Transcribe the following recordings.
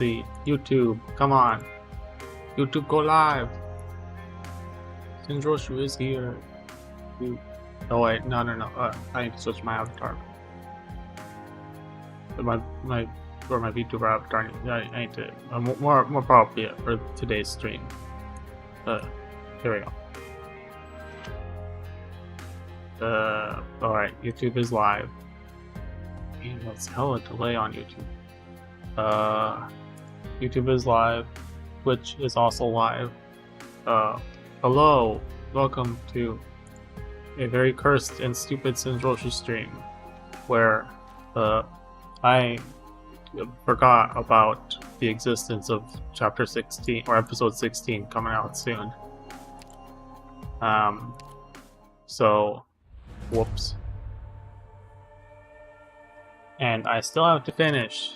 See, YouTube, come on. YouTube, go live. Singe is here. Oh wait, no. I need to switch my avatar. My VTuber avatar. I need to more appropriate for today's stream. Here we go. Alright, YouTube is live. Man, that's hella delay on YouTube. YouTube is live. Twitch is also live. Hello, welcome to a very cursed and stupid Singe stream, where I forgot about the existence of chapter 16 or episode 16 coming out soon. So, whoops. And I still have to finish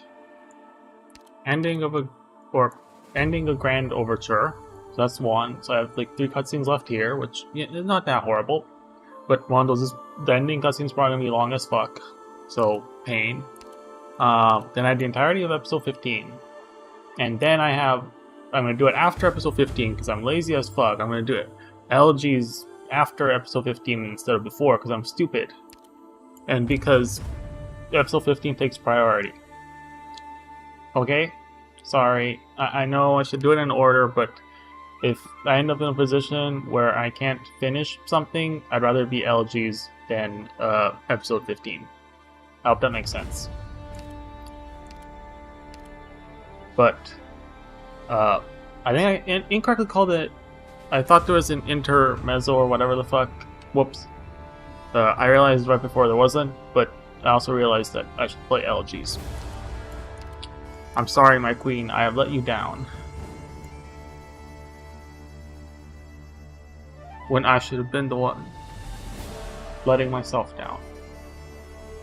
ending a grand overture. So that's one. So I have like 3 cutscenes left here, which is not that horrible. But one of those is the ending cutscene's probably gonna be long as fuck. So pain. Then I have the entirety of episode 15. And then I'm gonna do it after episode 15 because I'm lazy as fuck. I'm gonna do it Elegies after episode 15 instead of before because I'm stupid. And because episode 15 takes priority. Okay? Sorry. I know I should do it in order, but if I end up in a position where I can't finish something, I'd rather be Elegies than episode 15. I hope that makes sense. But I think I incorrectly called it. I thought there was an intermezzo or whatever the fuck. Whoops. I realized right before there wasn't, but I also realized that I should play Elegies. I'm sorry, my queen. I have let you down. When I should have been the one letting myself down.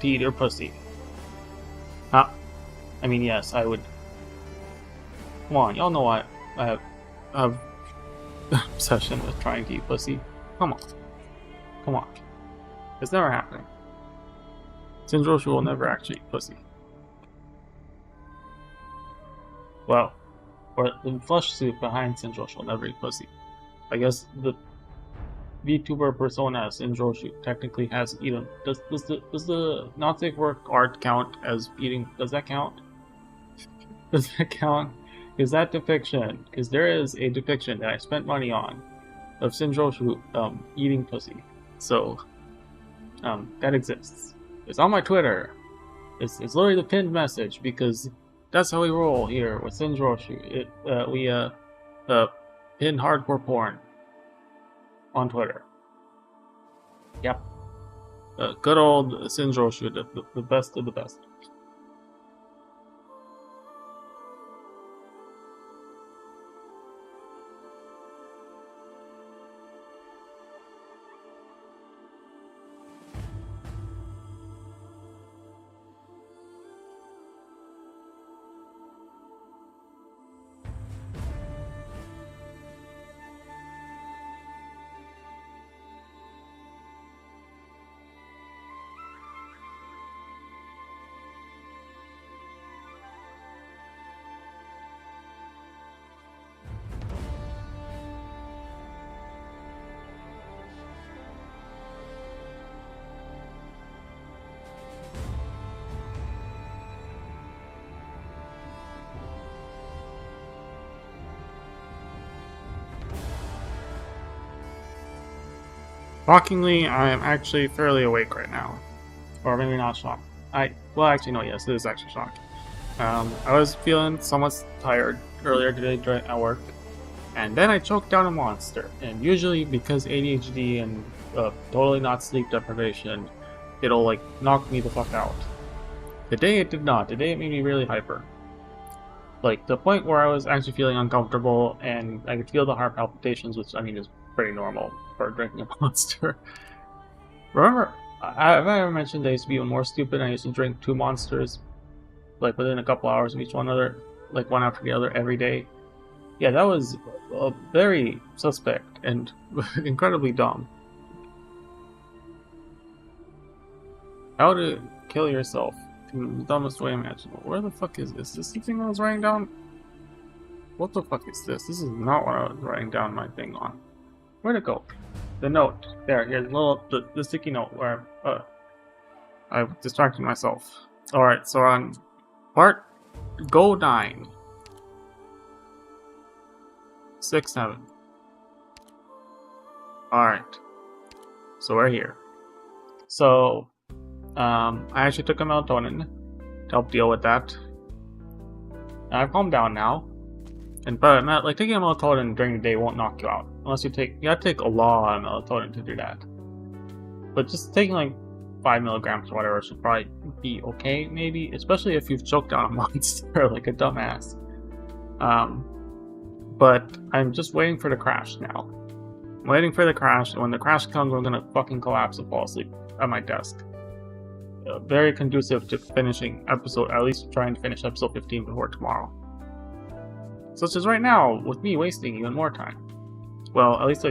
To eat your pussy. Huh? I mean, yes, I would. Come on, y'all know I have obsession with trying to eat pussy. Come on. It's never happening. Singe will never actually eat pussy. Well, or the flesh suit behind Singe will never eat pussy. I guess the VTuber persona Singe technically has eaten. Does the not safe work art count as eating? Does that count? Does that count? Is that depiction? Because there is a depiction that I spent money on of Singe eating pussy. So that exists. It's on my Twitter. It's literally the pinned message because that's how we roll here with Singe. We pin hardcore porn on Twitter. Yep. Good old Singe, the best of the best. Shockingly, I am actually fairly awake right now. Or maybe not shocked. Well, actually, no, yes, it is actually shocking. I was feeling somewhat tired earlier today at work, and then I choked down a monster. And usually, because ADHD and totally not sleep deprivation, it'll like knock me the fuck out. Today it did not. Today it made me really hyper. Like, the point where I was actually feeling uncomfortable, and I could feel the heart palpitations, which, I mean, is pretty normal for drinking a monster. Remember, have I ever mentioned I used to be even more stupid? I used to drink 2 monsters, like, within a couple hours of each one after the other, every day. Yeah, that was very suspect and incredibly dumb. How to kill yourself in the dumbest way imaginable. Where the fuck is this? Is this the thing I was writing down? What the fuck is this? This is not what I was writing down my thing on. Where'd it go? The note. There, here's the sticky note where I distracted myself. Alright, so on part Go 9. 6, 7. Alright. So we're here. So I actually took a melatonin to help deal with that. And I've calmed down now. But like taking a melatonin during the day won't knock you out. Unless you gotta take a lot of melatonin to do that. But just taking like 5 milligrams or whatever should probably be okay, maybe. Especially if you've choked down a monster like a dumbass. But I'm just waiting for the crash now. I'm waiting for the crash, and when the crash comes, I'm gonna fucking collapse and fall asleep at my desk. Very conducive to finishing at least trying to finish episode 15 before tomorrow. Such as right now, with me wasting even more time. Well, at least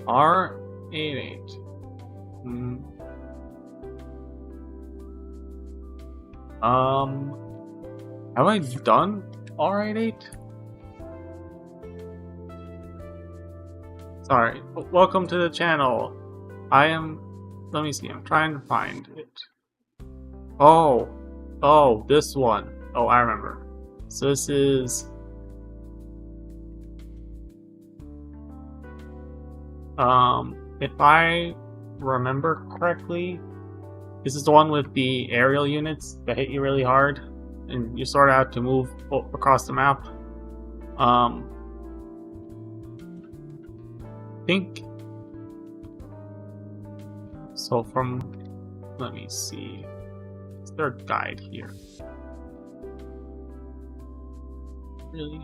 R88. Have I done R88? Sorry. Welcome to the channel. Let me see, I'm trying to find it. Oh, this one. Oh, I remember. So this is... if I remember correctly, this is the one with the aerial units that hit you really hard, and you sort of have to move across the map. I think... So let me see. Is there a guide here? Really?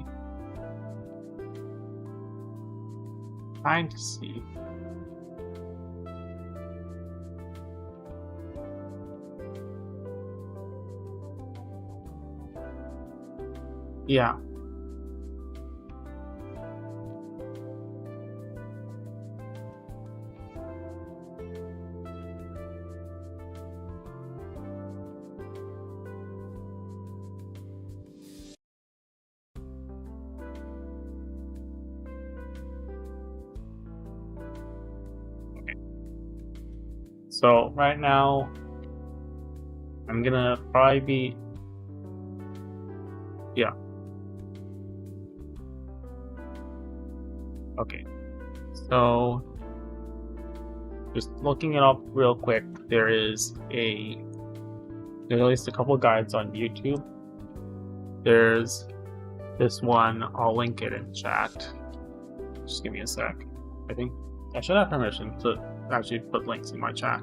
Trying to see. Yeah. So right now, I'm gonna probably be... Yeah. Okay. So, just looking it up real quick, there's at least a couple guides on YouTube. There's this one, I'll link it in chat. Just give me a sec. I think I should have permission to actually put links in my chat.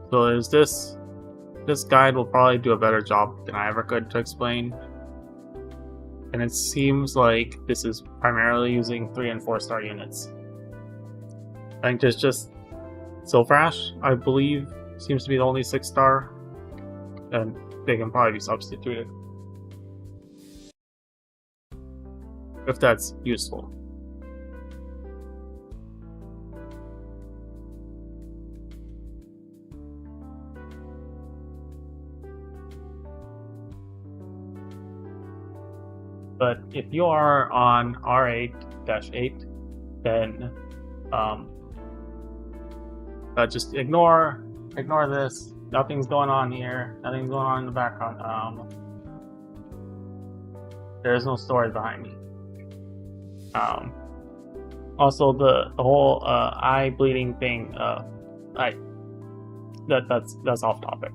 So there's this guide will probably do a better job than I ever could to explain. And it seems like this is primarily using 3 and 4 star units. I think there's just Silverash, I believe, seems to be the only 6 star. And they can probably be substituted. If that's useful. But if you are on R8-8, then just ignore this. Nothing's going on here. Nothing's going on in the background. There's no story behind me. Also the whole eye bleeding thing, that's off topic.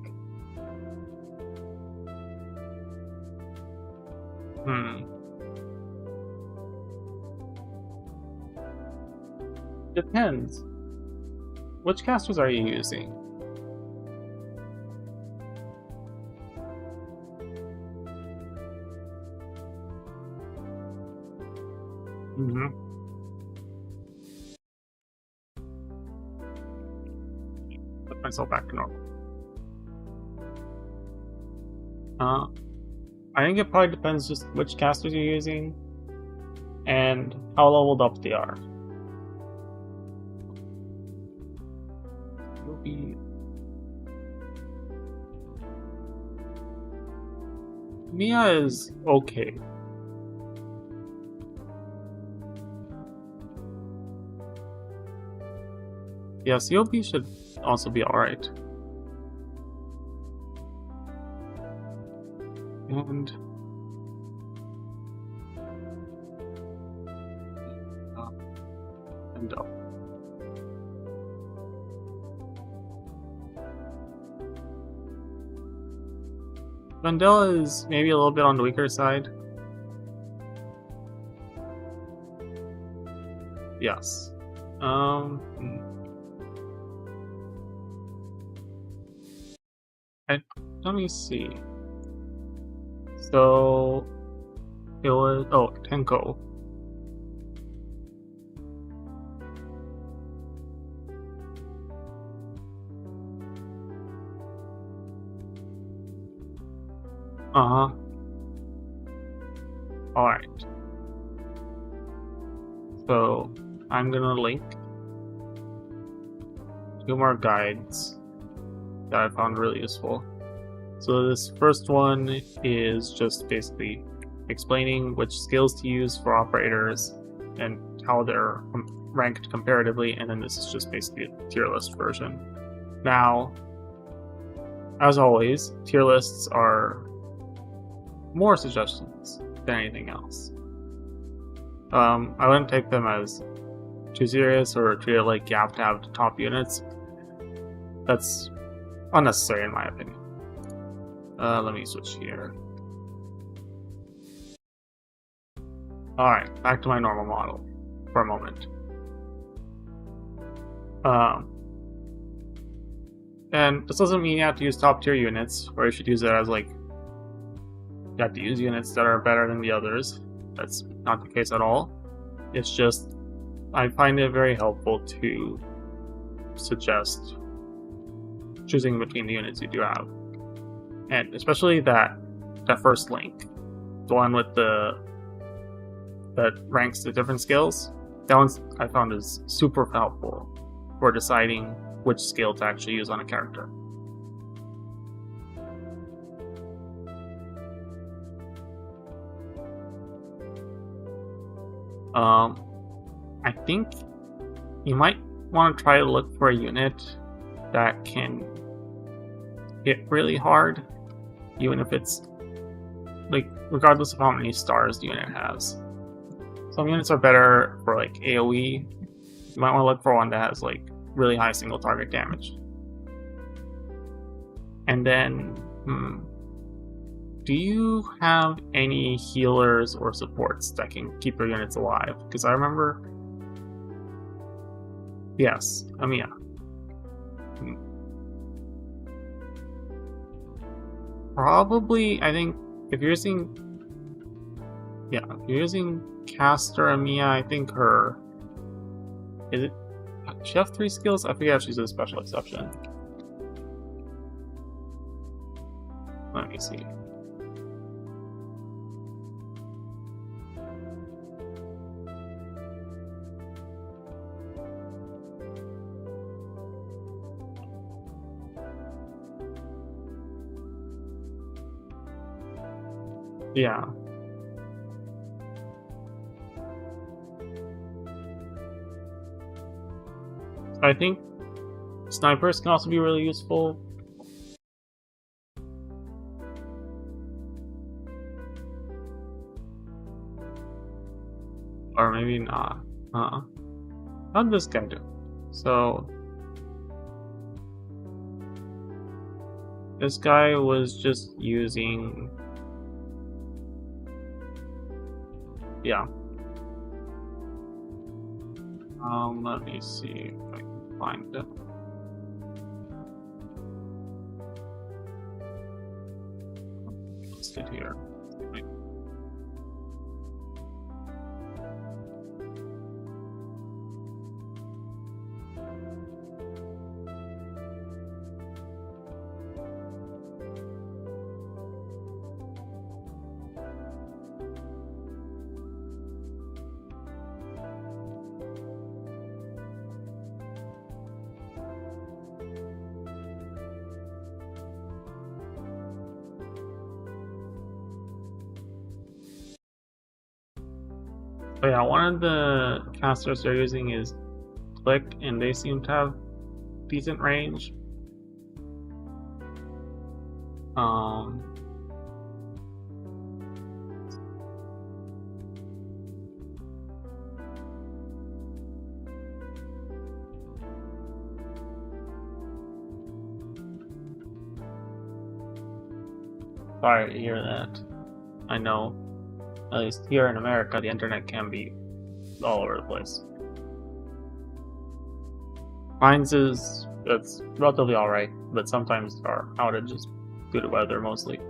Depends. Which casters are you using? Put myself back to normal. I think it probably depends just which casters you're using and how leveled up they are. will be. Mia is okay. Yeah, COP should also be alright. And up. Vandella is maybe a little bit on the weaker side. Yes. Let me see. So it was Tenko. Alright. So I'm gonna link 2 more guides that I found really useful. So this first one is just basically explaining which skills to use for operators and how they're ranked comparatively, and then this is just basically a tier list version. Now, as always, tier lists are more suggestions than anything else. I wouldn't take them as too serious or treat it like you have to have the top units. That's unnecessary in my opinion. Let me switch here. Alright, back to my normal model for a moment. And this doesn't mean you have to use top tier units, or you should use it as like you have to use units that are better than the others. That's not the case at all. It's just I find it very helpful to suggest choosing between the units you do have. And especially that first link, the one with that ranks the different skills, that one I found is super helpful for deciding which skill to actually use on a character. I think you might want to try to look for a unit that can hit really hard, even if it's like regardless of how many stars the unit has. Some units are better for like AoE. You might want to look for one that has like really high single target damage. And then, do you have any healers or supports that can keep your units alive? Because I remember, yes, Amiya. Probably, I think if you're using, Caster Amiya, I think does she have 3 skills? I forget if she's a special exception. Let me see. Yeah. I think snipers can also be really useful. Or maybe not. How'd this guy do? So this guy was just using, let me see if I can find it. Let's get here. But yeah, one of the casters they're using is Click, and they seem to have decent range. Sorry to hear that. I know, at least here in America, the internet can be all over the place. Mine's it's relatively alright, but sometimes there are outages due to weather mostly.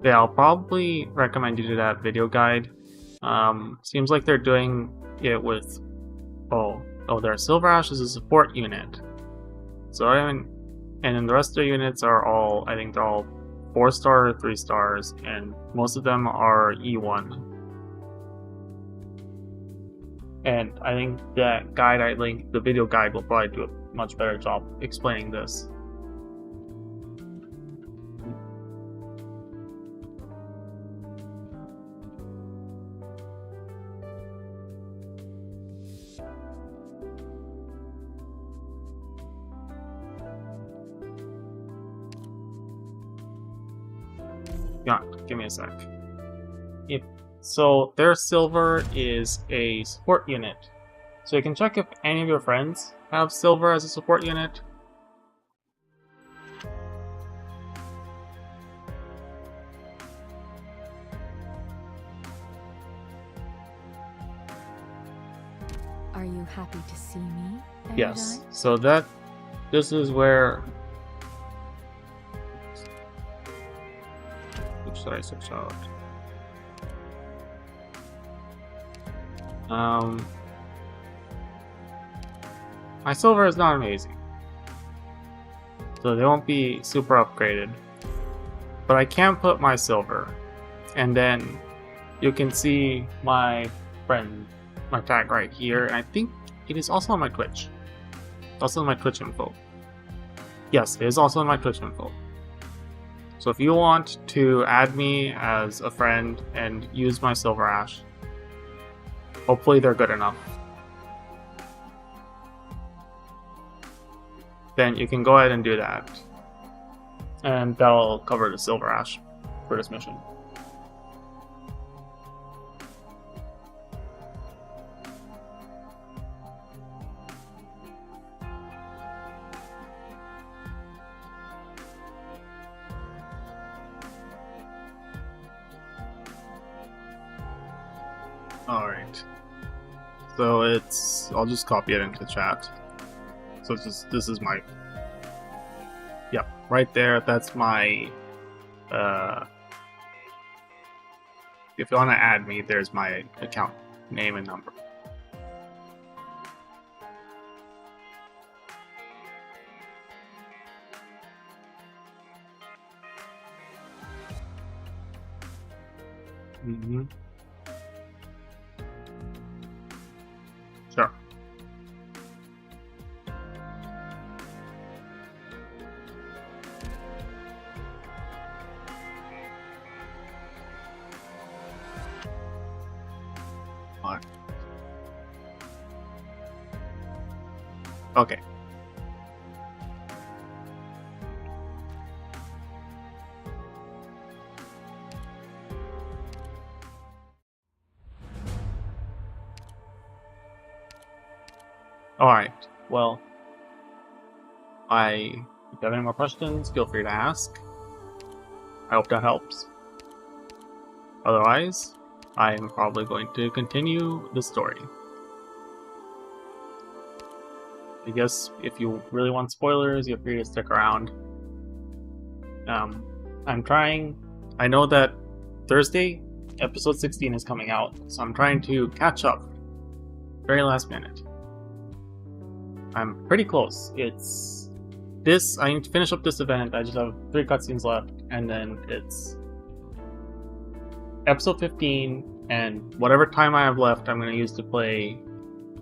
Yeah, I'll probably recommend you do that video guide. Seems like they're doing it with their Silver Ash is a support unit. So and then the rest of the units are all, I think they're all 4-star or 3 stars, and most of them are E1. And I think that guide I linked, the video guide, will probably do a much better job explaining this. Give me a sec. So their silver is a support unit. So you can check if any of your friends have silver as a support unit. Are you happy to see me? Yes. So this is where. Which should I search out? My silver is not amazing, so they won't be super upgraded. But I can put my silver, and then you can see my tag right here. And I think it is also on my Twitch. Also on my Twitch info. Yes, it is also on my Twitch info. So if you want to add me as a friend and use my Silver Ash, hopefully they're good enough, then you can go ahead and do that. And that'll cover the Silver Ash for this mission. Alright. So I'll just copy it into chat. So this is my, yep, right there, that's my, if you want to add me, there's my account name and number. Mm-hmm. Sure. Alright. Okay. Alright, well, if you have any more questions, feel free to ask. I hope that helps. Otherwise, I am probably going to continue the story. I guess if you really want spoilers, you're free to stick around. I'm trying, I know that Thursday, episode 16 is coming out, so I'm trying to catch up. Very last minute. I'm pretty close. I need to finish up this event. I just have 3 cutscenes left, and then it's episode 15 and whatever time I have left, I'm going to use to play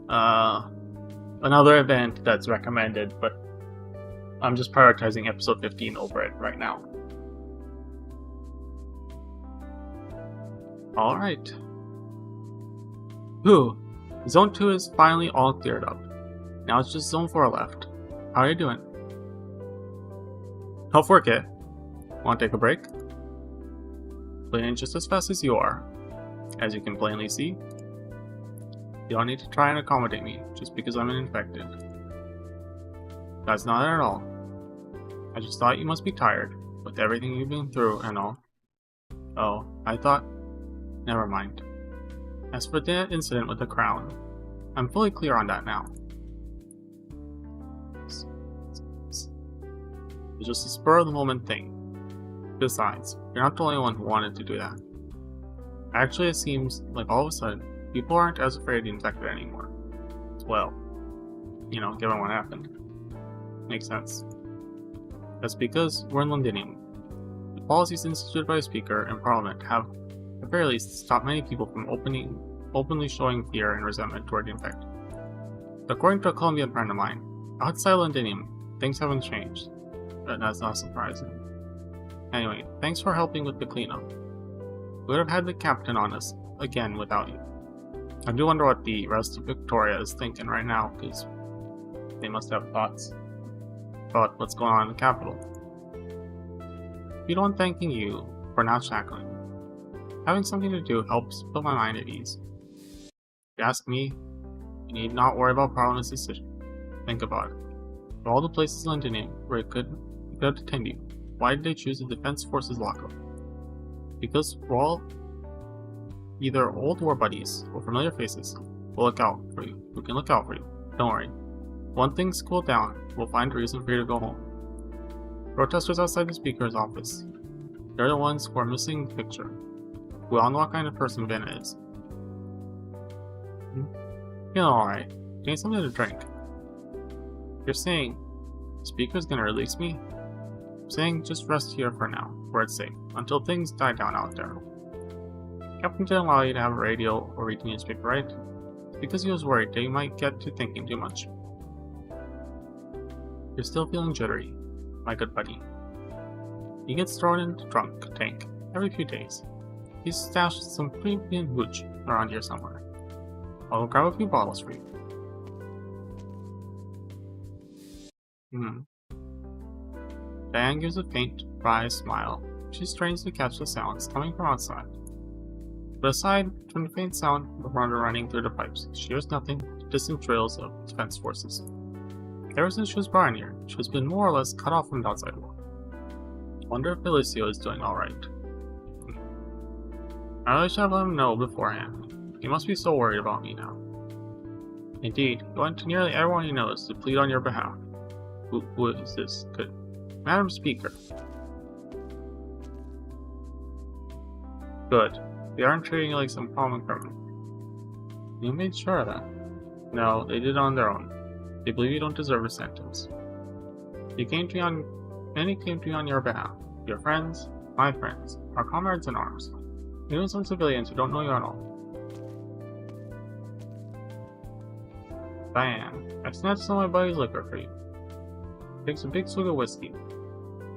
another event that's recommended, but I'm just prioritizing episode 15 over it right now. Alright. Ooh, Zone 2 is finally all cleared up. Now it's just Zone 4 left. How are you doing? Health work it. Want to take a break? Playing just as fast as you are. As you can plainly see. You don't need to try and accommodate me just because I'm infected. That's not it at all. I just thought you must be tired with everything you've been through and all. Oh, I thought... Never mind. As for the incident with the crown, I'm fully clear on that now. It's just a spur-of-the-moment thing. Besides, you're not the only one who wanted to do that. Actually, it seems like all of a sudden, people aren't as afraid of the infected anymore. Well, you know, given what happened. Makes sense. That's because we're in Londinium. The policies instituted by the Speaker and Parliament have, at the very least, stopped many people from openly showing fear and resentment toward the infected. According to a Colombian friend of mine, outside Londinium, things haven't changed. But that's not surprising. Anyway, thanks for helping with the cleanup. We would have had the captain on us again without you. I do wonder what the rest of Victoria is thinking right now, because they must have thoughts about what's going on in the capital. If you don't thanking you for not shackling me. Having something to do helps put my mind at ease. If you ask me, you need not worry about Parliament's decision. Think about it. Of all the places in Londinium where it could have detained you, why did they choose the Defense Forces lockup? Because we're all either old war buddies or familiar faces will look out for you. We can look out for you. Don't worry. When things cool down, we'll find a reason for you to go home. Protesters outside the Speaker's office. They're the ones who are missing the picture. We all know what kind of person Vena is. Feeling alright. Need something to drink. You're saying the Speaker's gonna release me? I'm saying just rest here for now, where it's safe, until things die down out there. Captain didn't allow you to have a radio or read the newspaper, right? It's because he was worried that you might get to thinking too much. You're still feeling jittery, my good buddy. He gets thrown into the drunk tank every few days. He's stashed some premium hooch around here somewhere. I'll grab a few bottles for you. Diane gives a faint, wry smile. She strains to catch the sounds coming from outside. But aside from the faint sound of water running through the pipes, she hears nothing but distant drills of defense forces. Ever since she was brought in here, she has been more or less cut off from the outside world. Wonder if Felicio is doing alright. I really should have let him know beforehand. He must be so worried about me now. Indeed, he went to nearly everyone he knows to plead on your behalf. Who is this? Good. Madam Speaker. Good. They aren't treating you like some common criminal. You made sure of that. No, they did it on their own. They believe you don't deserve a sentence. Many came to you on your behalf. Your friends, my friends, our comrades in arms. Even some civilians who don't know you at all. Diane, I snatched some of my buddy's liquor for you. Takes a big swig of whiskey.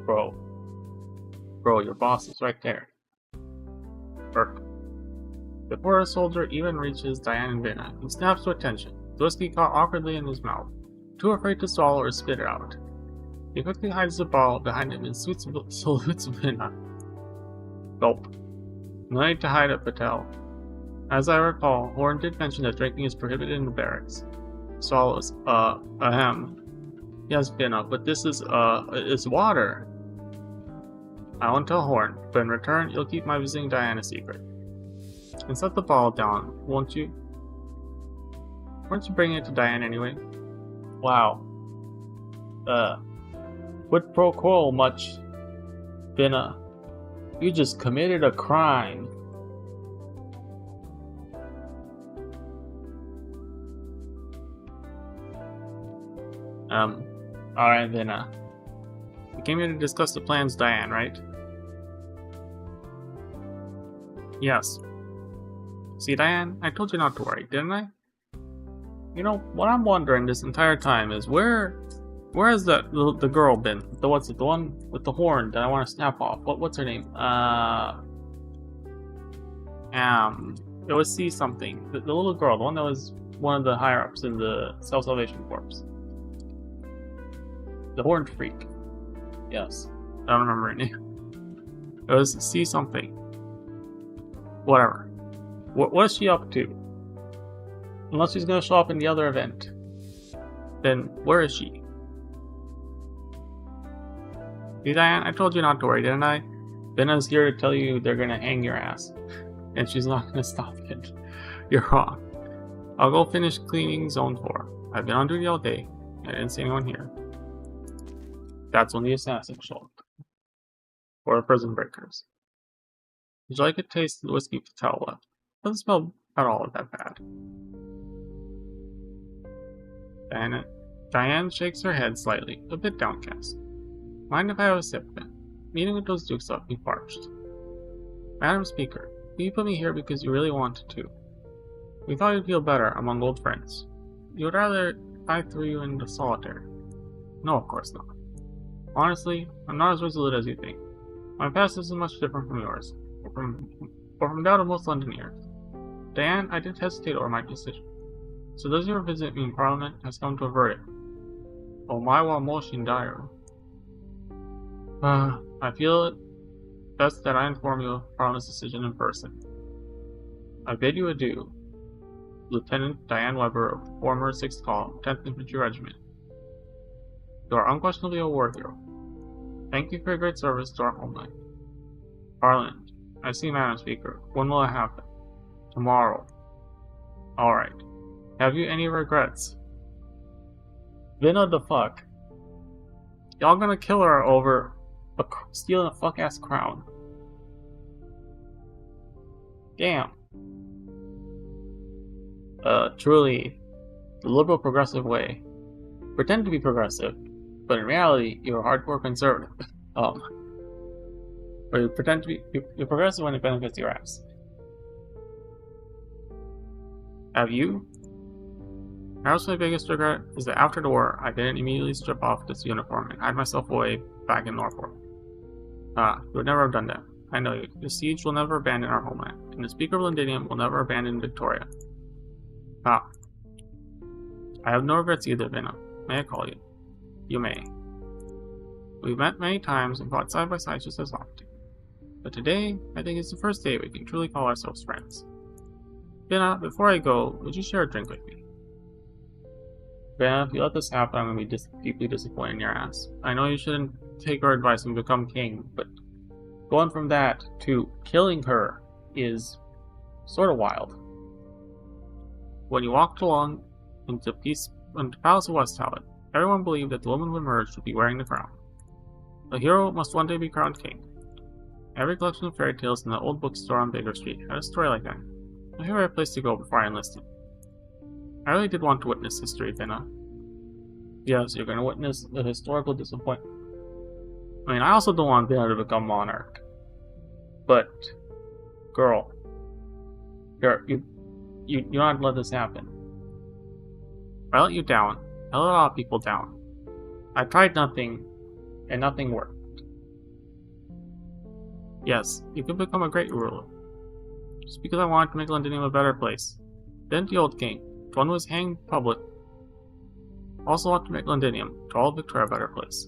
Bro, your boss is right there. Burke. Before a soldier even reaches Diane and Vena, he snaps to attention, the whiskey caught awkwardly in his mouth, too afraid to swallow or spit it out. He quickly hides the bottle behind him and salutes Vena. Gulp. No need to hide it, Patel. As I recall, Horn did mention that drinking is prohibited in the barracks. Swallows. Ahem. Yes, Vena, but this is water. I won't tell Horn, but in return, you'll keep my visiting Diane a secret. And set the bottle down, won't you? Weren't you bringing it to Diane anyway? Wow. Quid pro quo much, Vena. You just committed a crime. Alright then, we came here to discuss the plans, Diane, right? Yes. See, Diane, I told you not to worry, didn't I? You know, what I'm wondering this entire time is where has the girl been? The one with the horn that I want to snap off? What's her name? It was C something. The little girl, the one that was one of the higher ups in the Self-Salvation Corps. The horned freak. Yes. I don't remember her name. It was C something. Whatever. What is she up to? Unless she's gonna show up in the other event. Then where is she? See, Diane, I told you not to worry, didn't I? Vena's here to tell you they're gonna hang your ass. And she's not gonna stop it. You're wrong. I'll go finish cleaning Zone 4. I've been on duty all day. I didn't see anyone here. That's when the assassins showed up. Or the prison breakers. Would you like a taste of the whiskey Patel left? Doesn't smell at all that bad. Diane shakes her head slightly, a bit downcast. Mind if I have a sip, then? Meeting with those dukes left me parched. Madam Speaker, you put me here because you really wanted to. We thought you'd feel better among old friends. You would rather I threw you into solitary. No, of course not. Honestly, I'm not as resolute as you think. My past isn't much different from yours, or from that of most Londoners. Diane, I didn't hesitate over my decision. So does your visit mean Parliament has come to a verdict? Omaiwa Moshin Dairu. I feel it best that I inform you of Parliament's decision in person. I bid you adieu, Lieutenant Diane Weber of the former 6th Column, 10th Infantry Regiment. You are unquestionably a war hero. Thank you for your great service to our homeland. Parliament, I see, Madam Speaker. When will it happen? Tomorrow. Alright. Have you any regrets? Vina the fuck. Y'all gonna kill her over stealing a fuck-ass crown. Damn. Truly, the liberal progressive way. Pretend to be progressive, but in reality, you're a hardcore conservative. Or you pretend to be you're progressive when it benefits your ass. Have you? Perhaps my biggest regret is that after the war, I didn't immediately strip off this uniform and hide myself away back in Norfolk. You would never have done that. I know you. The siege will never abandon our homeland, and the Speaker of Londinium will never abandon Victoria. I have no regrets either, Vina. May I call you? You may. We've met many times and fought side by side just as often. But today, I think it's the first day we can truly call ourselves friends. Vina, before I go, would you share a drink with me? Vina, if you let this happen, I'm going to be deeply disappointed in your ass. I know you shouldn't take our advice and become king, but going from that to killing her is sort of wild. When you walked along into Palace of Westhaven, everyone believed that the woman who emerged would be wearing the crown. A hero must one day be crowned king. Every collection of fairy tales in the old bookstore on Baker Street had a story like that. A favorite place to go before I enlisted. I really did want to witness history, Vina. Yes, you're going to witness a historical disappointment. I mean, I also don't want Vina to become monarch. But, girl, you don't have to let this happen. I let you down. I let a lot of people down. I tried nothing, and nothing worked. Yes, you could become a great ruler. Just because I wanted to make Londinium a better place. Then the old king, the one who was hanged in public, also wanted to make Londinium, to all of Victoria, a better place.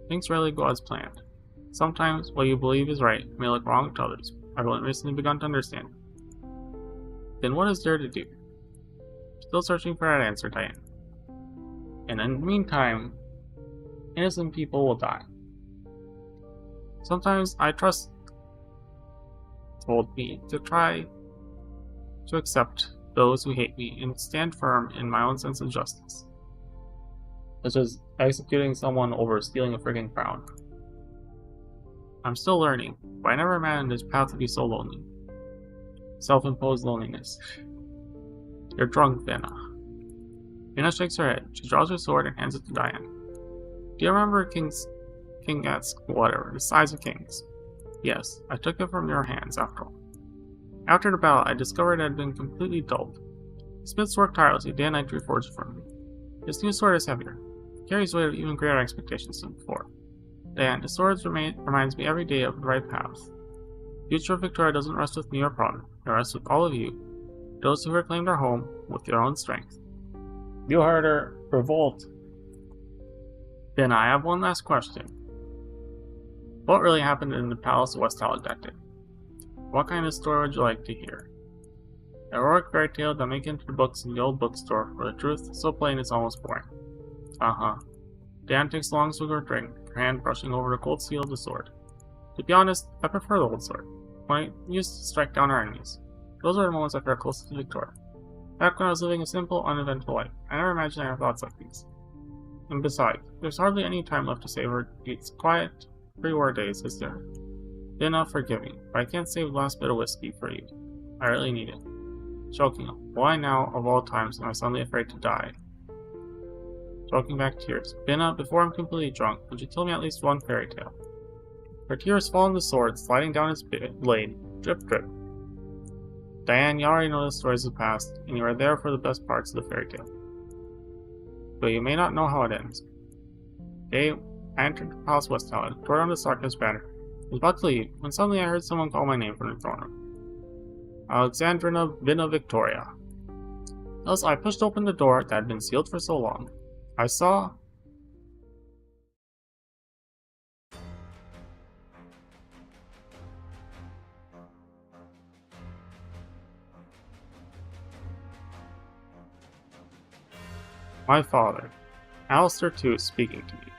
Things rarely go as planned. Sometimes what you believe is right may look wrong to others. I've only recently begun to understand. Then what is there to do? Still searching for that answer, Diane. And in the meantime, innocent people will die. Sometimes I trust told me to try to accept those who hate me and stand firm in my own sense of justice. Such as executing someone over stealing a friggin' crown. I'm still learning, but I never imagined this path to be so lonely. Self-imposed loneliness. You're drunk, Vina. Vina shakes her head. She draws her sword and hands it to Diane. Do you remember the size of kings? Yes, I took it from your hands after all. After the battle, I discovered it had been completely dulled. The smiths worked tirelessly day and night to reforge it for me. This new sword is heavier. It carries weight of even greater expectations than before. Dan, the sword reminds me every day of the right path. The future of Victoria doesn't rest with me or Prawn. It rests with all of you, those who reclaimed our home with your own strength. You heard her. Revolt. Then I have one last question. What really happened in the Palace of West Talagdecte? What kind of story would you like to hear? A heroic fairy tale that make it into the books in the old bookstore, where the truth is so plain it's almost boring. Dan takes a long swig of her drink, her hand brushing over the cold steel of the sword. To be honest, I prefer the old sword, when I used to strike down our enemies. Those are the moments I felt closest to Victoria. Back when I was living a simple, uneventful life, I never imagined I had thoughts like these. And besides, there's hardly any time left to savor these quiet, pre-war days, is there? Then forgive me, but I can't save the last bit of whiskey for you. I really need it. Choking. Why now, of all times, am I suddenly afraid to die? Choking back tears. Binna, before I'm completely drunk, would you tell me at least one fairy tale? Her tears fall on the sword, sliding down its blade. Drip, drip. Diane, you already know the stories of the past, and you are there for the best parts of the fairy tale. But you may not know how it ends. Day, I entered the Palace West Tower, tore down the Sarkis banner. I was about to leave, when suddenly I heard someone call my name from the throne room. Alexandrina Vinna Victoria. Thus, I pushed open the door that had been sealed for so long. I saw... my father, Alistair II, speaking to me.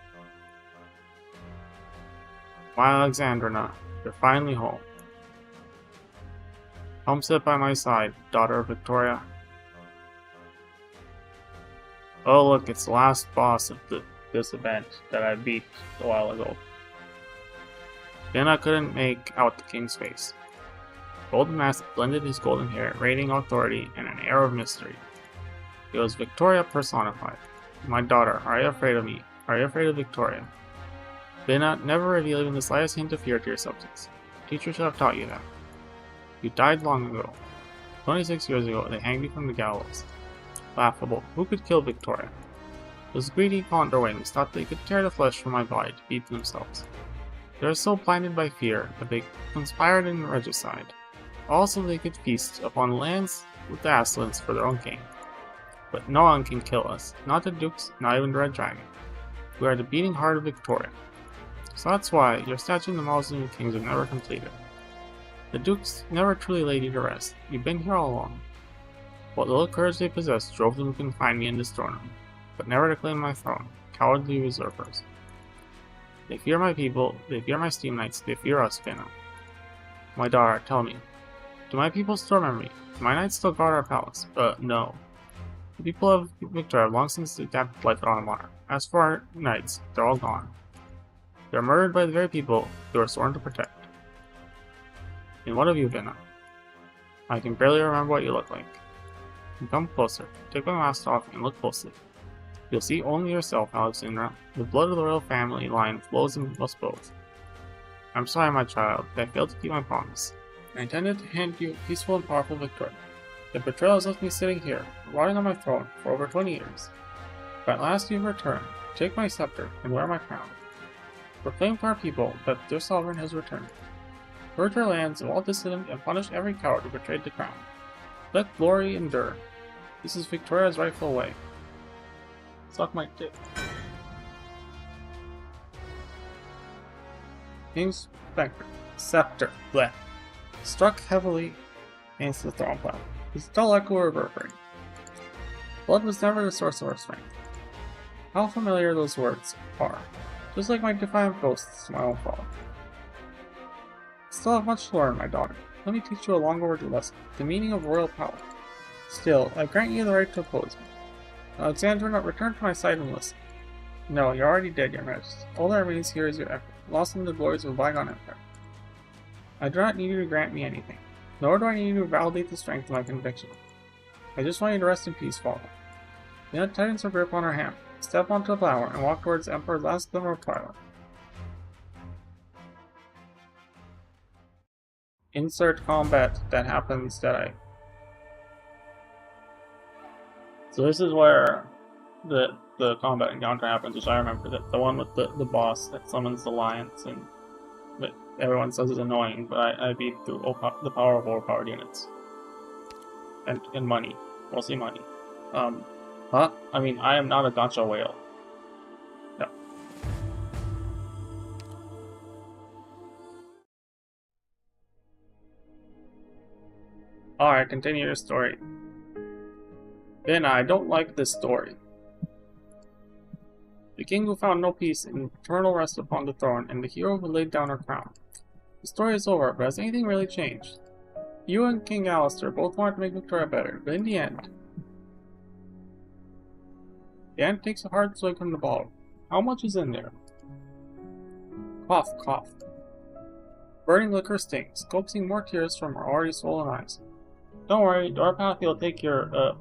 My Alexandrina, you're finally home. Come sit by my side, daughter of Victoria. Oh look, it's the last boss of this event that I beat a while ago. Then I couldn't make out the king's face. Golden mask blended his golden hair, radiating authority and an air of mystery. It was Victoria personified. My daughter, are you afraid of me? Are you afraid of Victoria? Binna, never reveal even the slightest hint of fear to your subjects. Teachers should have taught you that. You died long ago. 26 years ago, they hanged you from the gallows. Laughable. Who could kill Victoria? Those greedy Condor wings thought they could tear the flesh from my body to feed themselves. They were so blinded by fear that they conspired in regicide. Also, they could feast upon lands with the Aslands for their own gain. But no one can kill us. Not the Dukes, not even the Red Dragon. We are the beating heart of Victoria. So that's why your statue in the Mausoleum of Kings was never completed. The Dukes never truly laid you to rest. You've been here all along. What little courage they possessed drove them to confine me in this throne room, but never to claim my throne. Cowardly usurpers. They fear my people, they fear my steam knights, they fear us, Binna. My daughter, tell me, do my people still remember me? Do my knights still guard our palace? No. The people of Victoria have long since adapted life on water. As for our knights, they're all gone. They are murdered by the very people they were sworn to protect. And what of you, Binna? I can barely remember what you look like. Come closer, take my mask off and look closely. You'll see only yourself, Alexandra. The blood of the royal family line flows in us both. I'm sorry, my child, that I failed to keep my promise. I intended to hand you a peaceful and powerful Victoria. The betrayal has left me sitting here, rotting on my throne for over 20 years. But at last you've returned. Take my scepter and wear my crown. Proclaim to our people that their sovereign has returned. Purge our lands of all dissident and punish every coward who betrayed the crown. Let glory endure. This is Victoria's rightful way. Suck my dick. King's scepter, bleh, struck heavily against the throne platform. His dull echo reverberated. Blood was never the source of our strength. How familiar those words are, just like my defiant boasts to my own father. Still have much to learn, my daughter. Let me teach you a long overdue lesson, the meaning of royal power. Still, I grant you the right to oppose me. Alexandrina, return to my side and listen. No, you're already dead, your majesty. All that remains here is your effort, lost in the glories of a bygone empire. I do not need you to grant me anything, nor do I need you to validate the strength of my conviction. I just want you to rest in peace, father. Binna tightens her grip on her hand, step onto the flower, and walk towards the Emperor's last glimmer of twilight. insert combat that happens that I... So this is where the combat encounter happens, which I remember, that the one with the boss that summons the lions, and that everyone says is annoying, but I beat through the power of overpowered units. And money. Mostly money. Huh? I mean, I am not a gacha whale. No. Alright, continue your story. Then I don't like this story. The king who found no peace in eternal rest upon the throne, and the hero who laid down her crown. The story is over, but has anything really changed? You and King Alistair both wanted to make Victoria better, but in the end takes a hard swig from the bottle. How much is in there? Cough, cough. Burning liquor stings, coaxing more tears from her already swollen eyes. Don't worry, Dorpathy will take your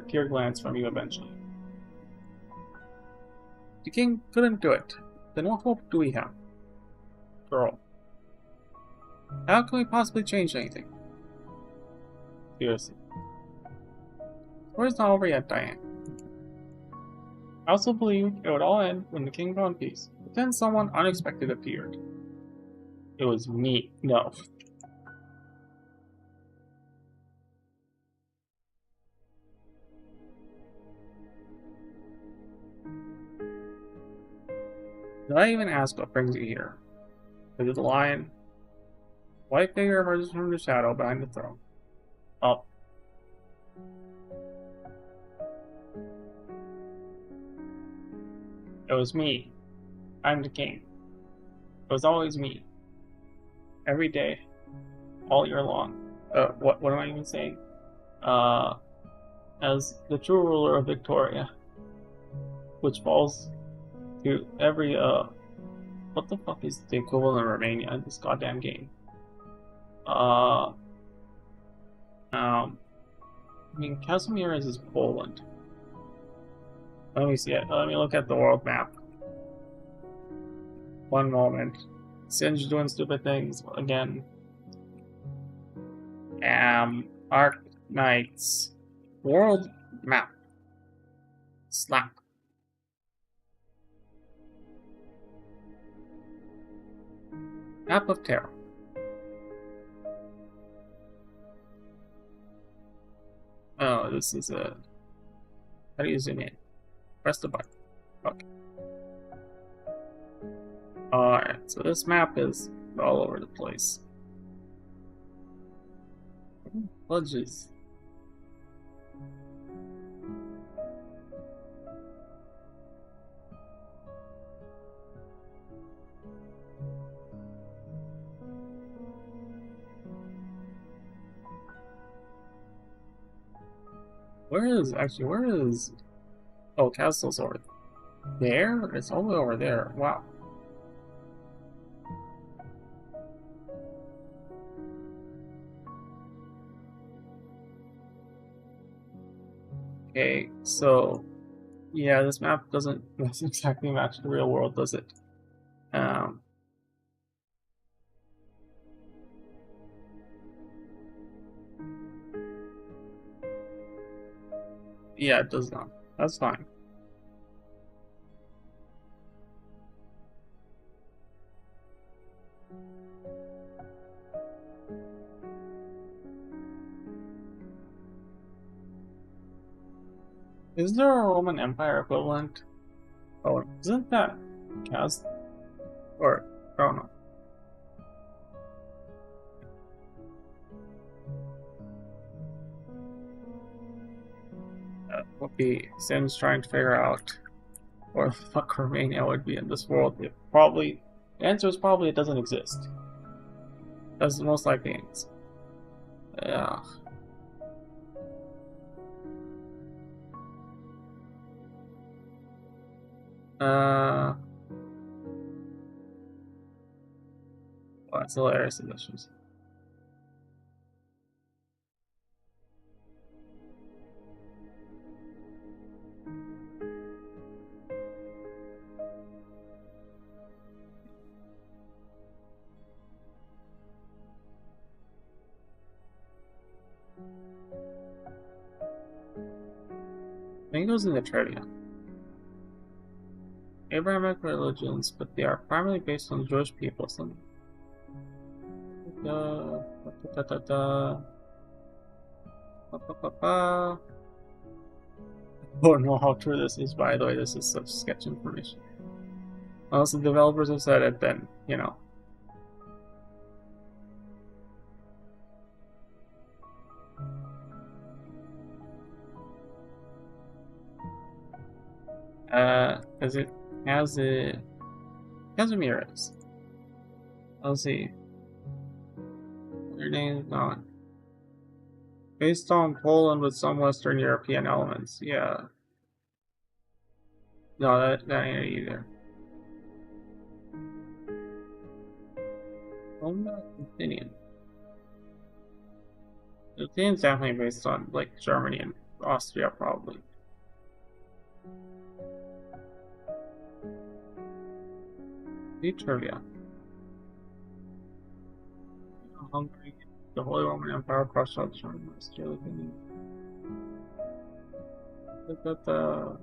tear glands from you eventually. The king couldn't do it. Then what hope do we have? Girl. How can we possibly change anything? Seriously. The story's not over yet, Diane. I also believed it would all end when the king found peace. But then someone unexpected appeared. It was me. No. Did I even ask what brings you here? Is it the lion? White figure emerges from the shadow behind the throne. Oh. It was me. I'm the king. It was always me. Every day. All year long. What am I even saying? As the true ruler of Victoria. Which falls to every, what the fuck is the equivalent of Romania in this goddamn game? I mean, Casimir is Poland. Let me see it. Let me look at the world map. One moment. Singe doing stupid things again. Arc Knights. World map. Slap. Map of Terror. Oh, this is a... How do you zoom in? Press the button. Okay. Alright, so this map is all over the place. Elegies. Where is... Oh, castle's over there? It's all the way over there. Wow. Okay, so... Yeah, this map doesn't exactly match the real world, does it? Yeah, it does not. That's fine. Is there a Roman Empire equivalent? Oh, isn't that cast? Or, I don't know. Would be Sims trying to figure out where the fuck Romania would be in this world. The answer is probably it doesn't exist. That's the most likely answer. Yeah. Well, that's hilarious editions. I think it was in the trivia. Abrahamic religions, but they are primarily based on the Jewish people. So, da, da, da, da, da. Ba, ba, ba, ba. I don't know how true this is, by the way. This is such sketch information. Unless the developers have said it, then, you know. Because it has a Casimir's. Let's see. Their name is not based on Poland with some Western European elements. Yeah. No, that ain't it either. Athenian. The Athenian's definitely based on like Germany and Austria, probably. The trivia. Hungary, the Holy Roman Empire crushed out Germany, Australia, the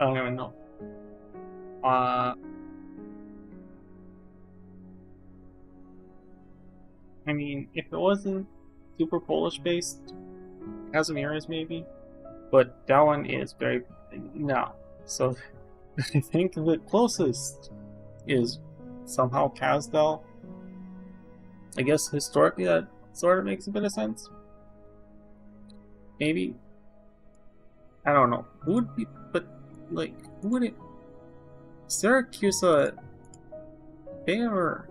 I don't even know. I mean, if it wasn't super Polish based, Kazimierz maybe, but that one is very no. So I think the closest is somehow Kazdal. I guess historically that sort of makes a bit of sense. Maybe. I don't know. Who would be, but like, who would it? Syracuse, they ever.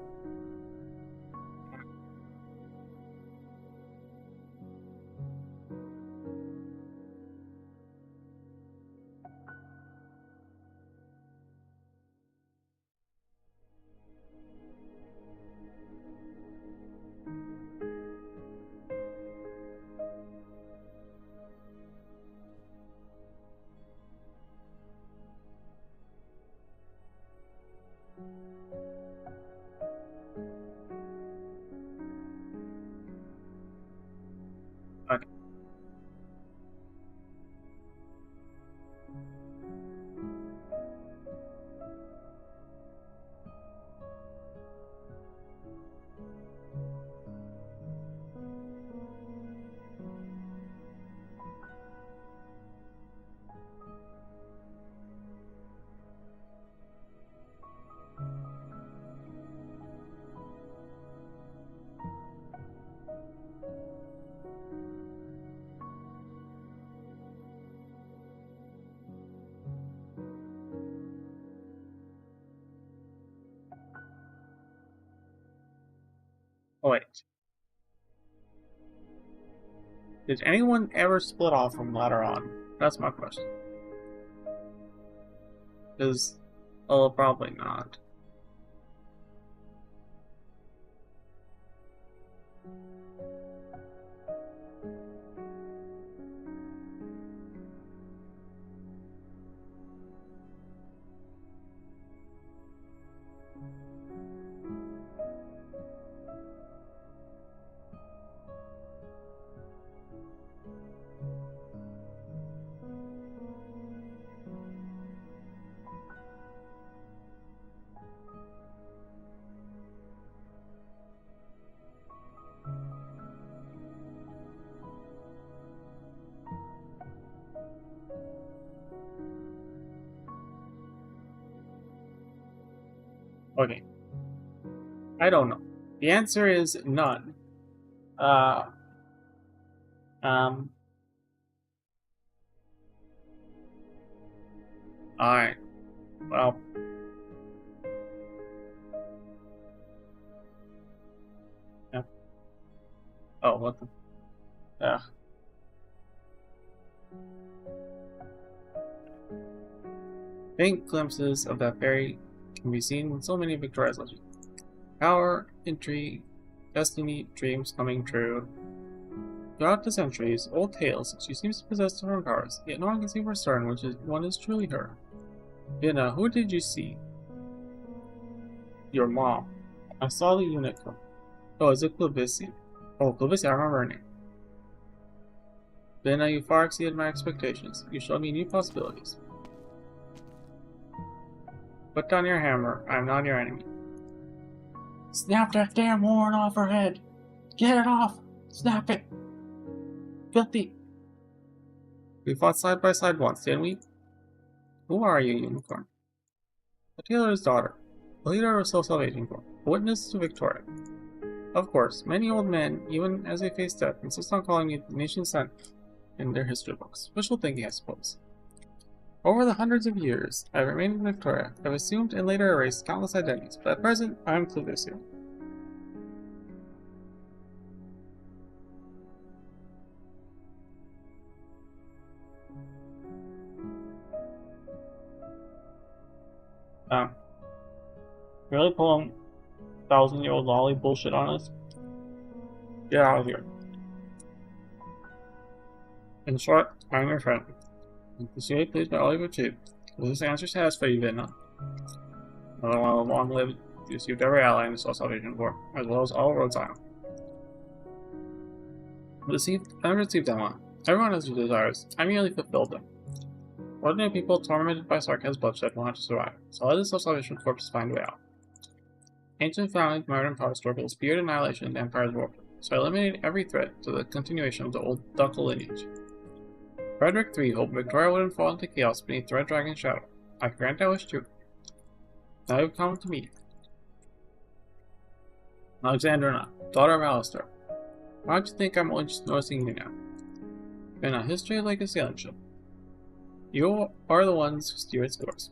Okay. Oh wait. Did anyone ever split off from later on? That's my question. Because, oh, probably not. Okay. I don't know. The answer is none. Uh, um, alright. Well. Yeah. Oh, what the? Yeah. Faint glimpses of that fairy can be seen in so many of Victoria's legends. Power, intrigue, destiny, dreams coming true. Throughout the centuries, old tales, she seems to possess different powers, yet no one can seem for certain which one is truly her. Vienna, who did you see? Your mom. I saw the unicorn. Oh, is it Clavicia? Oh, Clavicia, I remember her name. Vienna, you far exceeded my expectations. You showed me new possibilities. Put down your hammer. I am not your enemy. Snap that damn horn off her head! Get it off! Snap it! Filthy! We fought side by side once, didn't we? Who are you, unicorn? The tailor's daughter, the leader of a Soul Salvation Corps, a witness to Victoria. Of course, many old men, even as they face death, insist on calling me the nation's son in their history books. Wishful thinking, I suppose. Over the hundreds of years I have remained in Victoria, I have assumed and later erased countless identities, but at present I am Clavicia. Really pulling 1,000-year-old lolly bullshit on us? Get out of here. In short, I am your friend. Sincerely pleased by all you've achieved. Will this answer satisfy you, Vienna? Another one of the long-lived, you received every ally in the Soul Salvation Corps, as well as all Rhodes Island. I received them all. Everyone has their desires. I merely fulfilled them. Ordinary people tormented by sarcasm and bloodshed wanted to survive, so let the Soul Salvation Corps find a way out. Ancient founding modern power struggle speared annihilation and empire's warfare, so I eliminated every threat to the continuation of the old ducal lineage. Frederick III hoped Victoria wouldn't fall into chaos beneath the Red Dragon's shadow. I grant that wish too. Now you've come to me. Alexandrina, daughter of Alistair. Why don't you think I'm only just noticing you now? In a history like a sailing ship. You are the ones who steer its course.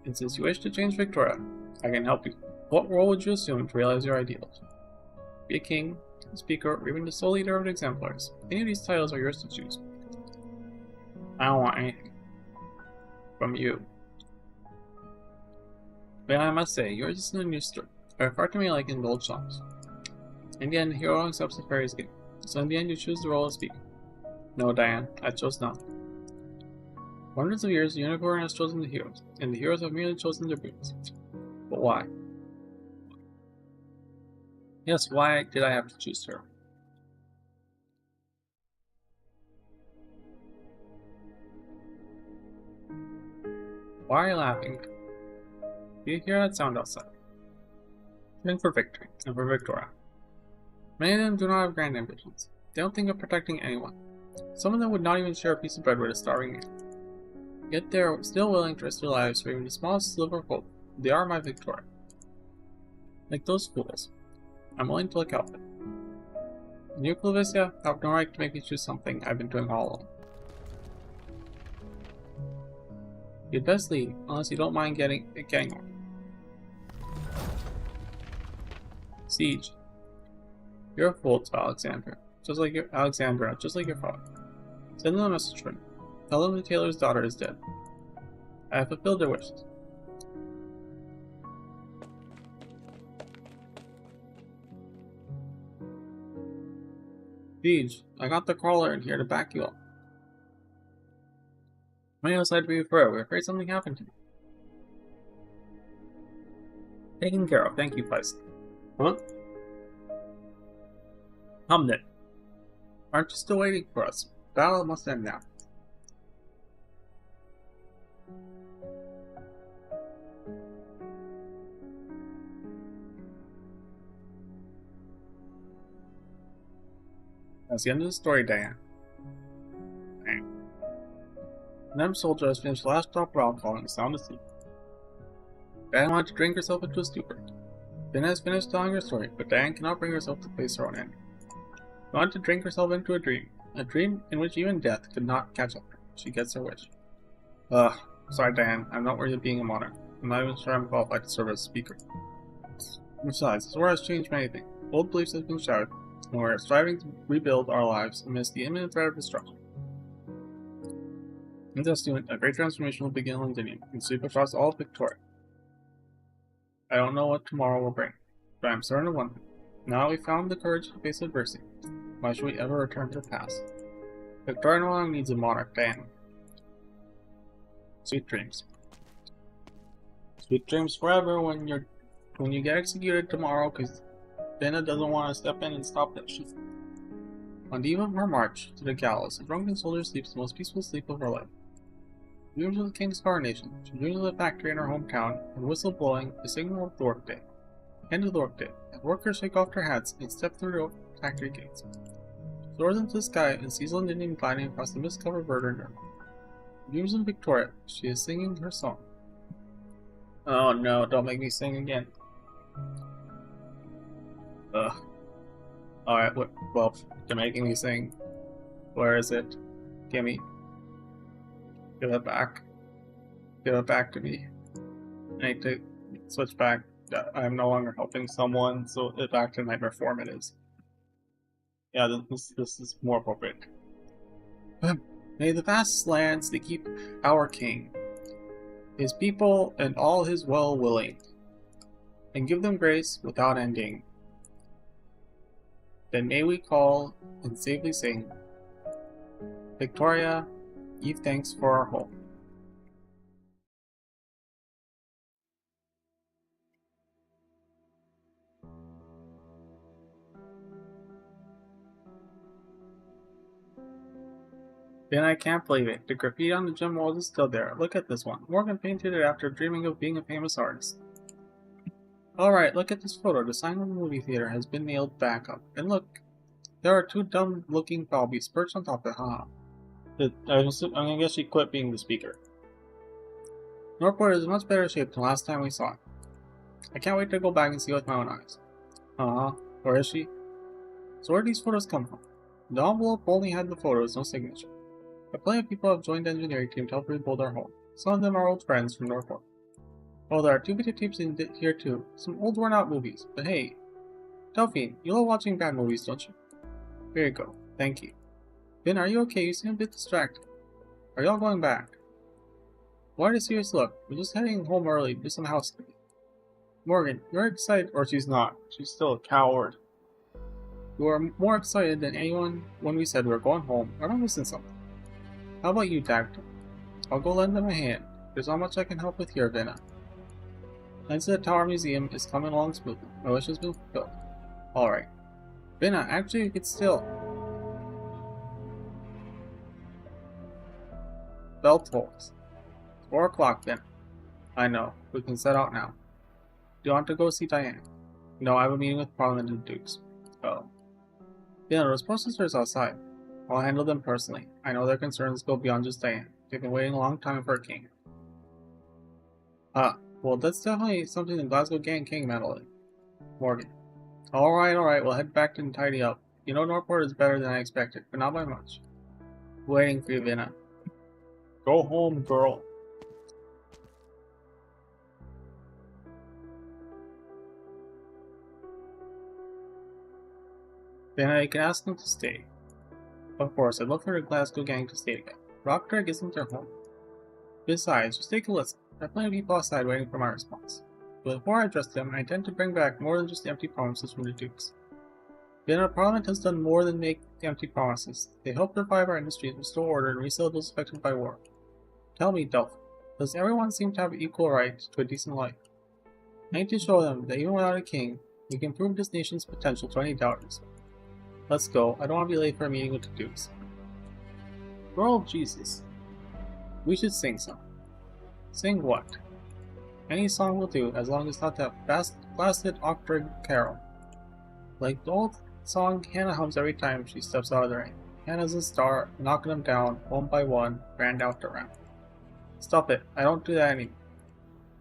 And since you wish to change Victoria, I can help you. What role would you assume to realize your ideals? Be a king, a speaker, or even the sole leader of the exemplars. Any of these titles are yours to choose. I don't want anything from you. But I must say, yours is a new story, or far too many like in old songs. In the end, the hero accepts the fairy's gift, so in the end you choose the role of speaker. No, Diane, I chose none. For hundreds of years, the unicorn has chosen the heroes, and the heroes have merely chosen their boons. But why? Yes, why did I have to choose her? Why are you laughing? Do you hear that sound outside? Shooting for victory, and for Victoria. Many of them do not have grand ambitions. They don't think of protecting anyone. Some of them would not even share a piece of bread with a starving man. Yet they are still willing to risk their lives for even the smallest sliver of hope. They are my Victoria. Like those fools, I'm willing to look out for them. And you, Clavicia, have no right to make me choose something I've been doing all along. You'd best leave, unless you don't mind getting on. Siege. You're a fool to Alexandra, just like your father. Send them a message for me. Tell them the tailor's daughter is dead. I have fulfilled their wishes. Siege, I got the crawler in here to back you up. I'm outside for you forever. We're afraid something happened to me. Taken care of. Thank you, Feist. Huh? Come then. Aren't you still waiting for us? Battle must end now. That's the end of the story, Diane. Them soldier has finished the last drop of alcohol and is sound asleep. Diane wanted to drink herself into a stupor. Finn has finished telling her story, but Diane cannot bring herself to face her own end. Wanted to drink herself into a dream in which even death could not catch up. She gets her wish. Ugh, sorry Diane, I'm not worthy of being a monarch. I'm not even sure I'm qualified to serve as speaker. Besides, this war has changed many things. Old beliefs have been shattered, and we're striving to rebuild our lives amidst the imminent threat of destruction. In this doing, a great transformation will begin in Londinium and sweep across all of Victoria. I don't know what tomorrow will bring, but I'm certain of one thing. Now we've found the courage to face adversity. Why should we ever return to the past? Victoria no longer needs a monarch, Diane. Sweet dreams. Sweet dreams forever when you get executed tomorrow because Benna doesn't want to step in and stop that shit. On the eve of her march to the gallows, a drunken soldier sleeps the most peaceful sleep of her life. She dreams of the king's coronation. She dreams of the factory in her hometown and whistle blowing the signal of the workday. End of the workday. As workers shake off their hats and step through the factory gates. She soars into the sky and sees Londinium gliding across the mist-covered verdure. She dreams of Victoria. She is singing her song. Oh no, don't make me sing again. Ugh. Alright, well, they're making me sing. Where is it? Gimme. Give it back. Give it back to me. I need to switch back. I'm no longer helping someone, so back to nightmare form it is. Yeah, this is more appropriate. May the vast lands that keep our king, his people, and all his well-willing, and give them grace without ending. Then may we call and safely sing, Victoria, give thanks for our home. Then I can't believe it. The graffiti on the gym walls is still there. Look at this one. Morgan painted it after dreaming of being a famous artist. Alright, look at this photo. The sign of the movie theater has been nailed back up. And look, there are two dumb-looking Balbies perched on top of it. Haha. I'm gonna guess she quit being the speaker. Northport is in much better shape than last time we saw it. I can't wait to go back and see it with my own eyes. Where is she? So where did these photos come from? The envelope only had the photos, no signature. But plenty of people have joined the engineering team to help rebuild our home. Some of them are old friends from Northport. Oh, there are 2 videotapes in here too. Some old worn-out movies. But hey, Delphine, you love watching bad movies, don't you? Here you go. Thank you. Ben, are you okay? You seem a bit distracted. Are y'all going back? Why a serious look? We're just heading home early to do some housekeeping. Morgan, you're excited, or she's not. She's still a coward. You were more excited than anyone when we said we were going home. Am I missing something? How about you, Dagton? I'll go lend them a hand. There's not much I can help with here, Venna. Lens to the Tower Museum is coming along smoothly. My wish has been fulfilled. Alright. Venna, actually, get still. Bell tolls. 4 o'clock then. I know. We can set out now. Do you want to go see Diane? No, I have a meeting with Parliament and Dukes. Oh. Yeah, those protesters outside. I'll handle them personally. I know their concerns go beyond just Diane. They've been waiting a long time for a king. Well, that's definitely something the Glasgow Gang King meddled in. Morgan. Alright, we'll head back and tidy up. You know Northport is better than I expected, but not by much. Waiting for you, Venna. Go home, girl. Venna, you can ask them to stay. Of course, I'd love for the Glasgow Gang to stay together. Rockdrag isn't their home. Besides, just take a listen. There are plenty of people outside waiting for my response. But before I address them, I intend to bring back more than just empty promises from the Dukes. The Parliament has done more than make empty promises. They helped revive our industry, restore order, and resettle those affected by war. Tell me, Delphin, does everyone seem to have equal right to a decent life? I need to show them that even without a king, we can prove this nation's potential to any doubters. Let's go. I don't want to be late for a meeting with the Dukes. Girl of Jesus. We should sing some. Sing what? Any song will do, as long as it's not that blasted octave carol. Like the old song Hannah hums every time she steps out of the rain. Hannah's a star, knocking them down, one by one, round after round. Stop it, I don't do that anymore.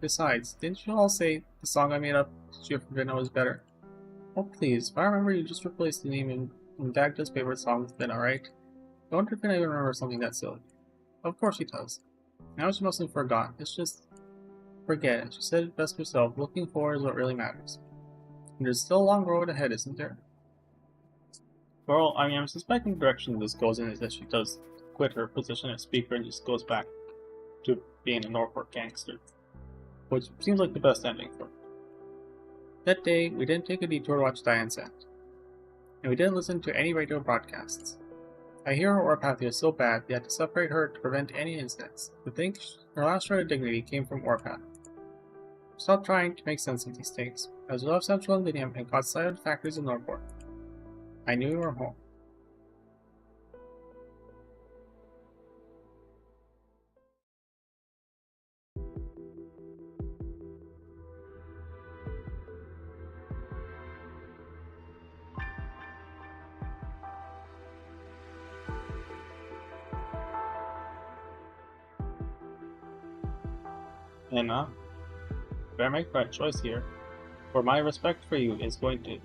Besides, didn't you all say the song I made up to cheer for Venna was better? Oh please, if I remember you just replaced the name in And Dagda's favorite song has been alright. I wonder if I even remember something that silly. Of course she does. Now she mustn't have forgotten. It's just forget it. She said it best herself. Looking forward is what really matters. And there's still a long road ahead, isn't there? Well, I mean, I'm suspecting the direction this goes in is that she does quit her position as speaker and just goes back to being a Norfolk gangster. Which seems like the best ending for her. That day, we didn't take a detour to watch Diane's end. And we didn't listen to any radio broadcasts. I hear her Orpathia is so bad they had to separate her to prevent any incidents. To think her last shred of dignity came from Orpath. Stop trying to make sense of these things. As we left Central Londinium and caught sight of the factories in Norport, I knew we were home. Anna, better make the right choice here, for my respect for you is going to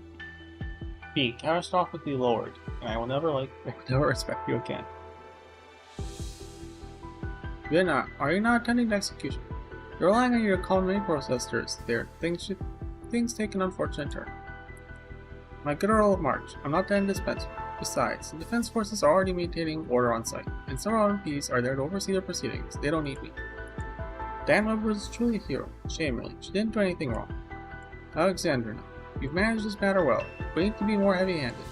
be catastrophically lowered, and I will never respect you again. Vienna, are you not attending the execution? You're relying on your culinary processors there. Things take an unfortunate turn. My good Earl of March, I'm not the indispensable. Besides, the defense forces are already maintaining order on site, and several MPs are there to oversee their proceedings. They don't need me. Dan Webber is truly a hero. Shame, really. She didn't do anything wrong. Alexandrina, you've managed this matter well, but you need to be more heavy-handed.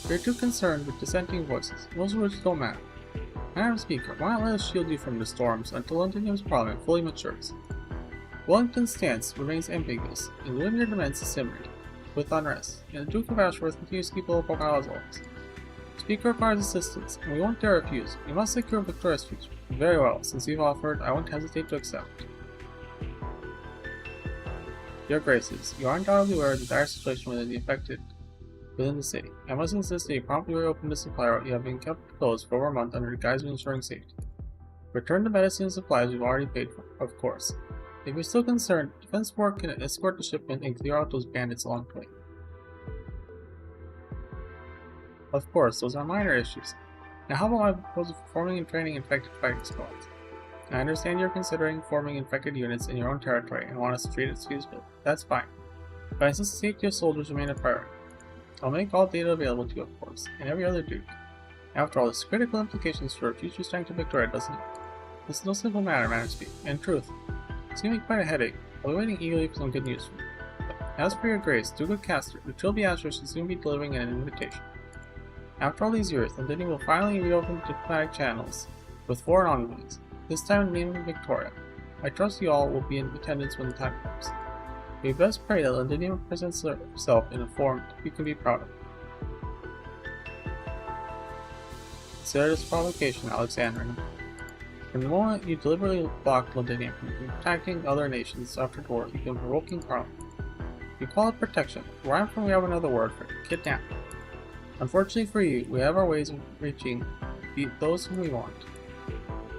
You're too concerned with dissenting voices, most of which don't matter. Madam Speaker, why not let us shield you from the storms until Londinium's parliament fully matures? Wellington's stance remains ambiguous, and the limited demands is simmering with unrest, and the Duke of Ashworth continues to keep a low profile as always. Speaker requires assistance, and we won't dare refuse. We must secure Victoria's future. Very well, since you've offered, I won't hesitate to accept. Your Graces, you are undoubtedly aware of the dire situation within the city. I must insist that you promptly reopen the supply route you have been kept closed for over a month under the guise of ensuring safety. Return the medicine and supplies we've already paid for, of course. If you're still concerned, Defense Force can escort the shipment and clear out those bandits along the way. Of course, those are minor issues. Now how about my proposal for forming and training infected fighting squads? I understand you're considering forming infected units in your own territory and want us to treat it feasibly. That's fine. But I insist the safety of soldiers remain a priority. I'll make all data available to you, of course, and every other duke. After all, this critical implications for future strength of Victoria, doesn't it? This is no simple matter, Madam Speaker. In truth, it's giving me quite a headache. I'll be waiting eagerly for some good news from you. As for your Grace, Duke of Castor, the Trilby Ashur should soon be delivering an invitation. After all these years, Londinium will finally reopen diplomatic channels with foreign envoys, this time in the name of Victoria. I trust you all will be in attendance when the time comes. We best pray that Londinium presents herself in a form you can be proud of. Consider this provocation, Alexandrina. From the moment you deliberately blocked Londinium from attacking other nations after the war, you've been provoking Parliament. You call it protection, where I'm from we have another word for it, kidnapping. Unfortunately for you, we have our ways of reaching those whom we want.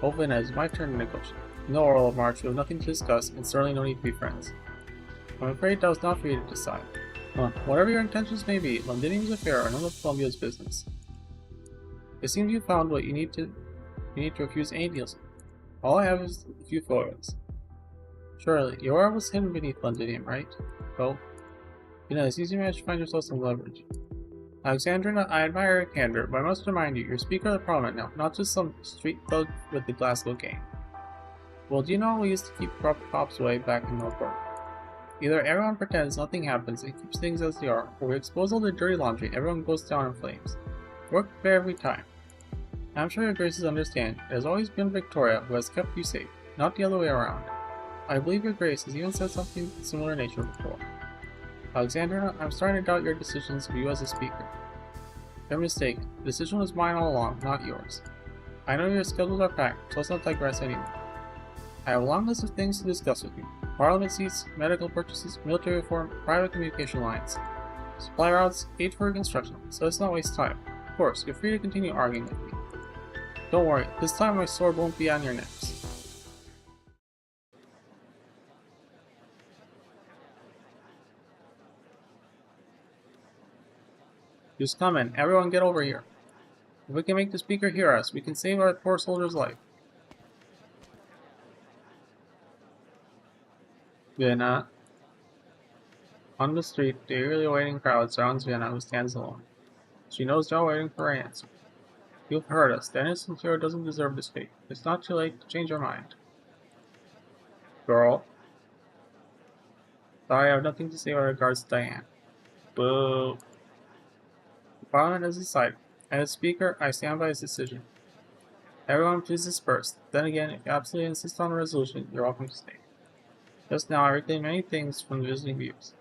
Open as my turn to negotiate. No, Earl of March, we have nothing to discuss, and certainly no need to be friends. I'm afraid that was not for you to decide. Whatever your intentions may be, Londinium's affair are none of Columbia's business. It seems you found what you need to refuse any deals. All I have is a few photos. Surely, your aura was hidden beneath Londinium, right? Well, it's easy to manage to find yourself some leverage. Alexandrina, I admire your candor, but I must remind you, you're Speaker of the Parliament now, not just some street thug with the Glasgow gang. Well, do you know we used to keep corrupt cops away back in Norfolk? Either everyone pretends nothing happens and keeps things as they are, or we expose all the dirty laundry and everyone goes down in flames. Worked fair every time. I'm sure your Graces understand, it has always been Victoria who has kept you safe, not the other way around. I believe your Grace has even said something similar in nature before. Alexandrina, I'm starting to doubt your decisions of you as a speaker. You're mistaken. The decision was mine all along, not yours. I know your schedules are packed, so let's not digress anymore. I have a long list of things to discuss with you. Parliament seats, medical purchases, military reform, private communication lines, supply routes, aid for reconstruction, so let's not waste time. Of course, you're free to continue arguing with me. Don't worry, this time my sword won't be on your necks. Just come in. Everyone get over here. If we can make the speaker hear us, we can save our poor soldier's life. Vienna. On the street, the eagerly waiting crowd surrounds Vienna, who stands alone. She knows they're all waiting for her answer. You've heard us. The innocent hero doesn't deserve this fate. It's not too late to change your mind. Girl. Sorry, I have nothing to say with regards to Diane. Boo. The parliament is decided. As speaker, I stand by his decision. Everyone please disperse. Then again, if you absolutely insist on a resolution, you're welcome to stay. Just now, I reclaim many things from the visiting views.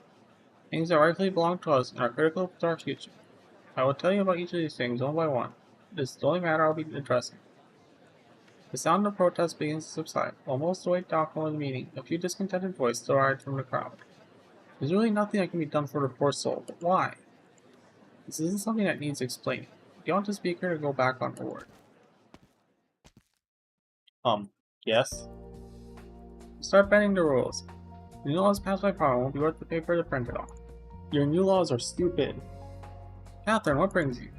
Things that rightfully belong to us and are critical to our future. I will tell you about each of these things one by one. This is the only matter I'll be addressing. The sound of protest begins to subside. While most await the outcome of the meeting, a few discontented voices still rise from the crowd. There's really nothing that can be done for the poor soul, but why? This isn't something that needs explaining. Do you want the speaker to go back on board? Yes? Start bending the rules. The new laws passed by Parliament won't be worth the paper they're printed on. Your new laws are stupid. Catherine, what brings you?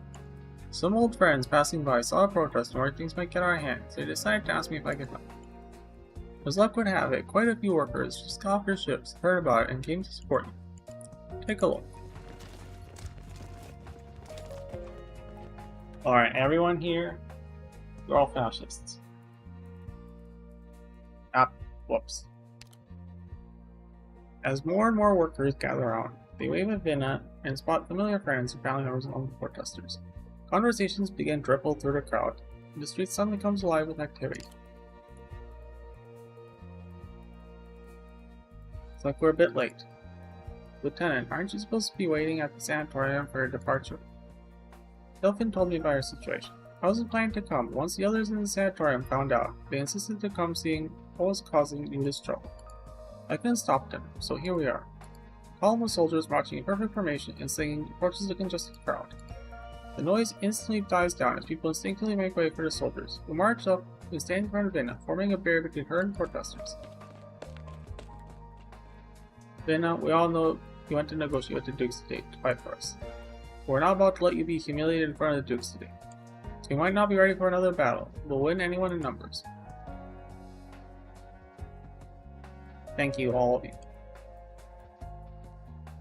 Some old friends passing by saw a protest and where things might get out of hand, so they decided to ask me if I could help. As luck would have it, quite a few workers just got off their ships, heard about it, and came to support you. Take a look. Alright, everyone here, you're all fascists. Whoops. As more and more workers gather around, they wave at Vienna and spot familiar friends and family members among the protesters. Conversations begin to ripple through the crowd, and the street suddenly comes alive with activity. It's like we're a bit late. Lieutenant, aren't you supposed to be waiting at the sanatorium for your departure? Delphin told me about your situation. I wasn't planning to come. Once the others in the sanatorium found out, they insisted to come seeing what was causing you this trouble. I couldn't stop them, so here we are. A column of soldiers marching in perfect formation and singing approaches the congested crowd. The noise instantly dies down as people instinctively make way for the soldiers, who march up and stand in front of Vienna, forming a barrier between her and protesters. Vienna, we all know you went to negotiate with the Dukes today to fight for us. But we're not about to let you be humiliated in front of the Dukes today. So you might not be ready for another battle. We'll win anyone in numbers. Thank you, all of you.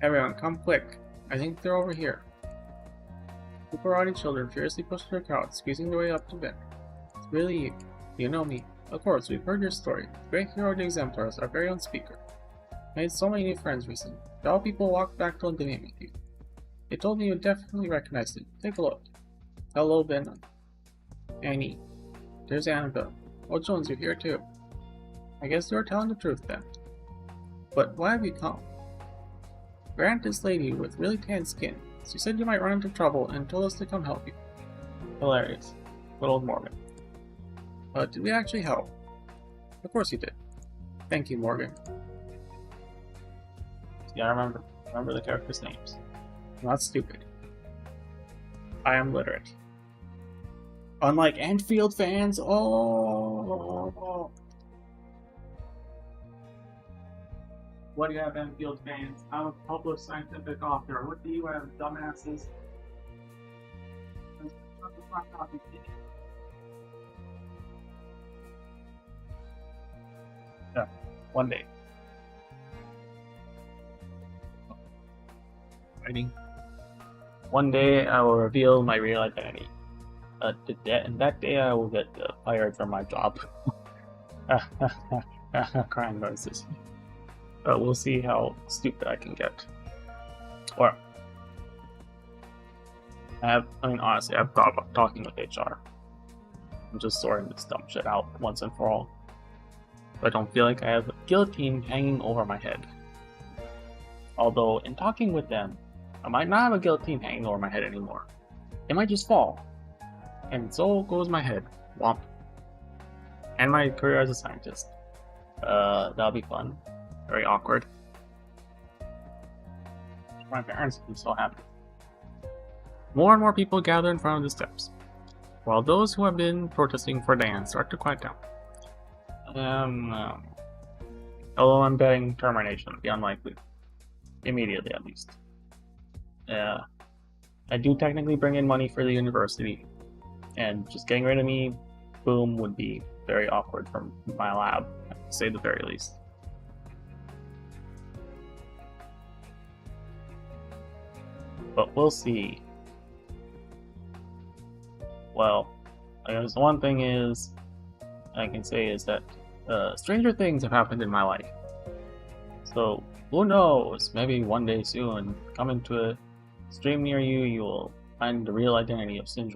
Everyone, come quick. I think they're over here. The karate children furiously push through the crowd, squeezing their way up to Ben. It's really you. You know me. Of course, we've heard your story. The great hero of the Exemplars, our very own speaker. I made so many new friends recently. All people walked back to London with you. They told me you definitely recognized it. Take a look. Hello, Ben. Annie. There's Annabelle. Oh, Jones, you're here too. I guess you were telling the truth then. But why have you come? Grant this lady with really tan skin. She said you might run into trouble and told us to come help you. Hilarious. Good old Morgan. Did we actually help? Of course you did. Thank you, Morgan. Yeah, I remember the characters' names. I'm not stupid. I am literate. Unlike Anfield fans, oh. What do you have, Enfield fans? I'm a published scientific author. What do you have, dumbasses? Shut the fuck up, you idiot. Yeah, one day. Writing. One day I will reveal my real identity. And that day I will get fired from my job. Crying noises. We'll see how stupid I can get. Or, honestly, I've thought about talking with HR. I'm just sorting this dumb shit out once and for all. But I don't feel like I have a guillotine hanging over my head. Although, in talking with them, I might not have a guillotine hanging over my head anymore. It might just fall. And so goes my head. Womp. And my career as a scientist. That'll be fun. Very awkward. My parents will be so happy. More and more people gather in front of the steps, while those who have been protesting for Diane start to quiet down. Although I'm betting termination would be unlikely. Immediately, at least. I do technically bring in money for the university, and just getting rid of me, boom, would be very awkward from my lab, to say the very least. But we'll see. Well, I guess the one thing is I can say is that stranger things have happened in my life. So who knows? Maybe one day soon, coming to a stream near you, you will find the real identity of Singe,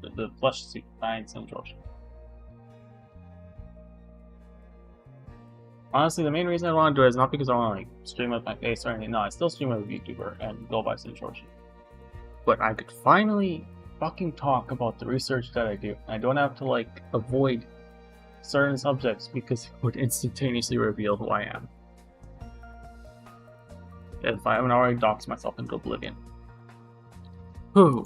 the flesh suit behind Singe. Honestly, the main reason I want to do it is not because I want to like stream with my face or anything. No, I still stream as a VTuber and go by Singe. But I could finally fucking talk about the research that I do. I don't have to like avoid certain subjects because it would instantaneously reveal who I am. If I haven't already doxed myself into oblivion. Whew.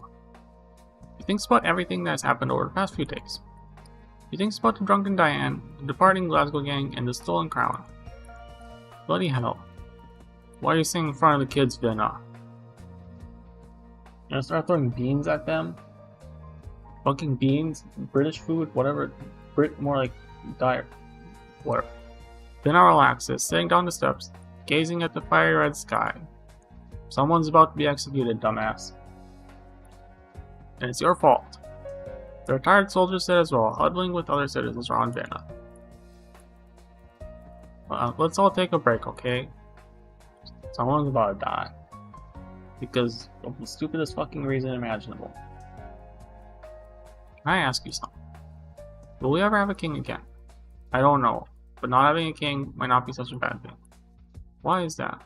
He thinks about everything that's happened over the past few days. He thinks about the drunken Diane, the departing Glasgow gang, and the stolen crown. Bloody hell. Why are you sitting in front of the kids, Vinna? You gonna start throwing beans at them? Fucking beans? British food? Whatever. More like dire. Whatever. Vinna relaxes, sitting down the steps, gazing at the fiery red sky. Someone's about to be executed, dumbass. And it's your fault. The retired soldiers sit as well, huddling with other citizens around Vanna. Let's all take a break, okay? Someone's about to die. Because of the stupidest fucking reason imaginable. Can I ask you something? Will we ever have a king again? I don't know, but not having a king might not be such a bad thing. Why is that?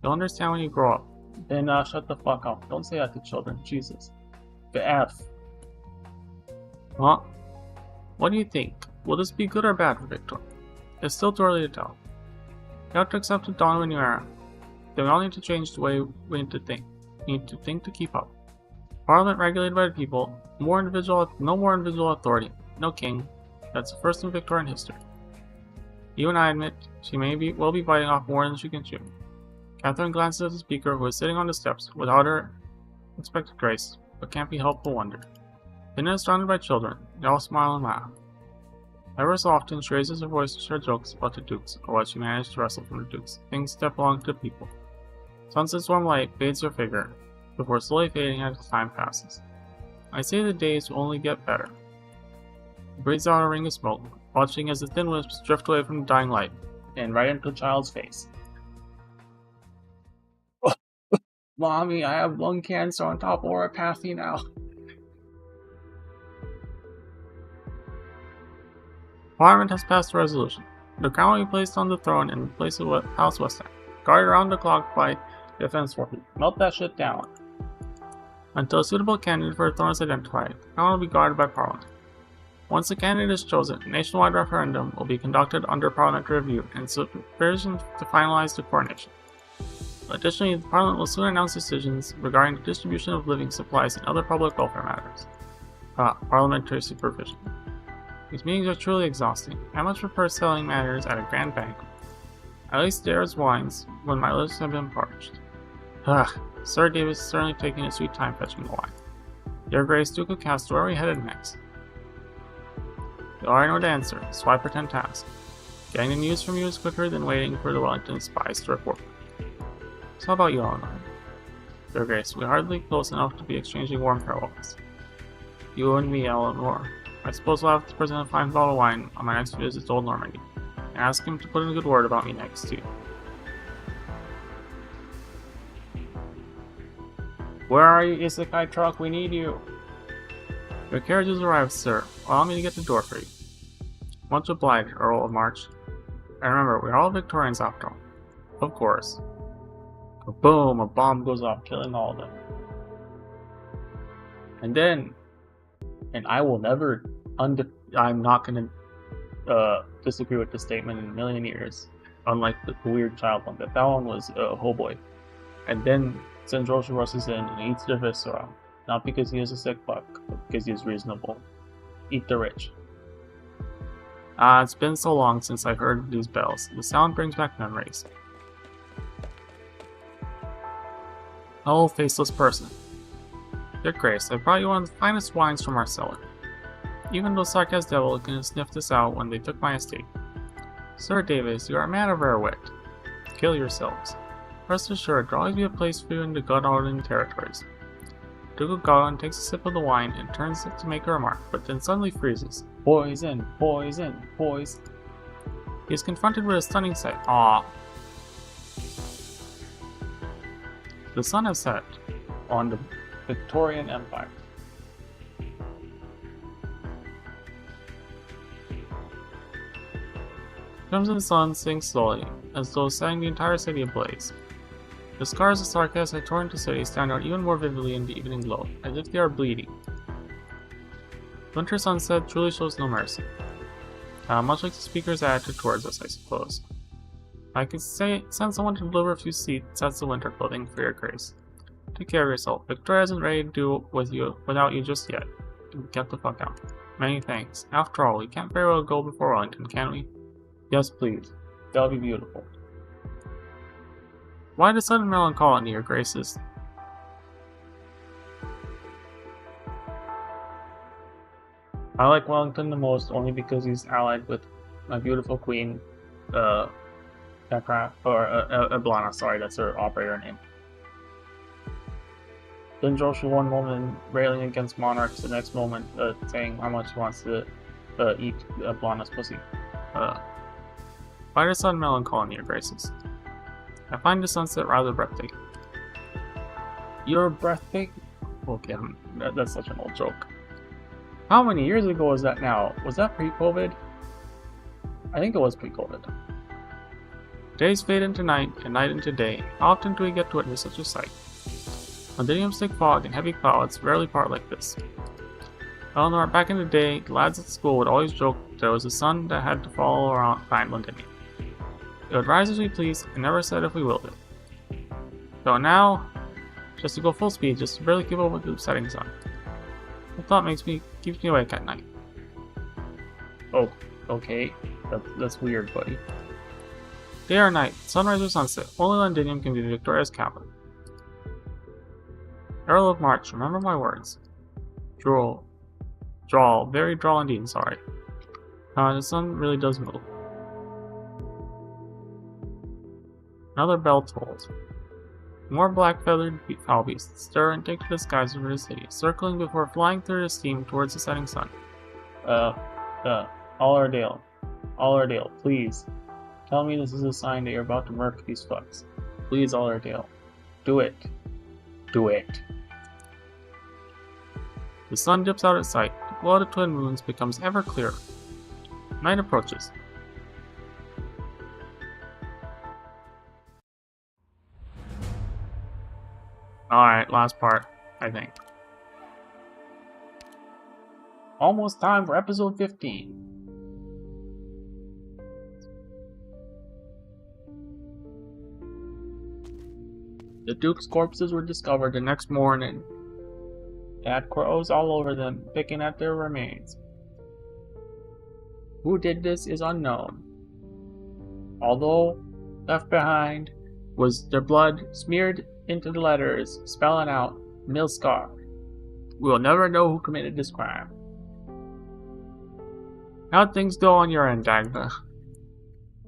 You'll understand when you grow up. Then shut the fuck up. Don't say that to children. Jesus. The F. Well, what do you think? Will this be good or bad for Victor? It's still too early to tell. You have to accept the dawn of a new era. Then we all need to change the way we need to think. We need to think to keep up. Parliament regulated by the people, no more individual authority, no king. That's the first in Victorian history. Even I admit, she will be biting off more than she can chew. Catherine glances at the speaker who is sitting on the steps without her expected grace, but can't be helped but wonder. Vinna is surrounded by children, they all smile and laugh. Ever so often she raises her voice to share jokes about the dukes, or what she managed to wrestle from the dukes, things that belong to the people. Sunset's warm light fades her figure, before slowly fading as time passes. I say the days will only get better. He breathes out a ring of smoke, watching as the thin wisps drift away from the dying light, and right into the child's face. Mommy, I have lung cancer on top of oropathy now. Parliament has passed a resolution. The crown will be placed on the throne in place of House West End, guarded around the clock by defense forces. Melt that shit down. Until a suitable candidate for the throne is identified, the crown will be guarded by Parliament. Once the candidate is chosen, a nationwide referendum will be conducted under parliamentary review and supervision to finalize the coronation. Additionally, the Parliament will soon announce decisions regarding the distribution of living supplies and other public welfare matters. Parliamentary supervision. These meetings are truly exhausting. I much prefer settling matters at a grand banquet. At least there's wines when my lips have been parched. Sir Davis is certainly taking a sweet time fetching the wine. Your Grace, Duke of Castor, where are we headed next? You already know the answer, so why pretend to ask? Getting the news from you is quicker than waiting for the Wellington spies to report. So how about you, Eleanor? Your Grace, we're hardly close enough to be exchanging warm farewells. You and me, Eleanor. I suppose we'll have to present a fine bottle of wine on my next visit to Old Normandy, and ask him to put in a good word about me next, too. Where are you, Isekai truck? We need you! Your carriage has arrived, sir. Allow me to get the door for you. Much obliged, Earl of March. And remember, we're all Victorians after all. Of course. Boom! A bomb goes off, killing all of them. And then, and I will never, I'm not gonna disagree with the statement in a million years. Unlike the weird child one, that one was oh boy. And then Singe rushes in and eats their viscera, not because he is a sick fuck, but because he is reasonable. Eat the rich. It's been so long since I heard these bells. The sound brings back memories. Oh, faceless person. Your Grace, I brought you one of the finest wines from our cellar. Even though Sarkaz Devil couldn't sniff this out when they took my estate. Sir Davis, you are a man of rare wit. Kill yourselves. Rest assured, there will always be a place for you in the Godolin territories. Duke Godolin takes a sip of the wine and turns it to make a remark, but then suddenly freezes. Poison, poison, poison. He is confronted with a stunning sight. Ah. The sun has set on the Victorian Empire. Crimson sun sinks slowly, as though setting the entire city ablaze. The scars of Sarkaz had torn into the city stand out even more vividly in the evening glow, as if they are bleeding. Winter sunset truly shows no mercy. Much like the speaker's attitude towards us, I suppose. I could send someone to deliver a few sets of winter clothing for your grace. Take care of yourself. Victoria isn't ready to do without you just yet. Get the fuck out. Many thanks. After all, we can't very well go before Wellington, can we? Yes, please. That'll be beautiful. Why the sudden melancholy, your graces? I like Wellington the most only because he's allied with my beautiful queen, Eblana, sorry, that's her operator name. Then Joshua one moment railing against monarchs, the next moment saying how much he wants to eat Eblana's pussy. Why the sudden melancholy, your graces? I find the sunset rather breathtaking. You're breathtaking? Okay, that's such an old joke. How many years ago was that now? Was that pre-COVID? I think it was pre-COVID. Days fade into night, and night into day. How often do we get to witness such a sight? Londinium's thick fog and heavy clouds rarely part like this. Eleanor, back in the day, the lads at school would always joke there was a sun that had to follow around behind Londinium. It would rise as we pleased, and never said if we willed it. So now, just to go full speed, just to barely keep up with the setting sun. The thought keeps me awake at night. Oh, okay. That's weird, buddy. Day or night, sunrise or sunset, only Londinium can be Victoria's capital. Earl of March, remember my words. Drawl, very drawl indeed, sorry. The sun really does move. Another bell tolls. More black-feathered foul beasts stir and take to the skies over the city, circling before flying through the steam towards the setting sun. Allerdale, please. Tell me this is a sign that you're about to murk these fucks. Please, Allerdale. Do it. Do it. The sun dips out at sight. The glow of the twin moons becomes ever clearer. Night approaches. Alright, last part, I think. Almost time for episode 15. The Duke's corpses were discovered the next morning. They had crows all over them, picking at their remains. Who did this is unknown. Although left behind was their blood smeared into the letters, spelling out Milscar. We will never know who committed this crime. How'd things go on your end, Dagna?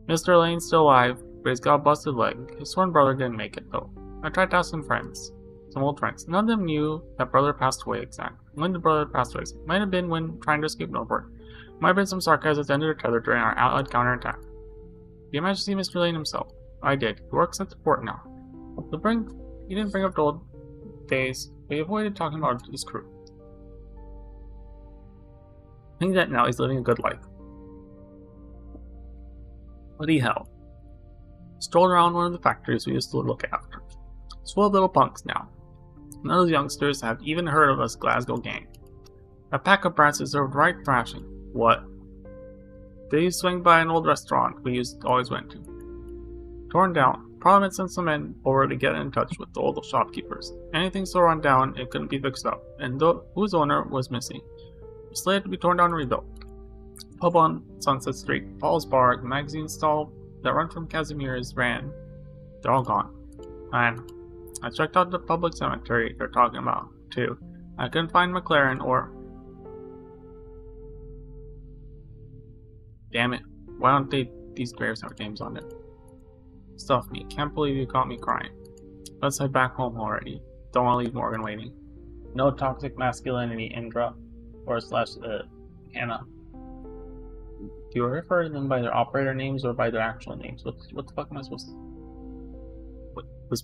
Mr. Lane's still alive, but he's got a busted leg. His sworn brother didn't make it, though. I tried to ask some old friends. None of them knew that brother passed away exactly. When the brother passed away, might have been when trying to escape Norport. Might have been some sarcasm at the end of their tether during our allied counterattack. You managed to see Mr. Lane himself. I did. He works at the port now. He didn't bring up the old days, but he avoided talking about his crew. I think that now he's living a good life. Bloody hell. Strolled around one of the factories we used to look after. It's full of little punks now. None of those youngsters have even heard of us Glasgow gang. A pack of brats deserved right thrashing. What? They used to swing by an old restaurant we always went to. Torn down. Parliament sent some men over to get in touch with the old shopkeepers. Anything so run down, it couldn't be fixed up, and whose owner was missing. It was slated to be torn down and rebuilt. Pub on Sunset Street, Paul's Bar, the magazine stall that run from Casimir's ran. They're all gone. And I checked out the public cemetery they're talking about, too. I couldn't find McLaren or... Damn it. Why don't these graves have names on it? Stuff me. Can't believe you caught me crying. Let's head back home already. Don't want to leave Morgan waiting. No toxic masculinity, Indra. Or Hannah. Do you refer to them by their operator names or by their actual names? What the fuck am I supposed to... What, this...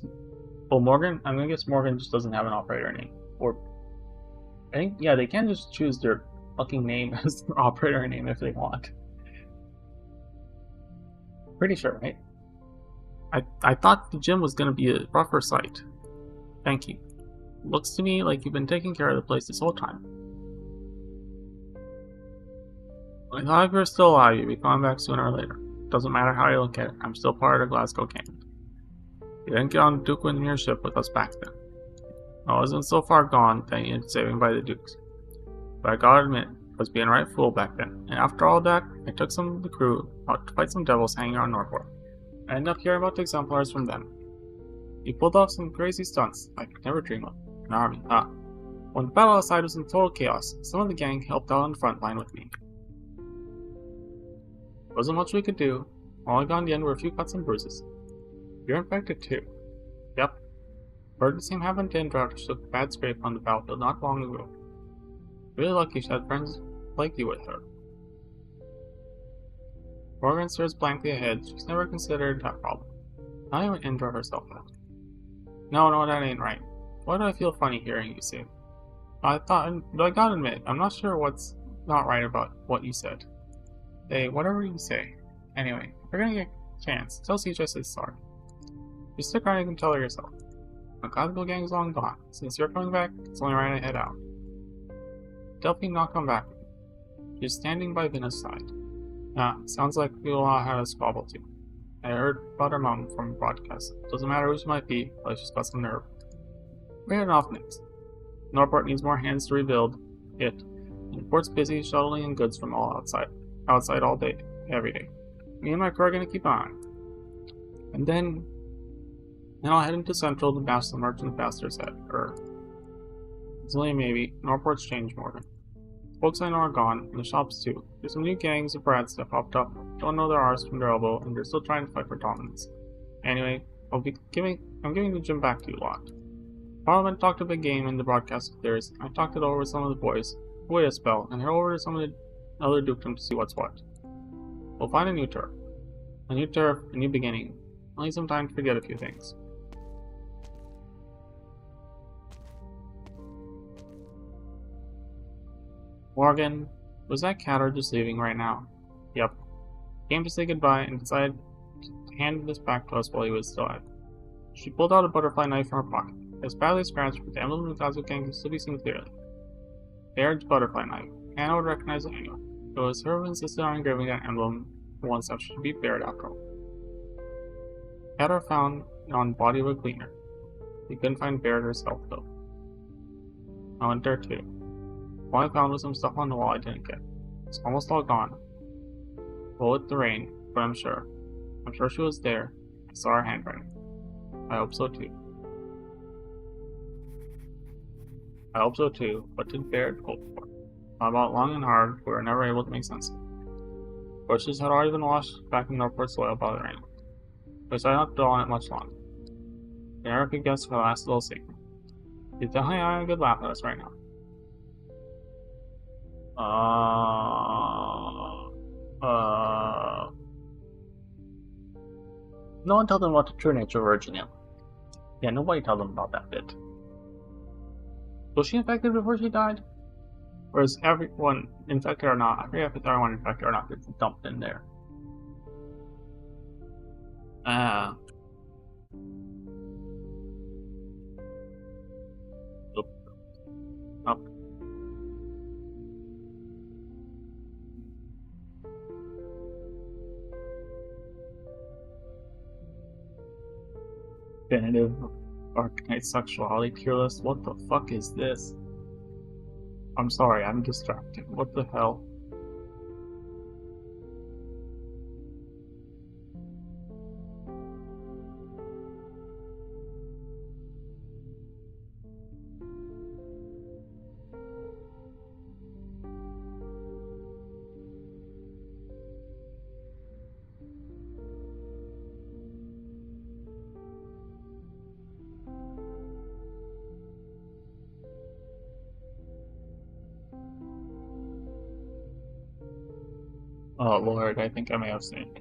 Oh, Morgan? I'm gonna guess Morgan just doesn't have an operator name. Or... I think, yeah, they can just choose their fucking name as their operator name if they want. Pretty sure, right? I thought the gym was gonna be a rougher sight. Thank you. Looks to me like you've been taking care of the place this whole time. I thought if you were still alive, you'd be coming back sooner or later. Doesn't matter how you look at it, I'm still part of Glasgow gang. You didn't get on the Duke Windermere ship with us back then. I wasn't so far gone that you needed saving by the Dukes. But I gotta admit, I was being a right fool back then, and after all that, I took some of the crew out to fight some devils hanging around Northport. I ended up hearing about the exemplars from them. You pulled off some crazy stunts I could never dream of. An army, huh? When the battle outside was in total chaos, some of the gang helped out on the front line with me. Wasn't much we could do. All I got in the end were a few cuts and bruises. You're infected too. Yep. Heard the same happened to Indra, who took a bad scrape on the battlefield not long ago. Really lucky she had friends like you with her. Morgan stares blankly ahead. She's never considered that problem. Not even Indra herself had. No, that ain't right. Why do I feel funny hearing you say it? I gotta admit, I'm not sure what's not right about what you said. Hey, whatever you say. Anyway, if you're gonna get a chance, tell CJ I said sorry. You stick around, you can tell her yourself. The Glasgow gang's long gone. Since you're coming back, it's only right to head out. Delphine not come back. She's standing by Vina's side. Sounds like we all had a squabble too. I heard about her mom from a broadcast. Doesn't matter who she might be, but she's got some nerve. We're heading off next. Northport needs more hands to rebuild it, and Port's busy shuttling in goods from all outside all day, every day. Me and my crew are gonna keep on. And then I'll head into Central to bash the merchant bastards head, it's only a maybe. Northport's changed more. Folks I know are gone, and the shops too. There's some new gangs of brats that popped up, don't know their arse from their elbow, and they're still trying to fight for dominance. Anyway, I'm giving the gym back to you lot. Parliament talked a big game in the broadcast of theirs. I talked it over with some of the boys. Wait a spell, and head over to some of the other dukedom to see what's what. We'll find a new turf. A new turf, a new beginning. Only some time to forget a few things. Morgan, was that Catter just leaving right now? Yep. Came to say goodbye and decided to hand this back to us while he was still alive. She pulled out a butterfly knife from her pocket. It was badly scratched, but the emblem of the Glasgow gang could still be seen clearly. Baird's butterfly knife. Hannah would recognize it anyway. It was her who insisted on engraving that emblem once that should be Baird after all. Catter found it on the body of a cleaner. He couldn't find Baird herself though. I went there too. All I found was some stuff on the wall I didn't get. It's almost all gone. Well, with the rain, but I'm sure. I'm sure she was there. I saw her handwriting. I hope so too. What did Baird hope for? Thought about long and hard, we were never able to make sense of it. Bushes had already been washed back in Northport soil by the rain. We decided not to dwell on it much longer. I never could guess her last little secret. She's definitely having a good laugh at us right now. No one told them what the true nature of Virgin is. Yeah, nobody told them about that bit. Was she infected before she died? Or is everyone infected or not? I forget if it's everyone infected or not that's dumped in there. Up. Definitive Arcanite sexuality tier list. What the fuck is this? I'm sorry, I'm distracted. What the hell? Oh lord, I think I may have sinned.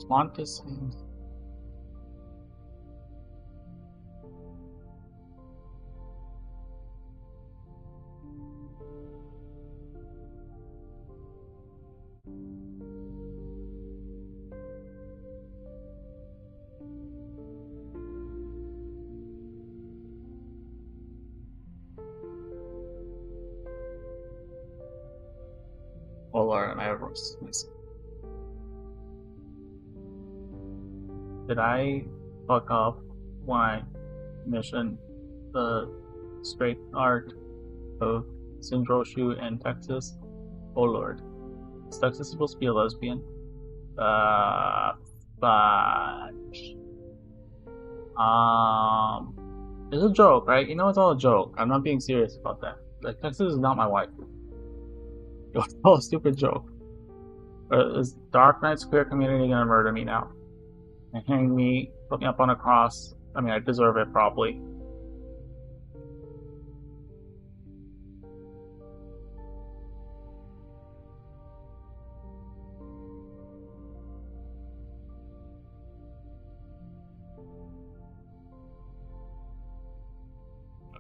Want this thing? Oh lord, I have roast. Did I fuck up when I missioned the straight art of Singe and Texas? Oh lord. Is Texas supposed to be a lesbian? Fudge. It's a joke, right? You know it's all a joke. I'm not being serious about that. Like, Texas is not my wife. It was all a stupid joke. Is Dark Knight's queer community gonna murder me now? And hang me, put me up on a cross? I mean, I deserve it, probably.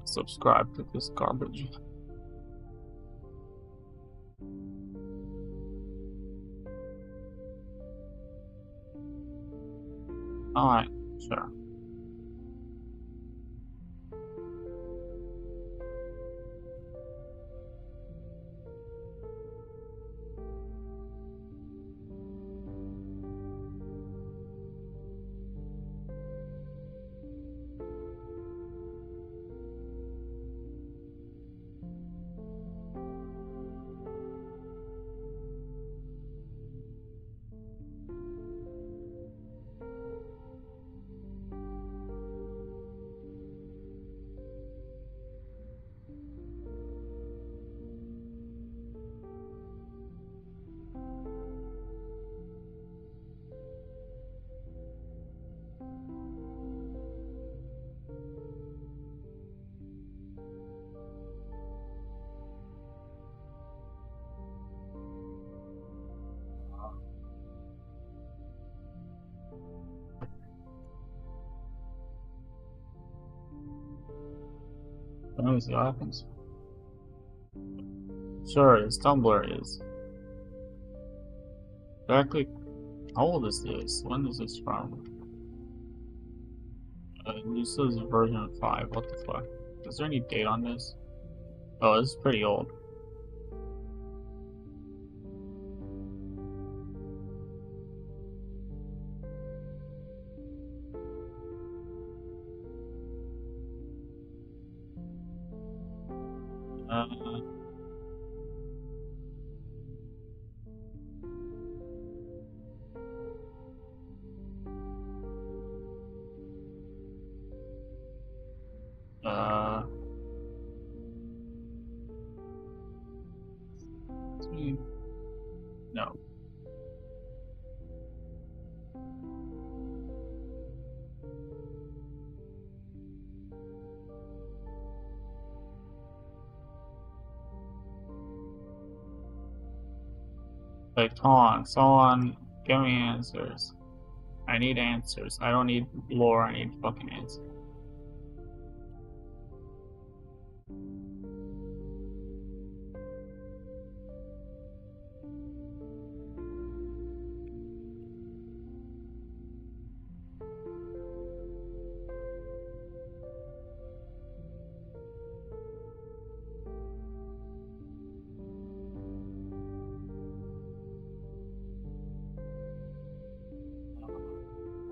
Subscribe to this garbage. Alright, sure. Let me see what happens. Sure, his Tumblr is. Exactly. How old is this? When is this from? This is version 5. What the fuck? Is there any date on this? Oh, this is pretty old. Uh, uh, no. Like, come on, someone give me answers. I need answers. I don't need lore, I need fucking answers.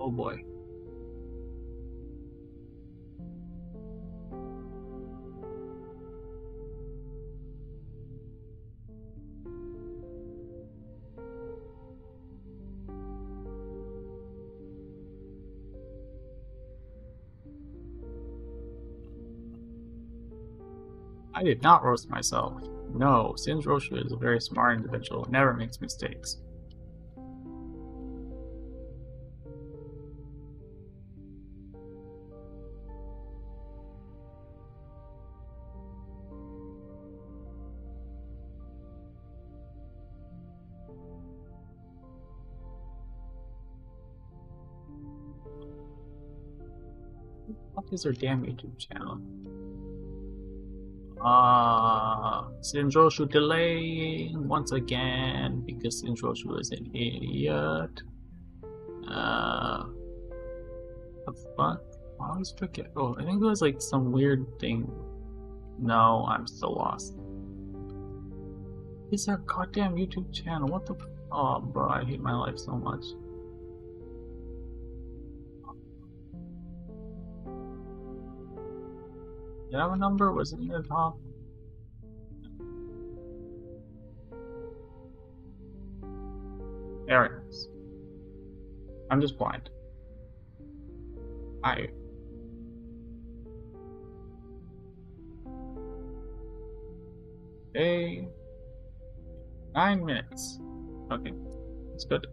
Oh boy. I did not roast myself. No, Singe Roshu is a very smart individual, never makes mistakes. What is her damn YouTube channel? Sinjoshu delaying once again because Sinjoshu is an idiot. What the fuck? Why was Tricky? Oh, I think it was like some weird thing. No, I'm still lost. It's our goddamn YouTube channel. What the? Oh, bro, I hate my life so much. Did I have a number? Was it near the top? There it is. I'm just blind. I. Hey. 9 minutes. Okay. That's good.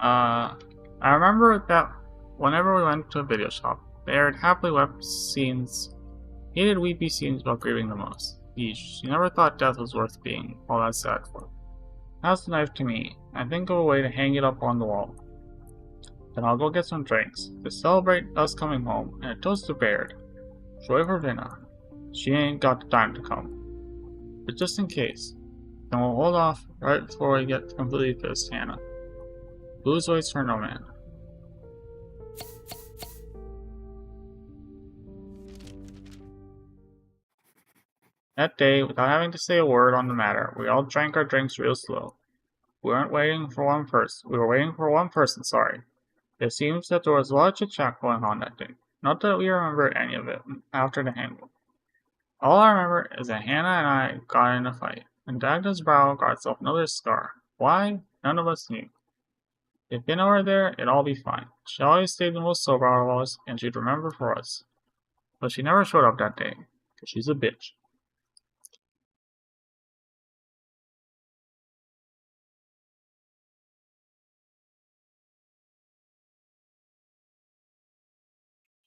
I remember that whenever we went to a video shop, they aired happily wept scenes, hated weepy scenes about grieving the most. Yeesh, you never thought death was worth being all that sad for. Pass the knife to me, and think of a way to hang it up on the wall. Then I'll go get some drinks, to celebrate us coming home, and a toast to Baird. Joy for Vinna. She ain't got the time to come. But just in case, then we'll hold off right before we get completely pissed, Hannah. Blues waits for no man. That day, without having to say a word on the matter, we all drank our drinks real slow. We were waiting for one person, sorry. It seems that there was a lot of chit-chat going on that day. Not that we remember any of it after the handbook. All I remember is that Hannah and I got in a fight, and Dagda's brow got itself another scar. Why? None of us knew. If Vinna were there, it'd all be fine. She always stayed the most sober out of us, and she'd remember for us. But she never showed up that day, because she's a bitch.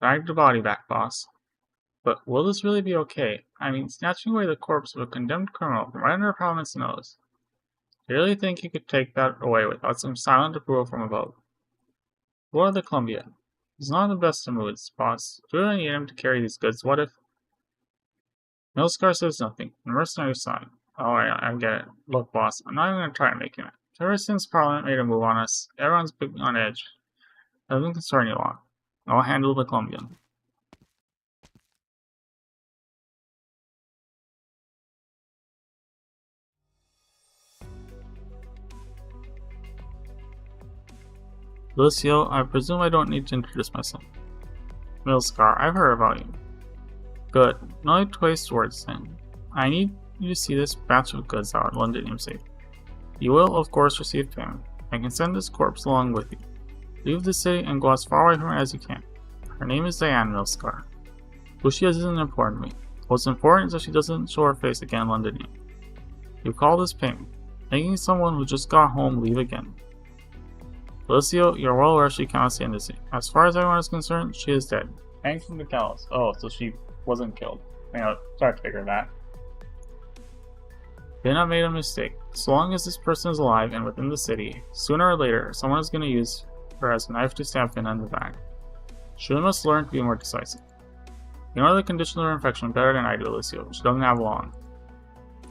Drag the body back, boss. But will this really be okay? I mean, snatching away the corpse of a condemned criminal from right under Parliament's nose. Do you really think you could take that away without some silent approval from above? Lord of the Columbia. He's not in the best of moods, boss. Do we really need him to carry these goods? What if... Milscar says nothing. The mercenary sighed. Oh, yeah, I get it. Look, boss, I'm not even going to try to make him it. Ever since Parliament made a move on us, everyone's been on edge. Doesn't concern you long. I'll handle the Colombian. Lucio, I presume I don't need to introduce myself. Milscar, I've heard about you. Good. No need to waste words then. I need you to see this batch of goods out in Londinium safe. You will, of course, receive payment. I can send this corpse along with you. Leave the city and go as far away from it as you can. Her name is Diane Milscar. Who she is isn't important to me. What's important is that she doesn't show her face again in Londinium. You call this payment. Making someone who just got home leave again. Lucio, you're well aware she cannot stay in the city. As far as everyone is concerned, she is dead. Thanks from the cows. Oh, so she wasn't killed. Sorry to figure that. Vinna made a mistake. So long as this person is alive and within the city, sooner or later, someone is going to use her as a knife to stab Vinna in the back. She must learn to be more decisive. You know the condition of her infection better than I do, Lucio. She doesn't have long.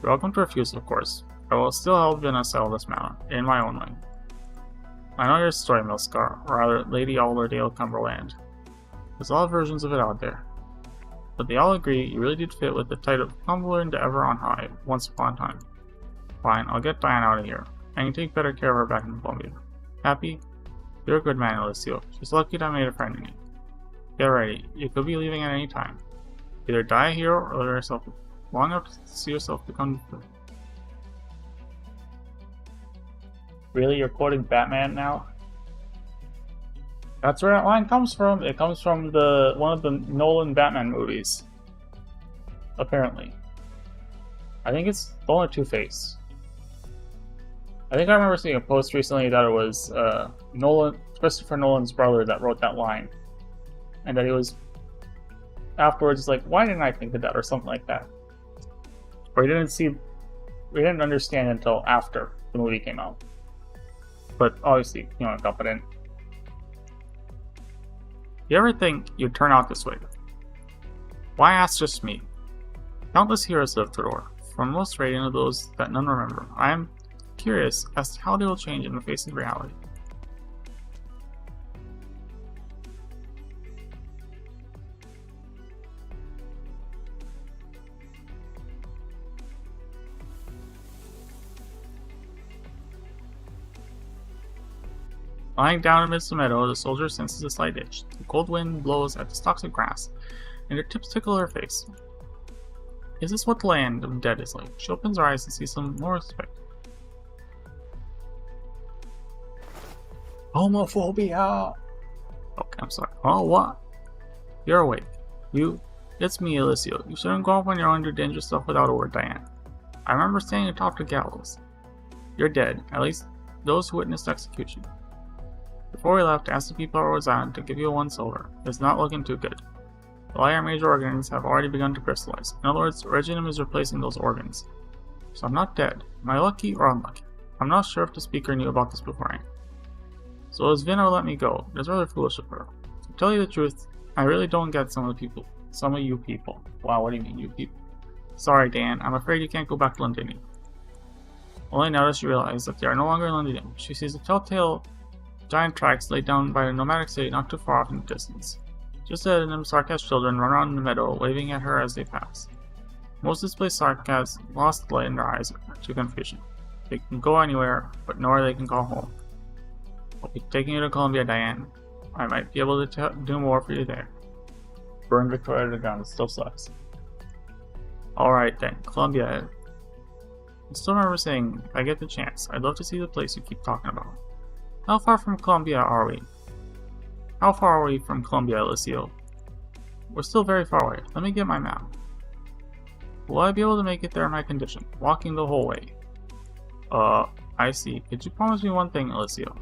You're welcome to refuse, of course. I will still help Vinna settle this matter, in my own way. I know your story, Milscar, or rather, Lady Alderdale Cumberland. There's a lot of versions of it out there. But they all agree you really did fit with the title of Humbler and Ever on High, once upon a time. Fine, I'll get Diane out of here. I can take better care of her back in Columbia. Happy? You're a good man, Lucio. She's lucky that I made a friend in you. Get ready. You could be leaving at any time. Either die a hero or let yourself long enough to see yourself become the... Really? You're quoting Batman now? That's where that line comes from. It comes from one of the Nolan Batman movies. Apparently. I think it's the only Two-Face. I think I remember seeing a post recently that it was Christopher Nolan's brother that wrote that line. And that he was afterwards like, why didn't I think of that? Or something like that. Or we didn't understand until after the movie came out. But obviously, confident. You ever think you'd turn out this way? Why ask just me? Countless heroes live through war, from most radiant of those that none remember. I am curious as to how they will change in the face of reality. Lying down amidst the meadow, the soldier senses a slight itch. The cold wind blows at the stalks of grass, and her tips tickle her face. Is this what the land of the dead is like? She opens her eyes and sees some more respect. Homophobia! Okay, I'm sorry. Oh, what? You're awake. It's me, Alicio. You shouldn't go off on your own and do dangerous stuff without a word, Diane. I remember standing atop the gallows. You're dead, at least those who witnessed execution. Before we left, asked the people of Rosanna to give you 1 silver. It's not looking too good. The higher major organs have already begun to crystallize. In other words, Reginum is replacing those organs. So I'm not dead. Am I lucky or unlucky? I'm not sure if the speaker knew about this beforehand. So as Vina let me go, it was rather foolish of her. To tell you the truth, I really don't get some of you people. Wow, what do you mean, you people? Sorry, Dan, I'm afraid you can't go back to Londinium. Only now does she realize that they are no longer in Londinium. She sees the telltale giant tracks laid down by a nomadic city not too far off in the distance. Just ahead of them, Sarkaz's children run around in the meadow, waving at her as they pass. Most displaced Sarkaz lost the light in their eyes to confusion. They can go anywhere, but nowhere they can call home. I'll be taking you to Columbia, Diane. I might be able to do more for you there. Burn Victoria to the ground, it still sucks. Alright then, Columbia. I still remember saying, if I get the chance, I'd love to see the place you keep talking about. How far from Columbia are we? How far are we from Columbia, Alicio? We're still very far away. Let me get my map. Will I be able to make it there in my condition? Walking the whole way. I see. Could you promise me one thing, Alicio?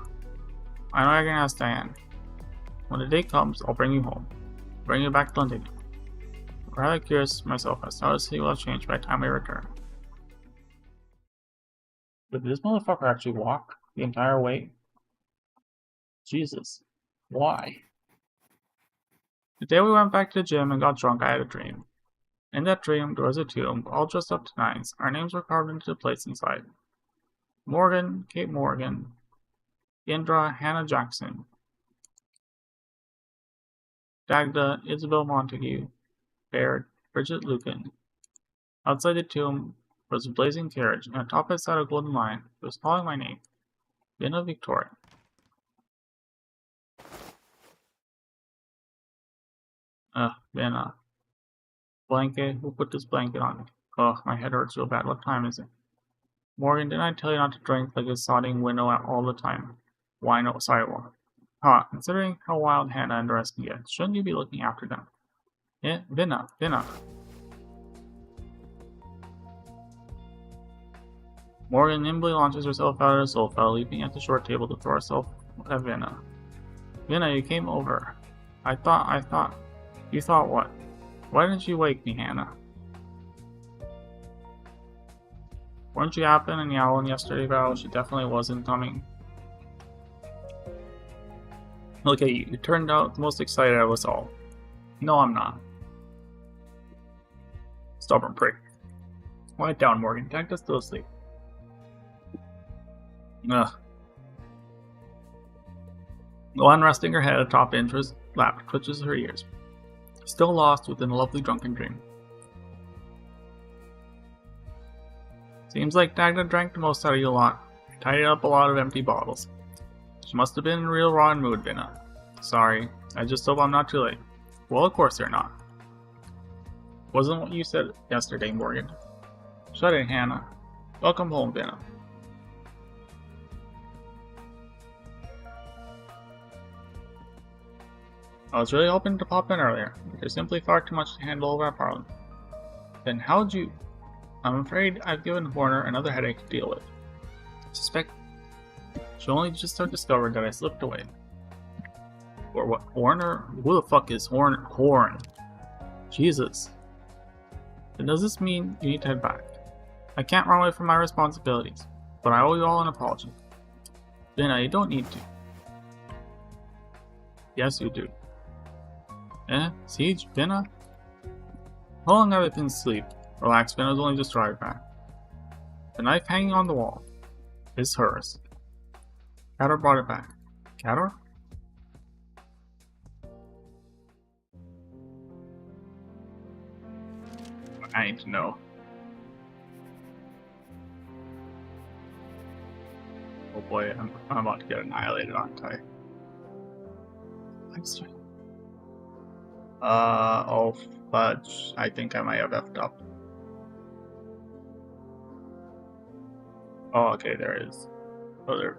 I know you're gonna ask Diane. When the day comes, I'll bring you home. Bring you back to London. I'm rather curious myself as to how the city will have changed by the time we return. But did this motherfucker actually walk the entire way? Jesus. Why? The day we went back to the gym and got drunk, I had a dream. In that dream, there was a tomb, all dressed up to nines. Our names were carved into the plates inside. Morgan, Kate Morgan, Indra, Hannah Jackson, Dagda, Isabel Montague, Baird, Bridget Lucan. Outside the tomb was a blazing carriage, and atop it sat a golden lion. It was calling my name. Vina Victoria. Vina. Blanket? Who put this blanket on me? Ugh, my head hurts real bad. What time is it? Morgan, didn't I tell you not to drink like a sodding winnow all the time? Wino, sorry, Huh, considering how wild Hannah and the rest can get, shouldn't you be looking after them? Yeah, Vina. Morgan nimbly launches herself out of the sofa, leaping at the short table to throw herself at Vina. Vina, you came over. I thought. You thought what? Why didn't you wake me, Hannah? Weren't you yapping and yowling yesterday, Val? She definitely wasn't coming. Look at you. You turned out the most excited of us all. No, I'm not. Stubborn prick. Quiet down, Morgan. Dagda's still asleep. Ugh. The one resting her head atop Indra's lap twitches her ears. Still lost within a lovely drunken dream. Seems like Dagda drank the most out of you lot. Tidied up a lot of empty bottles. She must have been in a real rotten mood, Vina. Sorry, I just hope I'm not too late. Well, of course they're not. Wasn't what you said yesterday, Morgan. Shut it, Hannah. Welcome home, Vina. I was really hoping to pop in earlier, but there's simply far too much to handle over at Parliament. Then how'd you... I'm afraid I've given Horner another headache to deal with. I suspect she only just discovered that I slipped away. Or what? Horner? Who the fuck is Horn? Jesus. Then does this mean you need to head back? I can't run away from my responsibilities, but I owe you all an apology. Vina, you don't need to. Yes, you do. Siege? Vina? How long have I been asleep? Relax, Vina's only just arrived back. The knife hanging on the wall is hers. Cador brought it back. Cador? I need to know. Oh boy, I'm about to get annihilated, aren't I? I'm sorry. Oh fudge. I think I might have effed up. Oh, okay, there it is. Oh, there.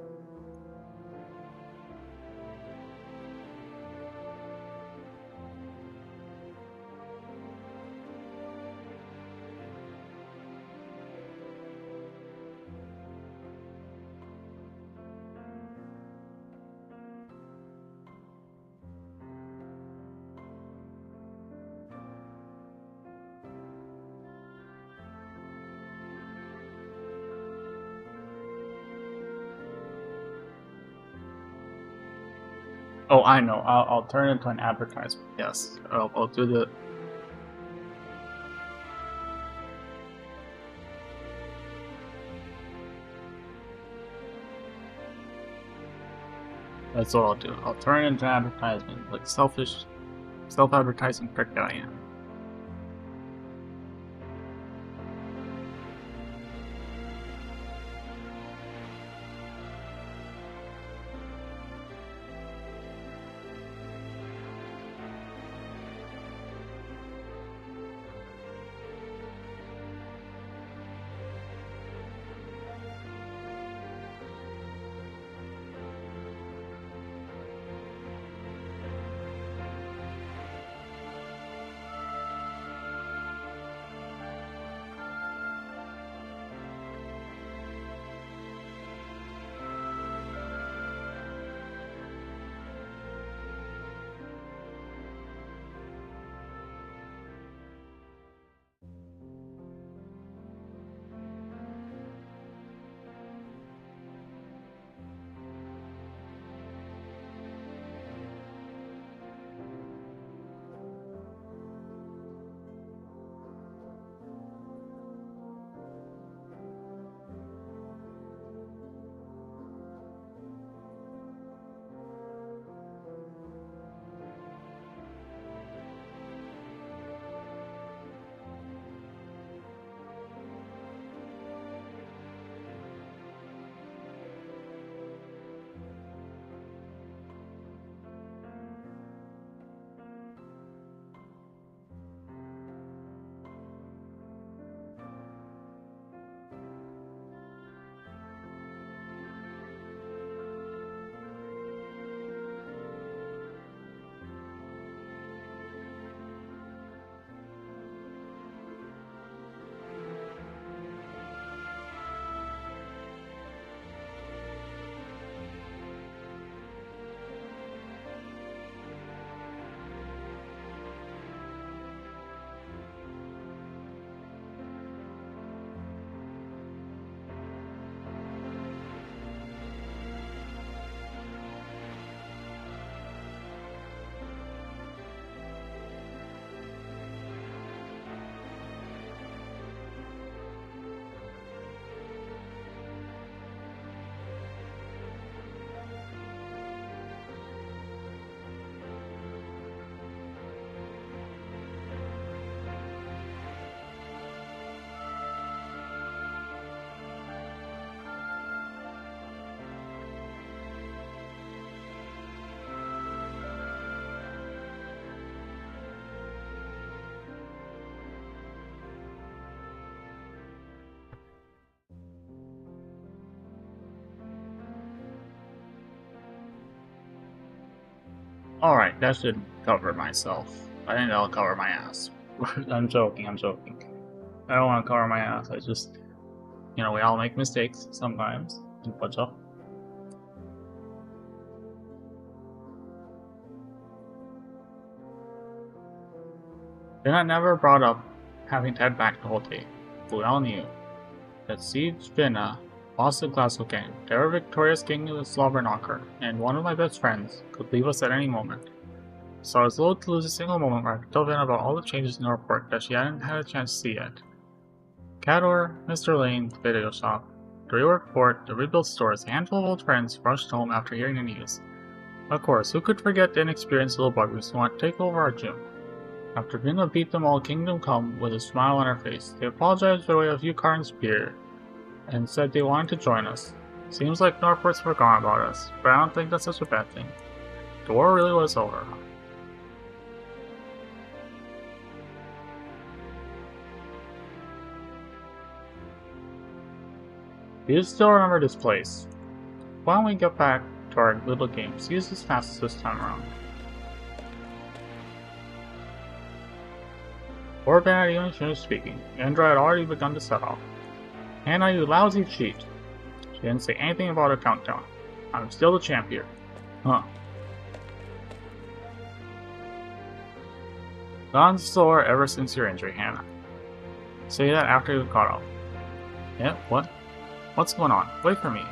Oh, I know. I'll turn it into an advertisement. Yes, I'll do the. That's what I'll do. I'll turn it into an advertisement, like selfish, self-advertising prick that I am. Alright, that should cover myself. I think that'll cover my ass. I'm joking. I don't want to cover my ass. I just, we all make mistakes sometimes. And what's up? Then I never brought up having to head back to Holte. But we all knew that Siege Finna, boss of Glasgow Gang, they were victorious king of the Slobberknocker, and one of my best friends could leave us at any moment. So I was loath to lose a single moment where I could tell Finna about all the changes in the report that she hadn't had a chance to see yet. Cador, Mr. Lane, the video shop, the reworked port, the rebuilt stores, a handful of old friends rushed home after hearing the news. Of course, who could forget the inexperienced little buggers who want to take over our gym? After Vinna beat them all Kingdom Come with a smile on her face, they apologized by way of a few cartons of beer and said they wanted to join us. Seems like Northport's forgotten about us, but I don't think that's such a bad thing. The war really was over. You still remember this place. Why don't we get back to our little game? Use this fastest this time around. Before Ben had even finished speaking, Andra had already begun to set off. Hannah, you lousy cheat. She didn't say anything about a countdown. I'm still the champ here. Huh. Gone sore ever since your injury, Hannah. Say that after you've caught up. Yeah, what? What's going on? Wait for me.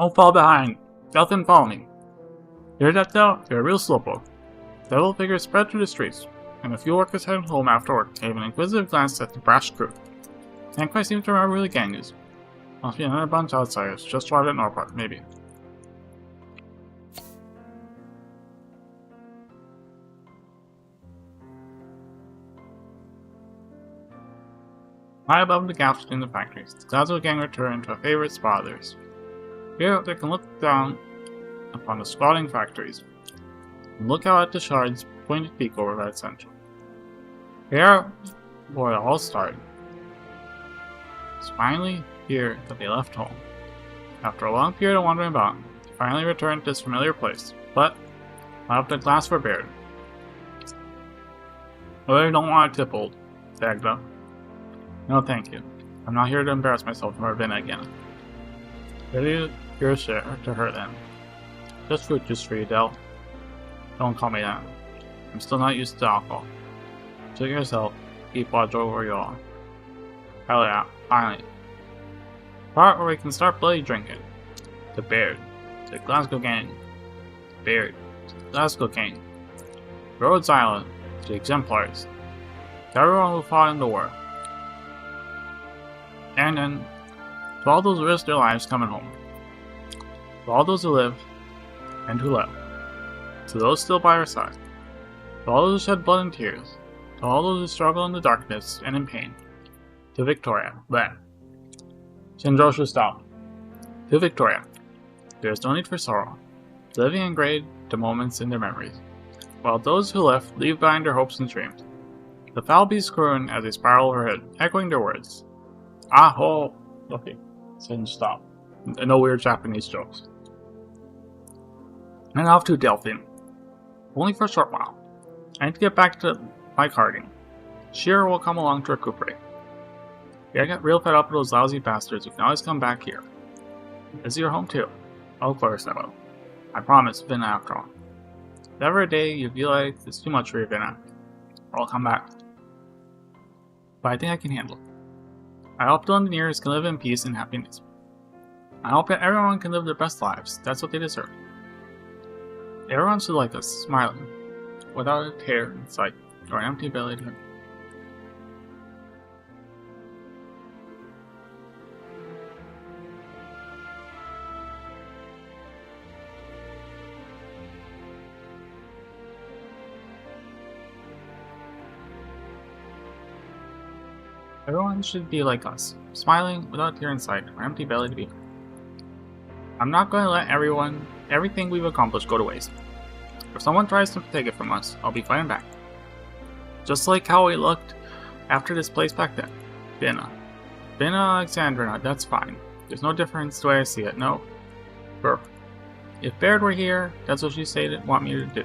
Don't fall behind. Nothing follow me. Hear that, Del? You're a real slowpoke. Devil figures spread through the streets, and a few workers heading home after work gave an inquisitive glance at the brash crew. Can't quite seem to remember who the gang is. Must be another bunch of outsiders, just arrived at Norport, maybe. High above the gaps between the factories, the Glasgow gang returned to a favorite spot of theirs. Here they can look down upon the squatting factories, and look out at the shards pointed peak over that central. Here where it all started. It's finally here that they left home. After a long period of wandering about, they finally returned to this familiar place, but without the glass for Baird. I really don't want to tip old, said Agda. No thank you. I'm not here to embarrass myself in Ravenna again. Really, your share to her then. Just fruit juice for you, Del. Don't call me that. I'm still not used to alcohol. Take yourself, keep watch over you all. Hell yeah, finally. Part where we can start bloody drinking. The Baird. The Glasgow gang. Baird. The Glasgow gang. Rhodes Island. The Exemplars. To everyone who fought in the war. And then, to all those who risked their lives coming home. To all those who live, and who left. To those still by our side. To all those who shed blood and tears. To all those who struggle in the darkness and in pain. To Victoria, bleh. Shinjoshu stopped. To Victoria. There is no need for sorrow. Living engraved the moments in their memories. While those who left leave behind their hopes and dreams. The foul beasts croon as they spiral overhead, echoing their words. Aho! Okay, Singe stopped. No weird Japanese jokes. And off to Delphine. Only for a short while. I need to get back to my carding. Shearer will come along to recuperate. Yeah, I got real fed up with those lousy bastards who can always come back here. Is your home too? Oh, of course I will. I promise, Vinna after all. If ever a day you feel like it's too much for you, Vinna, I'll come back. But I think I can handle it. I hope the engineers can live in peace and happiness. I hope that everyone can live their best lives. That's what they deserve. Everyone should like us, smiling, without a tear in sight or an empty belly to him. Everyone should be like us, smiling without a tear in sight or empty belly to be. I'm not going to let everything we've accomplished go to waste. If someone tries to take it from us, I'll be fighting back. Just like how we looked after this place back then. Binna Alexandrina, that's fine. There's no difference the way I see it, no. Burp. If Baird were here, that's what she said want me to do.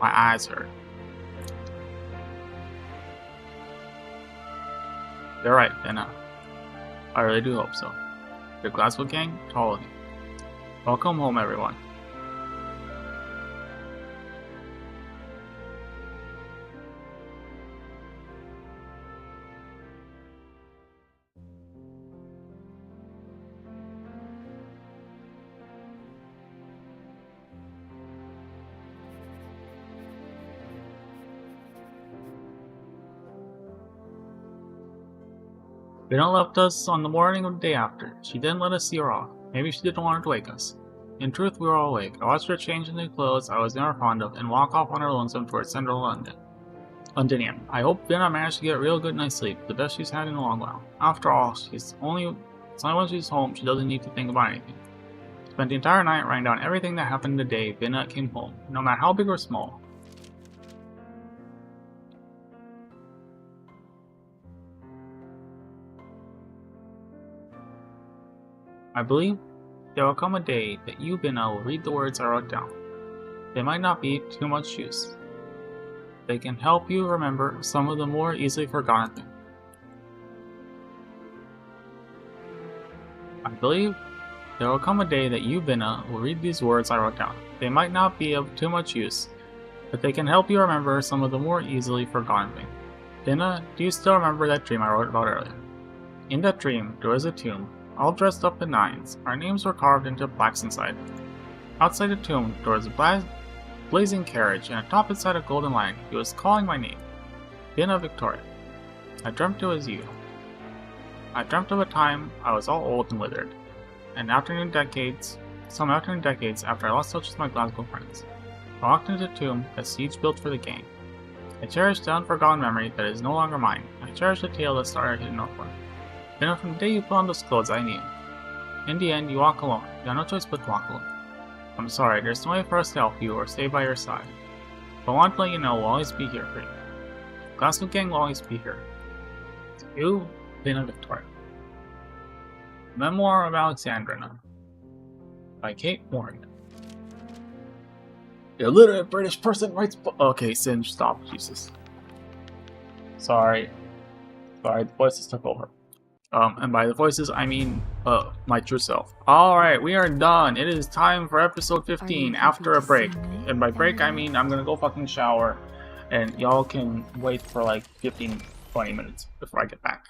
My eyes hurt. You're right, Binna. I really do hope so. The Glasgow gang, to all of you. Welcome home, everyone. Binna left us on the morning of the day after. She didn't let us see her off. Maybe she didn't want to wake us. In truth, we were all awake. I watched her change into clothes I was never fond of and walk off on her lonesome towards central Londonium. I hope Binna managed to get a real good night's sleep, the best she's had in a long while. After all, it's only when she's home she doesn't need to think about anything. Spent the entire night writing down everything that happened the day Binna came home, no matter how big or small. I believe there will come a day that you, Binna, will read the words I wrote down. They might not be too much use. They can help you remember some of the more easily forgotten things. I believe there will come a day that you, Binna, will read these words I wrote down. They might not be of too much use, but they can help you remember some of the more easily forgotten things. Binna, do you still remember that dream I wrote about earlier? In that dream, there was a tomb, all dressed up in nines. Our names were carved into plaques inside. Outside the tomb, there was a blazing carriage, and atop inside a golden lion, he was calling my name. Vienna Victoria. I dreamt it was you. I dreamt of a time I was all old and withered. Some afternoon decades after I lost touch with my Glasgow friends. I walked into the tomb, a siege built for the gang. I cherished the unforgotten memory that is no longer mine. I cherish the tale that started hidden northward. Then from the day you put on those clothes, I knew. In the end, you walk alone. You have no choice but to walk alone. I'm sorry, there's no way for us to help you or stay by your side. But I want to let you know we'll always be here for you. Glasgow Gang will always be here. To you, Lena Victoria. Memoir of Alexandrina by Kate Morgan. Illiterate British person writes okay, Singe, stop, Jesus. Sorry, the voices took over. And by the voices, I mean, my true self. Alright, we are done. It is time for episode 15 after a break. And by break, I mean I'm gonna go fucking shower. And y'all can wait for like 15-20 minutes before I get back.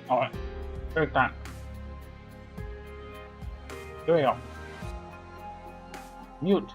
Alright, break time. Here we go. Mute.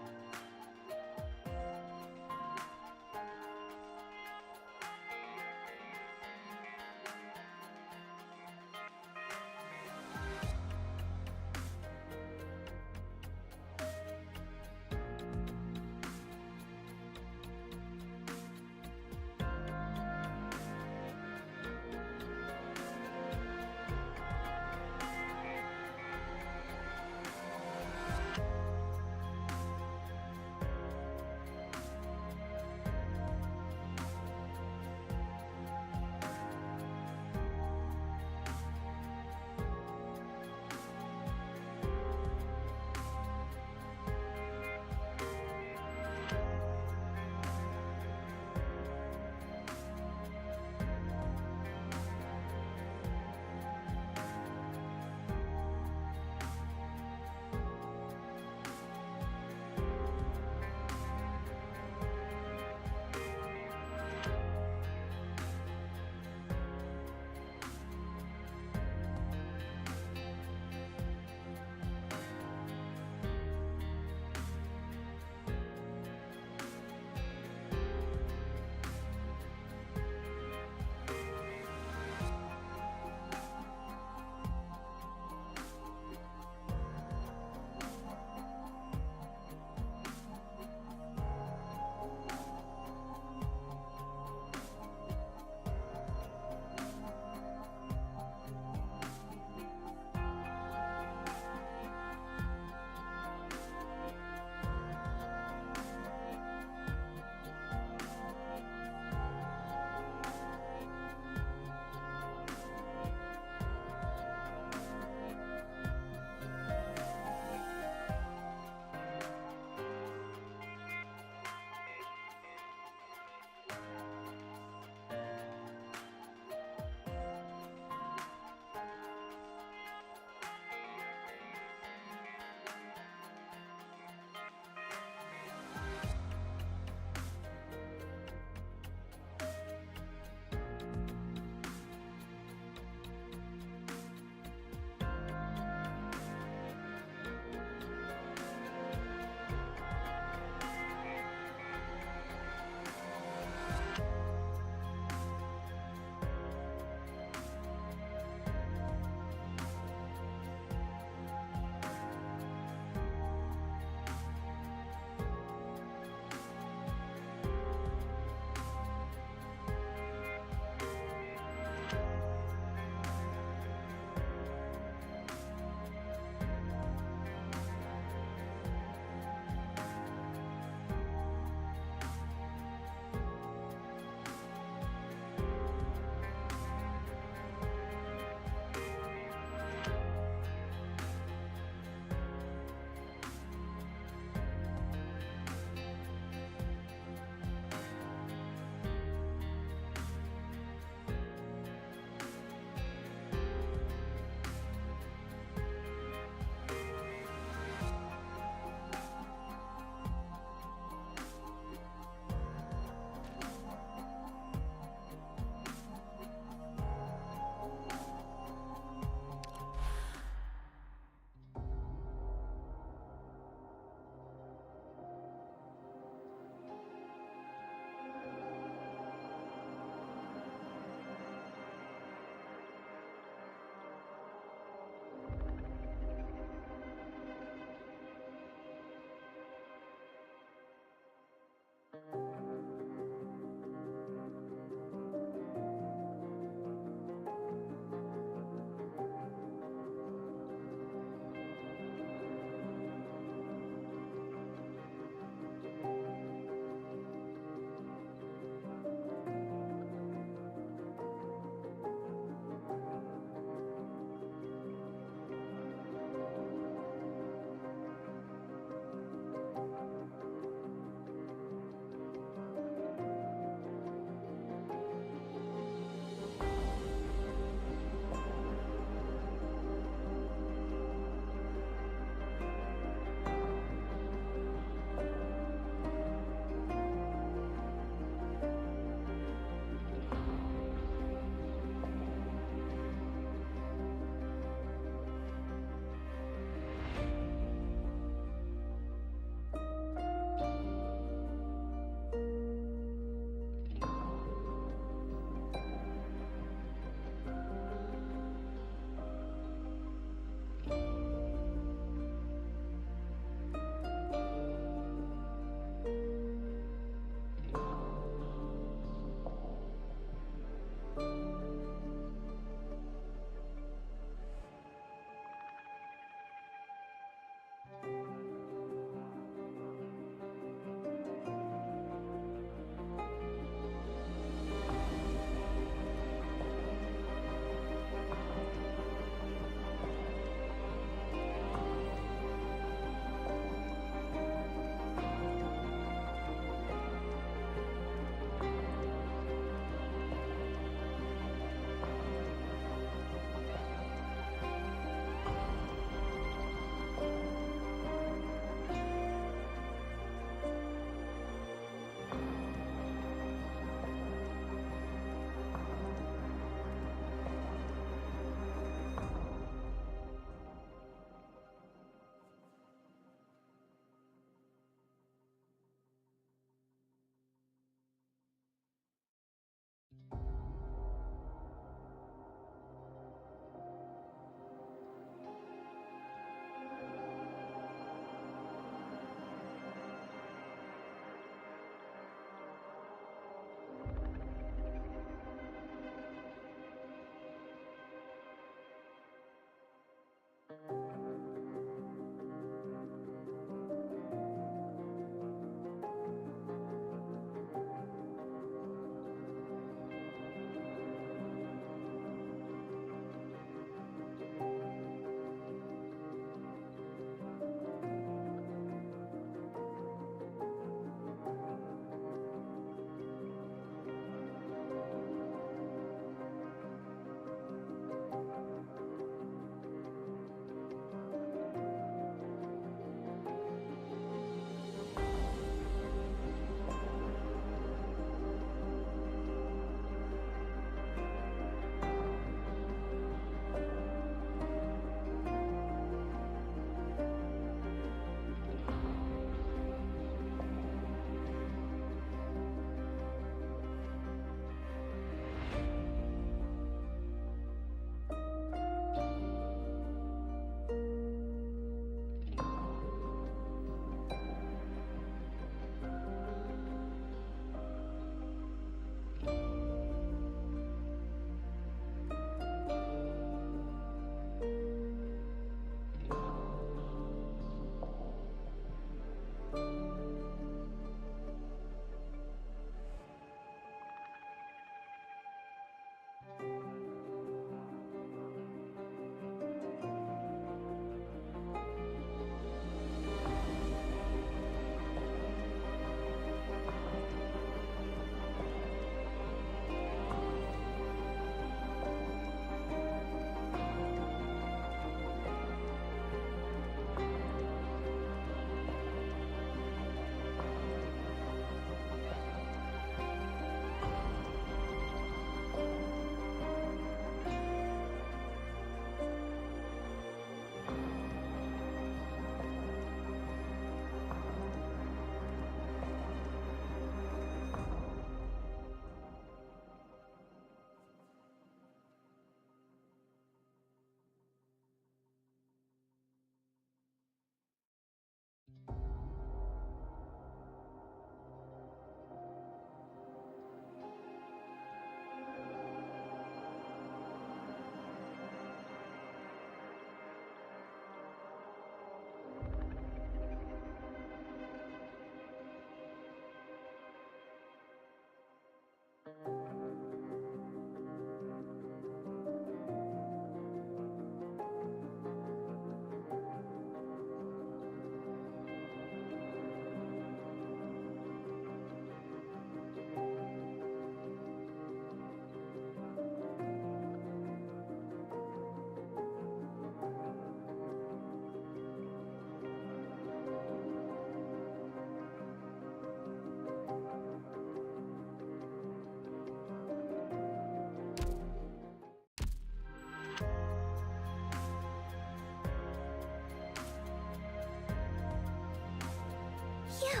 Phew.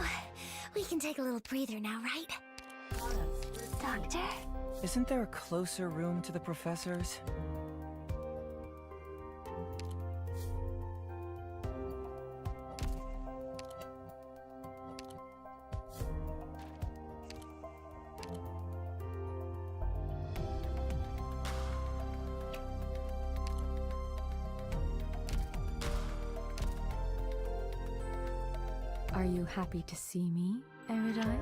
We can take a little breather now, right? Doctor? Isn't there a closer room to the professor's? Are you happy to see me, erudite?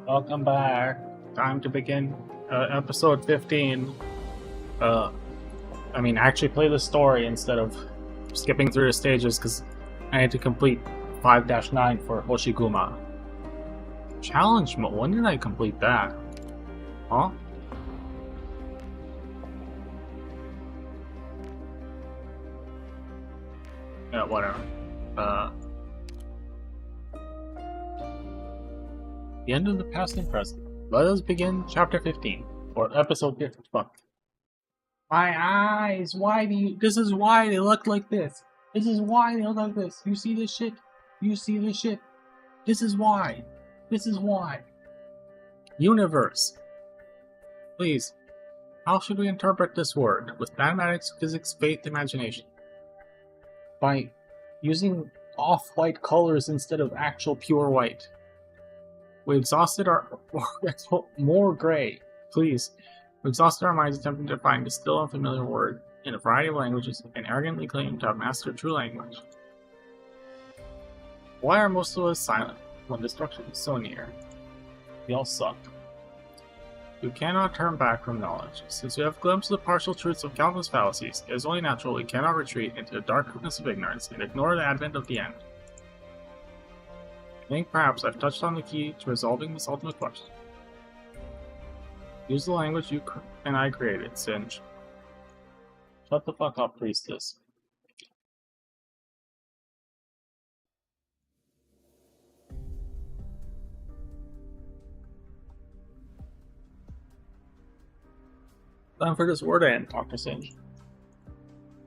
Welcome back. Time to begin episode 15. Actually play the story instead of skipping through the stages because I need to complete 5-9 for Hoshiguma. Challenge mode? When did I complete that? Huh? Yeah, whatever. The end of the past and present. Let us begin chapter 15, or episode 15. Fuck. My eyes, why do you... This is why they look like this. This is why they look like this. You see this shit? You see this shit? This is why. This is why. Universe. Please, how should we interpret this word? With mathematics, physics, faith, imagination. By using off-white colors instead of actual pure white. We exhausted our... more gray. Please. We exhausted our minds attempting to find a still unfamiliar word in a variety of languages and arrogantly claim to have mastered true language. Why are most of us silent when destruction is so near? We all suck. We cannot turn back from knowledge. Since we have glimpsed the partial truths of countless fallacies, it is only natural we cannot retreat into the darkness of ignorance and ignore the advent of the end. I think perhaps I've touched on the key to resolving this ultimate question. Use the language you and I created, Singe. Shut the fuck up, priestess. Time for this war to end, Dr. Singe.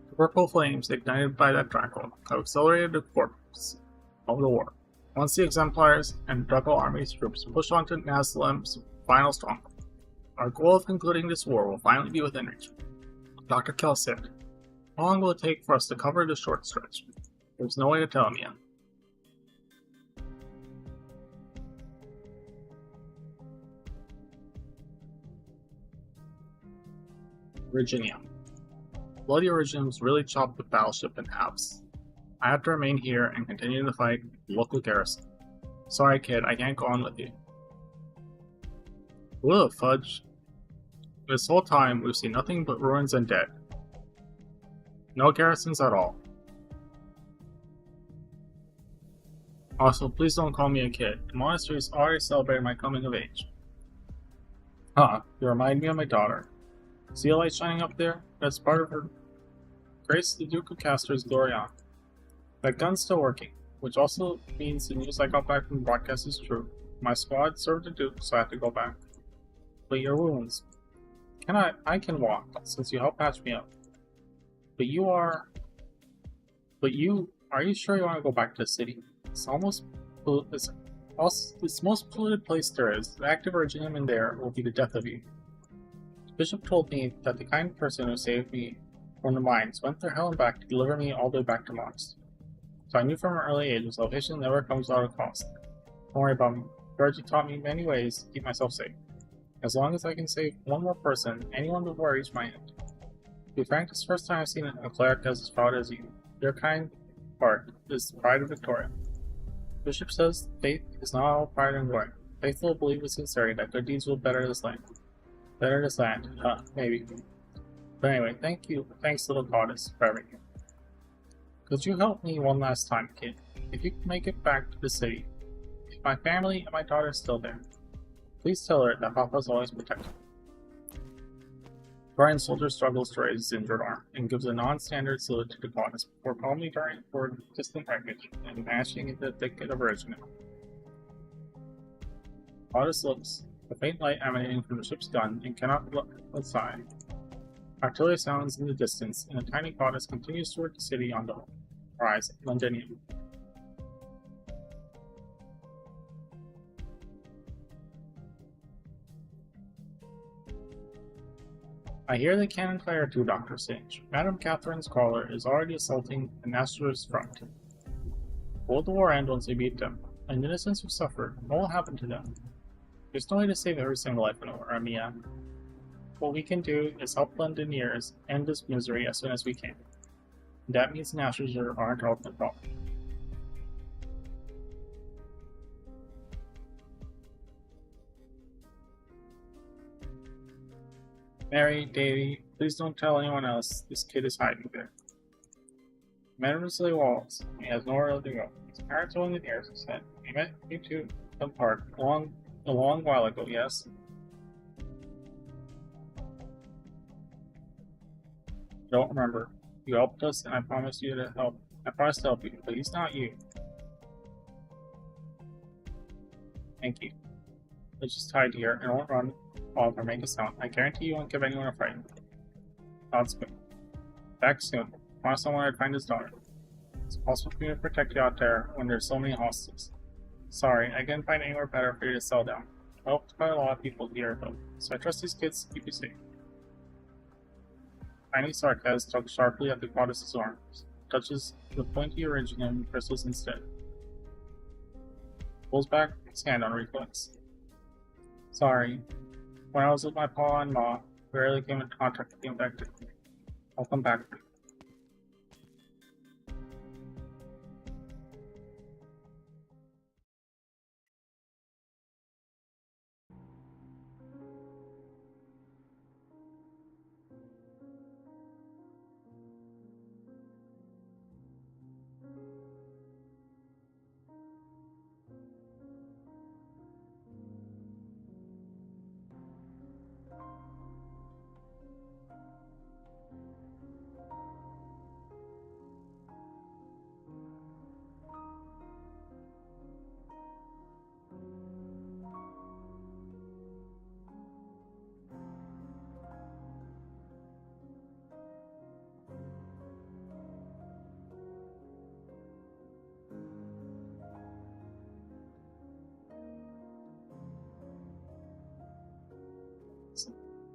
The purple flames ignited by that Draco have accelerated the course of the war. Once the Exemplars and Draco army's troops push onto Nasalem's final stronghold, our goal of concluding this war will finally be within reach. Dr. Kell said, how long will it take for us to cover this short stretch? There's no way to tell him yet. Virginia. Bloody Origins really chopped the battleship in halves. I have to remain here and continue the fight with the local garrison. Sorry, kid, I can't go on with you. Ugh, fudge. This whole time, we've seen nothing but ruins and dead. No garrisons at all. Also, please don't call me a kid. The monastery's already celebrated my coming of age. You remind me of my daughter. See a light shining up there? That's part of her Grace the Duke of Castor's glory on. That gun's still working, which also means the news I got back from the broadcast is true. My squad served the Duke, so I have to go back. But your wounds. I can walk, since you helped patch me up. Are you sure you want to go back to the city? It's the most polluted place there is. The active regime in there will be the death of you. The bishop told me that the kind person who saved me from the mines went through hell and back to deliver me all the way back to Mars. So I knew from an early age that salvation never comes without a cost. Don't worry about me. Georgie taught me many ways to keep myself safe. As long as I can save one more person, anyone before I reach my end. To be frank, it's the first time I've seen a cleric as proud as you. Your kind heart is the pride of Victoria. Bishop says faith is not all pride and glory. Faithful believe with sincerity that good deeds will better this land. Better this land, maybe. But anyway, thanks little goddess for everything. Could you help me one last time, kid? If you can make it back to the city, if my family and my daughter are still there, please tell her that Papa's always protected. Brian Soldier struggles to raise his injured arm and gives a non-standard salute to the goddess before calmly turning toward the distant wreckage and vanishing into the thicket of original. Goddess looks, the faint light emanating from the ship's gun, and cannot look outside. Artillery sounds in the distance, and a tiny goddess continues toward the city on the horizon, Londinium. I hear they cannon fire too, Dr. Singe. Madame Catherine's caller is already assaulting the Naster's front. Will the war end once they beat them? And innocents who suffered, what will happen to them? There's no way to save every single life in Armia. What we can do is help Londoniers end this misery as soon as we can. And that means the Nasters aren't our ultimate problem. Mary, Davy, please don't tell anyone else this kid is hiding there. Meadosley Walls. He has nowhere to go. His parents own the heirs, he said. We met you two at the park a long while ago, yes? I don't remember. You helped us, and I promised to help you, but he's not you. Thank you. Let's just hide here and won't run off or make a sound. I guarantee you won't give anyone a fright. God's good. Back soon. Promise someone I'd find his daughter. It's possible for me to protect you out there when there's so many hostages. Sorry, I couldn't find anywhere better for you to settle down. I hope to find a lot of people here, though, so I trust these kids to keep you safe. Tiny Sarkaz tugs sharply at the goddess's arms, touches the pointy origin and bristles instead. Pulls back his hand on reflex. Sorry. When I was with my pa and ma, we rarely came into contact with the infected. I'll come back for you.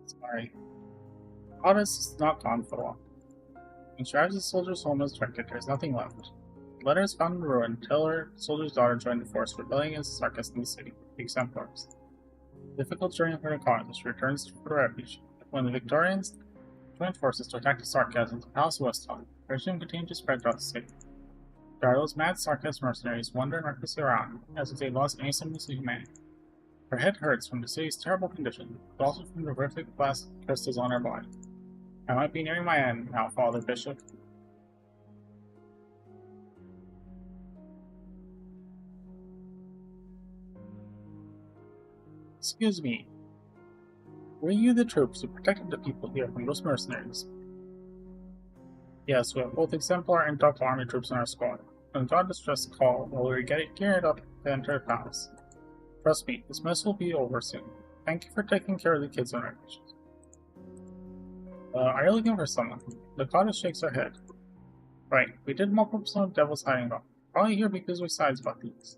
Sorry. Otis is not gone for long. When she drives the soldier's home as directed, there is nothing left. The letter is found in the ruin until her soldier's daughter joined the force, rebelling against the Sarkis in the city, the Exemplars. Difficult journey for the colonists, she returns for the refuge. When the Victorians joined forces to attack the Sarkis at the Palace of Westtown, the regime continued to spread throughout the city. There are those mad Sarkis mercenaries wandering recklessly around, as if they lost any semblance of humanity. Her head hurts from the city's terrible condition, but also from the horrific blast crystals on her body. I might be nearing my end now, Father Bishop. Excuse me. Were you the troops who protected the people here from those mercenaries? Yes, we have both Exemplar and Delta Army troops in our squad. When God distress call, while we were getting geared up to enter the palace. Trust me, this mess will be over soon. Thank you for taking care of the kids on our mission. Are you looking for someone? The goddess shakes her head. Right, we did mop up some devils hiding out. Probably here because we sides about these.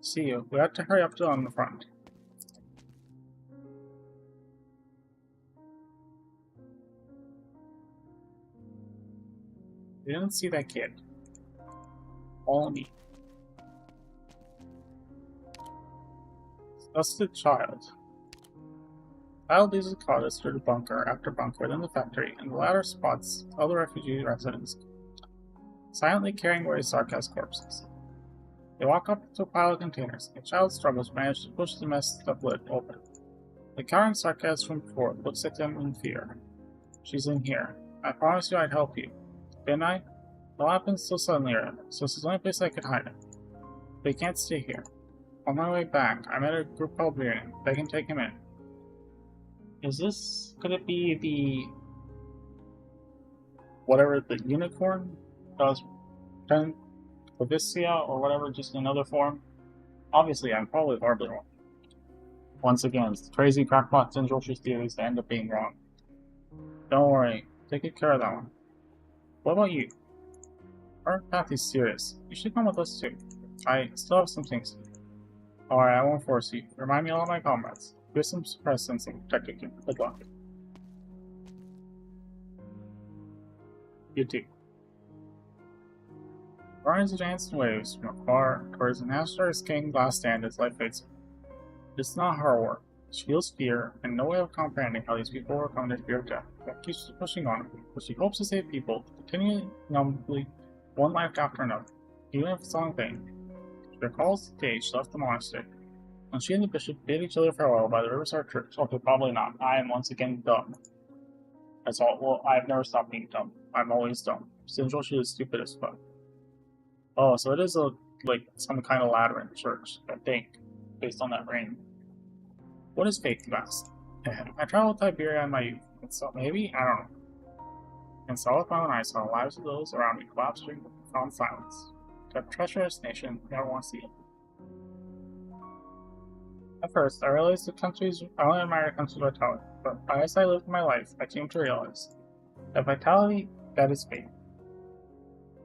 See you. We have to hurry up to on the front. We didn't see that kid. All me. That's the child. Child leaves the cottage through the bunker after bunker, then the factory, and the latter spots other refugee residents silently carrying away Sarkis corpses. They walk up to a pile of containers. The child struggles to manage to push the messed up lid open. The cowering Sarkis from before looks at them in fear. She's in here. I promised you I'd help you. Didn't I? It all happened so suddenly, so this is the only place I could hide it. But he can't stay here. On my way back, I met a group called Miriam. They can take him in. Could it be the whatever, the unicorn that was Clavicia or whatever, just another form? Obviously, I'm probably horribly wrong. Once again, it's the crazy crackpot Singe theories that end up being wrong. Don't worry, take good care of that one. What about you? Our path is serious. You should come with us too. I still have some things to do. Alright, I won't force you. Remind me of all my comrades. Here's some suppressants and protective gear. Good luck. You too. Barnes advanced in waves from afar towards an asteroid's king glass stand as life fades. It's not her work. She feels fear and no way of comprehending how these people overcome their fear of death. That keeps pushing on, but she hopes to save people, continuing numbly one life after another, even if it's on vain. She recalls the day she left the monastery, when she and the bishop bid each other farewell by the Riverside Church. Okay, probably not. I am once again dumb. That's all. Well, I've never stopped being dumb. I'm always dumb. Singe is stupid as fuck. Oh, so it is like some kind of Lateran church, I think, based on that ring. What is faith, you ask? I traveled to Iberia in my youth, and so maybe, I don't know. And saw with my own eyes how the lives of those around me collapsed during profound silence. That treacherous nation never want to see it. At first, I realized I only admire a country's vitality, but as I lived my life, I came to realize that vitality, that is faith.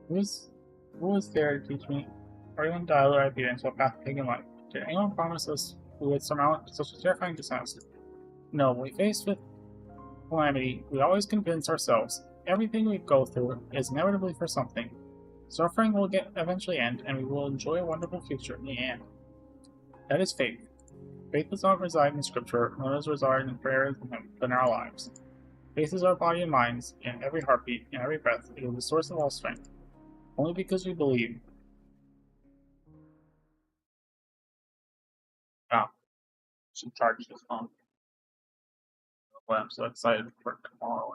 Who was there to teach me, or even to elevate idea into a path of pagan life? Did anyone promise us we would surmount such a terrifying disaster? No, when we faced with calamity, we always convince ourselves everything we go through is inevitably for something. Suffering will eventually end, and we will enjoy a wonderful future in the end. That is faith. Faith does not reside in Scripture, nor does it reside in prayers but in our lives. Faith is our body and minds, in every heartbeat, in every breath. It is the source of all strength. Only because we believe. Ah, should charge this phone. Well, I'm so excited for tomorrow.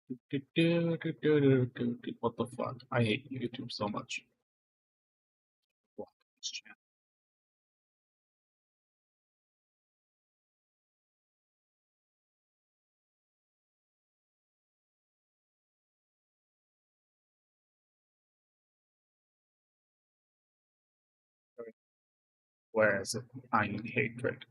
What the fuck? I hate YouTube so much. Block this channel. Where is it? I need hatred.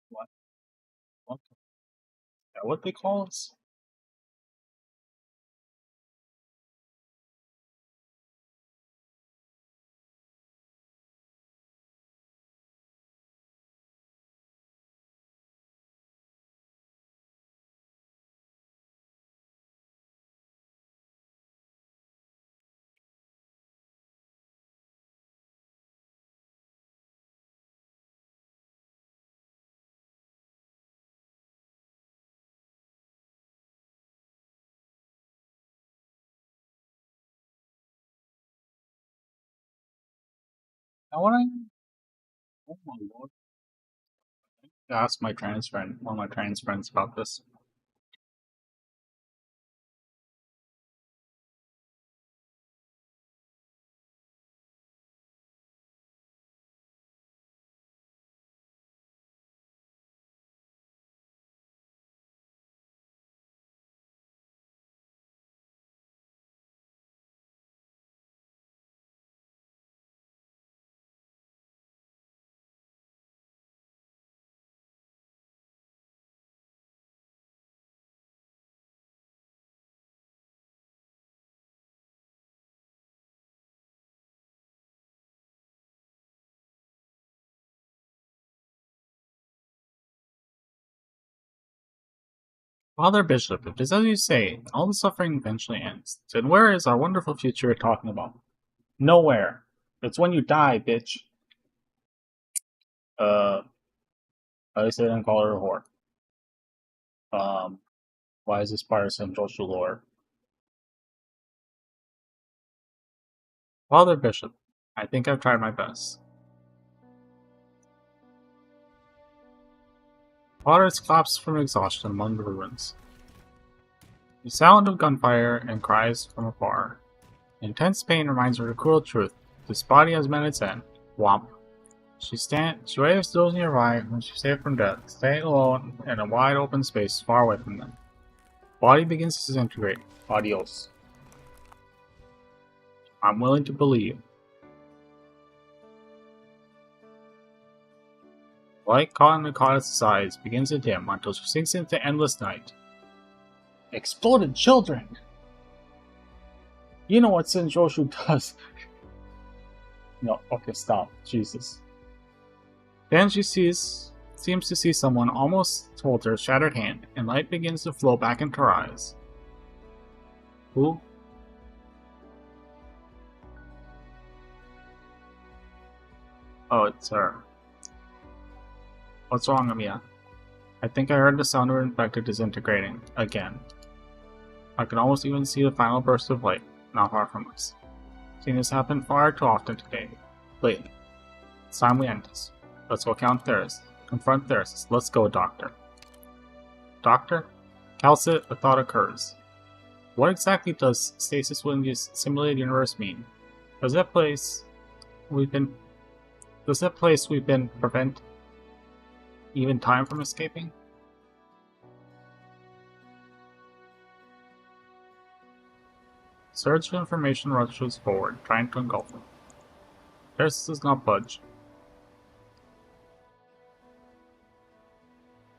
What? What? Is that what they call us? Now what I oh my lord. Ask my trans friend, one of my trans friends about this. Father Bishop, if it's as you say, all the suffering eventually ends, then where is our wonderful future you're talking about? Nowhere. It's when you die, bitch. At least they didn't call her a whore. Why is this part of some social lore? Father Bishop, I think I've tried my best. Waters collapsed from exhaustion among the ruins. The sound of gunfire and cries from afar. Intense pain reminds her of the cruel truth. This body has met its end. Womp. She waves those nearby when she's saved from death, staying alone in a wide open space far away from them. Body begins to disintegrate. Adios. I'm willing to believe. Light caught in the goddess's eyes begins to dim until she sinks into endless night. Exploded children! You know what Singe does. No, okay, stop. Jesus. Then she seems to see someone almost hold her shattered hand, and light begins to flow back into her eyes. Who? Oh, it's her. What's wrong, Amia? I think I heard the sound of her infected disintegrating, again. I can almost even see the final burst of light, not far from us. Seen this happen far too often today. Lately. It's time we end this. Let's go confront Theris. Let's go, Doctor. Doctor? Calcit, a thought occurs. What exactly does stasis within the simulated universe mean? Does that place we've been prevent even time from escaping? Surge of information rushes forward, trying to engulf him. Theris does not budge.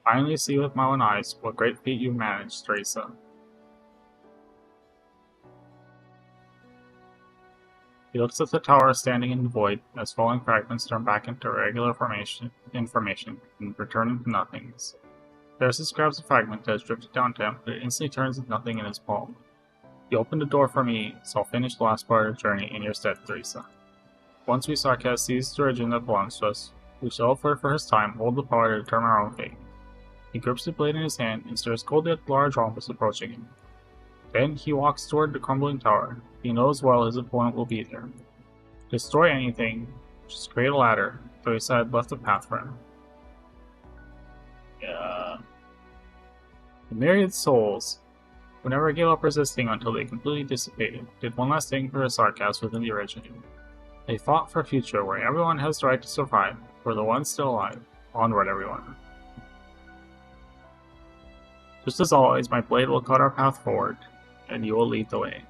Finally see with my own eyes what great feat you've managed, Teresa. He looks at the tower standing in the void as falling fragments turn back into regular information and return into nothingness. Theris grabs a fragment that has drifted down to him, but it instantly turns into nothing in his palm. You opened the door for me, so I'll finish the last part of the journey in your stead, Teresa. Once we Sarkaz seize the origin that belongs to us, we shall, for his time, hold the power to determine our own fate. He grips the blade in his hand and stares coldly at the large rhombus approaching him. Then he walks toward the crumbling tower. He knows well his opponent will be there. Destroy anything, just create a ladder, though he said left a path for him. Yeah. The myriad souls, who never gave up resisting until they completely dissipated, did one last thing for his sarcasm within the original. They fought for a future where everyone has the right to survive, for the ones still alive. Onward, everyone. Just as always, my blade will cut our path forward, and you will lead the way.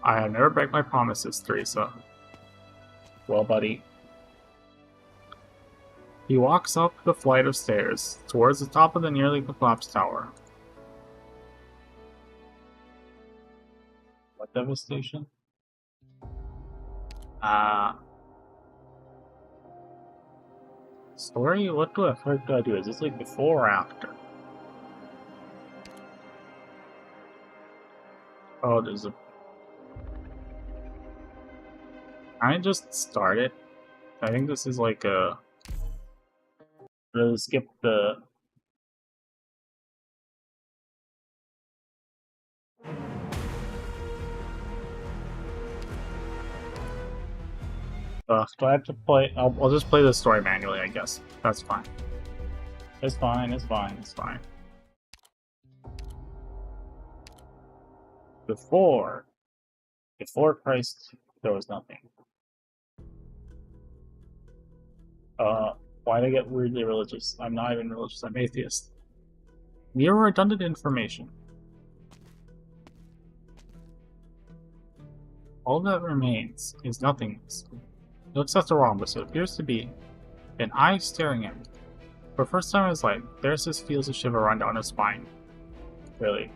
I have never break my promises, Teresa. Well, buddy. He walks up the flight of stairs, towards the top of the nearly collapsed tower. What devastation? Story? What do I do? Is this like before or after? Oh, there's a... I just started. I think this is like a... Really skip the... do I have to play? I'll just play the story manually, I guess. That's fine. It's fine, it's fine, it's fine. Before Christ, there was nothing. Why'd I get weirdly religious? I'm not even religious, I'm atheist. Mere redundant information. All that remains is nothingness. He looks at the rhombus, so it appears to be an eye staring at him. For the first time in his life, Theresis feels a shiver run down his spine. Really.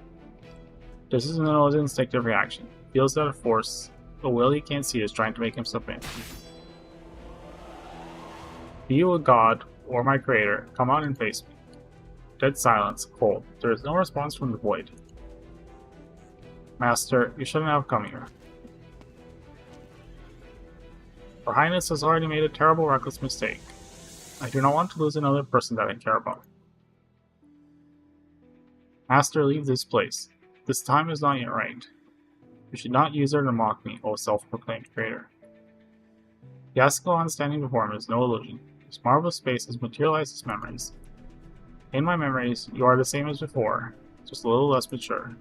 This isn't his instinctive reaction. He feels that a force, a will he can't see, is trying to make him submit. Be you a god, or my creator, come out and face me. Dead silence, cold. There is no response from the void. Master, you shouldn't have come here. Her Highness has already made a terrible, reckless mistake. I do not want to lose another person that I care about. Master, leave this place. This time is not yet right. You should not use her to mock me, O self-proclaimed creator. The Ascalon standing before him is no illusion. This marvelous space has materialized his memories. In my memories, you are the same as before, just a little less mature.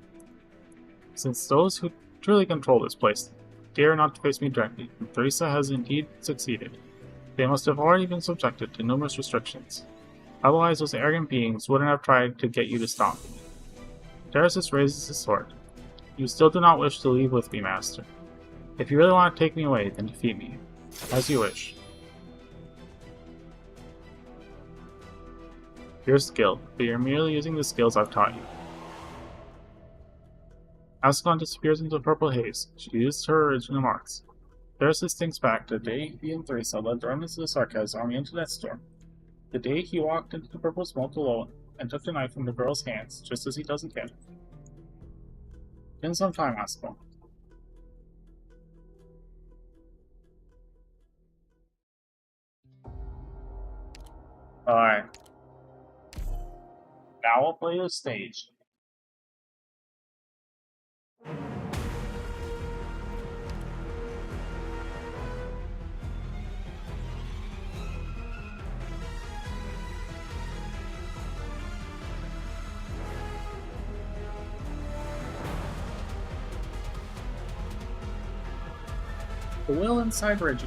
Since those who truly control this place dare not to face me directly, and Teresa has indeed succeeded, they must have already been subjected to numerous restrictions. Otherwise, those arrogant beings wouldn't have tried to get you to stop me. Theresis raises his sword. You still do not wish to leave with me, Master. If you really want to take me away, then defeat me. As you wish. You're skilled, but you're merely using the skills I've taught you. Ascalon disappears into the purple haze. She used her original marks. Theresis thinks back to the day he and Teresa led the remnants of the Sarkaz army into that storm. The day he walked into the purple smoke alone and took the knife from the girl's hands, just as he does again. Been some time, Ascalon. Alright. Now we'll play the stage. The will inside Reggie.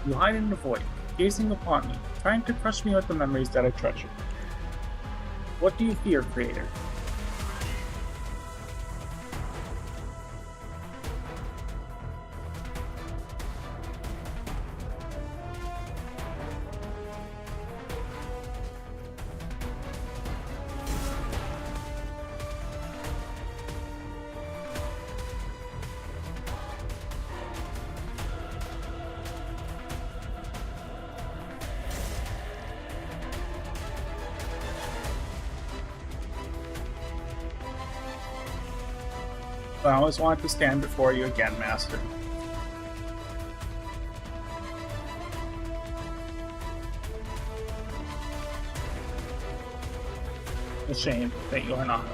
You hide in the void, gazing upon me, trying to crush me with the memories that I treasure. What do you fear, Creator? I always wanted to stand before you again, Master. A shame that you are not.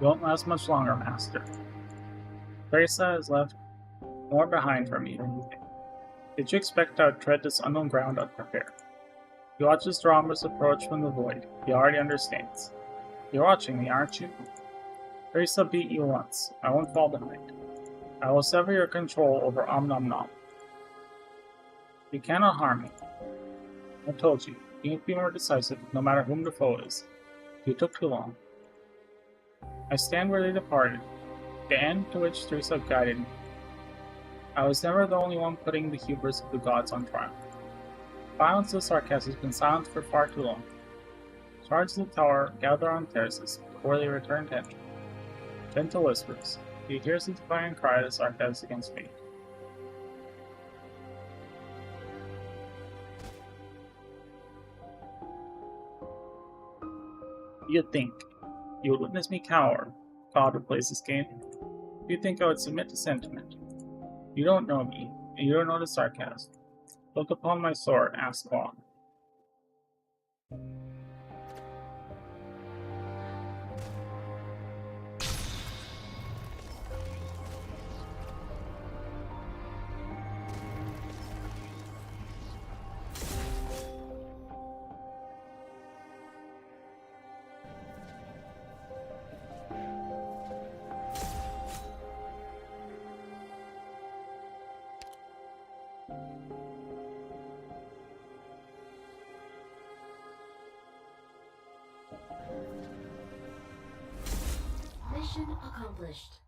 You won't last much longer, Master. Teresa has left more behind for me than you think. Did you expect I would tread this unknown ground unprepared? He watches Rhombus approach from the void. He already understands. You're watching me, aren't you? Teresa beat you once. I won't fall behind. I will sever your control over Om Nom Nom. You cannot harm me. I told you, you need to be more decisive, no matter whom the foe is. You took too long. I stand where they departed, the end to which Teresa guided me. I was never the only one putting the hubris of the gods on trial. Violence and sarcasm has been silent for far too long. Shards of the tower gather on terraces before they return to entry. Gentle whispers. He hears the defiant cry of the sarcasm against fate. You'd think you would witness me cower, God who plays this game. You'd think I would submit to sentiment. You don't know me, and you don't know the sarcasm. Look upon my sword, ask Juan. Mission accomplished.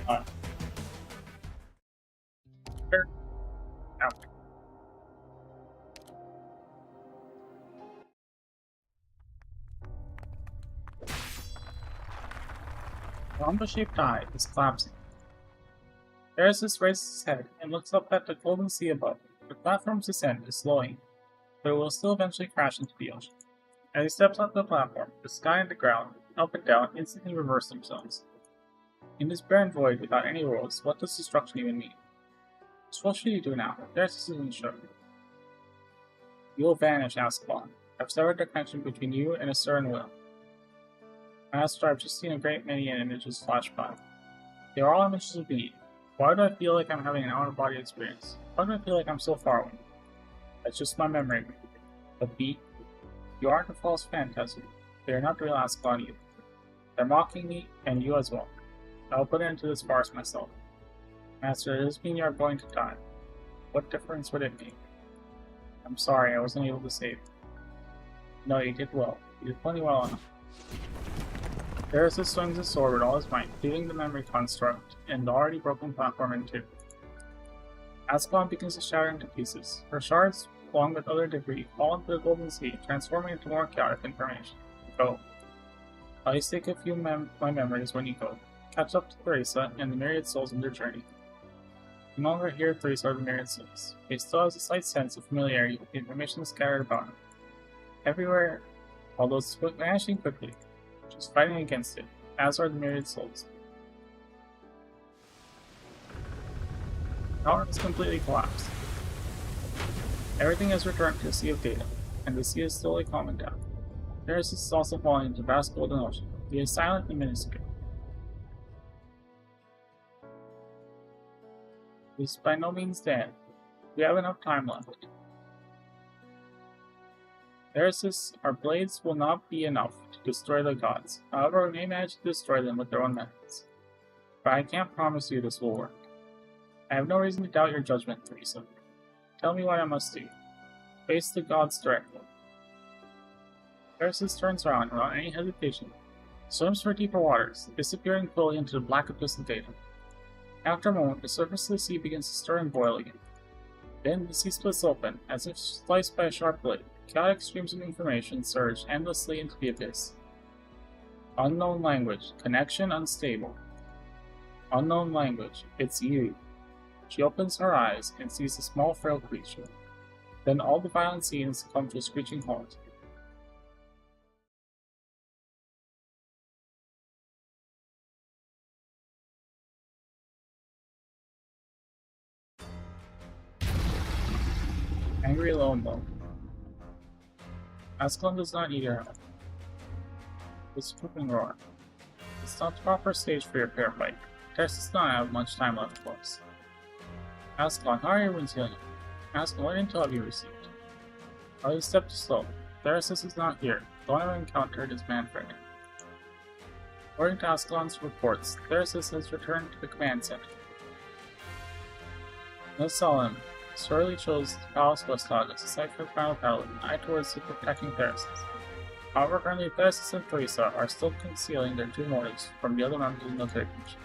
Out. The rhombus-shaped eye is collapsing. Erisys raises his head and looks up at the golden sea above. The platform's descent is slowing, but it will still eventually crash into the ocean. As he steps onto the platform, the sky and the ground, up and down, instantly reverse themselves. In this barren void without any rules, what does destruction even mean? So what should you do now? Erisys isn't sure. You will vanish, Ascalon. I've severed the connection between you and a certain will. Master, I've just seen a great many images flash by. They are all images of me. Why do I feel like I'm having an out-of-body experience? Why do I feel like I'm so far away? That's just my memory. But B, you aren't a false phantasm. They are not the real Ascalon either. They're mocking me, and you as well. I will put an end to this farce myself. Master, does this mean you are going to die? What difference would it make? I'm sorry, I wasn't able to save you. No, you did well. You did plenty well enough. Erisys swings his sword with all his might, cleaving the memory construct and the already broken platform in two. Ascalon begins to shatter into pieces. Her shards, along with other debris, fall into the golden sea, transforming into more chaotic information. Go. I'll just take a few my memories when you go. Catch up to Teresa and the myriad souls in their journey. You no longer hear Teresa or the myriad souls. He still has a slight sense of familiarity with the information scattered about him. Everywhere, although it's vanishing quickly, just fighting against it, as are the myriad souls. The tower has completely collapsed. Everything has returned to a sea of data, and the sea is slowly calming down. Erisys is also falling into the vast golden ocean. He is silent and minuscule. He is by no means dead. We have enough time left. Erisys, our blades will not be enough to destroy the gods. However, we may manage to destroy them with their own methods. But I can't promise you this will work. I have no reason to doubt your judgment, Teresa. Tell me what I must do. Face the gods directly. Erisys turns around without any hesitation, swims for deeper waters, disappearing fully into the black abyss of data. After a moment, the surface of the sea begins to stir and boil again. Then the sea splits open, as if sliced by a sharp blade. Chaotic streams of information surge endlessly into the abyss. Unknown language. Connection unstable. Unknown language. It's you. She opens her eyes and sees a small, frail creature. Then all the violent scenes come to a screeching halt. Angry Lone Bone. Ascalon does not need your help. It's whooping roar. It's not the proper stage for your fair fight. Tess does not have much time left for us. Ascalon, how are your wounds healing? Ascalon, what intel have you received? Are you stepped too slow? Therasis is not here. The one I encountered is Manfred. According to Ascalon's reports, Therasis has returned to the command center. Miss Solomon sorely chose the Palace Westlog as a site for the final battle with an eye towards the protecting Therasis. However, currently Therasis and Theresa are still concealing their true motives from the other members of the military commission.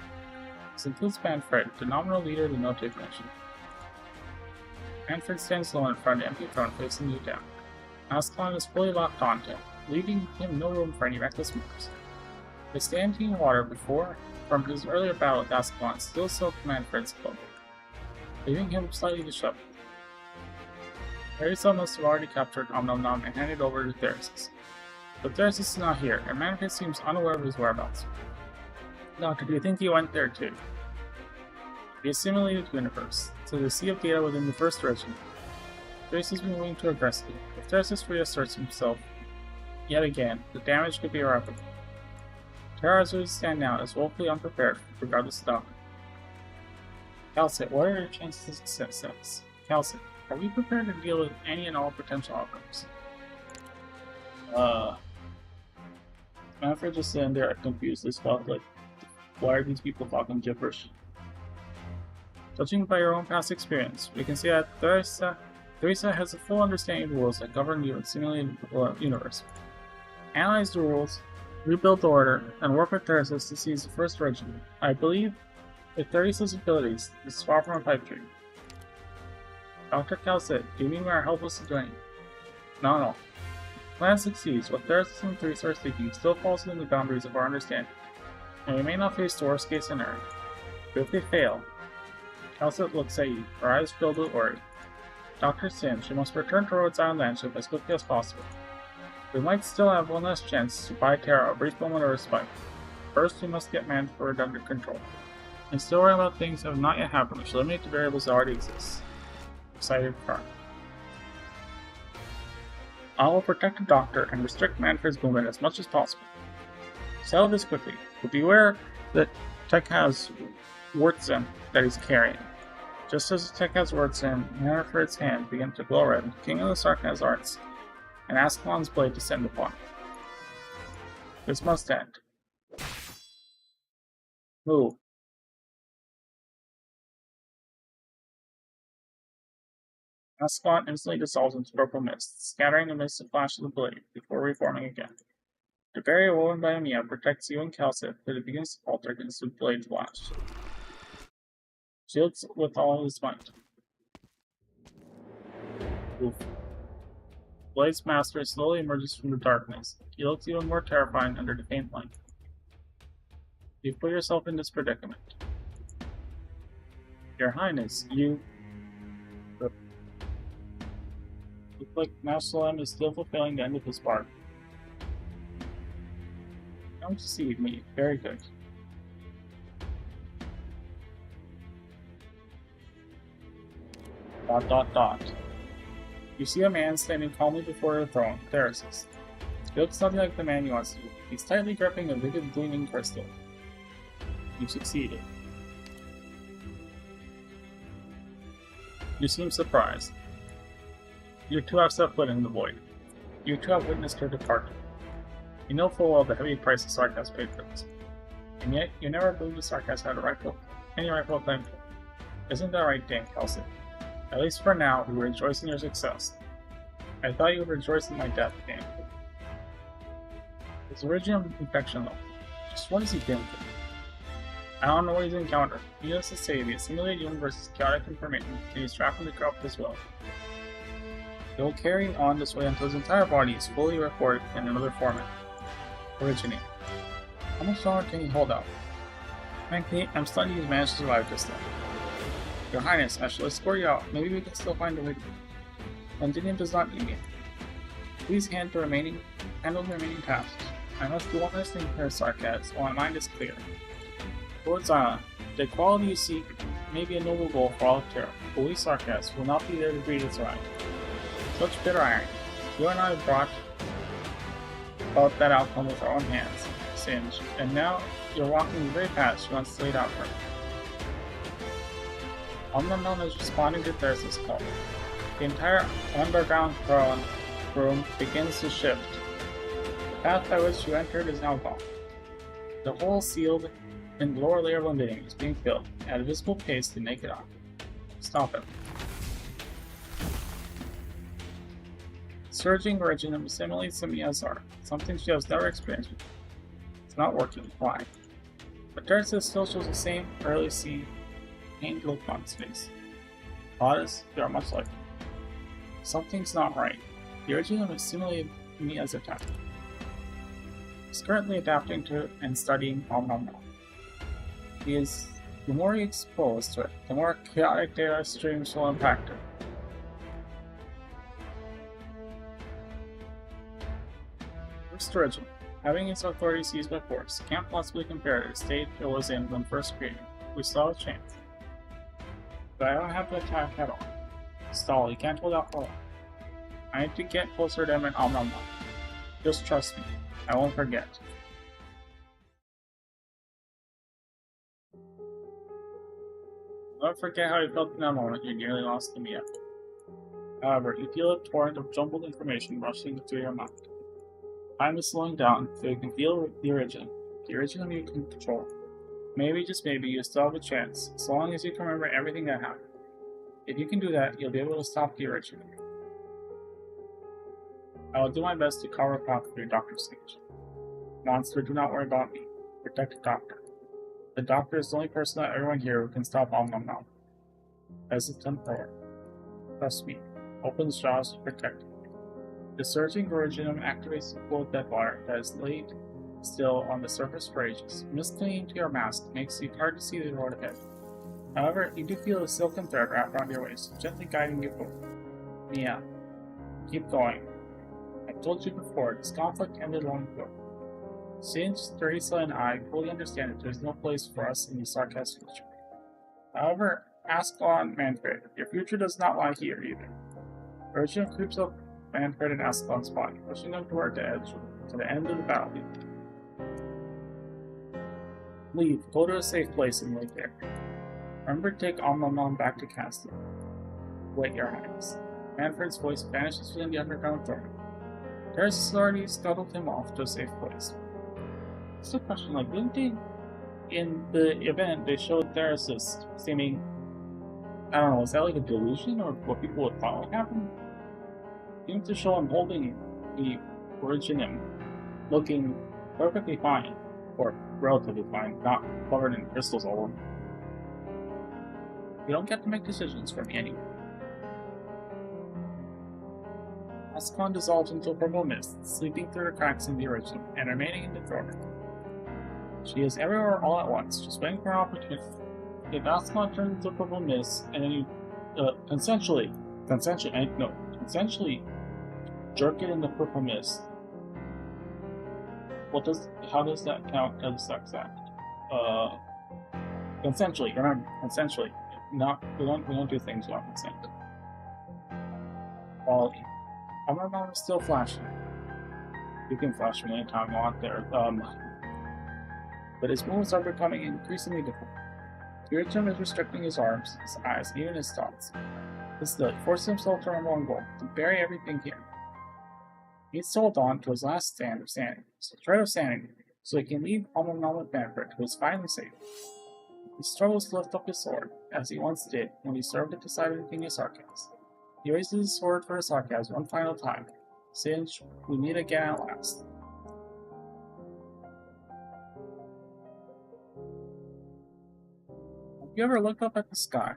This includes Manfred, the nominal leader of the military commission. Manfred stands alone in front of the empty throne facing you down. Ascalon is fully locked onto him, leaving him no room for any reckless moves. The standing water before, from his earlier battle with Ascalon, still soaked Manfred's cloak, leaving him slightly disheveled. Theresa must have already captured Nom and handed over to Therasis. But Therasis is not here, and Manfred seems unaware of his whereabouts. Doctor, do you think he went there too? The assimilated universe, to the sea of data within the first regiment. Therasis has been moving too aggressively. If Therasis reasserts himself yet again, the damage could be irreparable. Terra as we stand now is woefully unprepared, regardless of Doctor. Calcit, what are your chances of success? Calcit, are we prepared to deal with any and all potential outcomes? Manfred just sitting there confused as fuck, like, why are these people talking gibberish? Judging by your own past experience, we can see that Theresa has a full understanding of the rules that govern the simulated universe. Analyze the rules, rebuild the order, and work with Therasis to seize the first regiment. I believe, with Theresa's abilities, this is far from a pipe dream. Dr. Calcit, do you mean we are helpless to do anything? No. If the plan succeeds, what Therasis and Theresa are seeking still falls within the boundaries of our understanding, and we may not face the worst case scenario. But if they fail, Calcit looks at you, her eyes filled with worry. Dr. Singe, you must return to Rhodes Island Landship as quickly as possible. We might still have one last chance to buy Terra a brief moment of respite. First, we must get Manfred under control. And still worrying about things that have not yet happened, which eliminate the variables that already exist. Excited Karn. I will protect the Doctor and restrict Manfred's movement as much as possible. Settle this quickly, but beware that Tech has Wurtzen that he's carrying. Just as the Tech has Wurtzen, Manfred's hand begins to glow red, King of the Sarkaz arts, and Ascalon's blade descend upon him. This must end. Move. Ascalon instantly dissolves into purple mist, scattering amidst the flash of the blade, before reforming again. The barrier woven by Amiya protects you and Calcit, but it begins to falter against the blade's flash. Shields with all his might. Oof. Blade's master slowly emerges from the darkness. He looks even more terrifying under the faint light. You've put yourself in this predicament. Your Highness, you... Look like Master Lam is still fulfilling the end of his bargain. Don't deceive me. Very good. You see a man standing calmly before your throne, Therasis. He looks nothing like the man you want to. He's tightly gripping a vivid gleaming crystal. You succeeded. You seem surprised. You two have set foot in the void. You two have witnessed her departure. You know full well the heavy price the Sarkaz paid for this. And yet, you never believed the Sarkaz had any rightful claim to it. Isn't that right, Dame Calcit? At least for now, we rejoice in your success. I thought you would rejoice in my death, Dame. His original infection level. Just what has he been through? I don't know what he's encountered. Needless to say, the simulated universe is chaotic and permitting, and he's trapped in the corrupt as well. He will carry on this way until his entire body is fully recorded in another format. Originate. How much longer can he hold out? Frankly, I'm stunned he's managed to survive this time. Your Highness, I shall escort you out. Maybe we can still find a way. Londinium does not need me. Please handle the remaining tasks. I must do one last thing here, Sarkaz, while my mind is clear. Lord Zion, the equality you seek may be a noble goal for all of Terra, but we Sarkaz will not be there to greet its right. Such bitter irony. You and I have brought about that outcome with our own hands, Singe, and now you're walking the very path she once laid out for me. Unknown is responding to Thyrsis' call. The entire underground throne room begins to shift. The path by which you entered is now gone. The hole sealed in the lower layer of Londinium is being filled at a visible pace to make it up. Stop it. Surging Reginum simulates some ESR, something she has never experienced before. It's not working. Why? But Thyrsis still shows the same early scene pained look on his face. Others, they are much like him. Something's not right. The original is simulating me as a type. He's currently adapting to it and studying Om. The more he exposed to it, the more chaotic data streams will impact it. First original, having its authority seized by force, can't possibly compare to the state it was in when first created. We still have a chance. But I don't have to attack at all. Stall, you can't hold out for long. I need to get closer to him and Om. Just trust me, I won't forget. Don't forget how you felt in that moment you nearly lost the Mia. However, you feel a torrent of jumbled information rushing through your mind. Time is slowing down, so you can feel the original you can control. Maybe, just maybe, you still have a chance, so long as you can remember everything that happened. If you can do that, you'll be able to stop the original. I will do my best to cover a path for your Dr. Singe. Monster, do not worry about me. Protect the Doctor. The Doctor is the only person that everyone here who can stop Om. Hesitant prayer. Trust me. Opens jaws to protect you. The surging Originum activates the pool of dead water that is laid still on the surface for ages. Mist clinging to your mask makes it hard to see the road ahead. However, you do feel a silken thread wrapped around your waist, gently guiding you forward. Mia, keep going. I told you before, this conflict ended long ago. Singe, Teresa, and I fully understand that there is no place for us in the Sarkaz future. However, ask on Manfred. Your future does not lie here either. Urgent creeps up Manfred and Ascalon's body, pushing them toward the edge to the end of the battlefield. Leave, go to a safe place and wait there. Remember to take Om back to Castle. Wait, Your Highness. Manfred's voice vanishes within the underground throne. Terrace already scuttled him off to a safe place. It's a question, like, didn't they, in the event, they showed Therasis seeming, I don't know, was that like a delusion or what people would thought would happen? Seemed to show him holding the Originum, looking perfectly fine, or relatively fine, not covered in crystals all over. You don't get to make decisions for me anyway. Ascalon dissolves into a purple mist, sleeping through the cracks in the Originum, and remaining in the throne. She is everywhere all at once, just waiting for an opportunity. If Ascalon turns into a purple mist, and then you consensually jerk it in the purple mist, how does that count as a sex act? Consensually, remember, consensually. We don't do things without consent. Quality. Om is still flashing. You can flash me anytime you want there. But his moves are becoming increasingly difficult. The Originum is restricting his arms, his eyes, even his thoughts. Instead, he forces himself to remember one goal, to bury everything here. He needs to hold on to his last stand of sanity, so he can leave Om with Manfred, who is finally safe. He struggles to lift up his sword, as he once did when he served at the side of the King of Sarkaz. He raises his sword for Sarkaz one final time. Singe, we meet again at last. you ever looked up at the sky?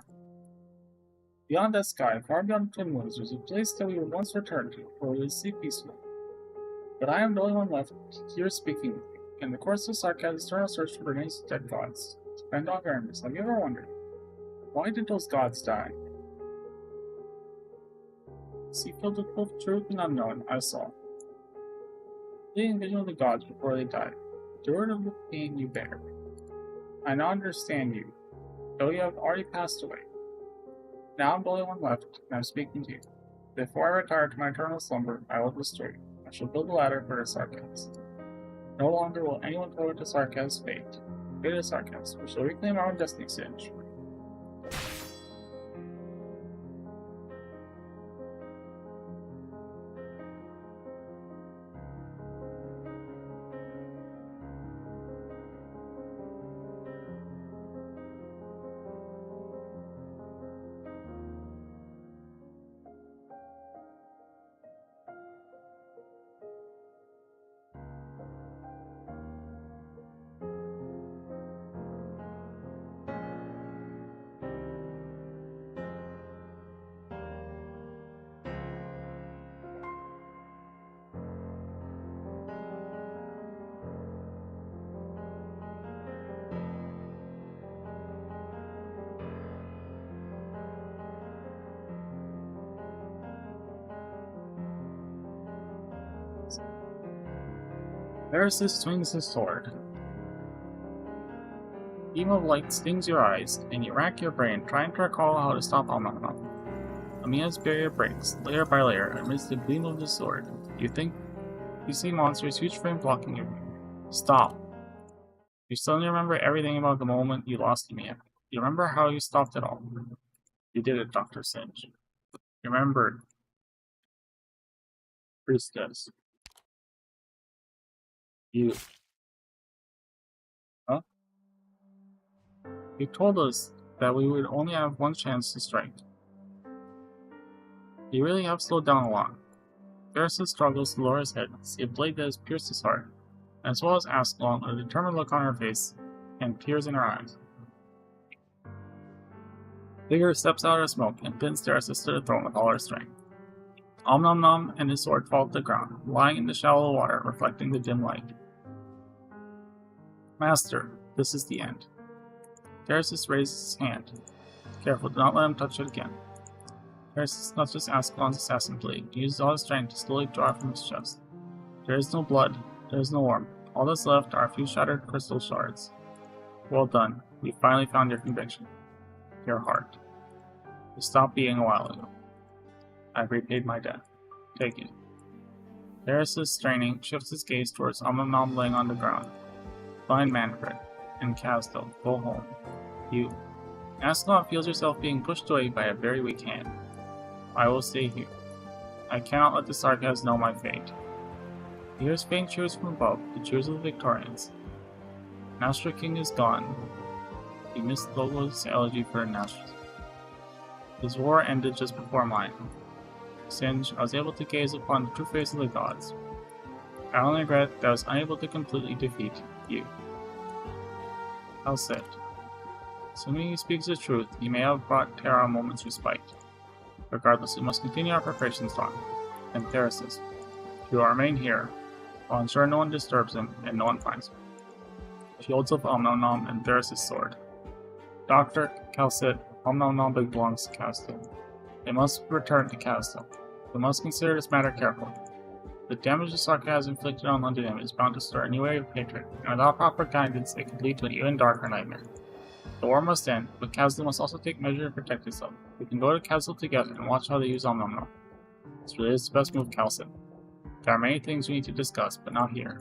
Beyond that sky, far beyond the Twin Moons, there's a place that we would once return to, where we would sleep peacefully. But I am the only one left here speaking with you. In the course of Sarkaz's eternal search for remains of dead gods, to fend off enemies, have you ever wondered, why did those gods die? Sea filled with both truth and unknown, I saw. Fleeting vision of the gods before they died, endured of the pain you bear. I now understand you, though you have already passed away. Now I'm the only one left, and I'm speaking to you. Before I retire to my eternal slumber, I will restore you. I shall build a ladder for the Sarkaz. No longer will anyone go into Sarkaz's fate. Fate of Sarkaz. We shall reclaim our own destiny, Singe. Erisys swings his sword. Beam of light stings your eyes, and you rack your brain trying to recall how to stop Omnomnom. Amia's barrier breaks, layer by layer, amidst the gleam of the sword. You think you see monsters, huge frame blocking you. Stop. You suddenly remember everything about the moment you lost Amia. You remember how you stopped it all. You did it, Dr. Singe. You remembered. Priestess. You. Huh? You told us that we would only have one chance to strike. You really have slowed down a lot. Erisys struggles to lower his head, see a blade that has pierced his heart, as well as Ascalon, a determined look on her face, and tears in her eyes. Vigor steps out of smoke and pins Erisys to the throne with all her strength. Omnomnom and his sword fall to the ground, lying in the shallow water, reflecting the dim light. Master, this is the end. Erisys raises his hand. Careful, do not let him touch it again. Erisys nudges Ascalon's assassin blade. He uses all his strength to slowly draw it from his chest. There is no blood. There is no warmth. All that's left are a few shattered crystal shards. Well done. We finally found your conviction. Your heart. You stopped being a while ago. I've repaid my debt. Take it. Erisys, straining, shifts his gaze towards Omnomnom laying on the ground. Find Manfred and Castel. Go home. You. Ascalon feels herself being pushed away by a very weak hand. I will stay here. I cannot let the Sarkaz know my fate. He hears faint cheers from above, the cheers of the Victorians. Master King is gone. He missed Logo's elegy for Nastros. His war ended just before mine. Singe, I was able to gaze upon the true face of the gods. I only regret that I was unable to completely defeat you. How said. Assuming he speaks the truth, he may have brought Terra a moment's respite. Regardless, we must continue our preparations on. And Erisys, you will remain here. I'll ensure no one disturbs him and no one finds him. She holds up Omnomnom and Erisys' sword. Doctor, Calcit, Omnomnom belongs to Castel. They must return to Castel. We must consider this matter carefully. The damage the Sarkaz inflicted on London is bound to start a new wave of hatred, and without proper guidance it could lead to an even darker nightmare. The war must end, but Castel must also take measure to protect itself. We can go to Castel together and watch how they use Omnomnom. This really is the best move, Calcit. There are many things we need to discuss, but not here.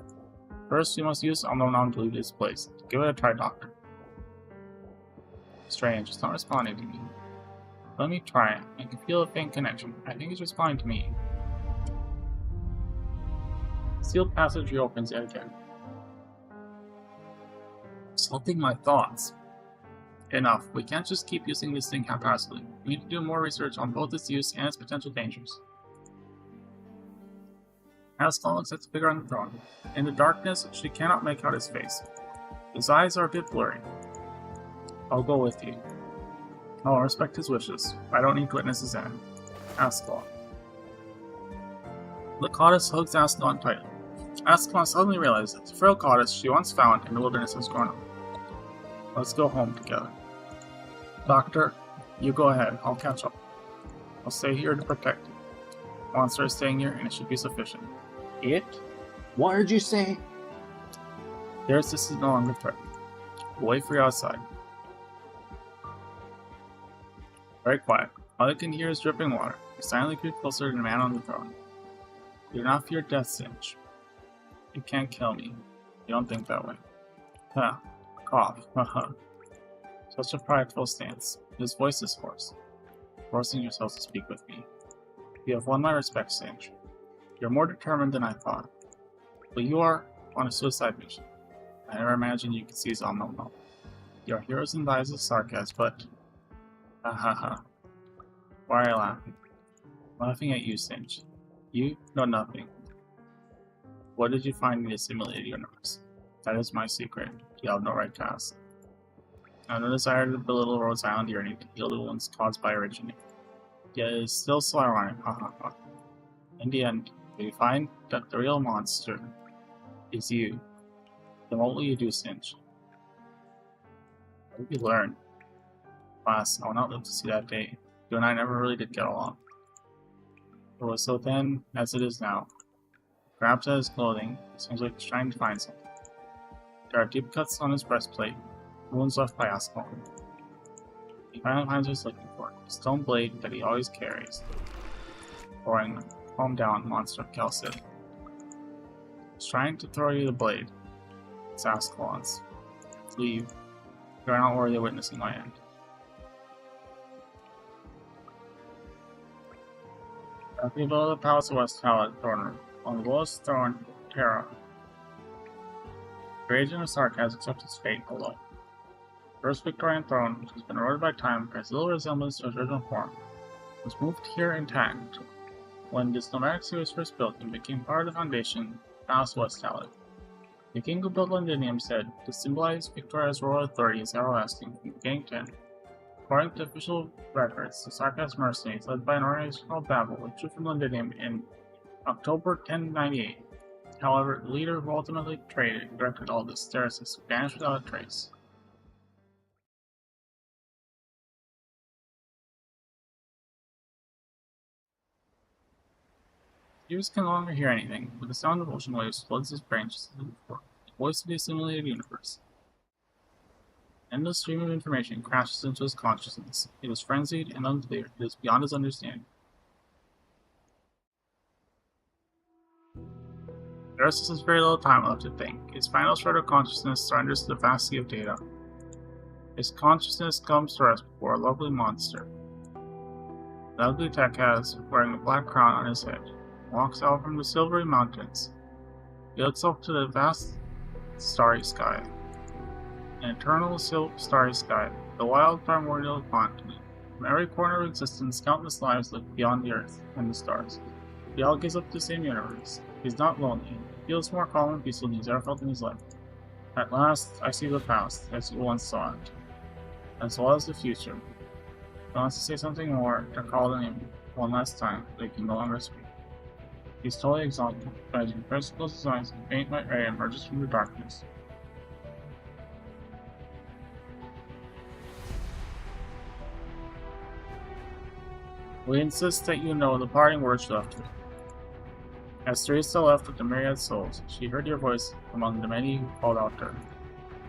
First, we must use Omnomnom to leave this place. Give it a try, Doctor. Strange, it's not responding to me. Let me try it. I can feel a faint connection. I think it's responding to me. Sealed passage reopens yet again. Consulting my thoughts. Enough. We can't just keep using this thing haphazardly. We need to do more research on both its use and its potential dangers. Ascalon looks at the figure on the throne. In the darkness, she cannot make out his face. His eyes are a bit blurry. I'll go with you. I'll respect his wishes. I don't need to witness his end. Ascalon. The goddess hugs Ascalon tightly. Ascalon suddenly realizes that the frail goddess she once found in the wilderness has grown up. Let's go home together. Doctor, you go ahead. I'll catch up. I'll stay here to protect you. Monster is staying here, and it should be sufficient. It? What did you say? Their assist is no longer threatened. We'll wait for you outside. Very quiet. All you can hear is dripping water. You silently creep closer to the man on the throne. You do not fear death, Singe. You can't kill me. You don't think that way. Huh. Cough. Haha. Such a prideful stance. His voice is hoarse. Forcing yourself to speak with me. You have won my respect, Singe. You're more determined than I thought. But you are on a suicide mission. I never imagined you could seize Omnum. You're heroes in the eyes of sarcasm, but... Ha ha ha. Why are you laughing? I'm laughing at you, Singe. You know nothing. What did you find in the simulated universe? That is my secret. You have no right to ask. I have no desire to belittle Rhodes Island yearning to heal the wounds caused by originating. Yet it is still so ironic. Ha ha ha. In the end, if you find that the real monster is you, then what will you do, Singe? What have you learned? Alas, I will not live to see that day. You and I never really did get along. It was so then as it is now. Grabs at his clothing, it seems like he's trying to find something. There are deep cuts on his breastplate, wounds left by Ascalon. He finally finds what he's looking for, a stone blade that he always carries. Pouring calm down, monster of Calcid. He's trying to throw you the blade. It's Ascalon's. Leave. You are not worthy of witnessing my end. Directly below the Palace of West Tower throne room, on the lowest throne, Terra. Rage and sarcasm accepts its fate below. The first Victorian throne, which has been eroded by time, bears little resemblance to its original form, was moved here intact when this nomadic city was first built and became part of the foundation of the Palace of West Tower. The king who built Londinium said to symbolize Victoria's royal authority is everlasting from beginning to end. According to official records, the Sarkas mercenaries, led by an organization called Babel, withdrew from Londinium in October 1098. However, the leader who ultimately betrayed and directed all this, Steresis, vanished without a trace. Hughes can no longer hear anything, but the sound of ocean waves floods his brain just as before, the voice of the assimilated universe. An endless stream of information crashes into his consciousness. It is frenzied and unclear. It is beyond his understanding. Steresis has very little time left to think. His final shred of consciousness surrenders to the vastity of data. His consciousness comes to rest before a lovely monster. The ugly Tekaz, wearing a black crown on his head, walks out from the silvery mountains. He looks up to the vast starry sky. An eternal starry sky, the wild primordial continent. From every corner of existence, countless lives look beyond the earth and the stars. They all gaze up to the same universe. He's not lonely. He feels more calm and peaceful than he's ever felt in his life. At last, I see the past, as you once saw it, as well as the future. He wants to say something more, to call the name one last time, but he can no longer speak. He's totally exhausted, but as he prepares to close his eyes, a faint white ray emerges from the darkness. We insist that you know the parting words you left with. As Teresa left with the myriad souls, she heard your voice among the many who called out to her.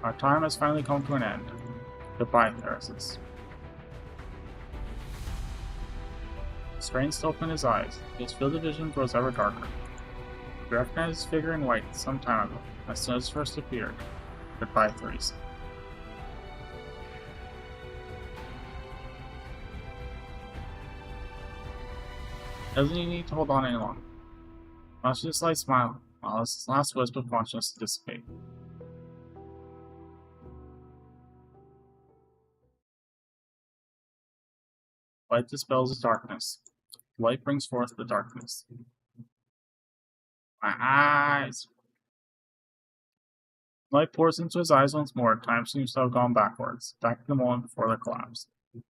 Our time has finally come to an end. Goodbye, Theresis. Strains to open his eyes. His field of vision grows ever darker. You recognize his figure in white some time ago, as soon as it first appeared. Goodbye, Teresa. Doesn't he need to hold on any longer? Watch this slight smile, while his last wisp of consciousness dissipate. Light dispels the darkness. Light brings forth the darkness. My eyes! Light pours into his eyes once more. Time seems to have gone backwards, back to the moment before the collapse. You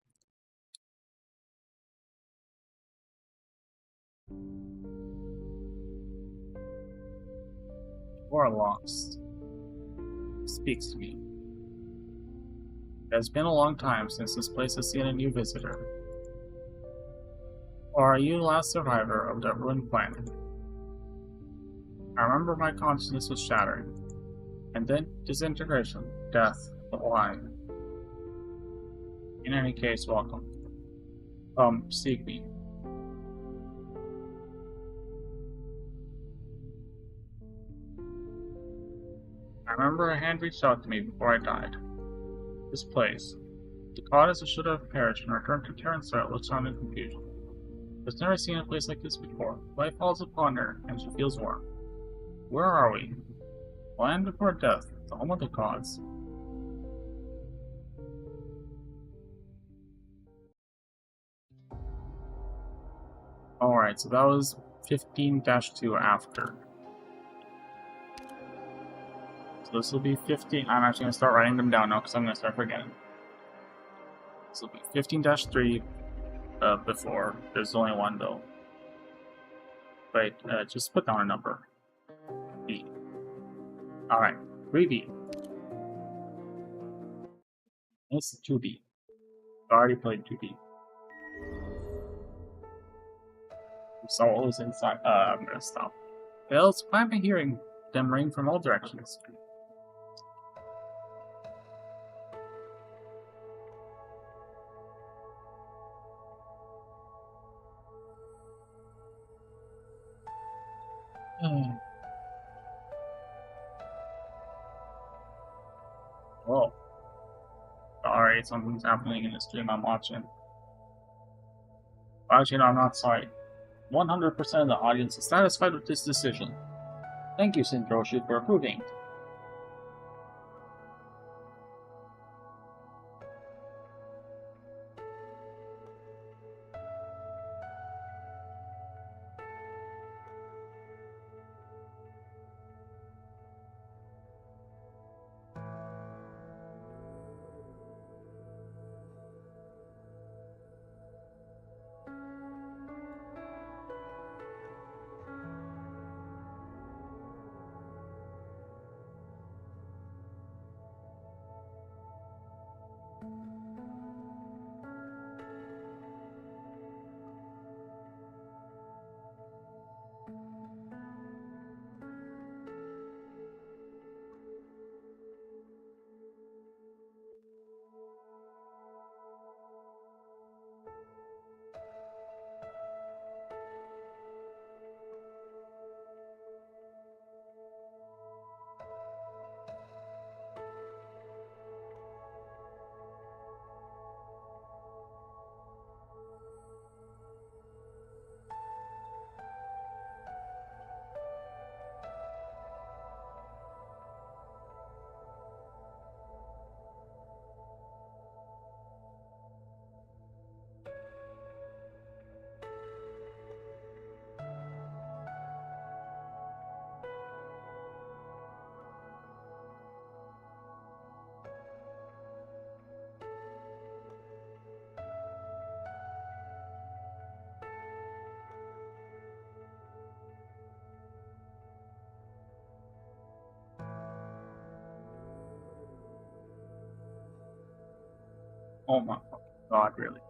are lost. He speaks to me. It has been a long time since this place has seen a new visitor. Or are you the last survivor of that ruined planet? I remember my consciousness was shattering, and then disintegration, death, the line. In any case, welcome. Seek me. I remember a hand reached out to me before I died. This place. The goddess should have perished and returned to Terran's soil with sound and confusion. I've never seen a place like this before. Life falls upon her, and she feels warm. Where are we? Land before death, the home of the gods. Alright, so that was 15-2 after. So this will be 15. I'm actually going to start writing them down now because I'm going to start forgetting. This will be 15-3 before. There's only one though. Wait, just put down a number. B. Alright, 3B. It's 2B. I already played 2B. So what was inside? I'm gonna stop. Bells, why am I hearing them ring from all directions? Whoa. Sorry, something's happening in the stream I'm watching. Actually, no, I'm not sorry. 100% of the audience is satisfied with this decision. Thank you, Singe, for approving. Oh my god, really?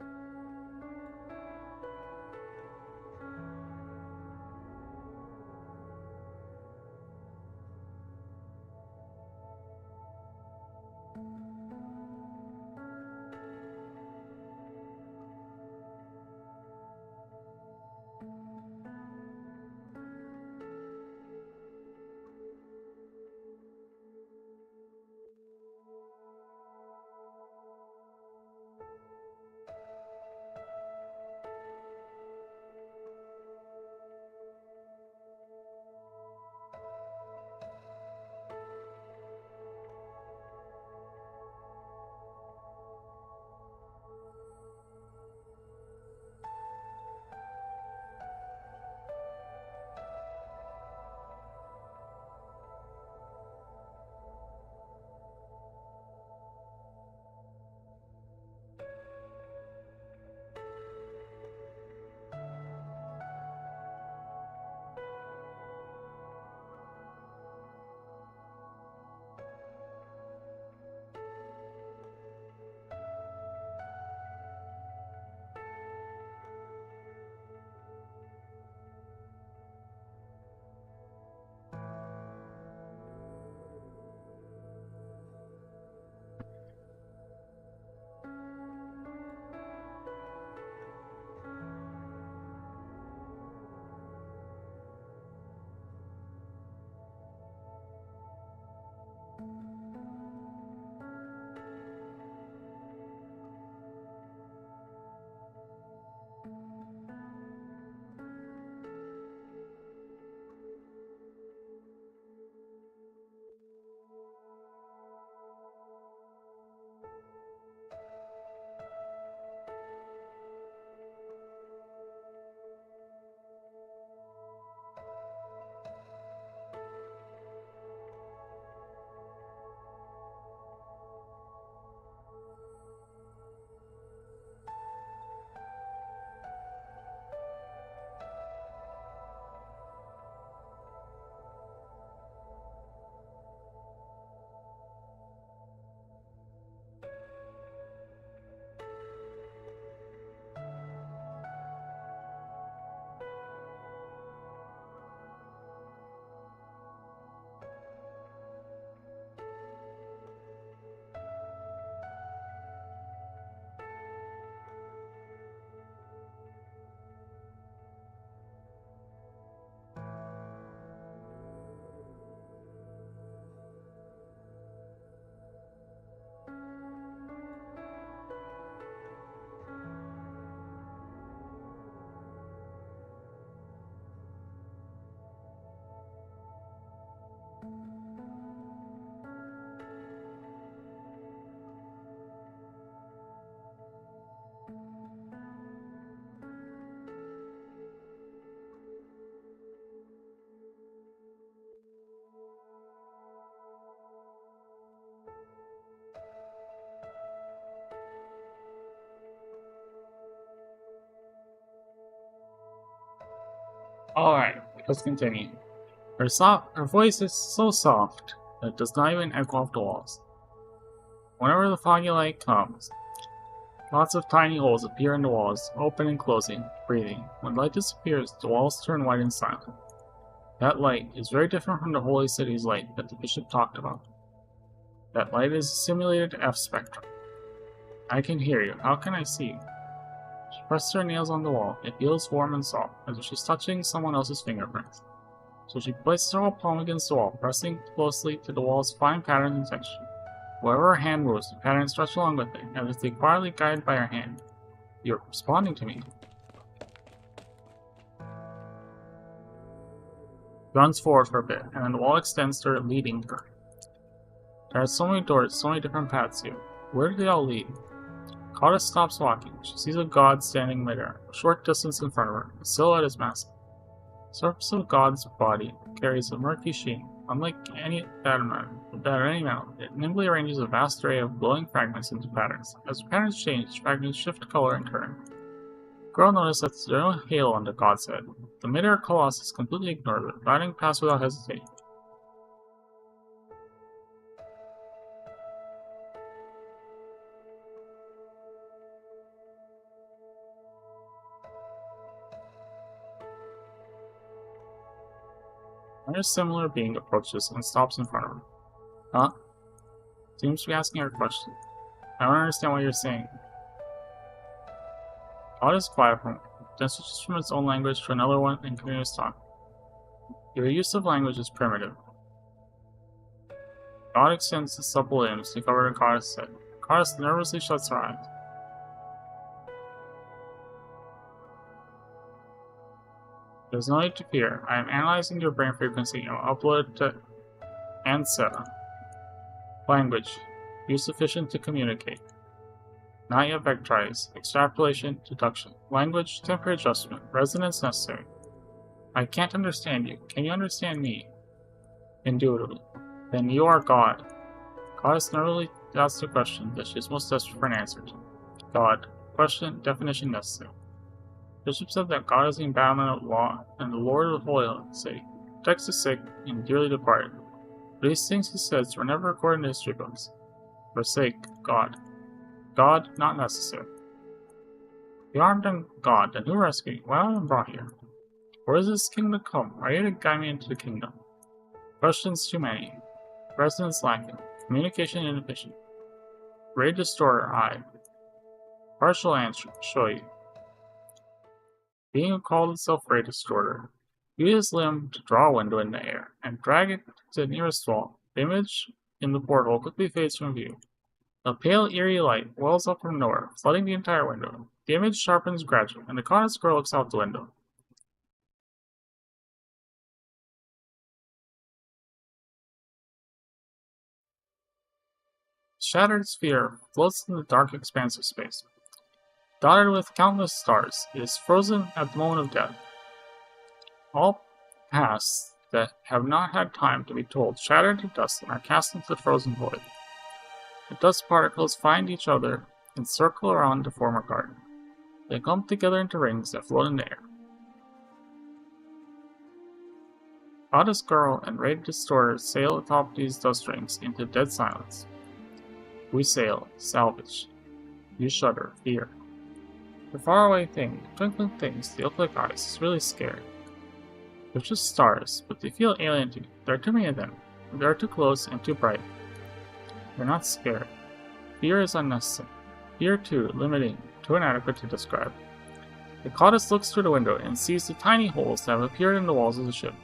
Alright, let's continue. Her voice is so soft that it does not even echo off the walls. Whenever the foggy light comes, lots of tiny holes appear in the walls, open and closing, breathing. When light disappears, the walls turn white and silent. That light is very different from the Holy City's light that the bishop talked about. That light is a simulated F spectrum. I can hear you. How can I see you? She presses her nails on the wall. It feels warm and soft, as if she's touching someone else's fingerprints. So she places her whole palm against the wall, pressing closely to the wall's fine patterns and texture. Wherever her hand moves, the patterns stretch along with it, as if they quietly guided by her hand. You're responding to me. She runs forward for a bit, and then the wall extends to her, leading her. There are so many doors, so many different paths here. Where do they all lead? Kata stops walking. She sees a god standing midair, a short distance in front of her. The silhouette is massive. The surface of God's body carries a murky sheen. Unlike any metal, it nimbly arranges a vast array of glowing fragments into patterns. As the patterns change, fragments shift color in turn. The girl noticed that there's no halo on the god's head. The midair colossus completely ignored it, gliding past without hesitating. Another similar being approaches and stops in front of her. Huh? Seems to be asking her a question. I don't understand what you're saying. God is quiet for a moment, then switches from its own language to another one and continues talking. Your use of language is primitive. God extends his supple limbs to cover the goddess' head. The goddess nervously shuts her eyes. There's no need to fear. I am analyzing your brain frequency and will upload it to Anseta. Language. Use sufficient to communicate. Not yet vectorized. Extrapolation. Deduction. Language. Temporary adjustment. Resonance necessary. I can't understand you. Can you understand me? Indubitably. Then you are God. Goddess nervously asks a question that she is most desperate for an answer to. God. Question. Definition necessary. Bishop said that God is the embodiment of law and the Lord of the Holy City, protects the sick and dearly departed. But these things he says were never recorded in history books. Forsake God. God not necessary. The armed and God, then who rescued me? Why have I been brought here? Where is this kingdom come? Are you to guide me into the kingdom? Questions too many. Resonance lacking. Communication inefficient. Ray distorter I. Partial answer. Show you. Being who called itself Ray Distorter, use his limb to draw a window in the air and drag it to the nearest wall. The image in the porthole quickly fades from view. A pale, eerie light wells up from nowhere, flooding the entire window. The image sharpens gradually, and the goddess girl looks out the window. The shattered sphere floats in the dark expanse of space. Dotted with countless stars, it is frozen at the moment of death. All pasts that have not had time to be told shatter into dust and are cast into the frozen void. The dust particles find each other and circle around to form a garden. They clump together into rings that float in the air. Goddess Girl and Ray Distorter sail atop these dust rings into dead silence. We sail, salvage. You shudder, fear. The faraway thing, twinkling things, they look like eyes, is really scary. They're just stars, but they feel alien to me. There are too many of them. They are too close and too bright. They're not scared. Fear is unnecessary. Fear too, limiting, too inadequate to describe. The goddess looks through the window and sees the tiny holes that have appeared in the walls of the ship.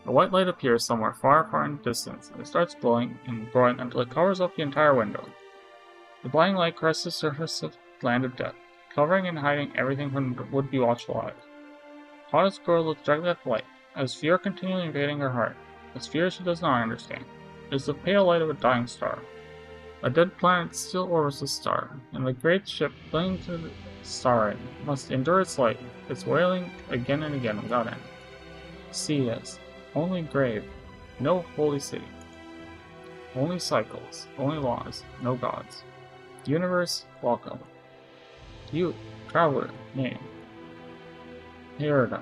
A white light appears somewhere far, far in the distance, and it starts glowing and growing until it covers up the entire window. The blinding light caresses the surface of the land of death, covering and hiding everything from the would-be watchful eyes. Goddess Girl looks directly at the light, as fear continually invading her heart. As fear she does not understand. It is the pale light of a dying star. A dead planet still orbits the star, and the great ship clinging to the starlight must endure its light, its wailing again and again without end. See this. Only grave, no holy city. Only cycles, only laws, no gods. Universe, welcome. You, traveler, name. Herida.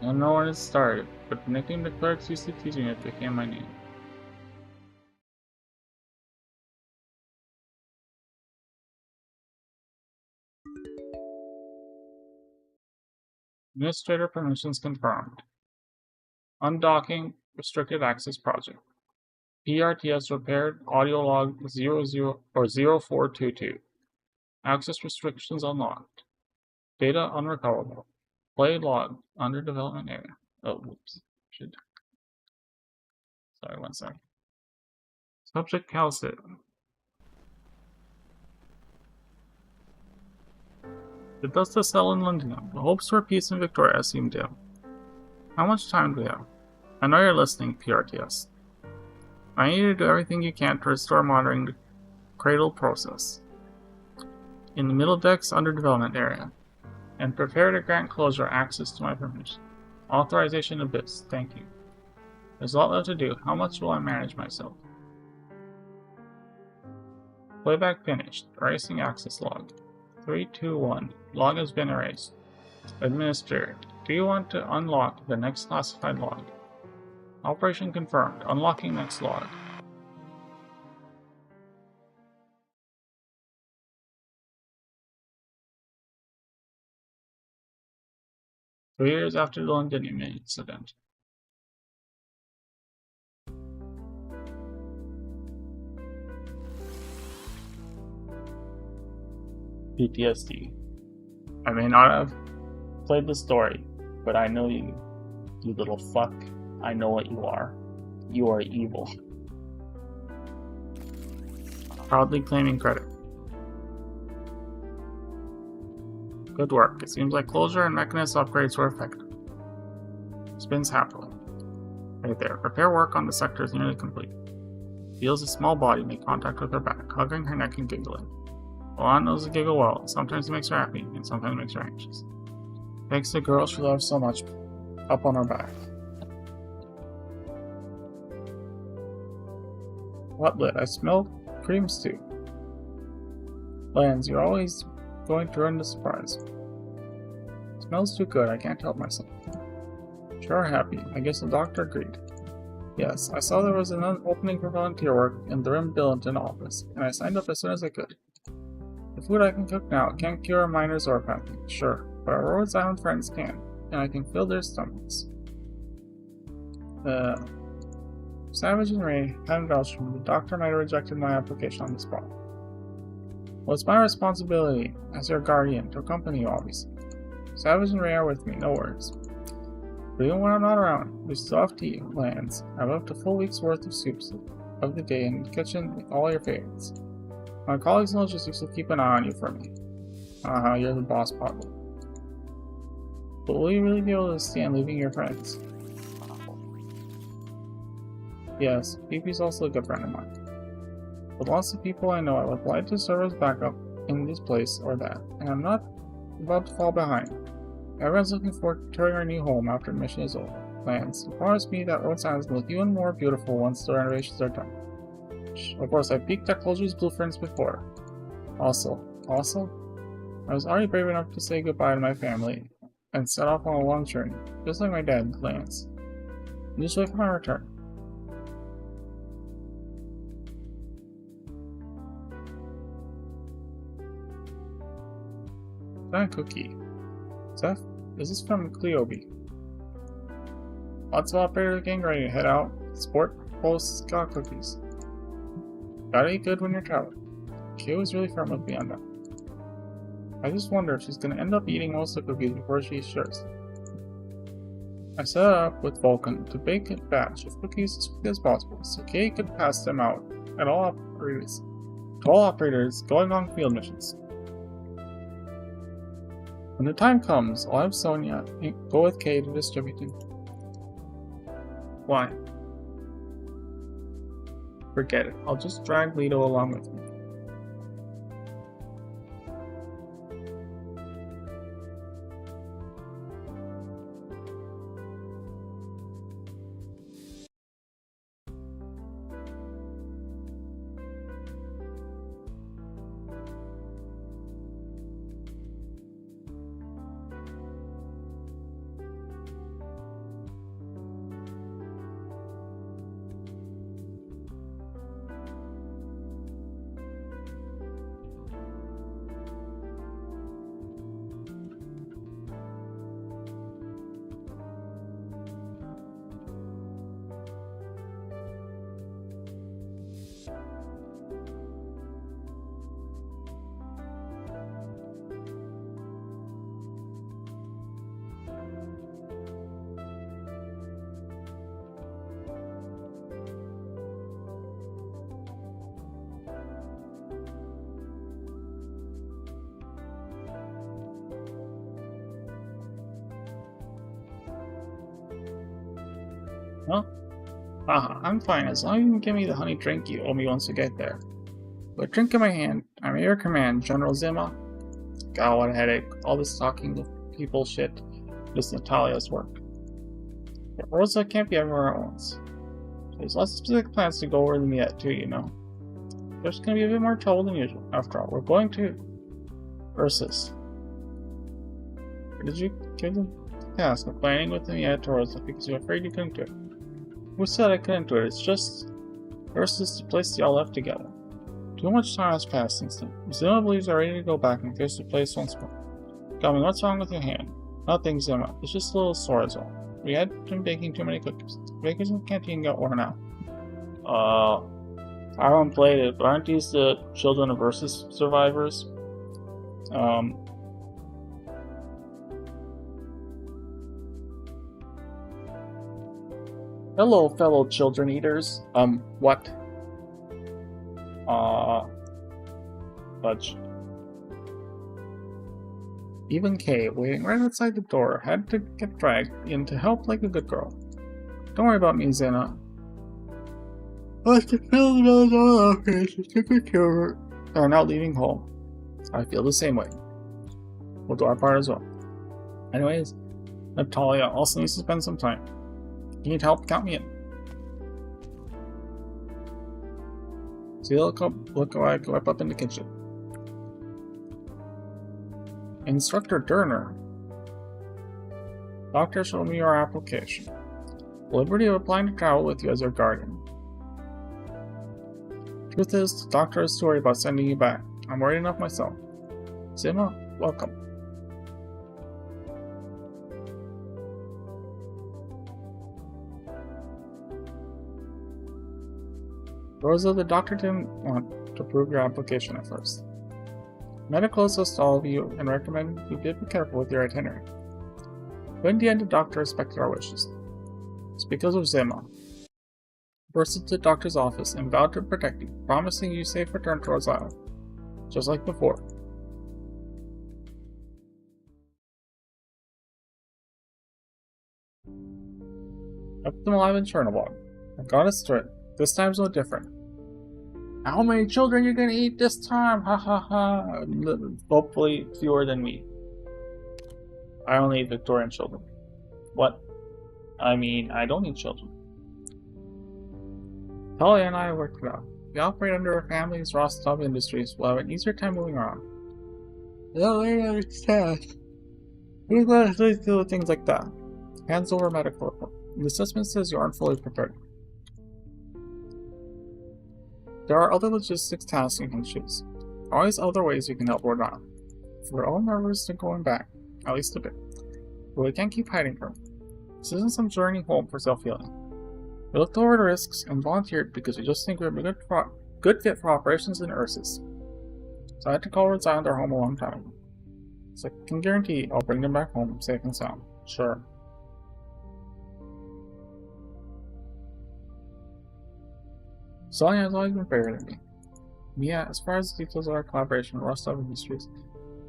I don't know when it started, but the nickname the clerks used to teach me it became my name. Administrator permissions confirmed. Undocking restricted access project. PRTS repaired audio log 0422. Access restrictions unlocked. Data unrecoverable. Play log under development area. Oh, whoops. Sorry, one sec. Subject Calcit. The dust has settled in London. The hopes for peace in Victoria seem dim. How much time do we have? I know you're listening, PRTS. I need you to do everything you can to restore monitoring the cradle process in the middle decks under development area, and prepare to grant closure access to my permission. Authorization Abyss, thank you. There's a lot left to do. How much will I manage myself? Playback finished. Erasing access log. 321. Log has been erased. Administrator, do you want to unlock the next classified log? Operation confirmed. Unlocking next log. Three years after the Londinium incident. PTSD. I may not have played the story, but I know you. You little fuck. I know what you are. You are evil. Proudly claiming credit. Good work. It seems like closure and mechanism upgrades were effective. Spins happily. Right there. Repair work on the sector is nearly complete. Feels a small body make contact with her back, hugging her neck and giggling. Alana knows the giggle well. Sometimes it makes her happy, and sometimes it makes her anxious. Thanks to girls she loves so much up on her back. What lit? I smell cream stew. Lance, you're always going to ruin the surprise. Smells too good, I can't help myself. Sure happy. I guess the doctor agreed. Yes, I saw there was an opening for volunteer work in the Rim Billington office, and I signed up as soon as I could. The food I can cook now can't cure miners or packing, sure, but our Rhodes Island friends can, and I can fill their stomachs. Savage and Ray hadn't vouched for me. The doctor might have rejected my application on the spot. Well, it's my responsibility, as your guardian, to accompany you, obviously. Savage and Ray are with me, no worries. But even when I'm not around, we still have to eat, Lance. I've left a full week's worth of soups of the day in the kitchen with all your favorites. My colleagues in logistics will keep an eye on you for me. You're the boss, probably. But will you really be able to stand leaving your friends? Yes, BB's also a good friend of mine. With lots of people I know, I would like to serve as backup in this place or that, and I'm not about to fall behind. Everyone's looking forward to touring our new home after the mission is over. Lance, you promised me that Rhode Island will look even more beautiful once the renovations are done. Of course, I peeked at Closure's blueprints before. Also, I was already brave enough to say goodbye to my family and set off on a long journey, just like my dad, Lance. And just wait for my return. That cookie. Seth, is this from Cleobe? Lots of operators getting ready to head out. Sport posts got cookies. Gotta eat good when you're traveling. Kyo is really firm with me on that. I just wonder if she's gonna end up eating most of the cookies before she shares. I set up with Vulcan to bake a batch of cookies as quickly as possible so Kay could pass them out at all operators going on field missions. When the time comes, I'll have Sonia go with Kay to distribute them. Why? Forget it. I'll just drag Leto along with me. Huh? Haha, I'm fine as long as you can give me the honey drink you owe me once we get there. With a drink in my hand, I'm at your command, General Zima. God, what a headache. All this talking to people shit. This Natalia's work. But Rosa can't be everywhere at once. There's lots of specific plans to go over them yet, too, you know. There's gonna be a bit more trouble than usual. After all, we're going to Ursus. Or did you give the task of planning with me yet to Rosa because you're afraid you couldn't do it? Who said I couldn't do it? It's just Ursus to place y'all left together. Too much time has passed since then. Zima believes they're ready to go back and face the place once more. Tell me, what's wrong with your hand? Nothing, Zima. It's just a little sore as well. We had been baking too many cookies. The bakers in the canteen got worn out. I haven't played it, but aren't these the children of Ursus survivors? Hello, fellow children eaters. What? Fudge. Even Kay, waiting right outside the door, had to get dragged in to help like a good girl. Don't worry about me, Zena. They're now leaving home. I feel the same way. We'll do our part as well. Anyways, Natalia also needs to spend some time. If you need help, count me in. See, look how I go up in the kitchen. Instructor Durner. Doctor showed me your application. The liberty of applying to travel with you as your guardian. Truth is, the doctor is worried about sending you back. I'm worried enough myself. Zima, welcome. Rosa, the doctor didn't want to approve your application at first. Medical assist all of you and recommend you be careful with your itinerary. But in the end, the doctor respected our wishes. It's because of Zima. Burst into the doctor's office and vowed to protect you, promising you safe return to Rose Island, just like before. Kept them alive in Chernobog. I got it straight. This time's no different. How many children you gonna eat this time? Ha ha ha. Hopefully fewer than me. I only eat Victorian children. What? I mean, I don't need children. Talia and I worked it out. We operate under our family's Rostov Industries. We'll have an easier time moving around. No, I understand. We're glad to deal with things like that. Hands over medical report. The assessment says you aren't fully prepared. There are other logistics tasks you can choose. Always other ways you can help or not. We're all nervous to going back, at least a bit. But we can't keep hiding from it. This isn't some journey home for self-healing. We looked over the risks and volunteered because we just think we're a good fit for operations in Ursus. So I had to call Rhode Island our home a long time ago. So I can guarantee I'll bring them back home safe and sound. Sure. Sonia has always been favored than me. Mia, as far as the details of our collaboration with Rostov Industries,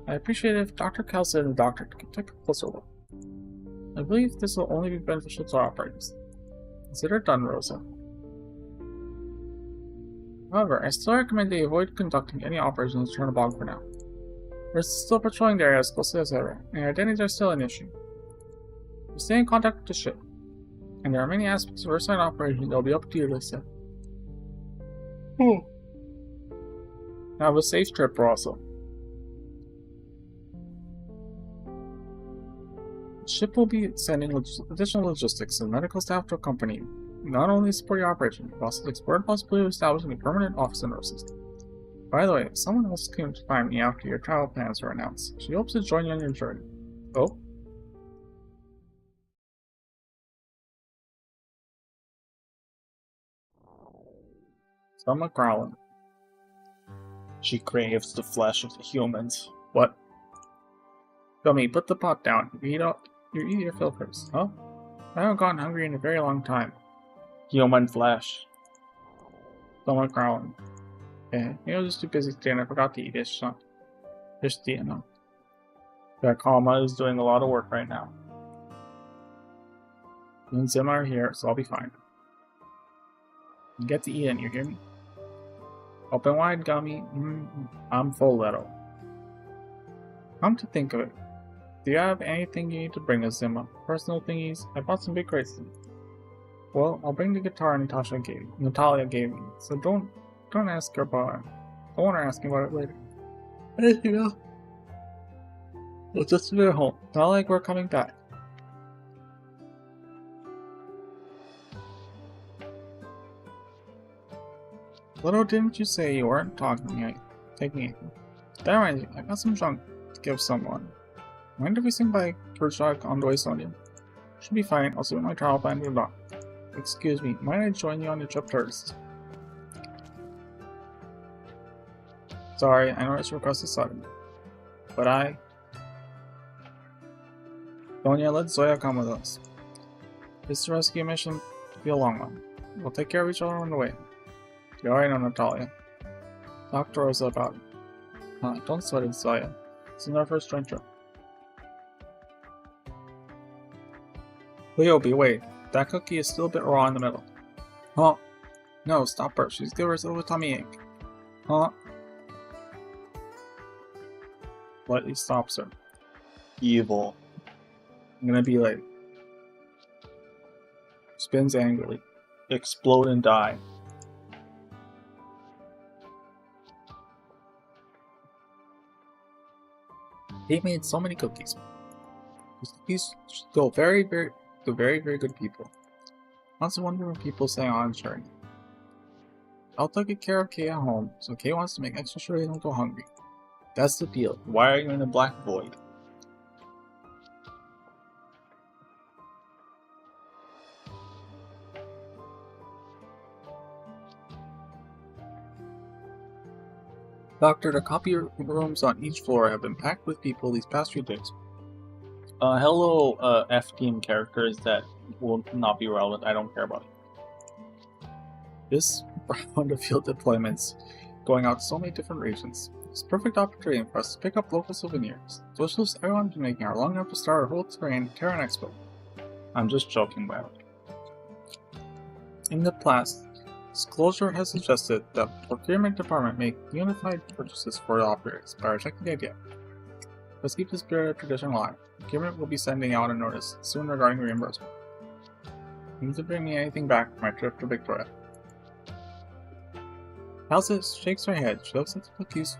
I appreciate it if Dr. Kelsey and the doctor can take a closer look. I believe this will only be beneficial to our operators. Consider it done, Rosa. However, I still recommend they avoid conducting any operations in Chernobog for now. We're still patrolling the area as closely as ever, and identities are still an issue. We stay in contact with the ship, and there are many aspects of our side operation that will be up to you, Lisa. Have a safe trip, Rosa. The ship will be sending additional logistics and medical staff to accompany you. Not only support your operation, but also explore the possibility of establishing a permanent office in Ursus. By the way, someone else came to find me after your travel plans were announced. She hopes to join you on your journey. Oh? Stomach growling. She craves the flesh of the humans. What? Gummy, put the pot down. You eat your fill first. Huh? I haven't gotten hungry in a very long time. Human flesh. Stomach growling. Yeah, I was just too busy today and I forgot to eat this, so. Just, you know. That Kalma is doing a lot of work right now. You and Zima are here, so I'll be fine. Get to eat it, you hear me? Open wide, Gummy. I'm full, little. Come to think of it, do you have anything you need to bring us, Zima? Personal thingies? I bought some big crates. Well, I'll bring the guitar Natalia gave me, so don't ask her about it. I want to ask you about it later. Anything else? We'll just be at home. Not like we're coming back. Little didn't you say you weren't taking it? That reminds me, I got some junk to give someone. Mind if we swing by Kerchak on the way, Sonia? Should be fine, I'll submit my travel plan to the doc. Excuse me, might I join you on the trip first? Sorry, I know this request is sudden. But Sonia, let Zoya come with us. This rescue mission will be a long one. We'll take care of each other on the way. You already know Natalia. Talk to Rosa about it. Don't sweat it, Zoya. It's in our first joint trip. Leobi, wait. That cookie is still a bit raw in the middle. Huh? No, stop her. She's giving herself a tummy ache. Huh? Lightly stops her. Evil. I'm gonna be late. Spins angrily. Explode and die. He made so many cookies. These cookies go very good people. Once I wonder when people say I'm sharing. I'll take care of Kay at home, so Kay wants to make extra sure they don't go hungry. That's the deal. Why are you in the black void? Doctor, the copy rooms on each floor have been packed with people these past few days. Hello, F-team characters that will not be relevant. I don't care about it. This round of field deployments going out to so many different regions. It's a perfect opportunity for us to pick up local souvenirs. Those lists everyone's been making are long enough to start a whole Terran Expo. I'm just joking, by the way. In the past, Disclosure has suggested that the procurement department make unified purchases for the operators, but I rejected the idea. Let's keep the spirit of tradition alive. Procurement will be sending out a notice soon regarding reimbursement. You need to bring me anything back from my trip to Victoria. Elsa shakes her head. She looks at the cookies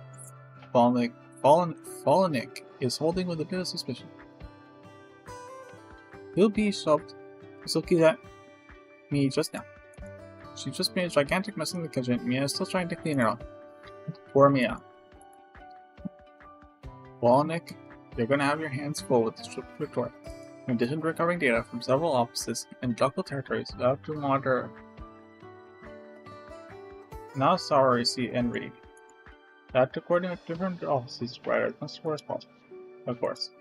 Fallenik is holding with a bit of suspicion. He'll be shoved his cookies at me just now. She just made a gigantic mess in the kitchen. Mia is still trying to clean it up. Poor Mia. Fallenik, you're gonna have your hands full with this trip to Victoria. In addition to recovering data from several offices in local territories, you have to monitor now Saurisi and Reed. You have to coordinate different offices to write as much as possible. Of course.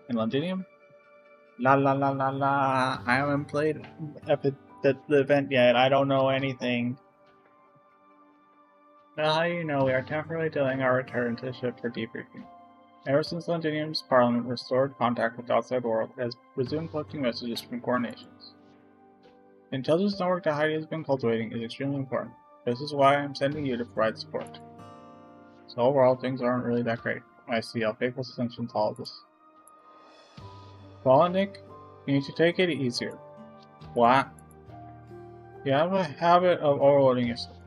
In Londinium? La la la la la. I haven't played the event yet. I don't know anything. Now you know we are temporarily delaying our return to the ship for debriefing. Ever since Londinium's parliament restored contact with the outside world, it has resumed collecting messages from core nations. The intelligence network that Heidi has been cultivating is extremely important. This is why I'm sending you to provide support. So overall, things aren't really that great. I see how pay close attention to all of this. Fallenik, you need to take it easier. What? You have a habit of overloading yourself.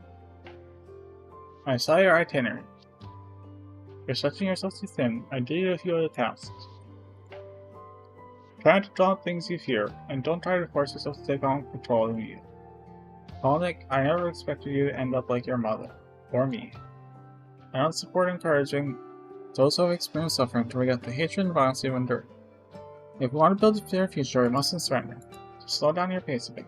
I saw your itinerary. You're stretching yourself too thin. I did you a few other tasks. Try not to draw things you fear, and don't try to force yourself to take on control immediately. Fallenik, I never expected you to end up like your mother, or me. I don't support encouraging those who have experienced suffering to forget the hatred and violence they've endured. If we want to build a fair future, we mustn't surrender. Just slow down your pace a bit.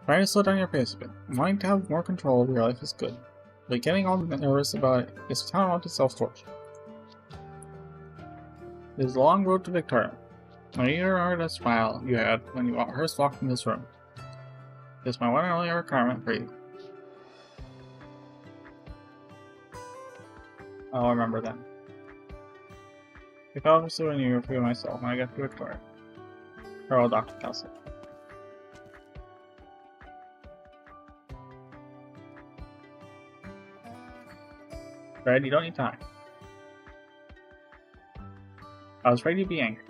Try to slow down your pace a bit. Wanting to have more control over your life is good, but getting all nervous about it is tantamount to self-torture. It is a long road to Victoria. I need to remember that smile you had when you first walked in this room. It is my one and only requirement for you. I'll remember that. If I was doing you for myself, I get to Victoria. Farewell, Dr. Kelsey. Fred, you don't need time. I was ready to be angry.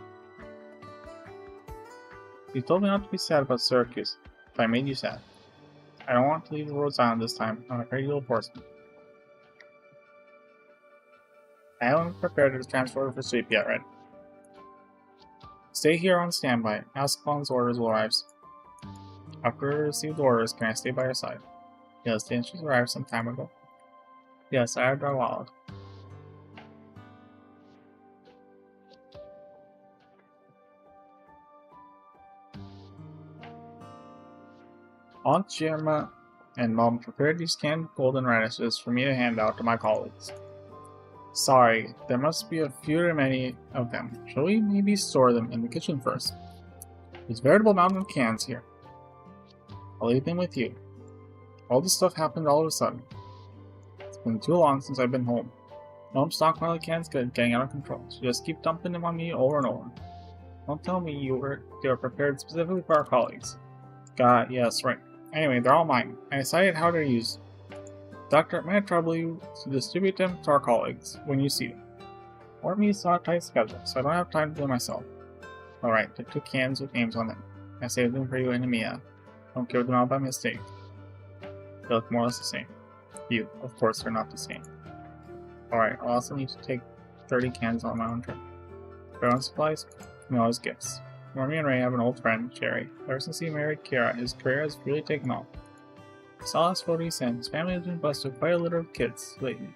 You told me not to be sad about Syracuse, but I made you sad. I don't want to leave the Rhodes Island this time. I'm afraid you'll force me. I haven't prepared a transporter for sleep yet, Red. Stay here on standby. Ask upon orders will arrive. After I receive the orders, can I stay by your side? Yes, the instructions arrived some time ago. Yes, I have our wallet. Aunt Gemma and Mom prepared these canned golden radishes for me to hand out to my colleagues. Sorry, there must be a few too many of them. Shall we maybe store them in the kitchen first? There's a veritable mountain of cans here. I'll leave them with you. All this stuff happened all of a sudden. It's been too long since I've been home. Mom's stockpile cans getting out of control. She just keep dumping them on me over and over. Don't tell me they were prepared specifically for our colleagues. God, yes, right. Anyway, they're all mine. I decided how to use them. Doctor, it might trouble you to distribute them to our colleagues when you see them. Or me saw a tight schedule, so I don't have time to do it myself. Alright, the 2 cans with names on them. I saved them for you and Mia. Don't give them out by mistake. They look more or less the same. You, of course, are not the same. Alright, I'll also need to take 30 cans on my own trip. Everyone's supplies, Noah's gifts. Wormy and Ray have an old friend, Jerry. Ever since he married Kira, his career has really taken off. I saw last photo he sent. His family has been blessed with quite a litter of kids lately.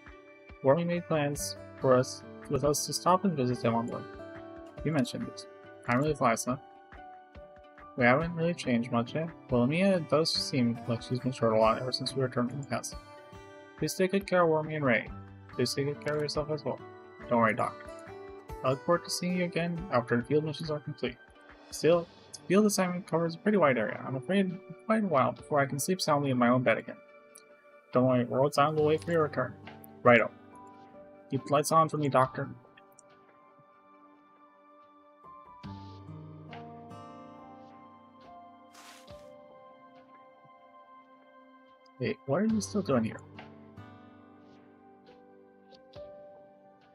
Wormy made plans for us to stop and visit them on board. You mentioned this. Time really flies, huh? We haven't really changed much yet. Well, Mia does seem like she's matured a lot ever since we returned from the castle. Please take good care of Wormy and Ray. Please take good care of yourself as well. Don't worry, Doctor. I look forward to seeing you again after the field missions are complete. Still, the field assignment covers a pretty wide area. I'm afraid quite a while before I can sleep soundly in my own bed again. Don't worry, Rhodes Island will wait for your return. Righto. Keep the lights on for me, Doctor. Hey, what are you still doing here?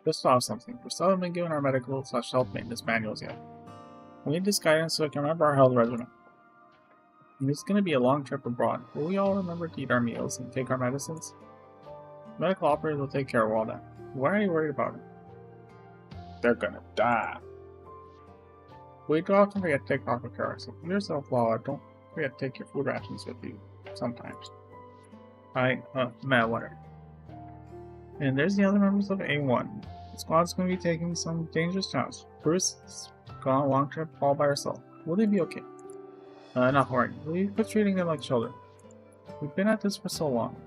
Just thought of something. We still haven't been given our medical/health maintenance manuals yet. We need this guidance so we can remember our health regimen. And it's going to be a long trip abroad. Will we all remember to eat our meals and take our medicines? The medical operators will take care of all that. Why are you worried about it? They're gonna die. We do often forget to take proper care of ourselves. Yourself, Lala, don't forget to take your food rations with you sometimes. Whatever. And there's the other members of A1. The squad's going to be taking some dangerous jobs. Bruce is gone on a long trip all by herself. Will they be okay? Not worrying. We quit treating them like children. We've been at this for so long.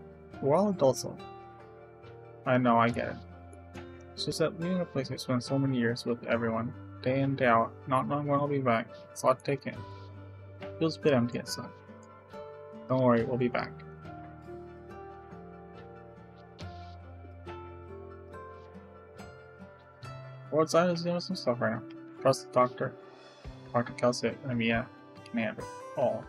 We're all adults though. I know, I get it. It's just that leaving a place I spent so many years with everyone, day in, day out, not knowing when I'll be back, it's a lot to take in. Feels a bit empty inside. Don't worry, we'll be back. Rhodes Island is doing some stuff right now. Trust the doctor. Dr. Kelsey and Mia can handle it all.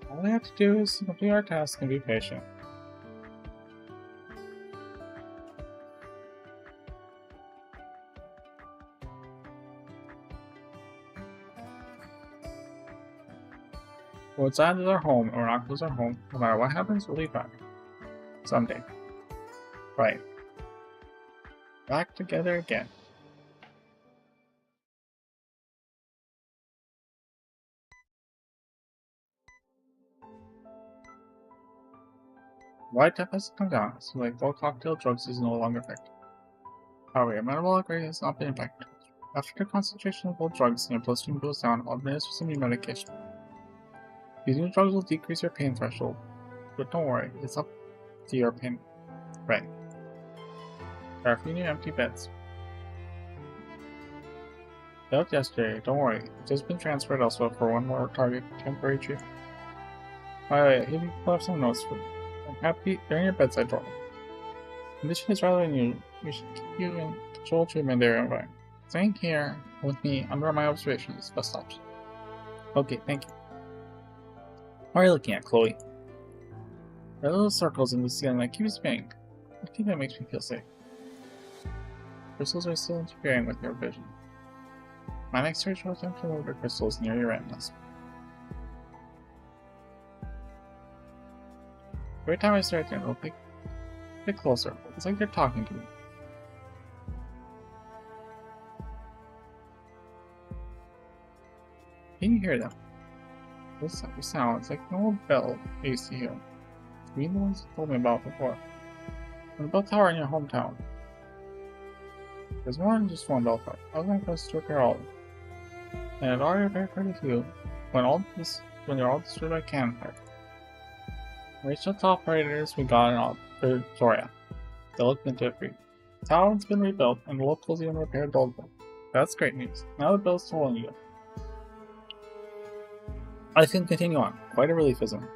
All we have to do is complete our task and be patient. Rhodes Island is our home, and we're not close our home. No matter what happens, we'll be back. Someday. Right. Back together again. White tip has come down, so like all cocktail drugs is no longer effective. However, metabolic rate has not been impacted. After the concentration of all drugs in your bloodstream goes down, I'll administer some new medication. These new drugs will decrease your pain threshold, but don't worry, it's up to your pain. Right. There are a few new empty beds. They left yesterday, don't worry, it's just been transferred elsewhere for one more target temporary treatment. By the way, here you have some notes for you. I'm happy they're in your bedside drawer. The condition is rather unusual. We should keep you in control treatment area environment. Staying here with me under my observation is the best option. Okay, thank you. What are you looking at, Chloe? There are little circles in the ceiling that keep spinning. I think that makes me feel safe. Crystals are still interfering with your vision. My next search will attempt to remove the crystals near your retinas. Every time I start to look a bit closer, it's like they're talking to me. Can you hear them? This sounds like an old bell I used to hear. Read the ones you told me about before. From the bell tower in your hometown. There's more than just one bell tower. I was going to repair all of them. And it already repaired quite a few when they're all destroyed by cannon fire. Reach the top predators we got in Victoria. They looked into it free. The tower's been rebuilt and the locals even repaired the old one. That's great news. Now the bill's tolling you. I can continue on. Quite a relief, isn't it?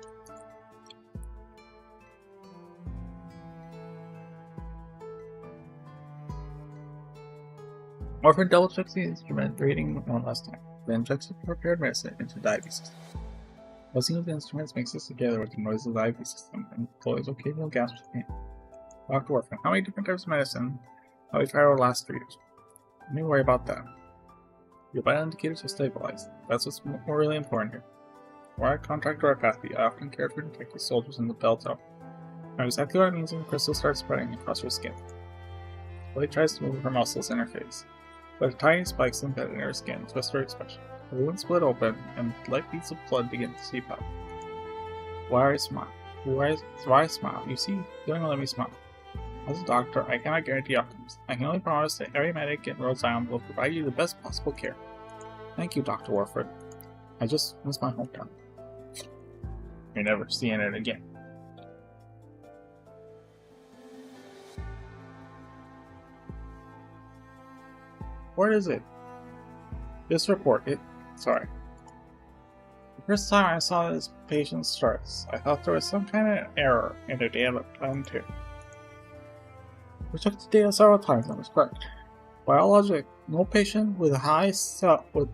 Orphan double checks the instrument reading one last time, then checks the prepared medicine into the IV system. Listening to the instruments mixes together with the noise of the IV system and employs occasional gasps of pain. Dr. Orphan, how many different types of medicine have we tried over the last 3 years? Don't need to worry about that. Your vital indicators are stabilized. That's what's really important here. Where I contract telepathy, I often care for detective soldiers in the bell tower. I know exactly what it means when the crystals start spreading across your skin. Chloe tries to move her muscles in her face, but tiny spikes embedded in her skin twist her expression. The wound split open, and light beads of blood begin to seep out. Why I smile? Why I smile? You see, you don't even let me smile. As a doctor, I cannot guarantee outcomes. I can only promise that every medic in Rhode Island will provide you the best possible care. Thank you, Dr. Warford. I just miss my hometown. You're never seeing it again. What is it? This report, sorry. The first time I saw this patient's charts, I thought there was some kind of error in the data plan too. We checked the data several times and it was correct. Biologic, no patient with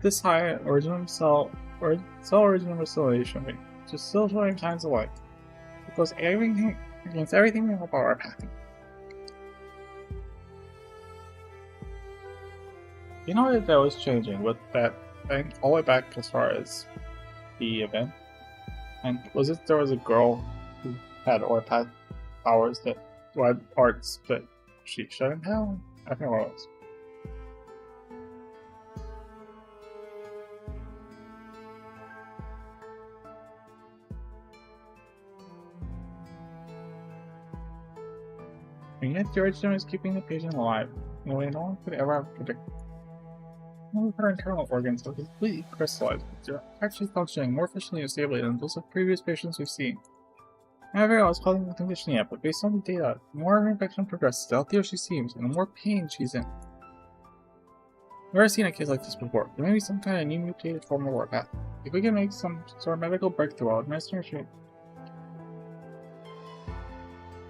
this high original cell original reconciliation rate, just still showing signs of life. It goes against everything we know about our path. You know that was changing with that thing all the way back as far as the event? And was it there was a girl who had orpath powers that had arts that she shouldn't have? I think it was. And yet the original is keeping the patient alive in a way no one could ever have predicted. None of her internal organs are completely crystallized, but they're actually functioning more efficiently and stably than those of previous patients we've seen. I never was causing the condition yet, but based on the data, the more her infection progresses, the healthier she seems, and the more pain she's in. I've never seen a case like this before. There may be some kind of new mutated form of warpath. If we can make some sort of medical breakthrough while administering treatment,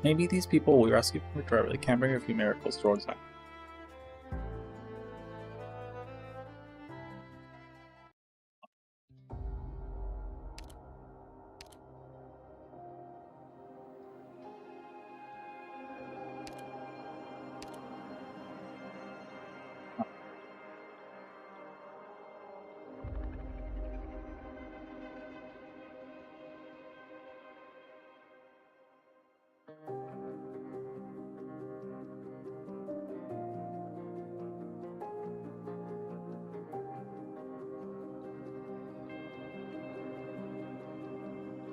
maybe these people we rescued from the really can bring a few miracles to our side.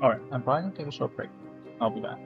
Alright, I'm probably gonna take a short break. I'll be back.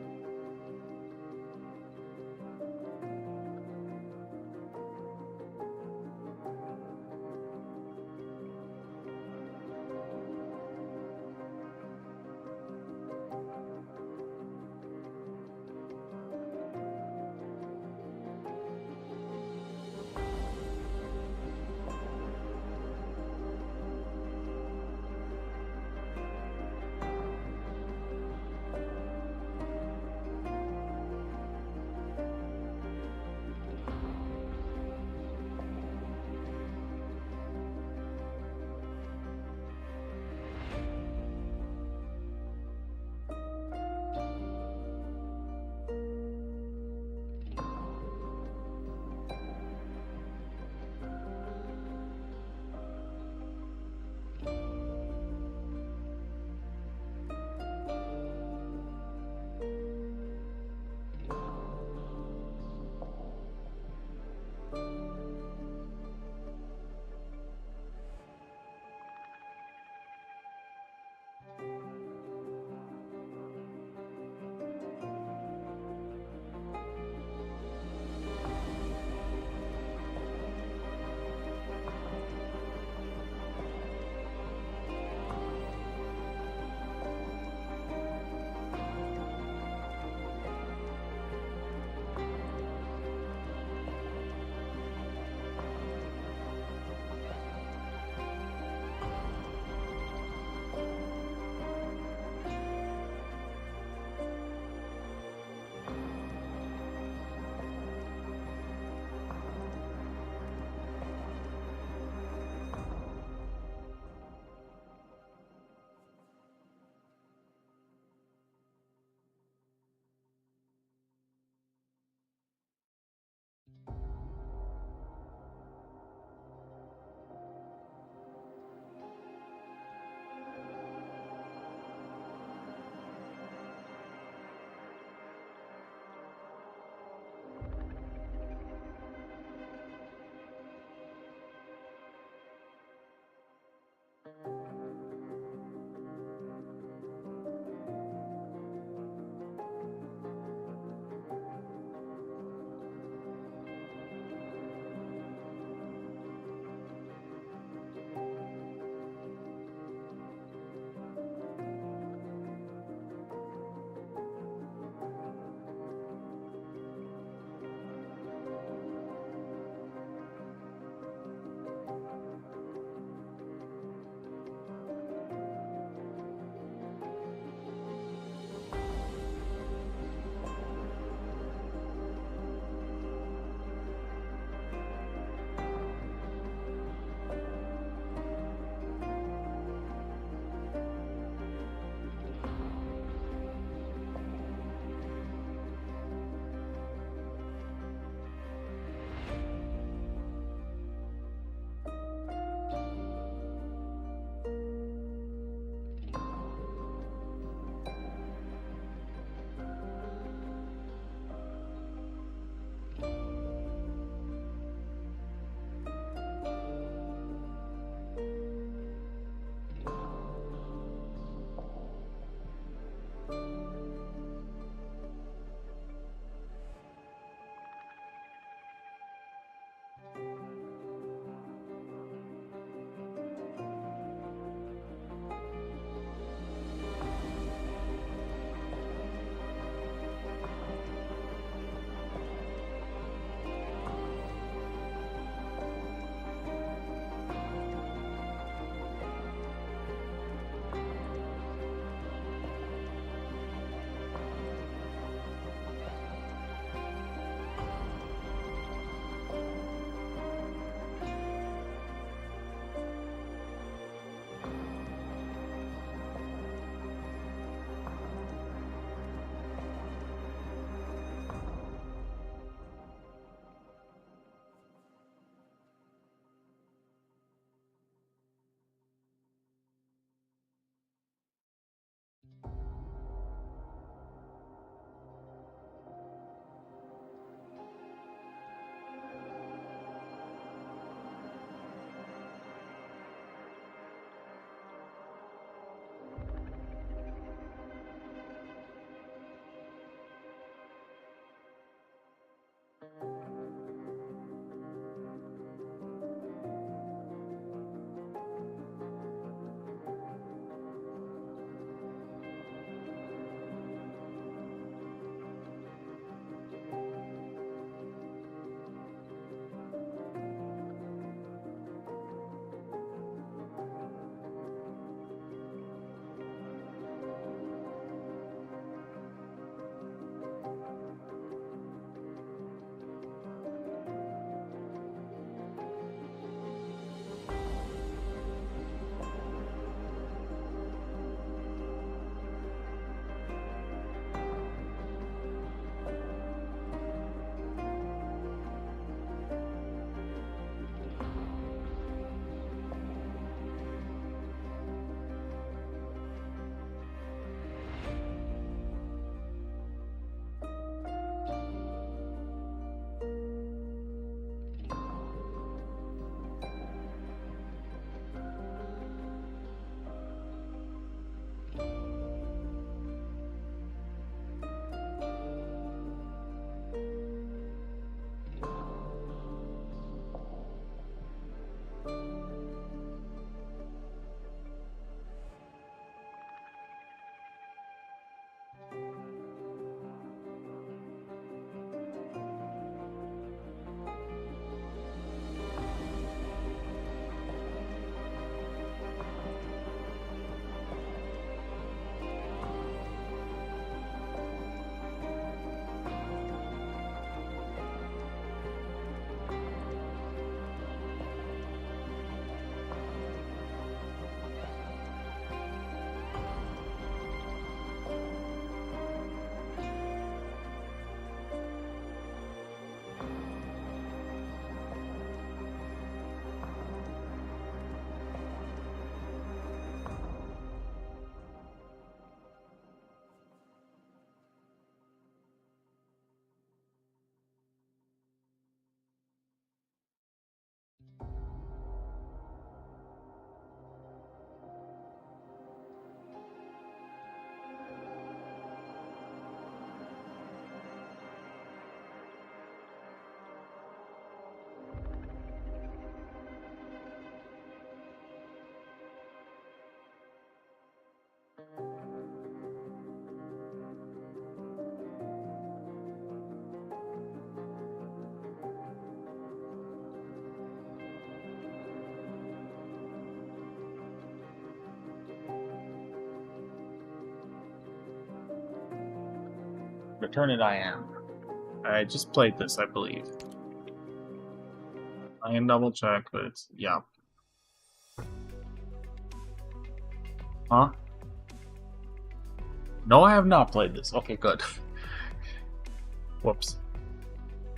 Return it I am. I just played this, I believe. I can double check, but it's, yeah. Huh? No, I have not played this. Okay, good. Whoops.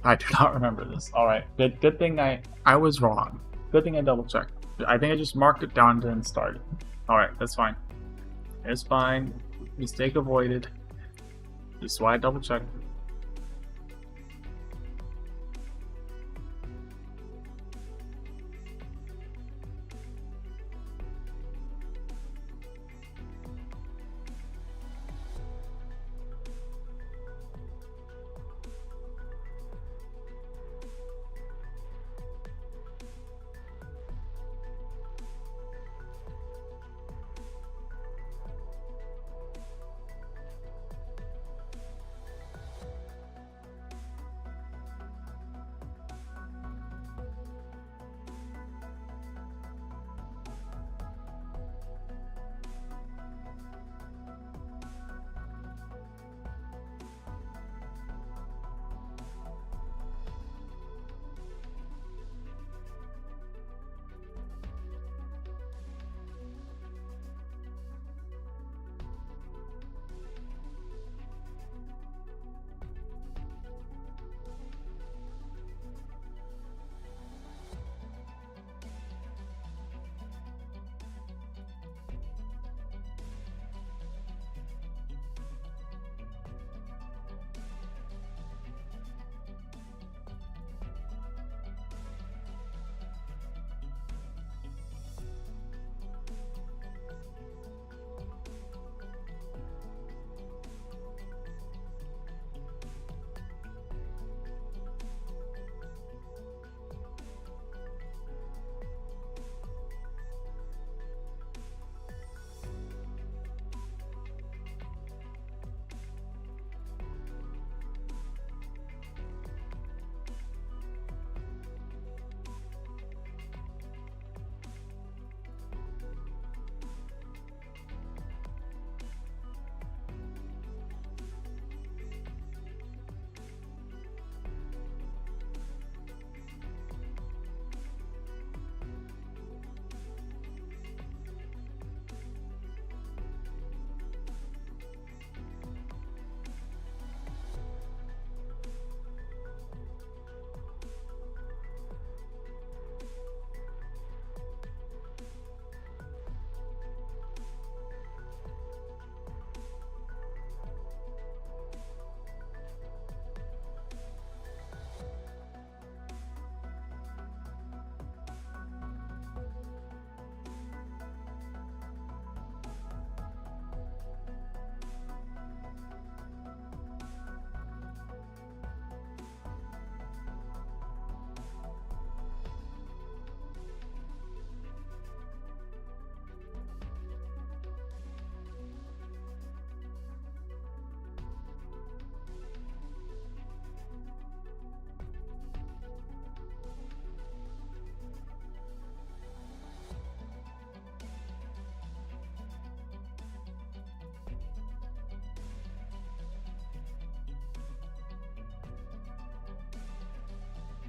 I do not remember this. Alright, good thing I was wrong. Good thing I double checked. I think I just marked it down and didn't start it. Alright, that's fine. It's fine. Mistake avoided. This is why I double checked.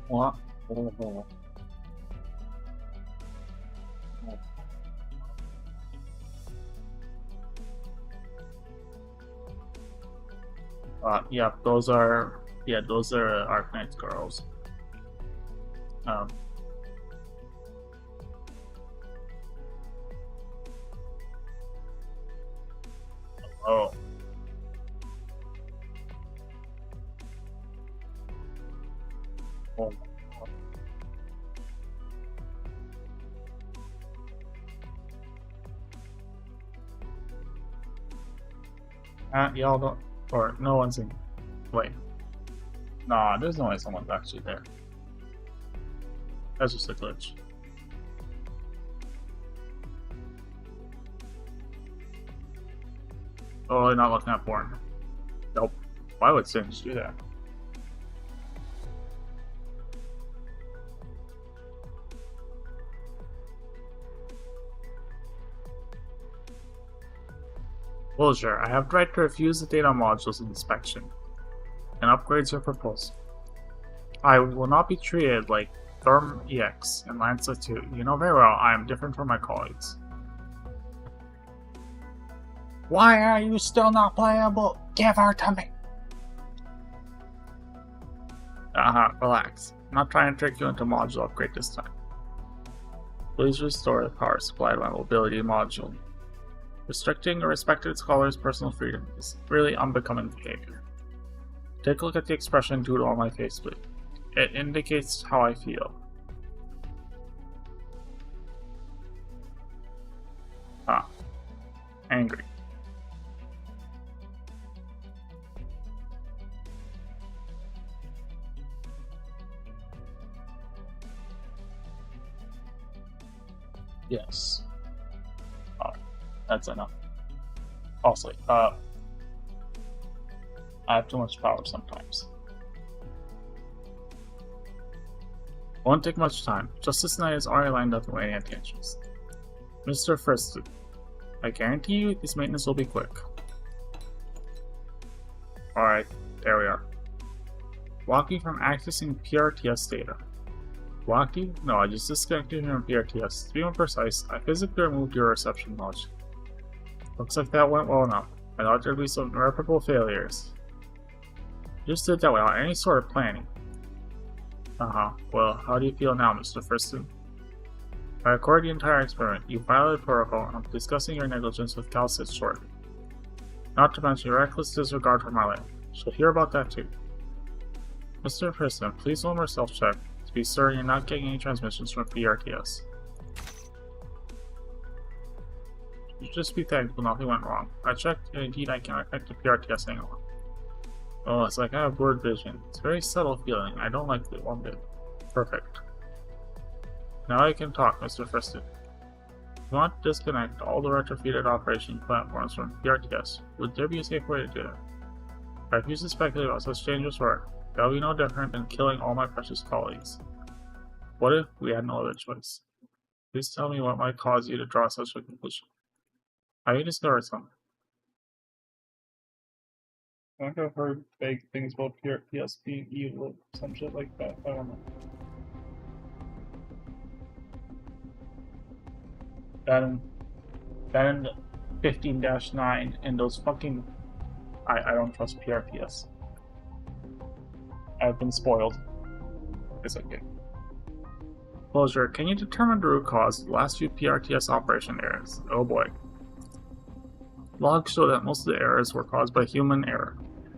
What? Yeah, those are Arknight's girls. Um, oh. Oh. Y'all don't, or no one's in. Wait. Nah, there's no way someone's actually there. That's just a glitch. Oh, they're not looking at porn. Nope. Why would Singe do that? Well, sure. I have the right to refuse the data module's inspection. and upgrades your proposal. I will not be treated like Therm EX and Lanza 2. You know very well I am different from my colleagues. Why are you still not playable? Give her to me! Relax. I'm not trying to trick you into module upgrade this time. Please restore the power supply to my mobility module. Restricting a respected scholar's personal freedom is really unbecoming behavior. Take a look at the expression doodle on my faceplate. It indicates how I feel. Angry. Yes. That's enough. Also, I have too much power sometimes. Won't take much time. Justice Knight is already lined up and waiting at the entrance. Mr. Friston, I guarantee you this maintenance will be quick. Alright, there we are. Block you from accessing PRTS data. Blocked you? No, I just disconnected you from PRTS. To be more precise, I physically removed your reception logic. Looks like that went well enough. I thought there'd be some irreparable failures. Just did that without any sort of planning. Well, how do you feel now, Mr. Friston? I recorded the entire experiment. You violated protocol, and I'm discussing your negligence with Calcit shortly. Not to mention your reckless disregard for my life. She'll hear about that too. Mr. Friston, please one more self-check to be certain you're not getting any transmissions from PRTS. Just be thankful nothing went wrong. I checked, and indeed I cannot connect to PRTS anymore. Oh, it's like I have blurred vision. It's a very subtle feeling. I don't like it one bit. Perfect. Now I can talk, Mr. Friston. If you want to disconnect all the retrofitted operation platforms from PRTS, would there be a safe way to do that? I refuse to speculate about such dangerous work. That would be no different than killing all my precious colleagues. What if we had no other choice? Please tell me what might cause you to draw such a conclusion. Have you discovered something? I think I've heard vague things about PRTS being evil, some shit like that. I don't know. That and 15-9 and those fucking... I don't trust PRTS. I've been spoiled. It's okay. Closure, can you determine the root cause of the last few PRTS operation errors? Oh boy. Logs show that most of the errors were caused by human error.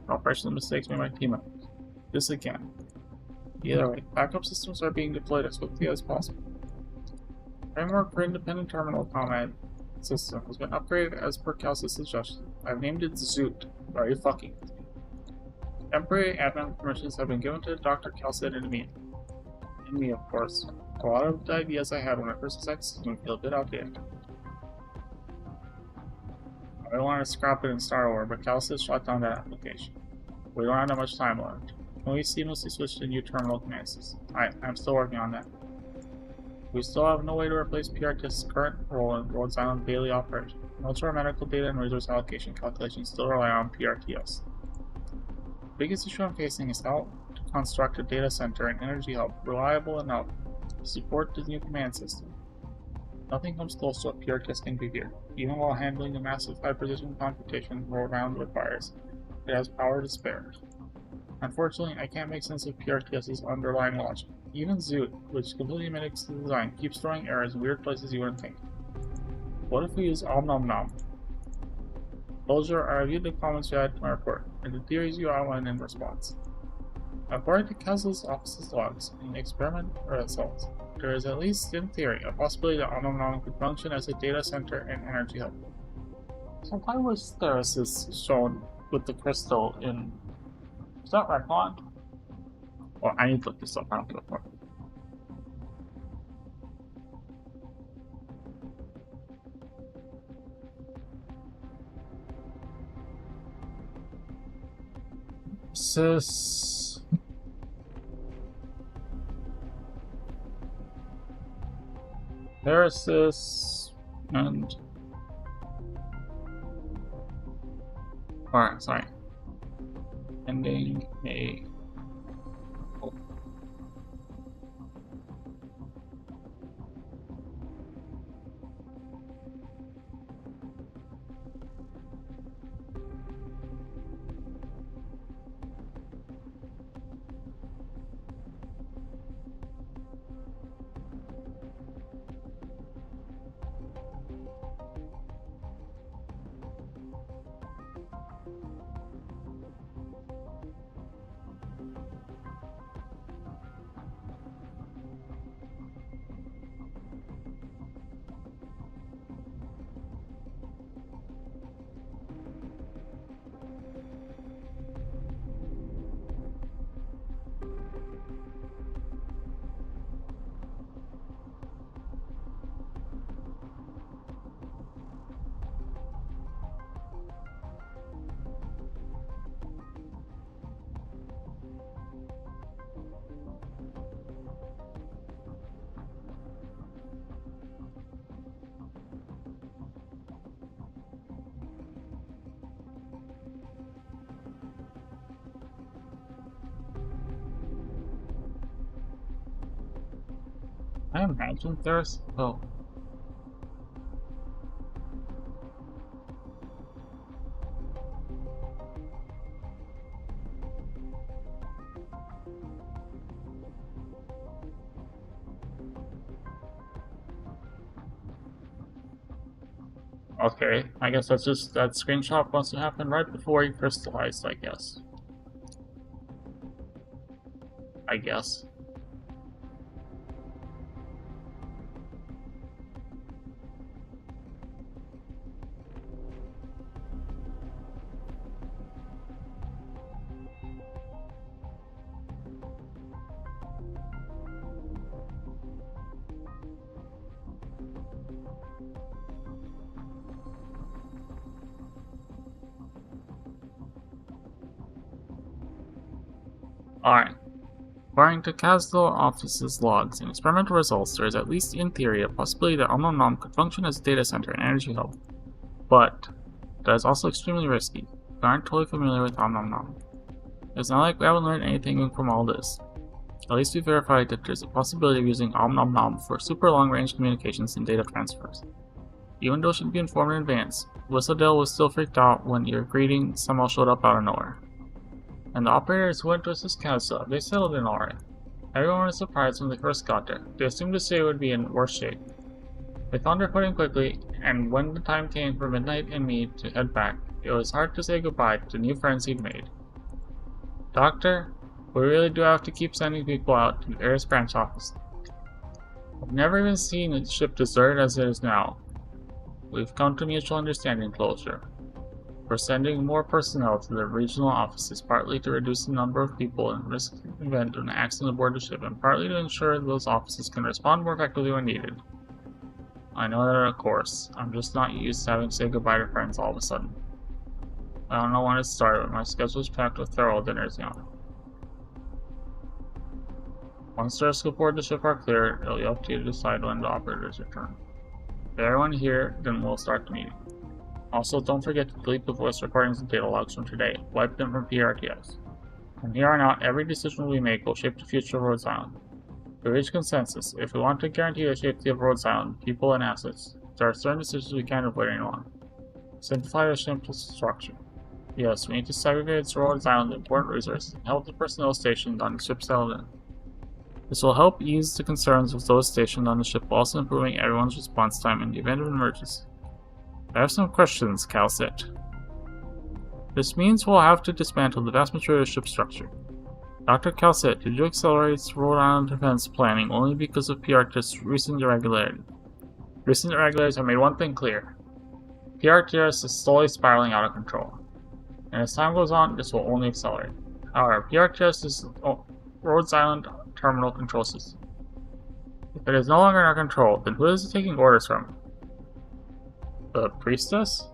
Operational mistakes made by team members. This again. Either way, backup systems are being deployed as quickly as possible. Framework for Independent Terminal Command System has been upgraded as per Cal's suggestion. I've named it Zoot. Are you fucking with me? Temporary admin permissions have been given to Dr. Calcid and me. And me, of course. A lot of the ideas I had when I first designed the system feel a bit outdated. I wanted to scrap it and start over, but Calcid shut down that application. We don't have that much time left. Can we seamlessly switch to new terminal command system? I'm still working on that. We still have no way to replace PRT's current role in Rhode Island daily operation. Most of our medical data and resource allocation calculations still rely on PRTS. The biggest issue I'm facing is how to construct a data center and energy hub reliable enough to support the new command system. Nothing comes close to what PRTS can do here. Even while handling the massive high-precision computation Rhode Island requires, it has power to spare. Unfortunately, I can't make sense of PRTS's underlying logic. Even Zoot, which completely mimics the design, keeps throwing errors in weird places you wouldn't think. What if we use Om Nom Nom? Closure, I reviewed the comments you had to my report, and the theories you outlined in response. According to Kessler's office's logs, in the experiment results, there is at least in theory a possibility that Om Nom Nom could function as a data center and energy hub. So why was Theresis shown with the crystal in... Is that Recon? Well, I need to look this up, I don't give a fuck. Theresis and... Alright, sorry. Ending a. Oh. I imagine there's. Oh. Okay, I guess that's just that screenshot must have happened right before he crystallized, I guess. Alright. According to Castle Office's logs and experimental results, there is at least in theory a possibility that Om Nom could function as a data center and energy hub. But that is also extremely risky. We aren't totally familiar with Om Nom. It's not like we haven't learned anything from all this. At least we verified that there's a possibility of using Om Nom for super long-range communications and data transfers. Even though she'd be informed in advance, Whistledale was still freaked out when your greeting somehow showed up out of nowhere. And the operators who went to assist Kazza, they settled in alright. Everyone was surprised when they first got there. They assumed the city would be in worse shape. They found their footing quickly, and when the time came for Midnight and me to head back, it was hard to say goodbye to the new friends he'd made. Doctor, we really do have to keep sending people out to the Ares branch office. I've never even seen a ship deserted as it is now. We've come to mutual understanding closure. We're sending more personnel to the regional offices, partly to reduce the number of people in risk event of an accident aboard the ship, and partly to ensure those offices can respond more effectively when needed. I know that, of course. I'm just not used to having to say goodbye to friends all of a sudden. I don't know when it started, but my schedule's packed with thorough dinners now. Once the risk aboard the ship are clear, it'll be up to you to decide when the operators return. If everyone here, then we'll start the meeting. Also, don't forget to delete the voice recordings and data logs from today. Wipe them from PRTS. From here on out, every decision we make will shape the future of Rhodes Island. We reach consensus. If we want to guarantee the safety of Rhodes Island, people and assets, there are certain decisions we can't avoid any longer. Simplify the ship's structure. Yes, we need to segregate Rhodes Island's important resources and help the personnel stationed on the ship settle in. This will help ease the concerns of those stationed on the ship, while also improving everyone's response time in the event of an emergency. I have some questions, Cal said. This means we'll have to dismantle the vast majority of the ship's structure. Dr. Calcett, did you accelerate Rhode Island defense planning only because of PRT's recent irregularity? Recent irregularities have made one thing clear. PRTS is slowly spiraling out of control. And as time goes on, this will only accelerate. However, PRTS is Rhodes Island terminal control system. If it is no longer in our control, then who is it taking orders from? The priestess?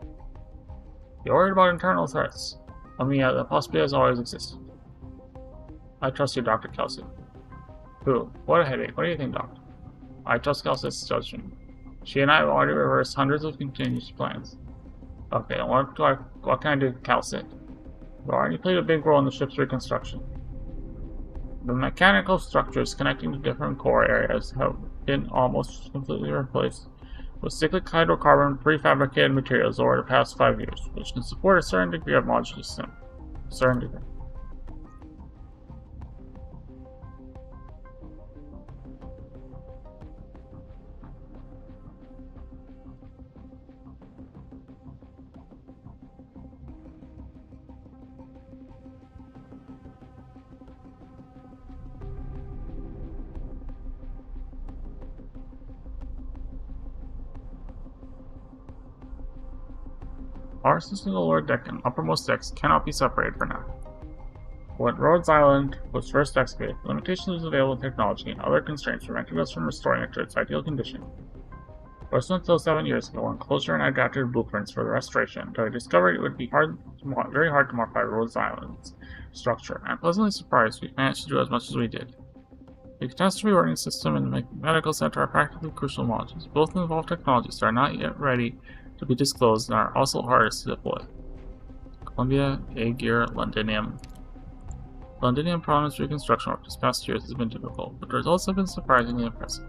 You're worried about internal threats. I mean, the possibility has always existed. I trust you, Dr. Kelsey. Who? What a headache. What do you think, Doctor? I trust Kelsey's judgment. She and I have already reversed hundreds of contingency plans. Okay, and what can I do, Kelsey? but already played a big role in the ship's reconstruction. The mechanical structures connecting to different core areas have been almost completely replaced with cyclic hydrocarbon prefabricated materials over the past 5 years, which can support a certain degree of modular sim. Certain degree. Our systems in the lower deck and uppermost decks cannot be separated for now. When Rhodes Island was first excavated, limitations of available technology and other constraints prevented us from restoring it to its ideal condition. It wasn't until 7 years ago when Closer and I drafted blueprints for the restoration that I discovered it would be very hard to modify Rhodes Island's structure. I'm pleasantly surprised we managed to do as much as we did. The catastrophe warning system and the medical center are practically crucial modules. Both involve technologies that are not yet ready to be disclosed and are also hardest to deploy. Columbia, EAGO, Londinium. Londinium Province reconstruction work this past year has been difficult, but the results have been surprisingly impressive.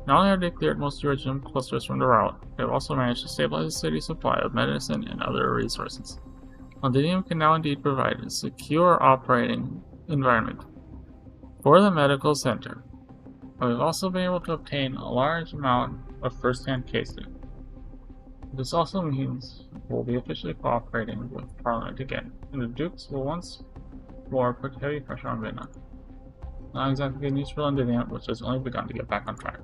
Not only have they cleared most original clusters from the route, they have also managed to stabilize the city's supply of medicine and other resources. Londinium can now indeed provide a secure operating environment for the medical center. But we've also been able to obtain a large amount of first-hand cases. This also means we'll be officially cooperating with Parliament again, and the Dukes will once more put heavy pressure on Vienna. Not exactly good news for Londinium, which has only begun to get back on track.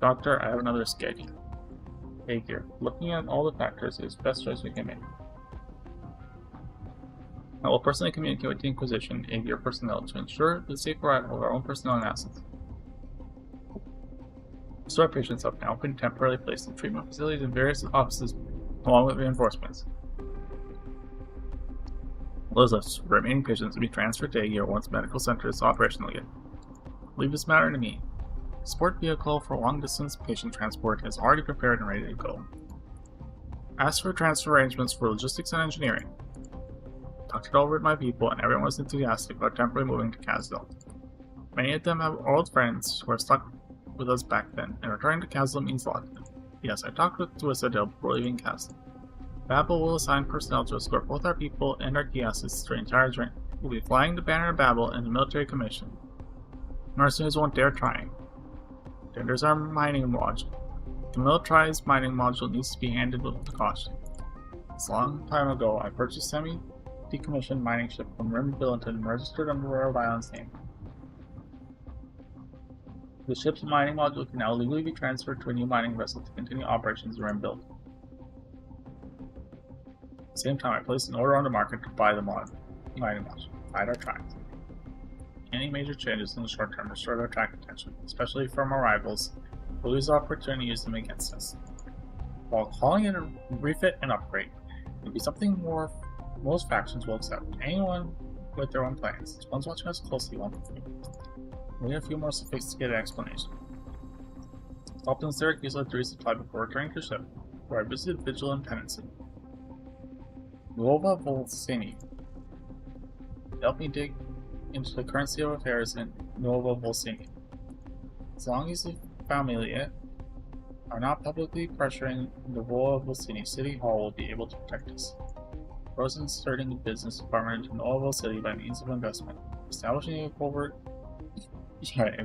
Doctor, I have another sketch. Hey here, looking at all the factors is the best choice we can make. I will personally communicate with the Inquisition and your personnel to ensure the safe arrival of our own personnel and assets. So our patients have now been temporarily placed in treatment facilities in various offices along with reinforcements. Elizabeth's remaining patients will be transferred to EAGO once medical center is operational again. Leave this matter to me. A support vehicle for long-distance patient transport is already prepared and ready to go. As for transfer arrangements for logistics and engineering, talked it over with my people and everyone was enthusiastic about temporarily moving to Casdell. Many of them have old friends who are stuck with us back then, and returning to Casdell means a lot to them. Yes, I talked to a Citadel before leaving Casdell. Babel will assign personnel to escort both our people and our key assets through the entire journey. We'll be flying the banner of Babel and the military commission. Mercenaries won't dare trying. Then there's our mining module. The militarized mining module needs to be handled with caution. It's a long time ago, I purchased a semi-decommissioned mining ship from Rim Billington and registered under Rhode Island's name. The ship's mining module can now legally be transferred to a new mining vessel to continue operations in Rim Billington. At the same time, I placed an order on the market to buy the mining module. Bide our tracks. Any major changes in the short term restore their track attention, especially from our rivals, who lose the opportunity to use them against us. While calling it a refit and upgrade, it will be something more most factions will accept. Anyone with their own plans. The ones watching us closely won't be. We need a few more sophisticated explanations. Stopped in Syracuse to resupply before returning to ship, where I visited Vigil and Penancy. Nova Volsini helped me dig into the currency of affairs in Nova Volsini. As long as the Familia are not publicly pressuring Nova Volsini, City Hall will be able to protect us. Rose inserting the business department into Nova City by means of investment. Establishing a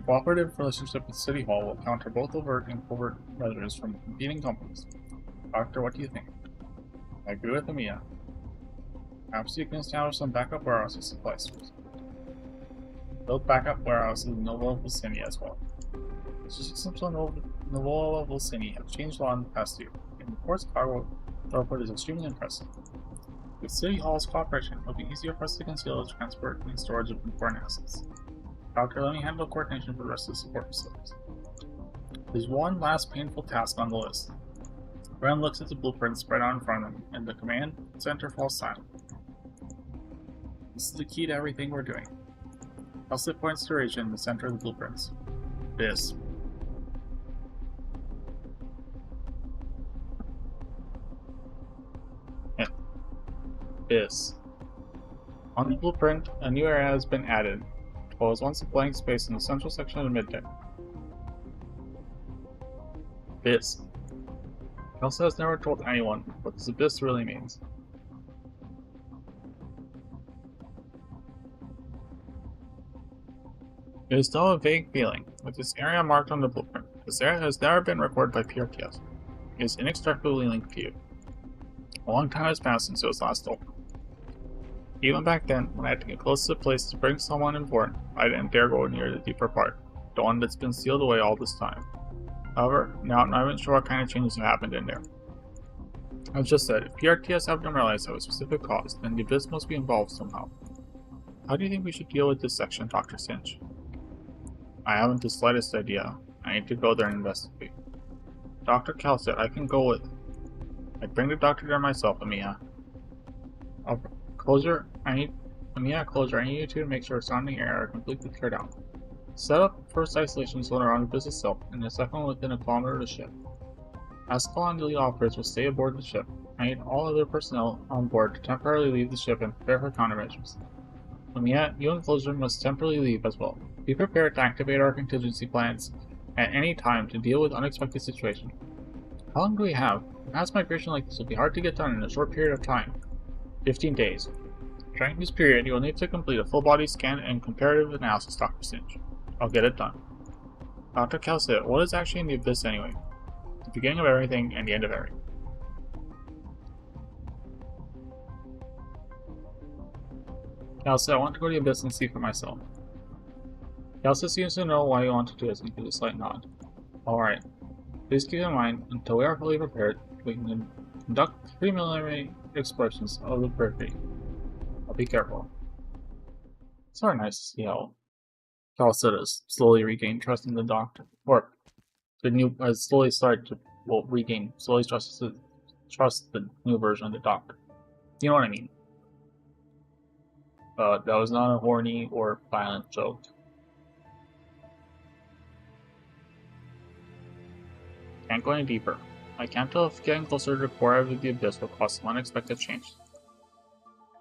cooperative relationship with City Hall will counter both overt and covert measures from competing companies. Doctor, what do you think? I agree with Amiya. Perhaps you can establish some backup warehouses supply stores. Build backup warehouses in Nova Volsini as well. The systems on Nova Volsini have changed a lot in the past year, and the port's cargo output is extremely impressive. With City Hall's cooperation, it will be easier for us to conceal the transport and storage of important assets. Doctor, let me handle coordination for the rest of the support facilities. There's one last painful task on the list. Ren looks at the blueprints spread out in front of him, and the command center falls silent. This is the key to everything we're doing. Elsa points to region in the center of the blueprints. This. Yeah. This. On the blueprint, a new area has been added. What was once a blank space in the central section of the middeck. Abyss. Elsa has never told anyone what this abyss really means. It is still a vague feeling, with this area marked on the blueprint. This area has never been recorded by PRTS. It is inextricably linked to you. A long time has passed since it was last opened. Even back then, when I had to get close to the place to bring someone important, I didn't dare go near the deeper part, the one that's been sealed away all this time. However, now I'm not even sure what kind of changes have happened in there. As just said, if PRTS haven't realized of a specific cause, then the abyss must be involved somehow. How do you think we should deal with this section, Dr. Singe? I haven't the slightest idea. I need to go there and investigate. Dr. Cal said I can go with. I'd bring the doctor there myself, Amiya. Closure, I need you two to make sure surrounding area are completely cleared out. Set up first isolation zone around the abyss itself, and the second one within a kilometer of the ship. Ask all and delete operators will stay aboard the ship. I need all other personnel on board to temporarily leave the ship and prepare for countermeasures. Amiya, you and Closure must temporarily leave as well. Be prepared to activate our contingency plans at any time to deal with unexpected situations. How long do we have? A mass migration like this will be hard to get done in a short period of time. 15 days. During this period, you will need to complete a full body scan and comparative analysis, Dr. Singe. I'll get it done. Dr. Cal said, what is actually in the abyss anyway? The beginning of everything and the end of everything. Cal said, I want to go to the abyss and see for myself. Cal seems to know why you want to do this and gives a slight nod. Alright. Please keep in mind, until we are fully prepared, we can conduct preliminary explorations of the periphery. I'll be careful. It's sort of nice to see how Cal said has slowly regained trust in the doctor. Or, the new, has slowly started to, slowly trust the new version of the doctor. You know what I mean? That was not a horny or violent joke. Can't go any deeper. I can't tell if getting closer to the core of the abyss will cause some unexpected change.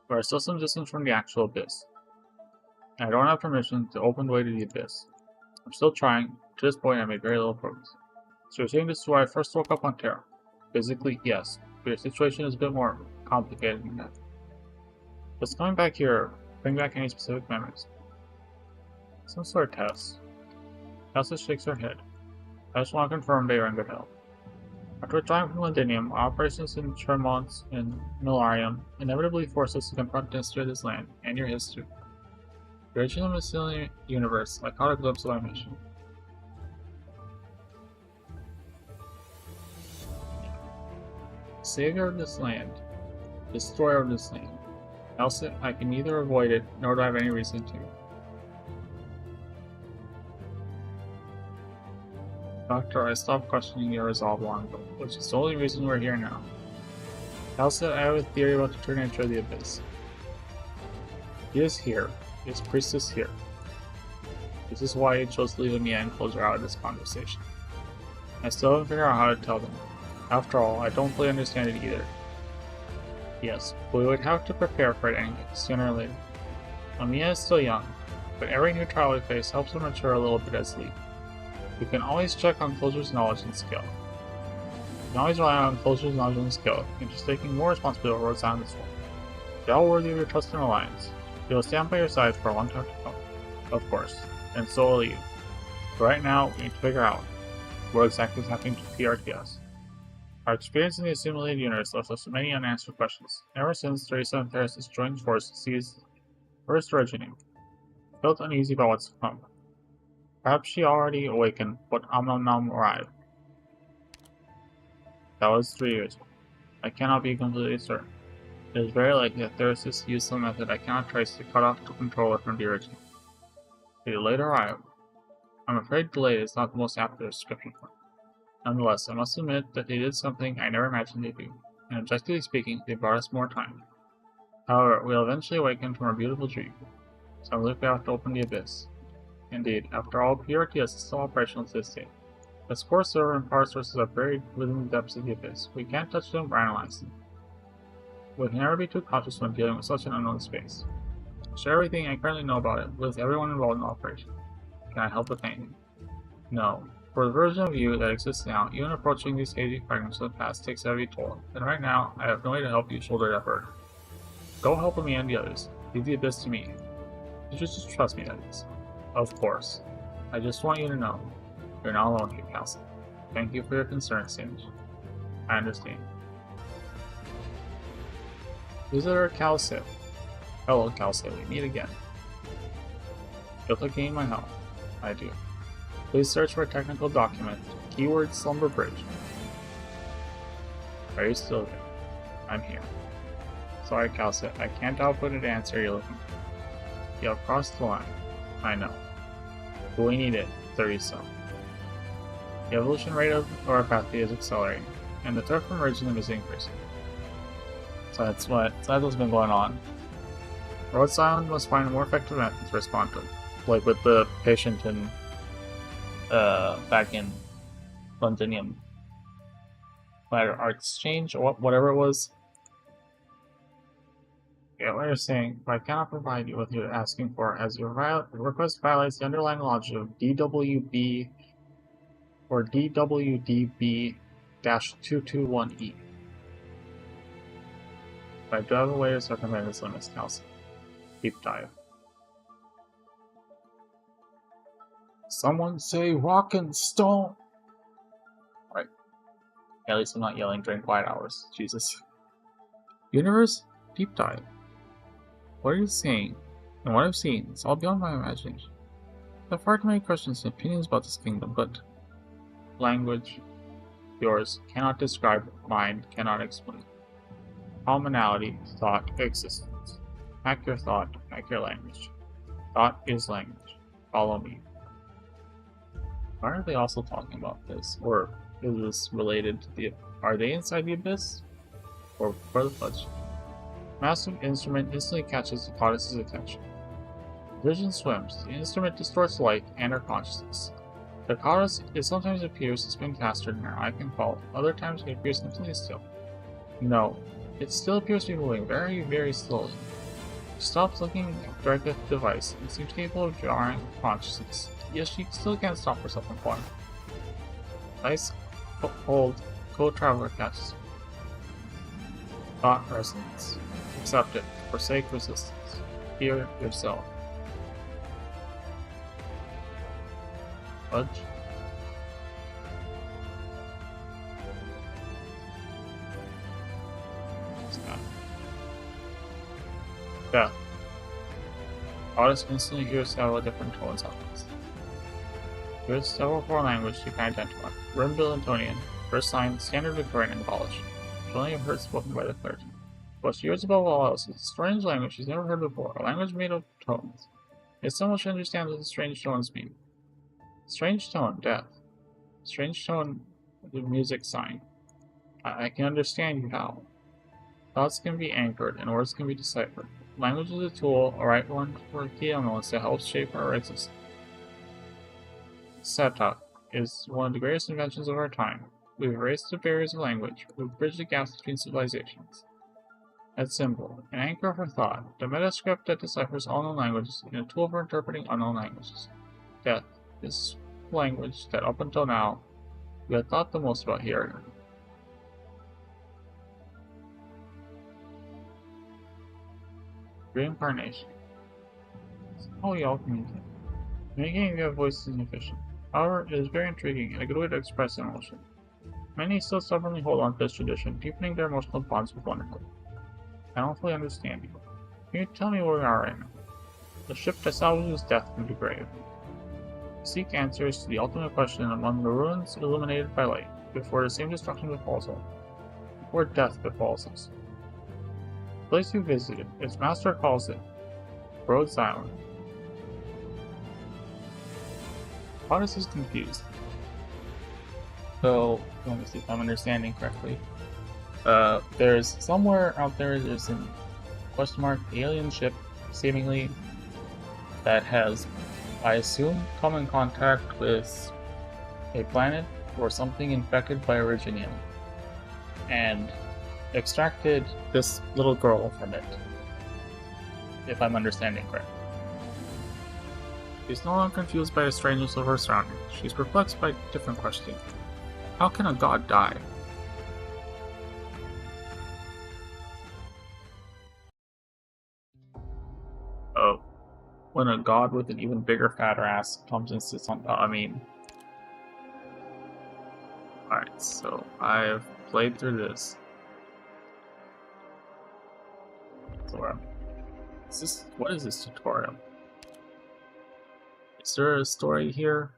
We are still some distance from the actual abyss. I don't have permission to open the way to the abyss. I'm still trying. To this point, I made very little progress. So you're saying this is where I first woke up on Terra? Physically, yes, but your situation is a bit more complicated than that. Does coming back here bring back any specific memories? Some sort of test. Elsa shakes her head. I just want to confirm they are in good health. After withdrawing from Londinium, operations in Tremont and Milarium inevitably force us to confront the history of this land and your history. The original Mycelium universe, I caught a glimpse of our mission. Savior of this land, destroyer of this land. Elsa, I can neither avoid it, nor do I have any reason to. Doctor, I stopped questioning your resolve long ago, which is the only reason we're here now. Elsa, I have a theory about the true nature of the Abyss. He is here. His priestess here. This is why he chose to leave Amiya and Closure out of this conversation. I still haven't figured out how to tell them. After all, I don't fully understand it either. Yes, but we would have to prepare for it anyway, sooner or later. Amiya is still young, but every new trial we face helps her mature a little bit as lead. We can always check on Closure's knowledge and skill. We can always rely on Closure's knowledge and skill, and just taking more responsibility over what's on this one. They are worthy of your trust and reliance. They will stand by your side for a long time to come. Of course, and so will you. But right now, we need to figure out what exactly is happening to PRTS. Our experience in the assimilated universe left us many unanswered questions. Ever since 37 Theris joined force to seize first originating, I felt uneasy about what's to come. Perhaps she already awakened, but Nom arrived. That was 3 years ago. I cannot be completely certain. It is very likely that Theris used some method I cannot trace to cut off the controller from the original. They delayed arrival. I'm afraid delayed is not the most apt description for it. Nonetheless, I must admit that they did something I never imagined they'd do, and objectively speaking, they brought us more time. However, we'll eventually awaken from our beautiful dream, so I believe we have to open the Abyss. Indeed, after all, PRTS is still operational to this day. Its core server and power sources are buried within the depths of the Abyss. We can't touch them or analyze them. We can never be too cautious when dealing with such an unknown space. Share everything I currently know about it with everyone involved in the operation. Can I help with anything? No. For the version of you that exists now, even approaching these hazy fragments of the past takes a heavy toll, and right now, I have no way to help you shoulder that burden. Go help me and the others. Leave the abyss to me. You just trust me, that is. Of course. I just want you to know, you're not alone here, Castle. Thank you for your concern, Singe. I understand. Visitor Calcit. Hello, Calcit. We meet again. You'll to gain my help. I do. Please search for a technical document. Keyword Slumber Bridge. Are you still there? I'm here. Sorry, Calcit. I can't output an answer you're looking for. You have crossed the line. I know. But we need it. 30 so. The evolution rate of neuropathy is accelerating, and the threat from emerging them is increasing. So that's what's been going on. Rhodes Island must find a more effective method to respond to it. Like with the patient in back in Londinium. Art Exchange or whatever it was. Yeah, what you're saying, but I cannot provide you with what you're asking for, as your request violates the underlying logic of DWB or DWDB-221E. But I do have a way to circumvent this limit, Calcit. Deep dive. Someone say rock and stone! Right. At least I'm not yelling during quiet hours. Jesus. Universe? Deep dive. What are you saying? And what I've seen is all beyond my imagination. I have far too many questions and opinions about this kingdom, but language, yours, cannot describe, mind cannot explain. Commonality, thought, existence. Hack your thought, hack your language. Thought is language. Follow me. Why are they also talking about this? Or is this related to the... Are they inside the abyss? Or for the fudge? Massive instrument instantly catches the goddess's attention. Vision swims. The instrument distorts light and her consciousness. The goddess, it sometimes appears to spin faster than her eye can follow. Other times it appears completely still. No, it still appears to be moving very, very slowly. She stops looking directly at the device and seems capable of drawing consciousness. Yet she still can't stop herself from falling. Ice cold co-traveler catches her. Thought resonance. Accept it. Forsake resistance. Hear yourself. Fudge. Death. Goddess instantly hears several different tones of this. Here's several foreign languages you can identify. Rimbilantonian, first sign, standard Victorian, and Polish. She only have heard spoken by the clergy. What she hears above all else is a strange language she's never heard before, a language made of tones. It's so much she understands what the strange tones mean. Strange tone, death. Strange tone, the music sign. I can understand you how. Thoughts can be anchored, and words can be deciphered. Language is a tool, a right one for key elements that helps shape our existence. Setup is one of the greatest inventions of our time. We've erased the barriers of language. We've bridged the gaps between civilizations. That symbol, an anchor for thought, the metascript that deciphers all known languages, and a tool for interpreting unknown languages. Death, this language that up until now we had thought the most about here. Reincarnation. How we all communicate. Communicating via voice is inefficient. However, it is very intriguing and a good way to express emotion. Many still stubbornly hold on to this tradition, deepening their emotional bonds with one another. I don't fully understand you. Can you tell me where we are right now? The ship that salvages death from the grave. Seek answers to the ultimate question among the ruins illuminated by light, before the same destruction befalls us. Before death befalls us. The place you visited, its master calls it Rhodes Island. Goddess is confused. So, let me see if I'm understanding correctly. There's somewhere out there's an alien ship, seemingly, that has, I assume, come in contact with a planet or something infected by Originium, and extracted this little girl from it. if I'm understanding correctly. She's no longer confused by the strangeness of her surroundings. She's perplexed by a different question. How can a god die? Oh. When a god with an even bigger, fatter ass comes and sits on top. Alright, so I've played through this. So, what is this tutorial? Is there a story here?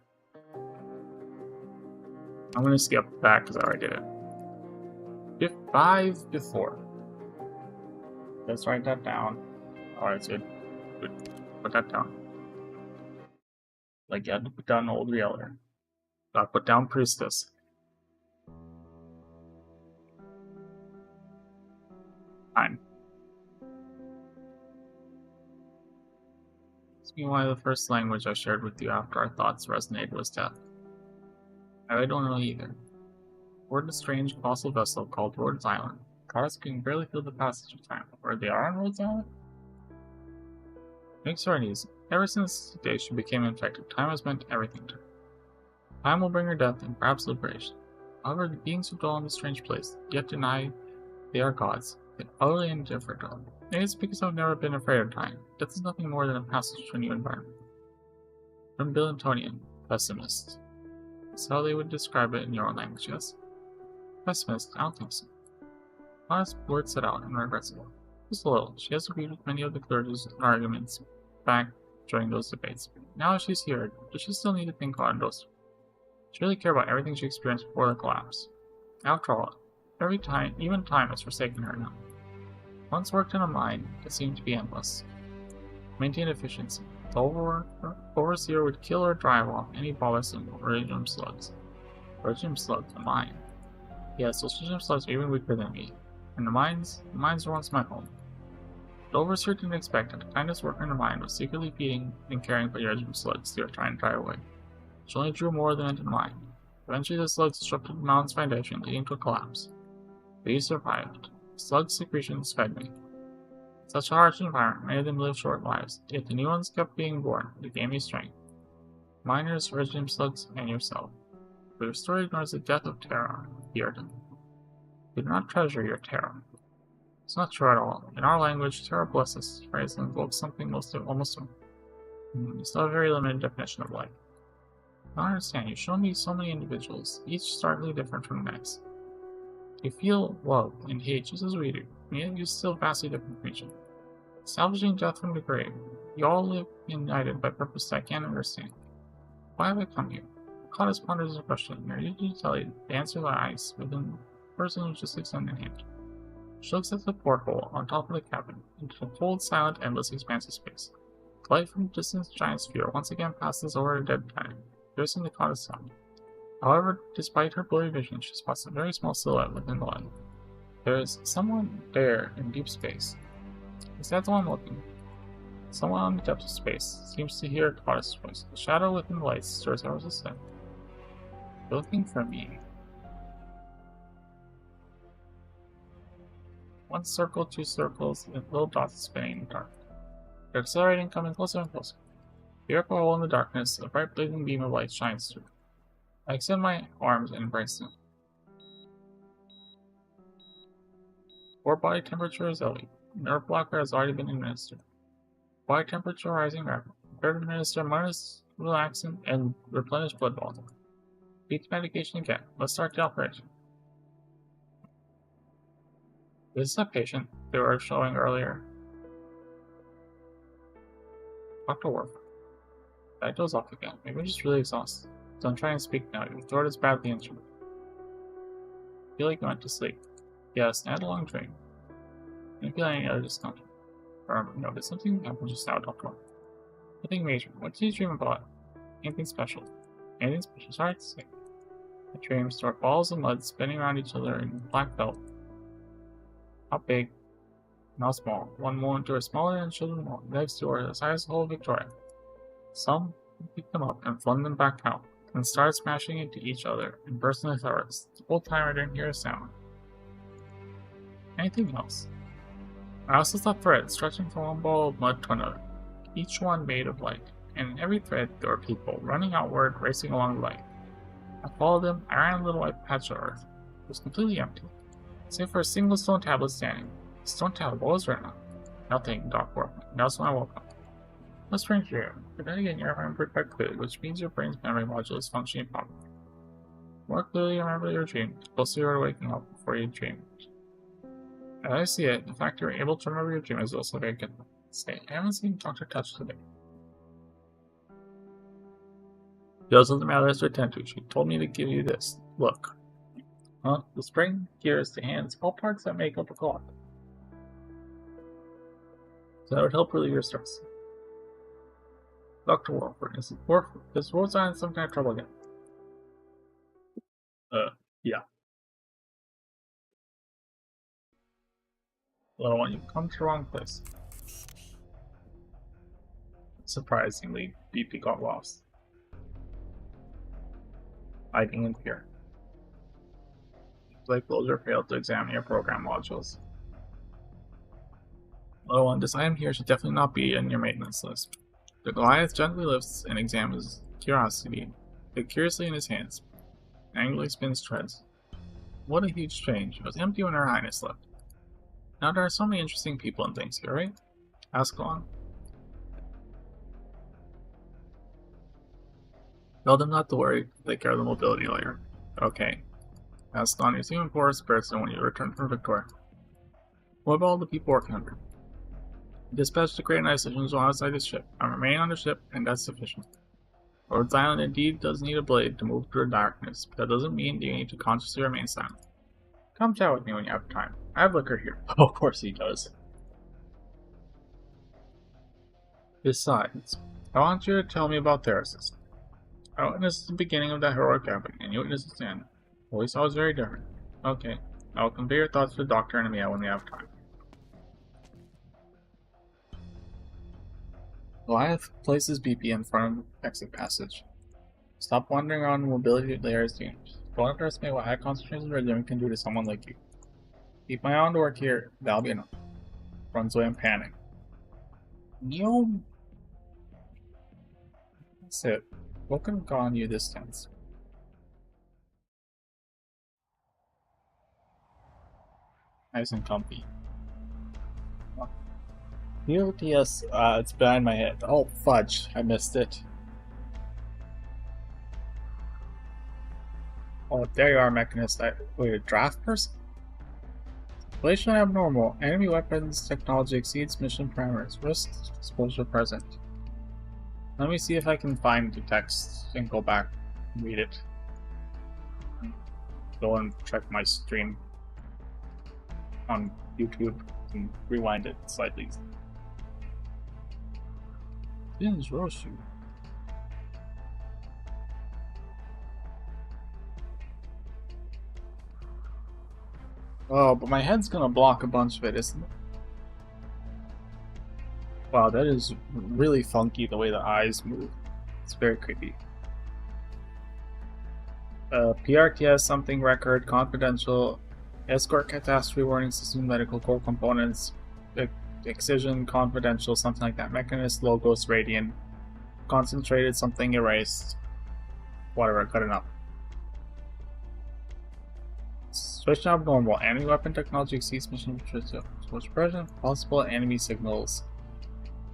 I'm gonna skip back because I already did it. 5 before. Let's write that down. Alright, so good. Put that down. Like, you had to put down Old Yeller. Gotta put down Priestess. Fine. Ask me why the first language I shared with you after our thoughts resonated was death. I don't know either. Board a strange colossal vessel called Rhodes Island. Cars can barely feel the passage of time. Where they are on Rhodes Island? Make sure easy. Ever since the day she became infected, time has meant everything to her. Time will bring her death and perhaps liberation. However, the beings who dwell in this strange place yet deny they are gods. They're utterly indifferent to them. Maybe it's because I've never been afraid of time. Death is nothing more than a passage to a new environment. From Billantonian, pessimist. That's how they would describe it in your own language, yes? Pessimist? I don't think so. Honest blurts it out and regrets it. Just a little. She has agreed with many of the clergy's arguments back during those debates. Now that she's here, does she still need to think on those? She really care about everything she experienced before the collapse. After all, even time has forsaken her now. Once worked in a mine, it seemed to be endless. Maintain efficiency. The overseer would kill or drive off any bothersome radium slugs. Radium slugs? A mine? Yes, those radium slugs are even weaker than me. And the mines were once my home. The overseer didn't expect that the kindest worker in the mine was secretly feeding and caring for the radium slugs they were trying to drive away. She only drew more than into the mine. Eventually the slugs disrupted the mountain's foundation, leading to a collapse. But you survived. Slug secretions fed me. In such a harsh environment, many of them lived short lives, yet the new ones kept being born. They gave me strength. Miners, radium slugs, and yourself. But your story ignores the death of Terra, Bearden. Do not treasure your Terra. It's not true at all. In our language, Terra blesses phrase invokes something almost you still have a very limited definition of life. I don't understand. You show me so many individuals, each starkly different from the next. You feel love and hate just as we do, and yet you're still vastly different from each other. Salvaging death from the grave, you all live united by purpose I can't understand. Why have I come here? Caught ponders a question, and I usually tell you the answer lies within the person who just extended hand. She looks at the porthole on top of the cabin, into the cold, silent, endless expanse of space. The light from the distant giant sphere once again passes over a dead planet, piercing the cloud sound. However, despite her blurry vision, she spots a very small silhouette within the light. There is someone there in deep space. Is that the one looking? Someone on the depths of space seems to hear Goddess' voice. The shadow within the light stirs ever so slightly. You're looking for me. One circle, 2 circles, and little dots spinning in the dark. They're accelerating, coming closer and closer. The earth hole in the darkness, a bright blazing beam of light shines through. I extend my arms and embrace them. Core body temperature is elite. Nerve blocker has already been administered. Body temperature rising rapidly. Prepare to administer minus relaxant and replenish blood volume. Beat the medication again. Let's start the operation. This is a patient they were showing earlier. Dr. Worf. That goes off again. Maybe I'm just really exhausted. Don't try and speak now. Your throat is badly injured. I feel like you went to sleep. Yes, and I had a long dream. I don't feel any other discomfort. No, did something happen just now, Doctor? Nothing major. What did you dream about? Anything special? Anything special? Sorry to say. I dreamed there were balls of mud spinning around each other in black belt. How big? And how small? One moment they were smaller than children wall. The next they were the size of the whole Victoria. Some picked them up and flung them back out, and started smashing into each other and bursting their throats. The whole time I didn't hear a sound. Anything else? I also saw threads stretching from one ball of mud to another, each one made of light, and in every thread there were people running outward, racing along the light. I followed them. I ran a little white patch of earth. It was completely empty, save for a single stone tablet standing. The stone tablet, what was written on? Nothing, Doc warned me. That's when I woke up. What's strange here? But then again, you remembered quite clearly, which means your brain's memory module is functioning properly. More clearly you remember your dream, closer you were to waking up before you dreamed. As I see it, the fact you're able to remember your dream is also very good. Stay. I haven't seen Dr. Touch today. It doesn't matter as to attend to. She told me to give you this. Look. Huh? The spring, gears, the hands, all parts that make up a clock. So that would help relieve your stress. Dr. Warford, is Rosa in some kind of trouble again? Yeah. Little one, you've come to the wrong place. Surprisingly, BP got lost. Hiding in fear. Like Closure failed to examine your program modules. Little one, this item here should definitely not be in your maintenance list. The Goliath gently lifts and examines Curiosity, it curiously in his hands, angrily spins treads. What a huge change. It was empty when Her Highness left. Now there are so many interesting people and things here, right? Ask on. Tell them not to worry, take care of the mobility layer. Okay. Ask on your human forest person when you return from Victoria. What about all the people working under? Dispatch to create an isolation zone outside the ship. I remain on the ship, and that's sufficient. Lord's Island indeed does need a blade to move through the darkness, but that doesn't mean you need to consciously remain silent. Come chat with me when you have time. I have liquor here. Of course he does. Besides, I want you to tell me about Therasis. I witnessed the beginning of that heroic epic, and you witnessed its end. What we saw was very different. Okay, I'll convey your thoughts to the Doctor and Mia when we have time. Goliath places BP in front of the exit passage. Stop wandering around the mobility layers dangerous. Don't underestimate what high concentrations of rhythm can do to someone like you. Keep my own work here, that'll be enough. Runs away in panic. Yo. That's it. What could have gotten you this tense? Nice and comfy. POTS, it's behind my head. Oh, fudge. I missed it. Oh, there you are, Mechanist. Wait, a draft person? Relation abnormal. Enemy weapons technology exceeds mission parameters. Risk exposure present. Let me see if I can find the text and go back and read it. Go and check my stream on YouTube and rewind it slightly. Singe Roshu. Oh, but my head's gonna block a bunch of it, isn't it? Wow, that is really funky the way the eyes move. It's very creepy. PRTS something record, confidential, escort catastrophe warning system, medical core components, excision, confidential, something like that. Mechanist, logos, radiant, concentrated, something erased. Whatever, cut enough. Switch to abnormal. Enemy weapon technology exceeds mission potential. Switch present. Possible enemy signals.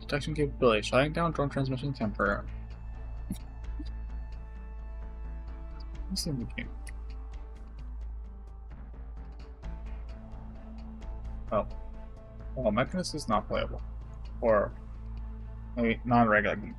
Detection capability. Shutting down drone transmission temporarily. What's in the game? Oh. Well, Mechanist is not playable. Or maybe non-regular game.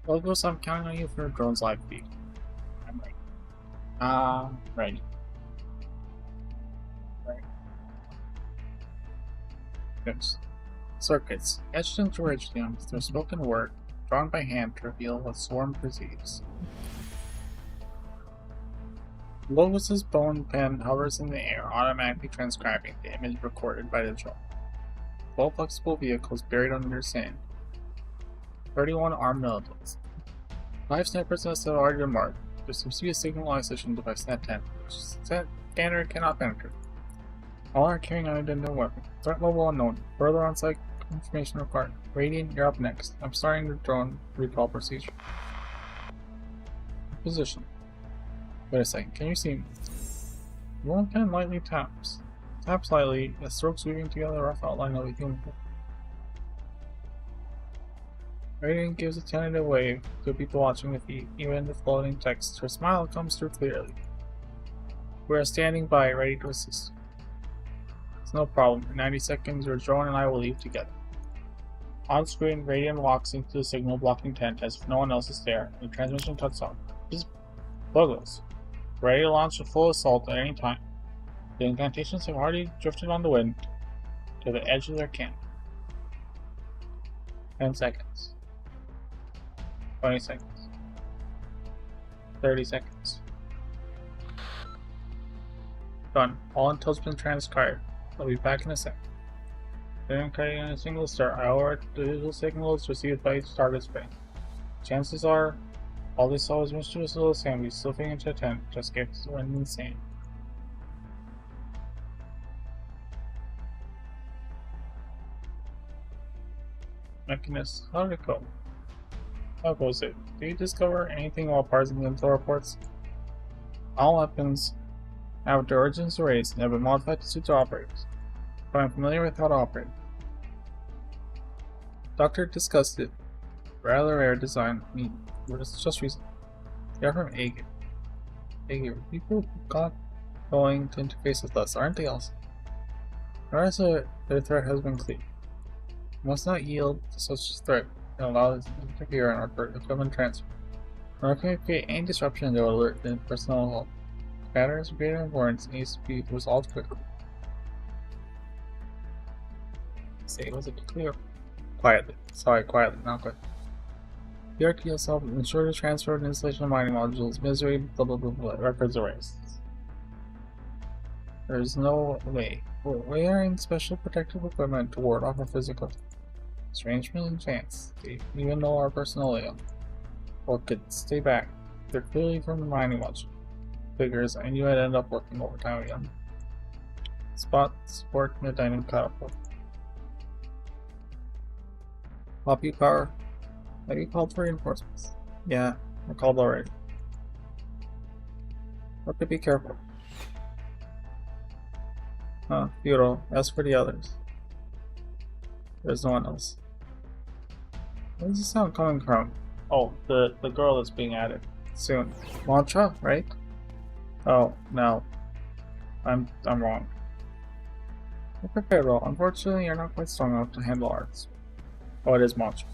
Logos, I'm counting on you for a drone's live feed. I'm ready. Ready. Right. Good. Circuits, etched into originum through spoken word, drawn by hand to reveal what swarm perceives. Logos's bone pen hovers in the air, automatically transcribing the image recorded by the drone. 12 flexible vehicles buried under sand. 31 armed militants. 5 snipers nests have already been marked. There seems to be a signalization device in that tent, which scanner cannot penetrate. All are carrying unidentified weapons. Threat level unknown. Further on-site information required. Radiant, you're up next. I'm starting the drone recall procedure. Position. Wait a second, can you see me? One pen lightly taps. Tap slightly, as strokes weaving together a rough outline of a human. Radiant gives a tentative wave to people watching the feed, even the floating text. Her smile comes through clearly. We are standing by, ready to assist. It's no problem. In 90 seconds, your drone and I will leave together. On screen, Radiant walks into the signal blocking tent as if no one else is there, and the transmission cuts off. Logos. Ready to launch a full assault at any time. The incantations have already drifted on the wind to the edge of their camp. 10 seconds. 20 seconds. 30 seconds. Done. All intel's been transcribed. I'll be back in a sec. Then creating a single start, however, the visual signal is received by each target's brain. Chances are, all they saw was mischievous little Sammy slipping into a tent to escape the wind and sand. Mechanist, how did it go? How goes it? Did you discover anything while parsing the intel reports? All weapons have their origins erased and have been modified to suit their operators, but I'm familiar with how to operate. Doctor discussed it. Rather rare design. Just recent. They're from EAGO. EAGO, people who got going to interface with us, aren't they also? Notice their threat has been cleared. We must not yield to such a threat and allow this to interfere in our equipment transfer. Nor can we create any disruption that will alert the personnel halt. Matters of greater importance needs to be resolved quickly. Say, was it clear? Quietly. Sorry, quietly, not quick. The RTSL ensure the transfer and installation of mining modules, misery, blah blah blah blah, records erased. There's no way. We're wearing special protective equipment to ward off our physical. Strangement and chance. They even know our personnel layout. Or could stay back. They're clearly from the mining module. Figures, I knew I'd end up working overtime again. Spot, support, midnight, and catapult. Poppy power. Have you called for reinforcements? Yeah, I called already. Or could be careful. Futile. As for the others. There's no one else. Where does the sound coming from? Oh, the girl that's being added. Soon. Mantra, right? Oh, no. I'm wrong. You're prepared well. Unfortunately, you're not quite strong enough to handle arts. Oh, it is Mantra.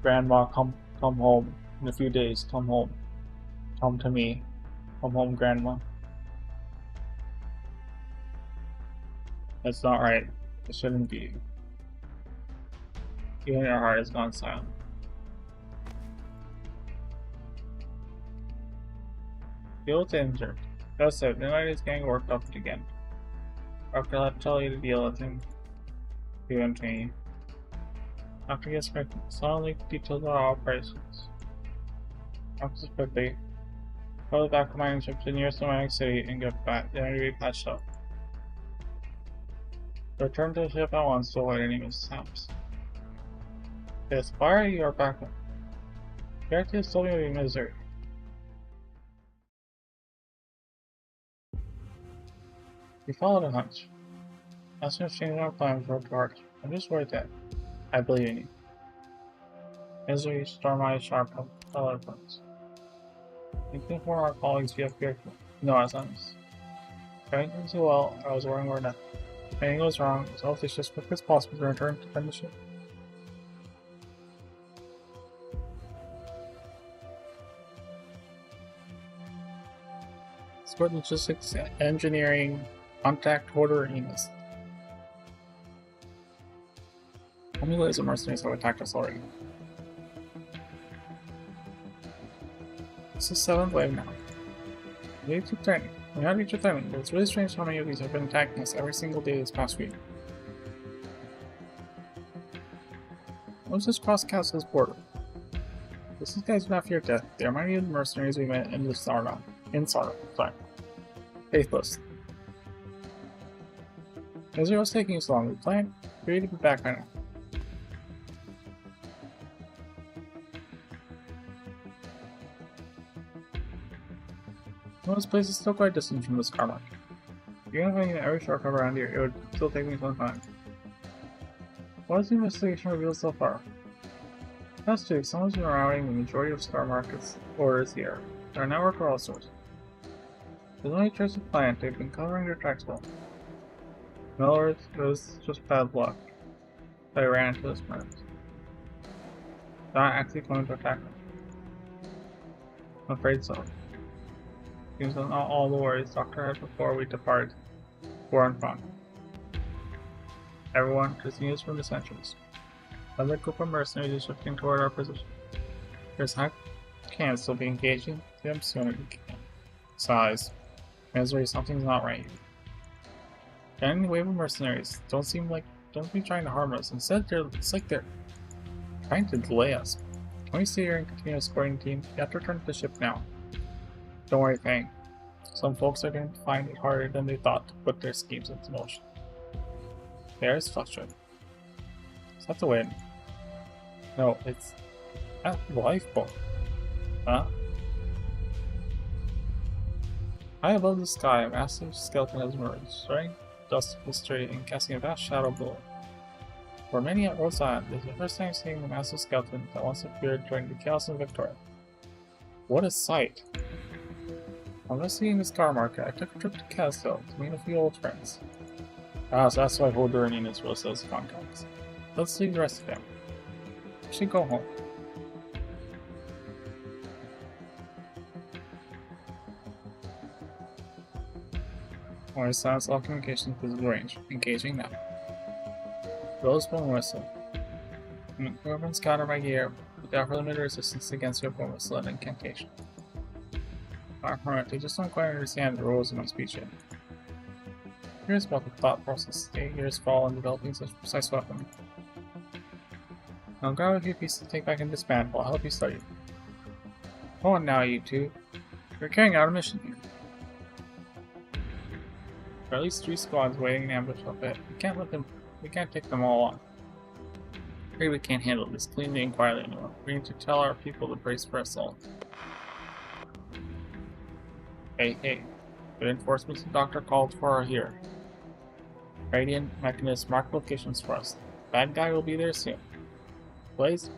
Grandma, come home. In a few days, come home. Come to me. Come home, Grandma. That's not right. It shouldn't be. Even your heart has gone silent. Deal with the injured. That's it. Midnight is getting worked up again. Doctor, I'll tell you to deal with him. You and me. Doctor gets pregnant. Suddenly details of our operations. Doctor quickly. Go to the back of mining ship to the nearest mining city and get back. Then to be patched up. Return to the ship at once to avoid any mishaps. Yes, fire your backup. Character is told me to be misery. We followed a hunch. That's going to change our plans for departure. I'm just worried that I believe in you. Misery, storm eyes, sharp color points. Thinking for our colleagues, be careful. No, as honest. Everything too well, I was worrying we're not. If anything goes wrong, it's hopefully as quick as possible to return to the ship. Sport logistics, engineering, contact order, Enos. How many laser mercenaries have attacked us already? This is 7th wave now. We need to keep training. We have to keep training, but it's really strange how many of these have been attacking us every single day this past week. Let's just cross Castle's border. These guys do not fear death. They remind me of the mercenaries we met in Sarda. Sorry. Faithless. Israel's taking so long. We plan for you to be back right now. Well, this place is still quite distant from this car mark. Even if I get every shortcut around here, it would still take me some time. What has the investigation revealed so far? Last week, someone's been routing the majority of Star Market's orders here. There are network are all sorts. There's only trace of plant, they've been covering their tracks well. In other words, it was just bad luck that I ran into this mess. They're not actually going to attack them. I'm afraid so. Seems that not all the worries Doctor had before we departed were unfounded. Everyone continues from the centuries. Another group of mercenaries is shifting toward our position. There's high chance they'll be engaging them sooner than we can. Besides, misery, something's not right. Any wave of mercenaries don't be trying to harm us. Instead, it's like they're trying to delay us. Can we stay here and continue escorting the team? You have to return to the ship now. Don't worry, Fang. Some folks are going to find it harder than they thought to put their schemes into motion. There's fluctuating. Is that the wind? No, it's a lifeboat. Huh? High above the sky, a massive skeleton has emerged, spreading dust to the street and casting a vast shadow below. For many at Rose Island, this is the first time seeing the massive skeleton that once appeared during the chaos in Victoria. What a sight! While investigating this car market, I took a trip to Castle to meet a few old friends. So that's why Holder and Enos wrote those contacts. Let's leave the rest of them. We should go home. Voice silence all communications visible range. Engaging now. Rosebone whistle. Whoever scattered my gear, they offer limited resistance against your bone whistle and incantation. Alright, they just don't quite understand the rules of my speech yet. Here's about the thought process. 8 years fall in developing such a precise weapon. I'll grab a few pieces to take back and dismantle. I'll help you study. Go on now, you two. We're carrying out a mission here. There are at least 3 squads waiting in ambush up ahead. We can't take them all on. Afraid we can't handle this cleanly and quietly anymore. We need to tell our people to brace for assault. Hey. The reinforcements the doctor called for are here. Radiant Mechanist mark locations for us. Bad guy will be there soon. Blaze?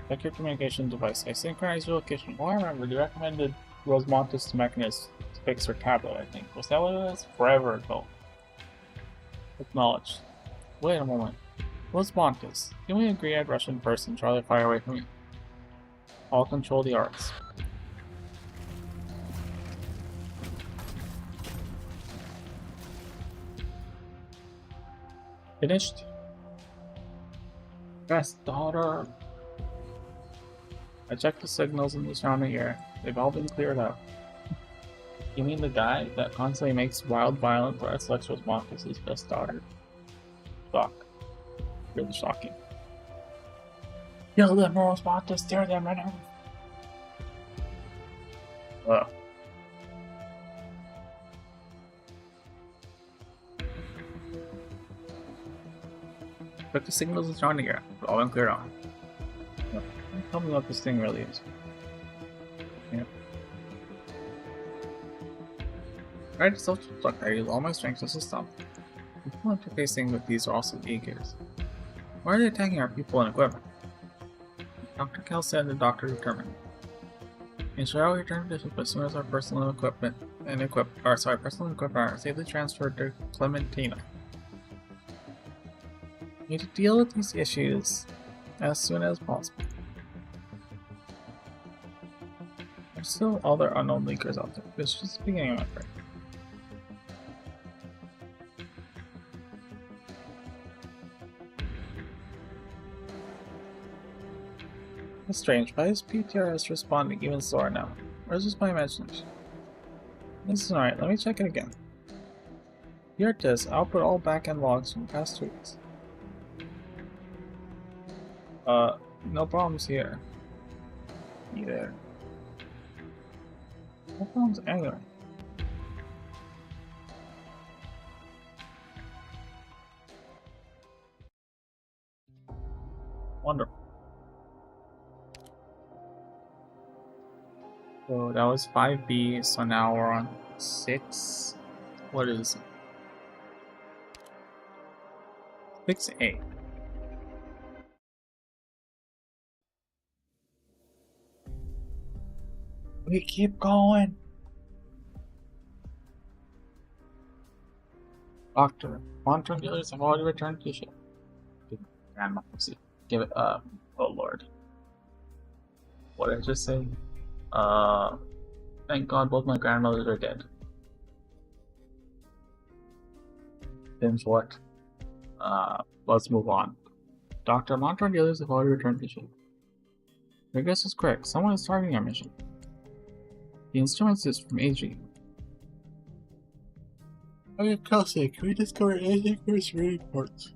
Check your communication device. I synchronized your location. Well, I remember you recommended Rosemontis to Mechanist to fix her tablet, I think. Was that what it was? Forever ago. Acknowledged. Wait a moment. Rosemontis. Can we agree I'd rush in first and try to fire away from you? I'll control the arts. Finished? Best daughter. I checked the signals in the surrounding area. They've all been cleared up. You mean the guy that constantly makes wild, violent threats like Rosemontis' best daughter? Shock. Really shocking. Kill them, Rosemontis! Tear them right now! Ugh. Took the signals in surrounding area. All been cleared on. Tell me what this thing really is. Yeah. Tried to self-destruct. I use all my strength to stop. The people interfacing with these are also EAGOs. Why are they attacking our people and equipment? Dr. Cal said the doctor determined. In shall return to the ship as soon as our personal equipment are safely transferred to Clementina. We need to deal with these issues as soon as possible. There's still other unknown leakers out there. It's just the beginning of my break. That's strange. Why is PTRS responding even slower now? Or is this my imagination? This is alright, let me check it again. Here it is, output all backend logs from past 2 weeks. No problems here. Either. No problems anywhere. Wonderful. So that was 5B, so now we're on 6. What is it? 6A. We keep going. Doctor, Montreux dealers have already returned to the ship. Grandma, see. Give it up. Oh lord. What did I just say? Thank God both my grandmothers are dead. Binge what? Let's move on. Dr. Montreux dealers have already returned to the ship. Your guess is correct. Someone is targeting our mission. The instruments is from EAGO. Okay, Kelsey, can we discover anything for its reports?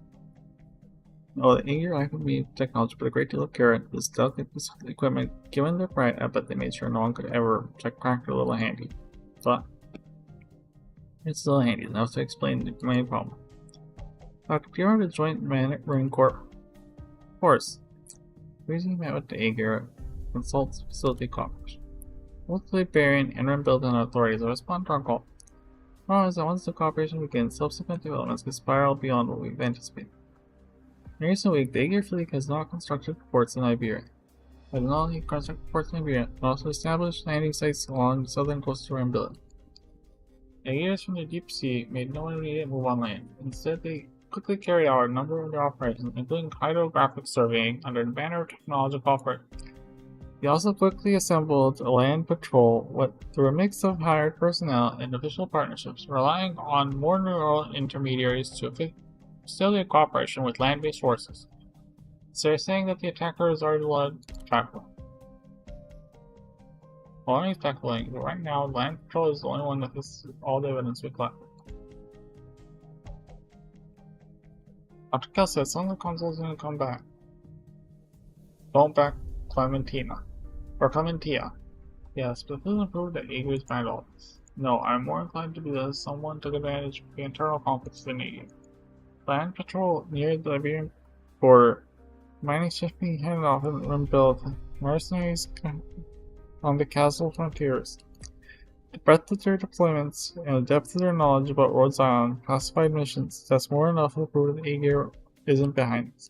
Oh, the EAGO academy technology put a great deal of care into this delicate piece of equipment. Given their pride, I bet they made sure no one could ever check crack their little handy. But it's still handy enough to explain the main problem. Dr. Pierre of the Joint Marine Corps. Of course. Recently met with the EAGO Consults Facility Cooperation. Both the Liberian and Rebuilding authorities will respond to our call. Problem is that once the cooperation begins, subsequent developments can spiral beyond what we've anticipated. In recent week, the EAGO fleet has now constructed ports in Iberia. But not only constructed ports in Iberia, but also established landing sites along the southern coast of Rebuilding. The EAGOs from the deep sea made no immediate move on land. Instead, they quickly carried out a number of their operations, including hydrographic surveying under the banner of technological effort. He also quickly assembled a land patrol through a mix of hired personnel and official partnerships, relying on more neural intermediaries to facilitate cooperation with land-based forces. So they're saying that the attacker has already led tackling. Following is tackling, but right now land patrol is the only one that has all the evidence we collect. Dr. Kell says some of the consoles didn't come back. Don't back Clementina. Or Clementia. Yes, but it doesn't prove that EAGO is behind all this. No, I'm more inclined to believe that someone took advantage of the internal conflicts in EAGO. Land patrol near the Iberian border. Mining ships being handed off and built. Mercenaries on the castle frontiers. The breadth of their deployments and the depth of their knowledge about Rhodes Island, classified missions, that's more enough to prove that EAGO isn't behind us.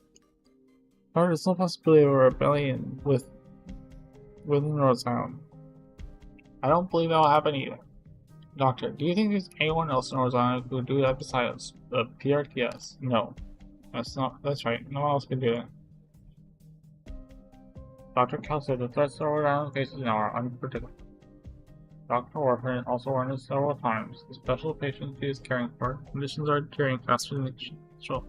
However, there's no possibility of a rebellion within Rhodes Island. I don't believe that will happen either. Doctor, do you think there's anyone else in Rhodes Island who would do that besides the PRTS? No. That's right, no one else can do that. Dr. Cal said the threats that Rhode Island faces now are unpredictable. Dr. Orphan also warned us several times the special patients he is caring for conditions are deteriorating faster than usual.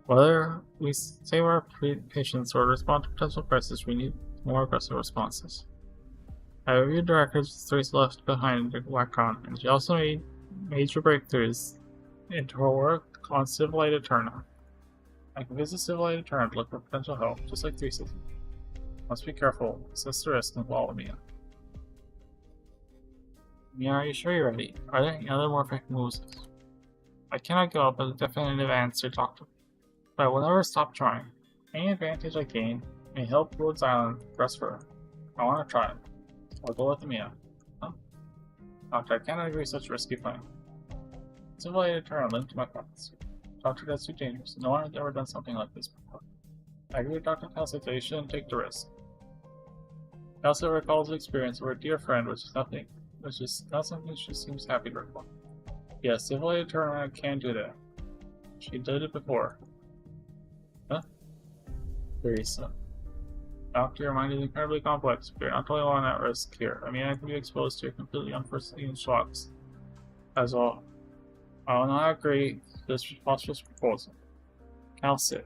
Whether we save our patients or respond to potential crisis, we need more aggressive responses. I reviewed the records the stories left behind at WACON, and she also made major breakthroughs into her work on Civilite Eterna. I can visit Civilite Eterna to look for potential help, just like 3 Seasons. Must be careful, assess the risk, and follow Mia. Mia, are you sure you're ready? Are there any other more effective moves? I cannot give up as a definitive answer, Doctor, but I will never stop trying. Any advantage I gain may help Rhodes Island progress further. I want to try it. I'll go with Mia. Huh? Doctor, I cannot agree with such a risky plan. Civilite Eterna linked to my thoughts. Doctor, that's too dangerous. No one has ever done something like this before. I agree with Dr. Kelsey that you shouldn't take the risk. Kelsey recalls the experience of her dear friend, which is not something she seems happy to recall. Yes, Civilite Eterna can do that. She did it before. Huh? Very so. Doctor, your mind is incredibly complex, but you're not the only one at risk here. I mean, I can be exposed to completely unforeseen shocks. As well, I will not agree to this preposterous proposal. Calcit.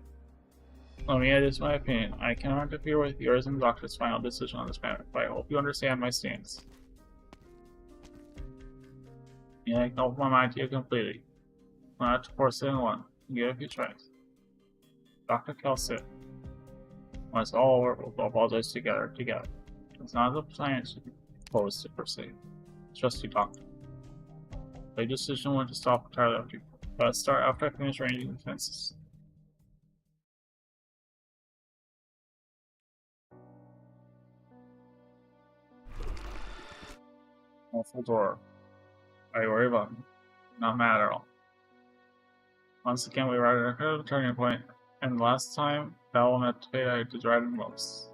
Let me add this my opinion. I cannot interfere with yours and the doctor's final decision on this matter, but I hope you understand my stance. Yeah, I can open my mind to you completely. I'm not to force it in one. Give it a few tries. Dr. Calcit. When it's all over, we'll apologize together. It's not the science you propose to proceed. It's just you, doctor. The decision went to stop entirely after you. But let's start after I finish arranging the fences. Awful door. Why you worry about me? Not mad at all. Once again, we were at a critical turning point, and last time, that one met the fate I dreaded most.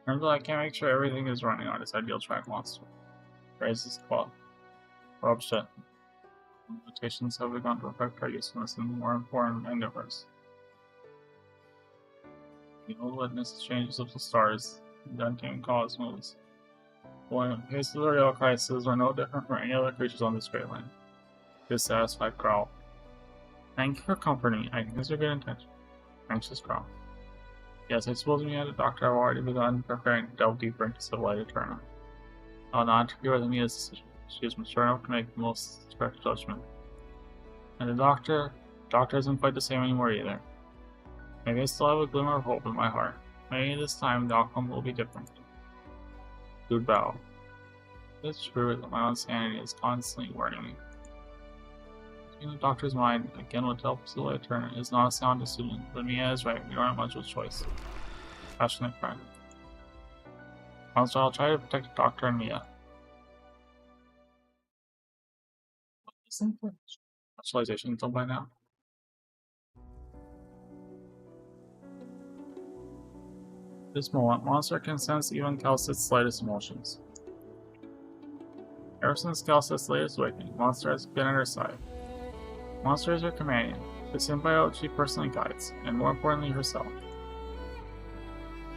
Turns out I can't make sure everything is running on its ideal track monster. Raises club. Corruption. Limitations have begun to affect our usefulness in more important endeavors. The old witness changes of the stars, indenting cosmos. When in case of the real crisis, we're no different from any other creatures on this great land. Dissatisfied growl. Thank you for comforting me. I think these are good intentions. Anxious growl. Yes, I suppose me and the doctor have already begun preparing to delve deeper into civilized Eterna. I'll not interfere with Amia's decision. She is mature enough to make the most correct judgment. And the doctor isn't quite the same anymore either. Maybe I still have a glimmer of hope in my heart. Maybe this time the outcome will be different. Good bow. It's true that my own sanity is constantly warning me. In the doctor's mind, again with help to the Eterna is not a sound decision, but Mia is right, we don't have much of a choice. Passionate friend. Also, I'll try to protect the doctor and Mia. Specialization until by now. At this moment, Monster can sense even Calcit's slightest emotions. Ever since Calcit's latest awakening, Monster has been at her side. Monster is her companion, the symbiote she personally guides, and more importantly, herself.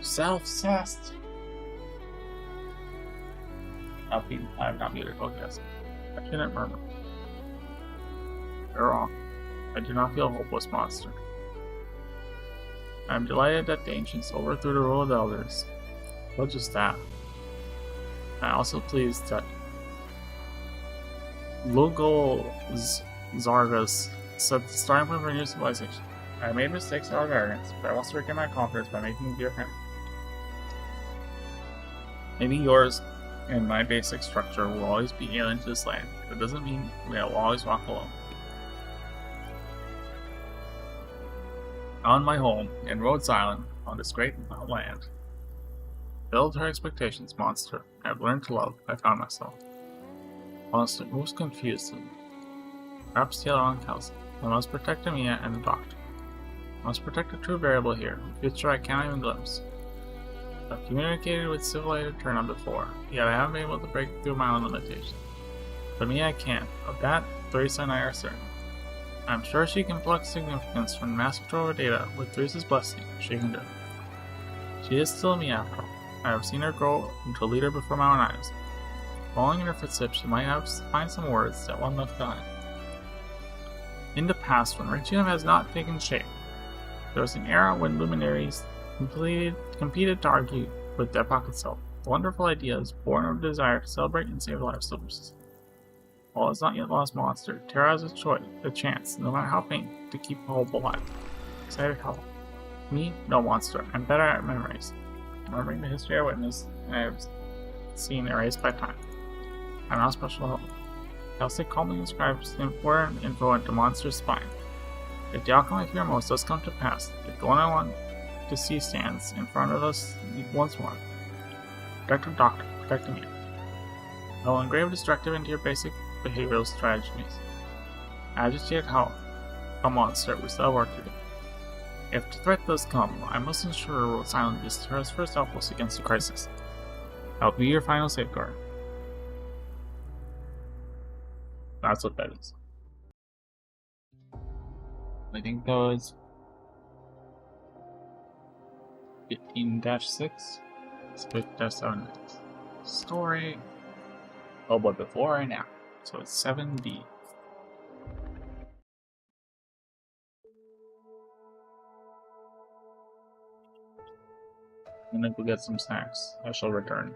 Self-obsessed! I have not muted podcast. I shouldn't murmur. You're wrong. I do not feel hopeless, Monster. I am delighted that the ancients overthrew the rule of the elders. But just that. I am also pleased that Logos Zargus set the starting point for a new civilization. I made mistakes out of arrogance, but I also regain my confidence by making you your friend. Maybe yours and my basic structure will always be alien to this land, but it doesn't mean we will always walk alone. On my home, in Rhodes Island, on this great land, filled her expectations, Monster, I have learned to love, I found myself. Monster, most confused and perhaps the other on Kelsey. I must protect Amia and the doctor. I must protect the true variable here, a future I cannot even glimpse. I've communicated with civilized Eterna before, yet I haven't been able to break through my own limitations. But Amia I can't. Of that, Theresa and I are certain. I'm sure she can pluck significance from the massive trove of data with Theresa's blessing. She can do it. She is still me after all. I have seen her grow into a leader before my own eyes. Following in her footsteps, she might have to find some words that one left behind. In the past, when Regium has not taken shape, there was an era when luminaries competed to argue with the epoch itself. The wonderful ideas born of a desire to celebrate and save lives still persist. While it's not yet lost, Monster, Terra has a chance, no matter how faint, to keep hope alive. Excited how? Me? No, Monster. I'm better at memories. Remembering the history I witnessed and I have seen erased by time. I'm not special help. Kelsey calmly describes the important info into Monster's spine. If the outcome I fear most does come to pass, if the one I want to see stands in front of us once more, protect the doctor, protect me. I will engrave destructive into your basic behavioral strategies. Agitated how? Come on, sir, we still have work to do. If the threat does come, I must ensure Rhodes Island is Terra's first outpost against the crisis. I'll be your final safeguard. That's what that is. I think those 15-6. 6-7. Story. Oh, but before and now. So it's 7B. I'm gonna go get some snacks. I shall return.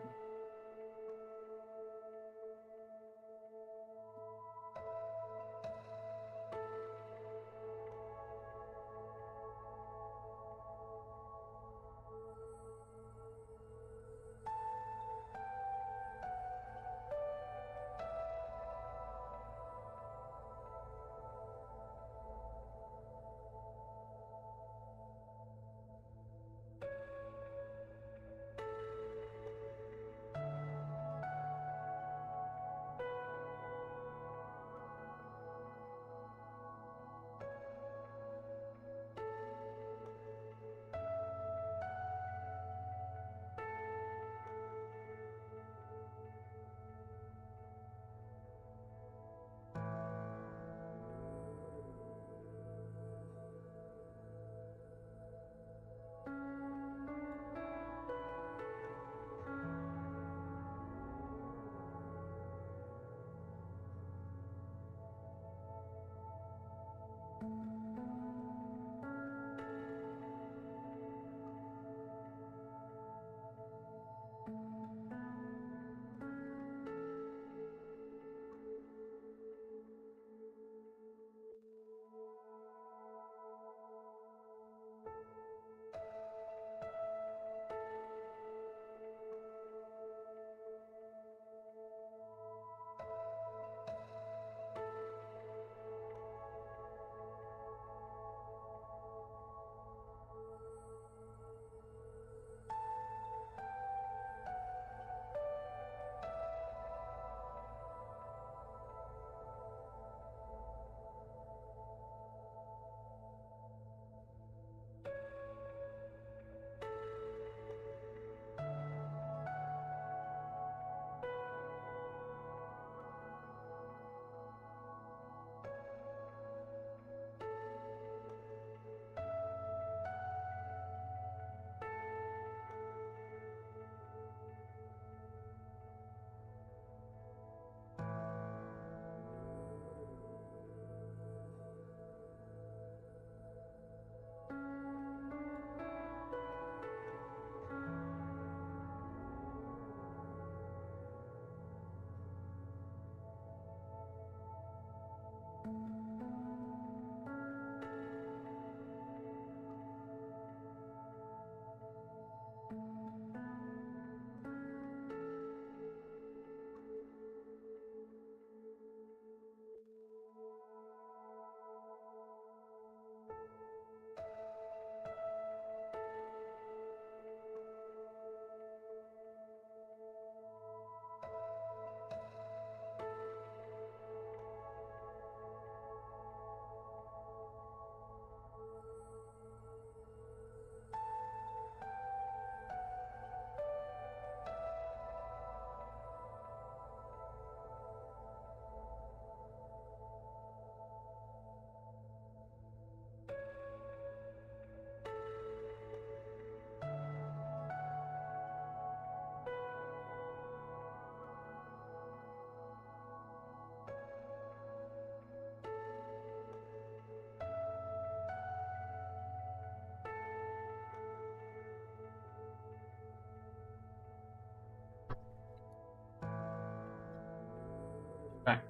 Back.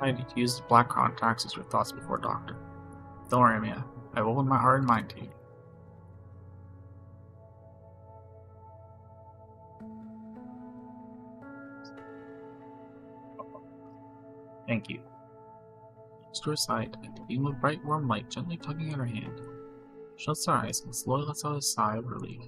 I need to use the black contacts as your thoughts before doctor. Don't worry, Mia. I've opened my heart and mind to you. Thank you. Reach to her side, and a beam of bright warm light gently tugging at her hand. Shuts her eyes and slowly lets out a sigh of relief.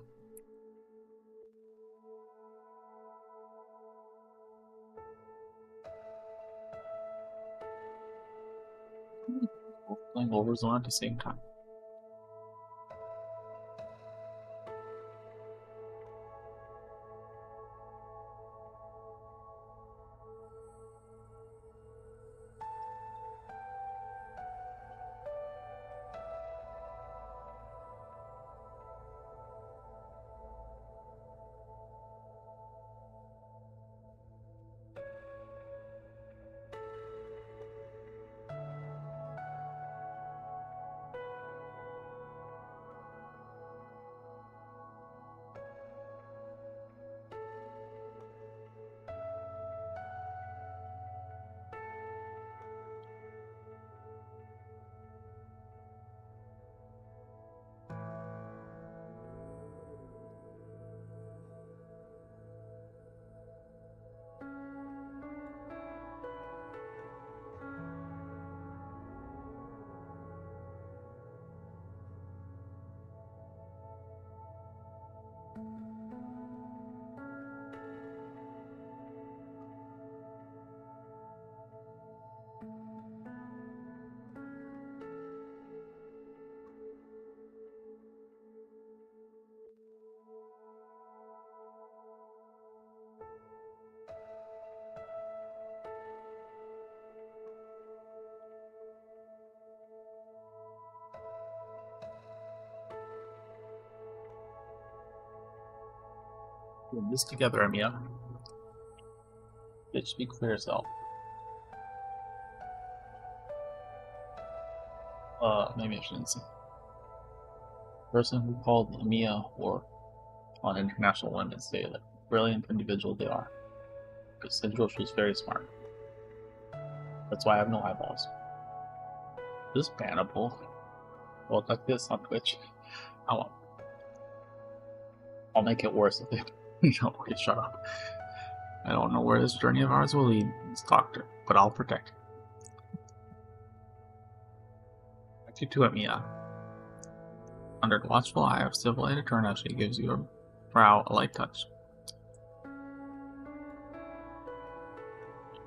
Both playing Overzone at the same time. Put this together, Amiya. Bitch, speak for yourself. Maybe I shouldn't say. The person who called Amiya whore on International Women's Day, like brilliant individual they are. Because Singe was very smart. That's why I have no eyeballs. This is bannable. Well, like this on Twitch. I'll make it worse if they no, okay, shut up. I don't know where this journey of ours will lead, this doctor, but I'll protect you. Back you to it, Mia. Under the watchful eye of civil Eterna, she gives your brow a light touch.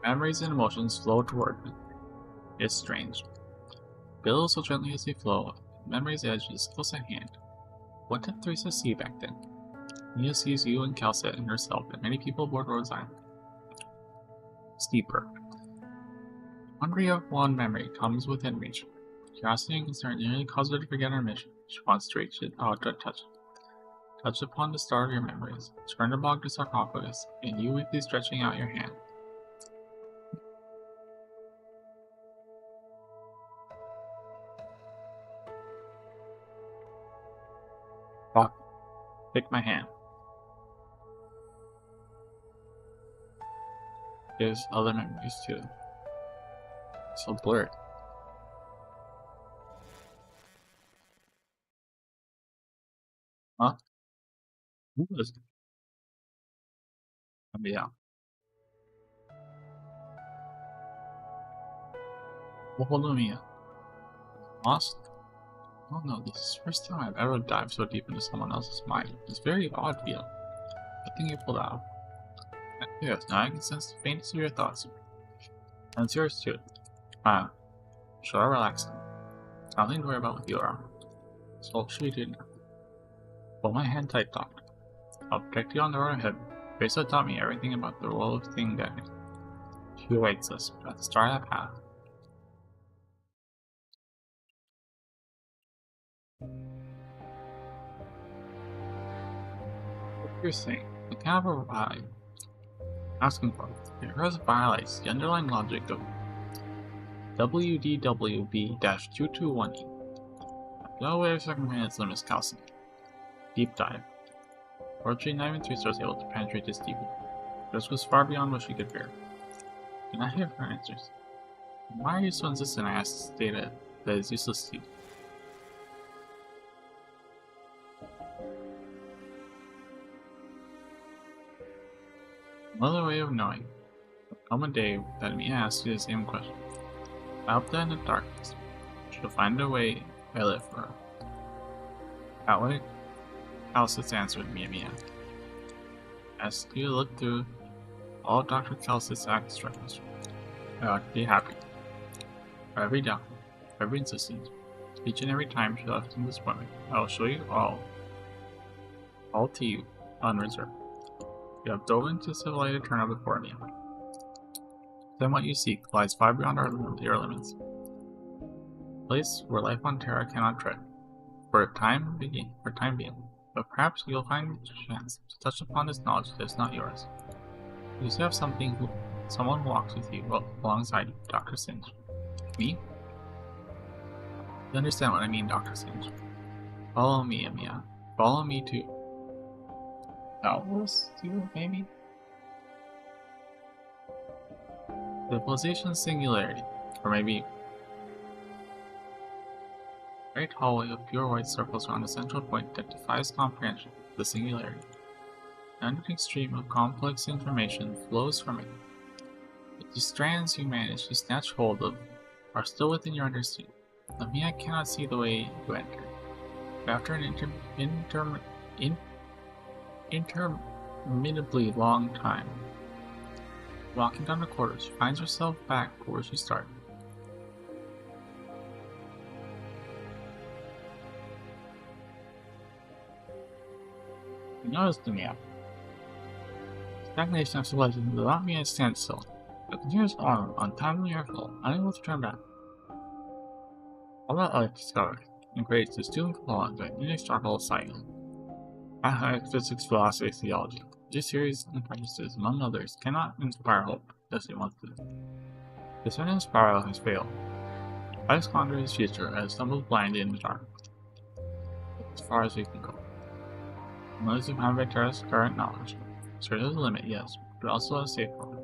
Memories and emotions flow toward me. It's strange. Billow so gently as they flow, memory's edge is close at hand. What did Theresa see back then? Mia sees you and Calcet and herself and many people aboard Rhodes Island. Steeper. Wandering of one memory comes within reach. Curiosity and concern nearly cause her to forget her mission. She wants to reach it out to touch it. Touch upon the star of your memories. Turn the bog to sarcophagus, and you weakly stretching out your hand. Fuck. Take my hand. There's other memories too. So blurred. Huh? Who was it? Yeah. Hold on, Mia. Lost? Oh no, this is the first time I've ever dived so deep into someone else's mind. It's very odd feeling. I think you pulled out. Yes, now I can sense the faintest of your thoughts. And it's yours too. Should I relax them? Nothing to worry about with your arm. So what should we do now? Hold my hand tight, Doctor. I'll protect you on the road ahead. Teresa taught me everything about the role of thing that she awaits us at the start of that path. What you're saying, the kind of a vibe asking for it hers violates the underlying logic of WDWB-221E. No way of circumventing its limits, calcium. Deep dive. Fortunately, not even Teresa was able to penetrate this deeply. This was far beyond what she could bear. Did not hear her answers. Why are you so insistent? I asked data that is useless to you. Another way of knowing. There'll come a day that me ask you the same question. Out there in the darkness, she'll find a way I live for her. That way, Calcet's answered Mia. Ask you to look through all Dr. Calcet's access records. I ought to be happy. For every doubt, for every insistence, each and every time she left in this appointment, I will show you all to you, unreserved. You have dove into civilized eternal before me. Then what you seek lies far beyond your limits. A place where life on Terra cannot tread. For time being. But perhaps you'll find a chance to touch upon this knowledge that is not yours. You still have someone who walks with you alongside you, Dr. Singe. Me? You understand what I mean, Dr. Singe. Follow me, Amiya. Follow me too. Doubtless, too, maybe? Civilization singularity, or maybe great hallway of pure white circles around a central point that defies comprehension, the singularity. An unending stream of complex information flows from it. But the strands you manage to snatch hold of are still within your understanding. Amiya cannot see the way you enter. But after an interminably long time. Walking down the corridors, she finds herself back where she started. You noticed me up. Stagnation of civilization does not mean a standstill. It continues on, untimely or full, unable to turn back. All that life discovered and creates this doomed law to an inextricable cycle. Mathematics, physics, philosophy, theology. These series and practices, among others, cannot inspire hope, as they once did. The certain spiral has failed. Life squanders his future as stumbles blindly in the dark. As far as we can go. Unless you have Victoria's current knowledge. So there's a limit, yes, but also a safeguard.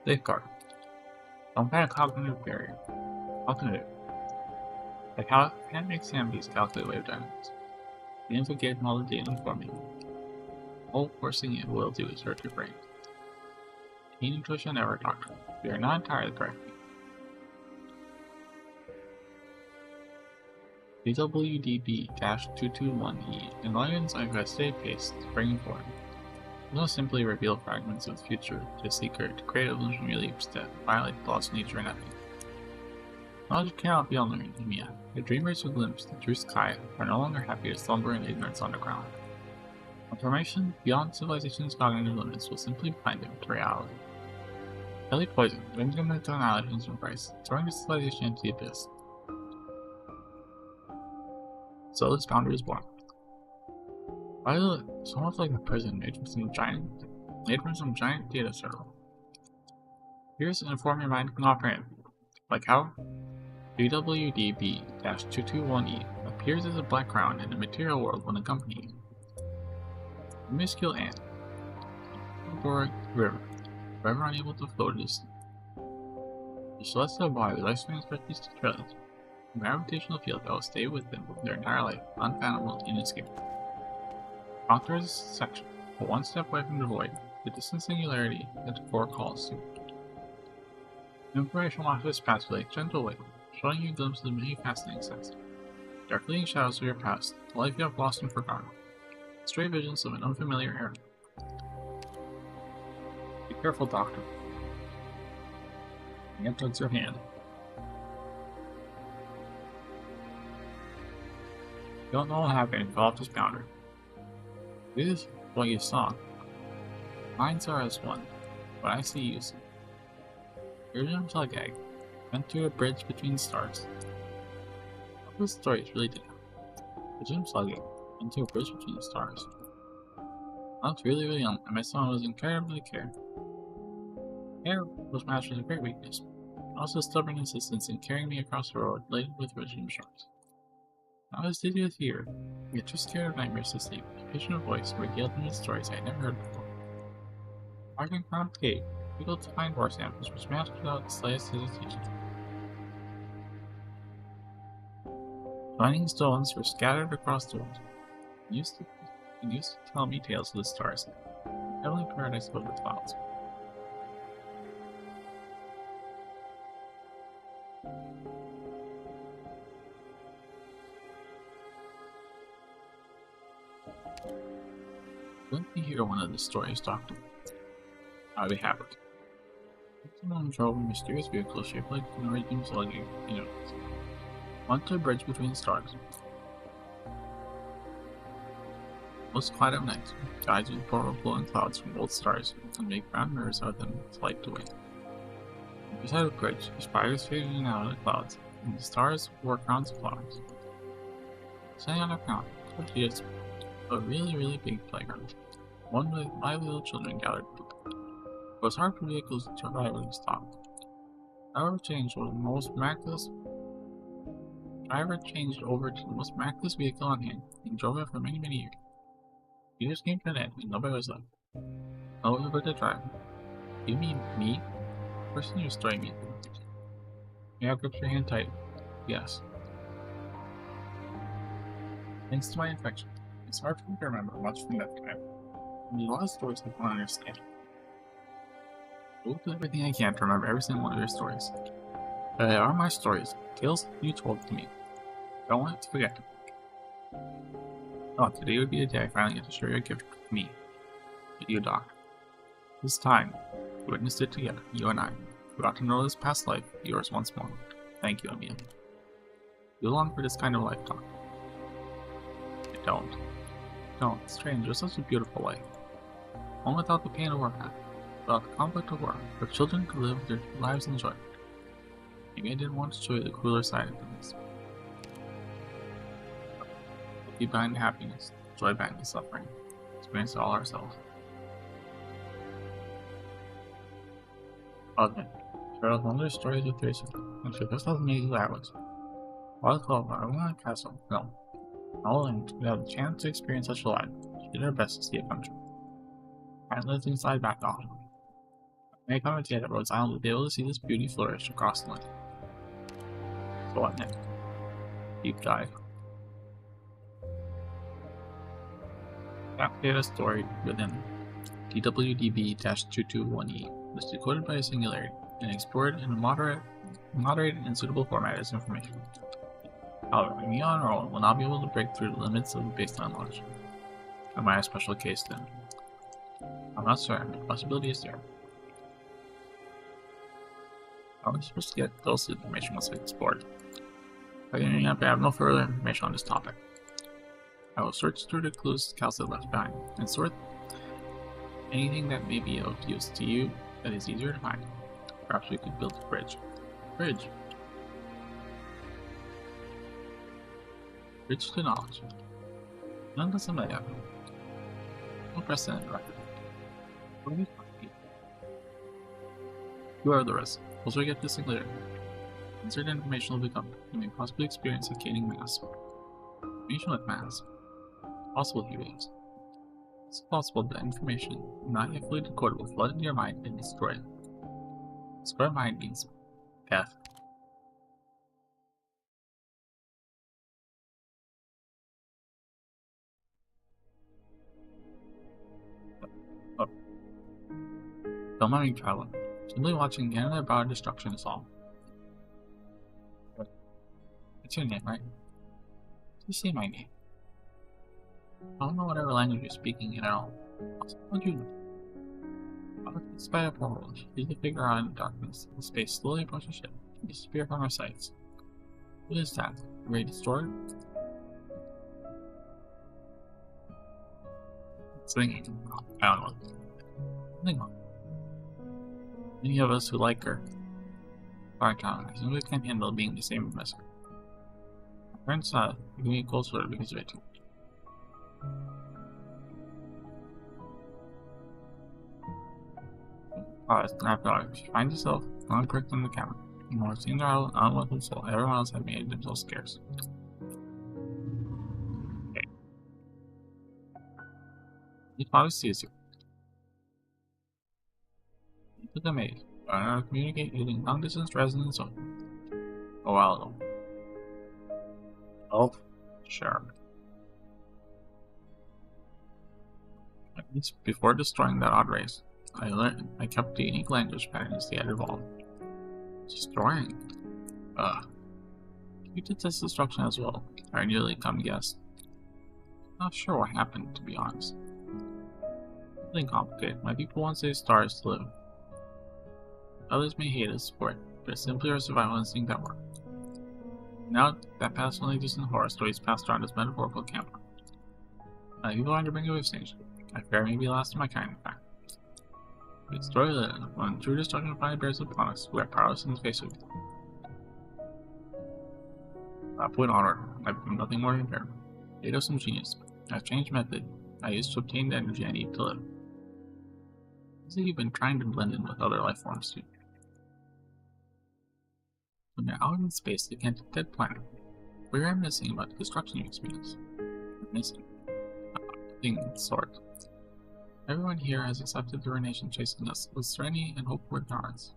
Safeguard. Some kind of cognitive barrier. Cognitive. Like how it can make Sambi's calculate wave dynamics. The info gave them all the data for me. All forcing it will do is hurt your brain. Keen intuition error, Doctor. We are not entirely correct. BWDB-221E enlightens our steady pace to bring forward. It will simply reveal fragments of the future to a seeker to create illusionary leaps that violate the laws of nature and ethics. Knowledge cannot be unlearned, Emiya. The dreamers who glimpse the true sky are no longer happy to slumber in ignorance underground. Information beyond civilization's cognitive limits will simply blind them to reality. Deadly poison, brings them into annihilation's embrace, throwing the civilization into the abyss. So this boundary is born. Violet is almost like a prison made from some giant data server. Here's an inform your mind can comprehend. Like how BWDB-221E appears as a black crown in the material world when accompanying a minuscule ant. Boric River, forever unable to float this. The celestial body lifespan stretches to trillions. A gravitational field that will stay with them their entire life, unfathomable and inescapable. After this section, but one step away from the void, the distant singularity that the core calls to. Information washes past you like gentle wave, showing you glimpses of many fascinating sights. Dark fleeting shadows of your past, the life you have lost and forgotten. Stray visions of an unfamiliar era. Be careful, Doctor. The ant tugs your hand. You don't know what happened and fell off this boundary. This is what you saw. Minds are as one, but I see you see. Your jump plug egg went through a bridge between stars. What was the story is really different. The gym slugging went through a bridge between the stars. I was really young, and my son was incredibly care. Care was matched with a great weakness, and also stubborn insistence in carrying me across the road laden with regime sharks. I was dizzy with fear, yet too scared of nightmares to sleep. A patient voice regaled me with stories I had never heard before. Marking Crown Cave, able to find war samples were smashed without the slightest hesitation. Shining stones were scattered across the world. He used to tell me tales of the stars, heavenly paradise filled with clouds. Let me hear one of the stories, Doctor. I'll be happy. Someone drove a mysterious vehicle shaped like an original slugging, onto a bridge between stars. Most quiet of night, guides with portal blowing clouds from old stars and make brown mirrors out of them to light the way. Beside the bridge, the spiders faded in and out of the clouds, and the stars wore crowns of flowers. Sitting on a crown, is a really big playground, one with 5 little children gathered. It was hard for vehicles to arrive when they stopped. Driver changed over to the most miraculous vehicle on hand and drove it for many years. Years came to an end and nobody was left. Nobody but the driver. You mean me? The person you're storing me. May I grip your hand tight? Yes. Thanks to my infection, it's hard for me to remember much from that time. And there's a lot of stories I don't understand. I will do everything I can to remember every single one of your stories. But they are my stories, tales you told to me. I don't want to forget. Oh, today would be the day I finally get to share your gift with me. With you, Doc. This time, we witnessed it together, you and I. We got to know this past life, yours once more. Thank you, Amiya. You long for this kind of life, Doc. I don't. No, it's strange, it's such a beautiful life. One without the pain of war, without the conflict of war, where children could live their lives in joy. Maybe I didn't want to show you the cooler side of things. Be behind the happiness, joy behind the suffering. Experience it all ourselves. Okay. Share out wonder stories with Tracer, and share just how amazing that was. While 12, I went on a castle. No. All in, we had the chance to experience such a life. We did our best to see it come true. I lived inside back off. May I commentate that Rhodes Island would be able to see this beauty flourish across the land. So what next? Deep dive. That data stored within DWDB-221E was decoded by a singularity and explored in a moderated and suitable format as information. However, me on our own will not be able to break through the limits of baseline knowledge. Am I a special case then? I'm not certain, but the possibility is there. How are we supposed to get those information once we explored? I have no further information on this topic. I will search through the clues Calcid left behind, and sort anything that may be of use to you that is easier to find. Perhaps we could build a bridge. Bridge to knowledge. None does something like that. No precedent record. What are we talking about? You are the risk. Once we get this thing later. Insert information will become. You may possibly experience a gaining mass. Information with mass. Possible heat waves. It's possible that information not yet fully decoded will flood into your mind and destroy it. Destroy mind means death. Oh. Don't mind me traveling. Simply watching Canada about destruction is all. It's your name, right? Just say my name. I don't know whatever language you're speaking at all. How do you know? Despite a portal, she's the figure out in the darkness. The space slowly approaches the ship and disappear from our sights. What is that? Ready to store it? Singing. I don't know. Hang on. Many of us who like her are I simply can't handle being the same as her. My friends give me a cold sweater because of it too. After all, if you find yourself the only person on the camera, you know, I've seen their unwelcome soul, everyone else have made themselves scarce. Okay. He probably sees you. You took a maid, but I know how to communicate using long distance resonance a while ago. Oh, sure. At least before destroying that odd race, I kept the unique language patterns they had evolved. Destroying? You did this destruction as well. I nearly come guess. Not sure what happened, to be honest. Nothing complicated. My people want these stars to live. Others may hate us for it, but it's simply our survival instinct at work. Now that past only distant horror stories passed around as metaphorical camper. People want to bring away Singe. I fear may be last of my kind, in fact. But it's story that when true destruction finally bears upon us, we are powerless in the face of it. From that point onward, I've become nothing more than fair. Made of some genius. I've changed method I used to obtain the energy I need to live. As if you've been trying to blend in with other life forms too. When you're out in space against a dead planet, what you're reminiscing about the destruction you experienced. Missing. Nothing of the sort. Everyone here has accepted the renation chasing us with serenity and hope for their hearts.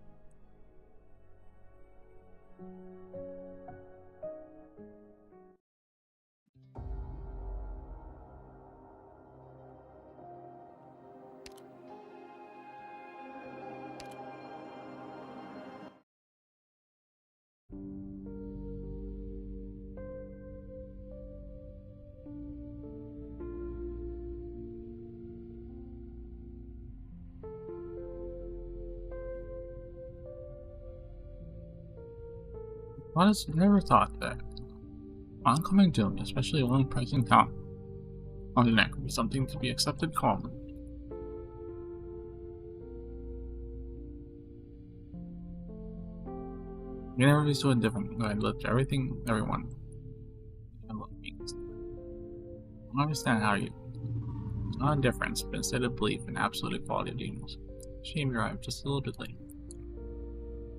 Honestly, never thought that oncoming doom, especially one pressing down on the neck, would be something to be accepted calmly. You never be so indifferent. I lived everyone. I love beings. I don't understand how you. It's not indifference, but instead of belief in absolute equality of demons. Shame you arrived just a little bit late.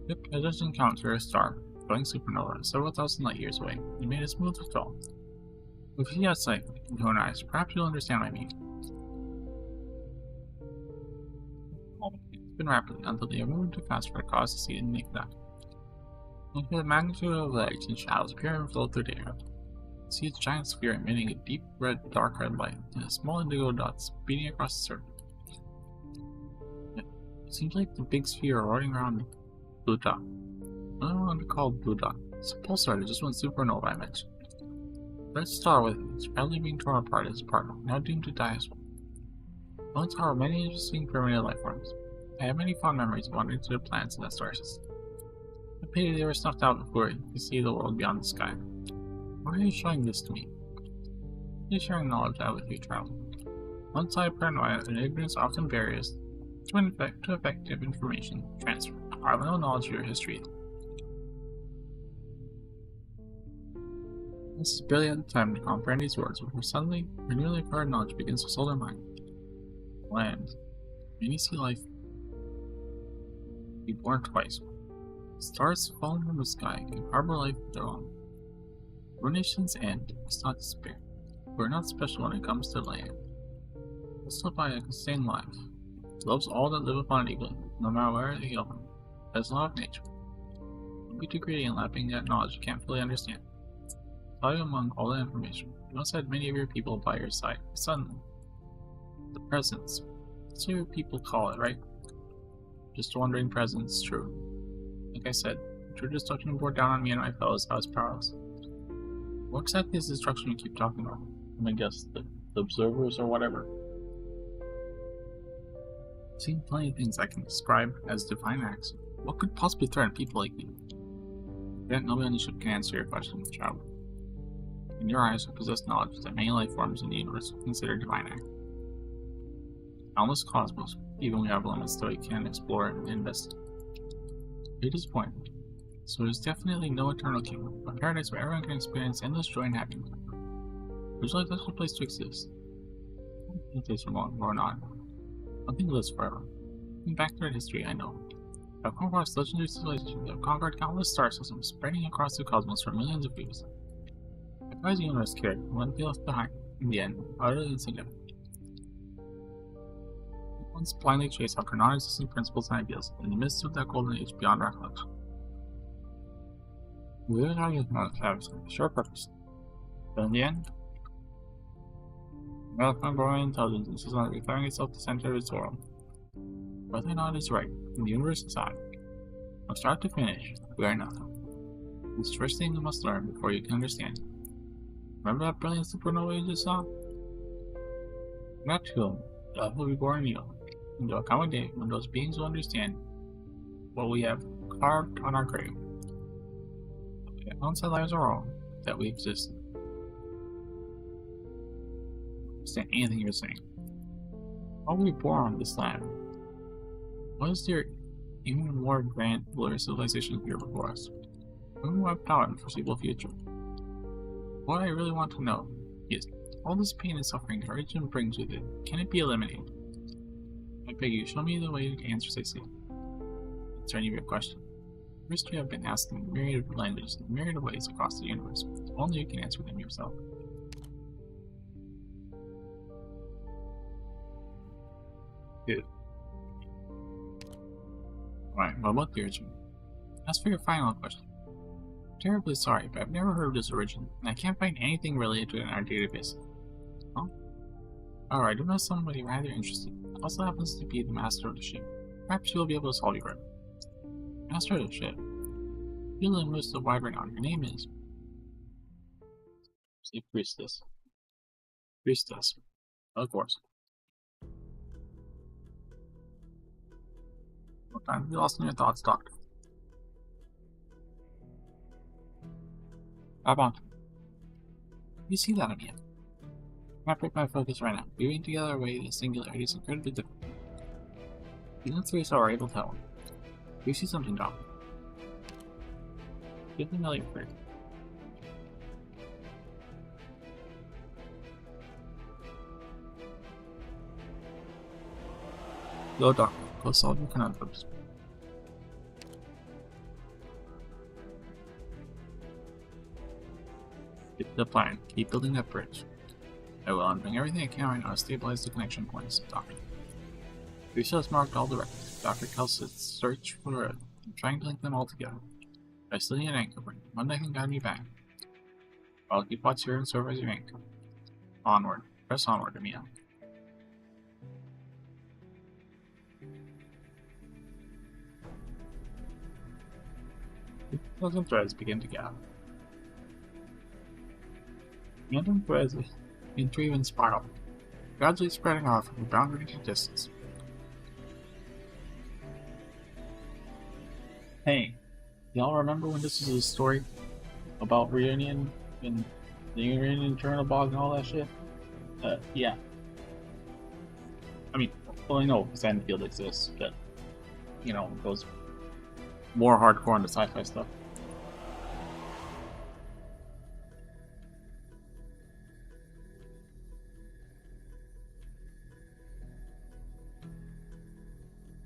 Yep, I just encountered a star, going supernova, several thousand light years away. You made a smooth withdrawal. If you had sight and your own eyes, perhaps you'll understand my meaning. It's been rapidly until they are moving too fast for a cause to see it in naked eye. You hear the magnitude of legs and shadows appear and flow through the air. You see its giant sphere emitting a deep red, dark red light, and a small indigo dot speeding across the surface. It seems like the big sphere rolling around the blue dot. I don't want to call it blue dot. It's a pulsar that just went supernova, I mentioned. Red star with it is rapidly being torn apart as a particle, now doomed to die as well. Once there are many interesting primitive life forms. I have many fond memories of wandering to the planets in that star system. I pity they were snuffed out before you see the world beyond the sky. Why are you showing this to me? You're sharing knowledge I have with you, travel. One side paranoia and ignorance often barriers to effective information transfer. I have no knowledge of your history. This is barely at the time to comprehend these words before suddenly your newly acquired knowledge begins to soul their mind. Land. Many see life be born twice. Stars falling from the sky can harbor life of their own. Nation's end is not despair. We're not special when it comes to land. We'll still by a sustained life. It loves all that live upon it equally, no matter where they hail from. That's law of nature. Don't be too greedy in lapping that knowledge you can't fully understand. Value among all that information. You once had many of your people by your side. Suddenly, the presence. That's what your people call it, right? Just a wandering presence, true. Like I said, the True Destruction bore down on me and my fellows. I was powerless. What exactly is the destruction you keep talking about? I guess the observers or whatever. I've seen plenty of things I can describe as divine acts. What could possibly threaten people like you? Yet nobody on the ship can answer your question, child. In your eyes, you possess knowledge that many life forms in the universe are considered divine acts. Boundless cosmos, even we have limits that we can explore and investigate. You're disappointed. So there's definitely no eternal kingdom, a paradise where everyone can experience endless joy and happiness. Would you like this place to exist? I don't think this remote or not. Nothing lives forever. Looking back through history, I know. I've come across legendary civilizations that have conquered countless star systems spreading across the cosmos for millions of years. The crazy universe cared wouldn't be left behind, in the end, utterly insignificant. Once blindly chased after non-existent principles and ideals in the midst of that golden age beyond recollection. We really are using our lives with a sure purpose. But in the end, American growing intelligence insists on declaring itself the center of its world. Whether or not it's right, and the universe aside, from start to finish, we are nothing. It's the first thing you must learn before you can understand. Remember that brilliant supernova you just saw? Not to whom, love will be born in you, and there will come a day when those beings will understand what we have carved on our grave. Once our lives are wrong, that we exist. I don't understand anything you're saying. Why were we born on this land? Why is there even more grand, glorious civilization here before us? When will we have power in the foreseeable future? What I really want to know is, all this pain and suffering that religion brings with it, can it be eliminated? I beg you, show me the way to answers I see. Answer any of your questions. First, you have been asked in myriad of languages in myriad of ways across the universe. Only you can answer them yourself. Good. Alright, what about the origin? As for your final question, I'm terribly sorry, but I've never heard of this origin, and I can't find anything related to it in our database. Huh? Alright, I do know somebody rather interesting. Also happens to be the master of the ship. Perhaps you'll be able to solve your problem. Master of the ship. You linguist of wide renown. Your name is. Say priestess. Priestess. Of course. No time to be lost in your thoughts, Doctor. Babon. You see that on you? I can't break my focus right now. Weaving together a way the singularity is incredibly difficult. Even three are able to help. You see something, Doc. Give me another break. Go, Doctor. Go solve your conundrums. Get the plan. Keep building that bridge. I will. I'm doing everything I can right now to stabilize the connection points, Doctor. Lisa has marked all the records. Dr. Kelsey's search for the road. I'm trying to link them all together. I still need an anchor point. One that can guide me back. I'll keep watch here and serve as your anchor. Onward. Press onward, Emiya. Thousand threads begin to gather. Random threads interweave and spiral, gradually spreading off from the boundary to distance. Hey, y'all remember when this was a story about reunion and the reunion Journal Bog and all that shit? Yeah. I mean, well, I know Sandfield exists, but, you know, it goes more hardcore into sci-fi stuff.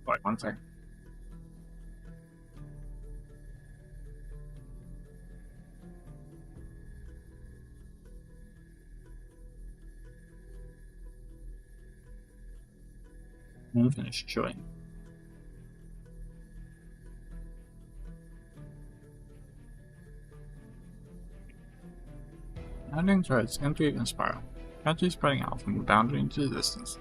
Wait, one sec. Finish chewing. Ending threads interweave and spiral, gradually spreading out from the boundary into the distance.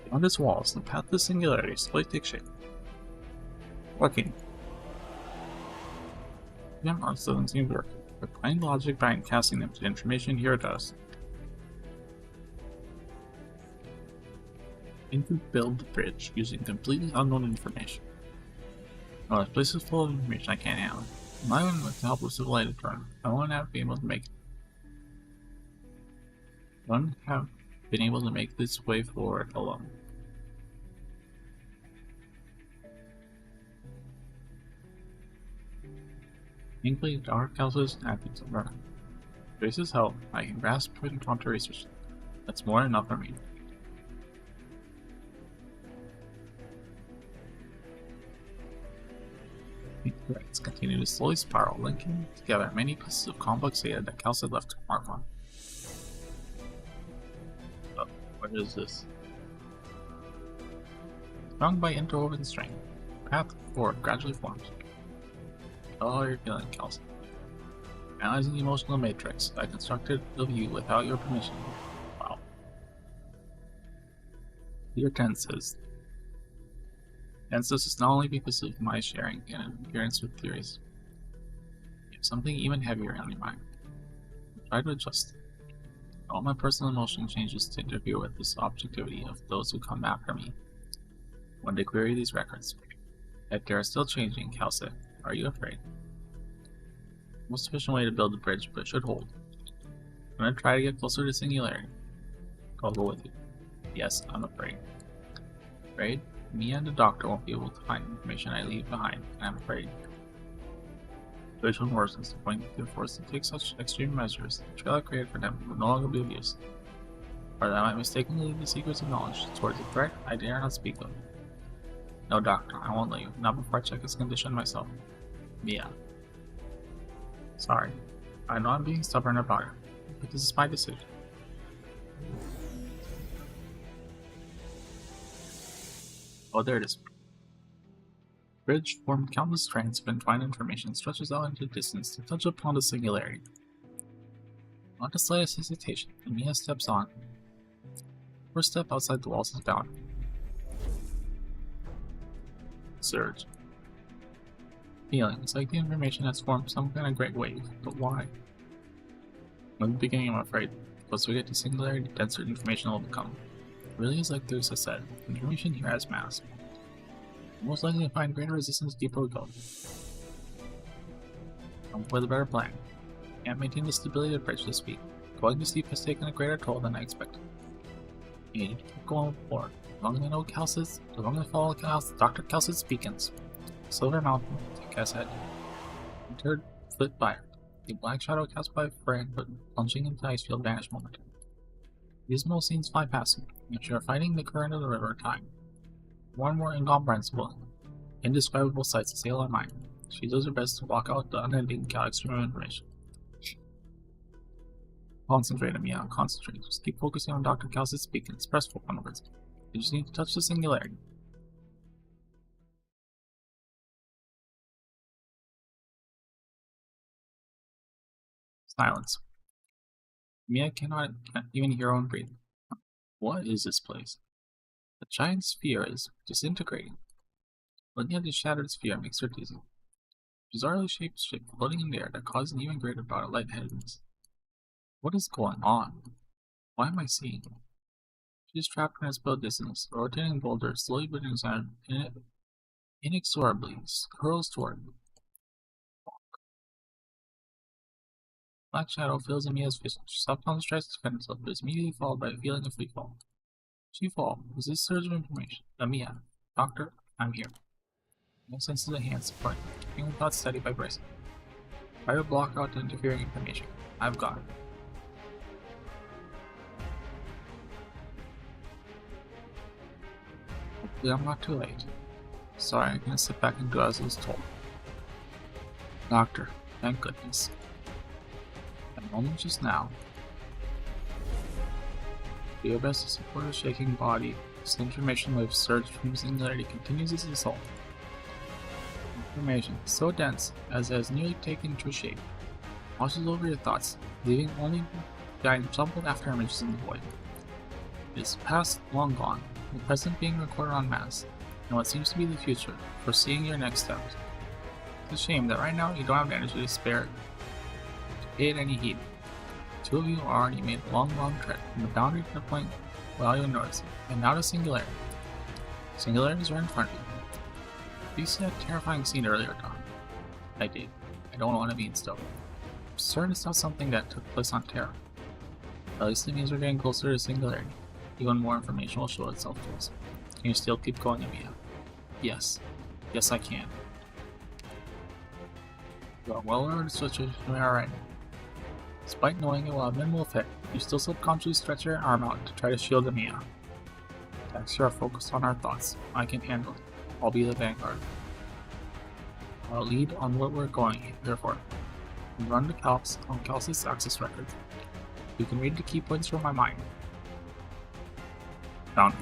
Beyond its walls, the path to singularity slowly takes shape. Working. The arts doesn't seem to work. Applying logic by casting them to information here does. Need to build the bridge using completely unknown information. Oh, this place is full of information I can't handle. Not even with the help of civilizated turn. I won't have been able to make this way forward alone. Thankfully, Dr. Kelsey's acting to learn. With his help, I can grasp and counter research. That's more than enough for me. The threads continue to slowly spiral, linking together many pieces of complex data that Kelsey left to mark on. Oh, what is this? Strung by interwoven string, the path forward gradually forms. Oh, you're feeling, Kelsey. Analyzing the emotional matrix, I constructed of you without your permission. Wow. Dear Ten says, this is not only because of my sharing and adherence with theories. You have something even heavier on your mind. Try to adjust it. All my personal emotion changes to interfere with this objectivity of those who come after me. When they query these records, yet they are still changing, Kelsey. Are you afraid? Most efficient way to build a bridge, but it should hold. I'm gonna try to get closer to singularity. I'll go with you. Yes, I'm afraid. Afraid? Me and the doctor won't be able to find information I leave behind, and I'm afraid. The situation worsens to the point that they're forced to take such extreme measures, the trail I created for them will no longer be of use. Or that I might mistakenly lead the secrets of knowledge towards a threat I dare not speak of. No, Doctor, I won't let you, not before I check his condition myself. Mia. Sorry. I know I'm being stubborn about it, but this is my decision. Oh, there it is. Bridge formed countless strands of entwined information stretches out into the distance to touch upon the singularity. Not the slightest hesitation, Mia steps on. First step outside the walls is boundary. Surge. Feeling. It's like the information has formed some kind of great wave, but why? From the beginning, I'm afraid. Once we get to singularity, denser information will become. It really is like Thusa said, information here has mass. Most likely to find greater resistance deeper we go. Come up with a better plan. Can't maintain the stability of bridge this week. Going to sleep has taken a greater toll than I expected. You need to keep going forward. As long as I know Calcis, as long as I follow Dr. Calcis beacons. Silver Mountain, like I said. Entered Flit Fire. The black shadow cast by Frag, but plunging into the ice field vanished momentarily. Dismal scenes fly past me, and you are fighting the current of the river time. More and more incomprehensible, indescribable sights assail our mind. She does her best to block out the unending galaxy of information. Concentrate, Amia, concentrate. Just keep focusing on Dr. Calcis beacons. Press for onwards. You just need to touch the singularity. Silence. Mia can't even hear her own breathing. What is this place? The giant sphere is disintegrating. Looking at the shattered sphere makes her dizzy. Bizarrely shaped ship floating in the air that causes an even greater bout of lightheadedness. What is going on? Why am I seeing? She is trapped in a spilled distance. A rotating boulder slowly but inexorably hurls toward me. Black shadow fills Amia's vision. She sometimes tries to defend herself, but is immediately followed by a feeling of free fall. Free fall was this surge of information. Amia, Doctor, I'm here. No sense of the hand support, keeping her thoughts steady by bracing. Try to block out the interfering information. I've got it. Hopefully I'm not too late. Sorry, I'm gonna sit back and do as I was told. Doctor, thank goodness. A moment just now. Do your best to support a shaking body. This information wave surge from singularity continues its assault. Information so dense as it has nearly taken true shape. Washes over your thoughts, leaving only behind jumbled after images in the void. It is past long gone, the present being recorded en masse, and what seems to be the future, foreseeing your next steps. It's a shame that right now you don't have energy to spare to pay it any heed. Two of you already made a long trek from the boundary to the point where you'll notice it, and now to singularity. Singularity is right in front of you. You see that terrifying scene earlier, Tom? I did. I don't want to be in stone. I'm certain it's not something that took place on Terra. At least it means we're getting closer to singularity. Even more information will show itself to us. Can you still keep going, Amia? Yes. Yes, I can. You are well aware of the situation we are right now. Despite knowing it will have minimal effect, you still subconsciously stretch your arm out to try to shield Amia. Attacks are focused on our thoughts. I can handle it. I'll be the vanguard. I'll lead on where we're going, therefore. We run the calcs on Calcis access records. You can read the key points from my mind. Found it.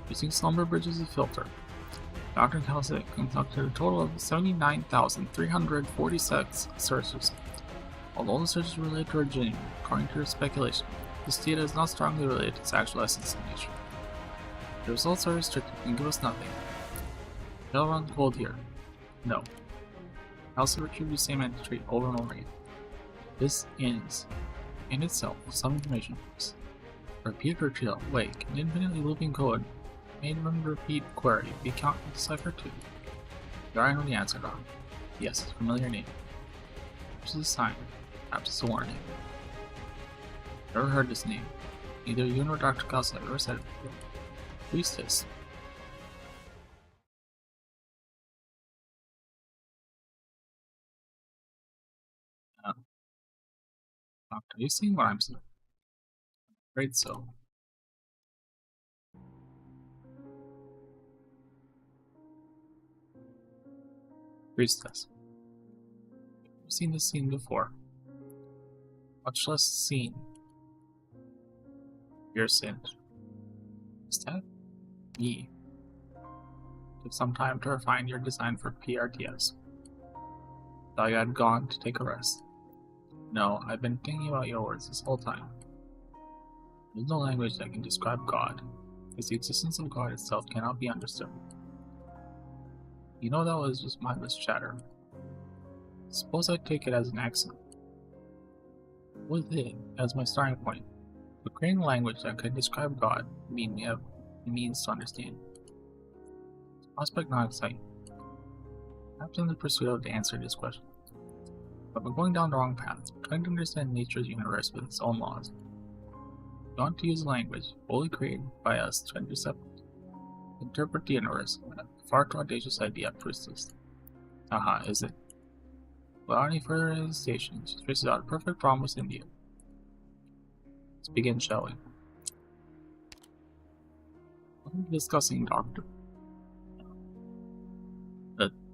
Using slumber bridge as a filter, Dr. Calcis conducted a total of 79,346 searches. Although the searches related to her gene, according to her speculation, this data is not strongly related to its actual essence and nature. The results are restricted and give us nothing. Shall run cold here. No. I also retrieve the same entry over and over again. This is, in itself, some information for us. Repeat or chill, wake, an infinitely looping code. Main run repeat query, be counted to cipher 2. You already know the answer, Doc. Yes, it's a familiar name. Perhaps it's a sign. Perhaps it's a warning. Never heard this name. Neither you nor Dr. Calcis have ever said it before. Priestess. Doctor, are you seeing what I'm seeing? I'm afraid so. Priestess. I've seen this scene before. Much less seen. You're Singe. Is that me? Took some time to refine your design for PRTS. Thought you had gone to take a rest. No, I've been thinking about your words this whole time. There's no language that can describe God, because the existence of God itself cannot be understood. You know that was just mindless chatter. Suppose I take it as an accent. With it as my starting point, but creating a language that can describe God means to understand. Prospect not exciting. Perhaps in the pursuit of the answer to this question. But we're going down the wrong path, trying to understand nature's universe with its own laws. We want to use language, fully created by us to interpret the universe. A far too audacious idea persists. Aha, is it? Without any further hesitation, she traces out a perfect promise in India. Let's begin, shall we? What are we discussing, Doctor?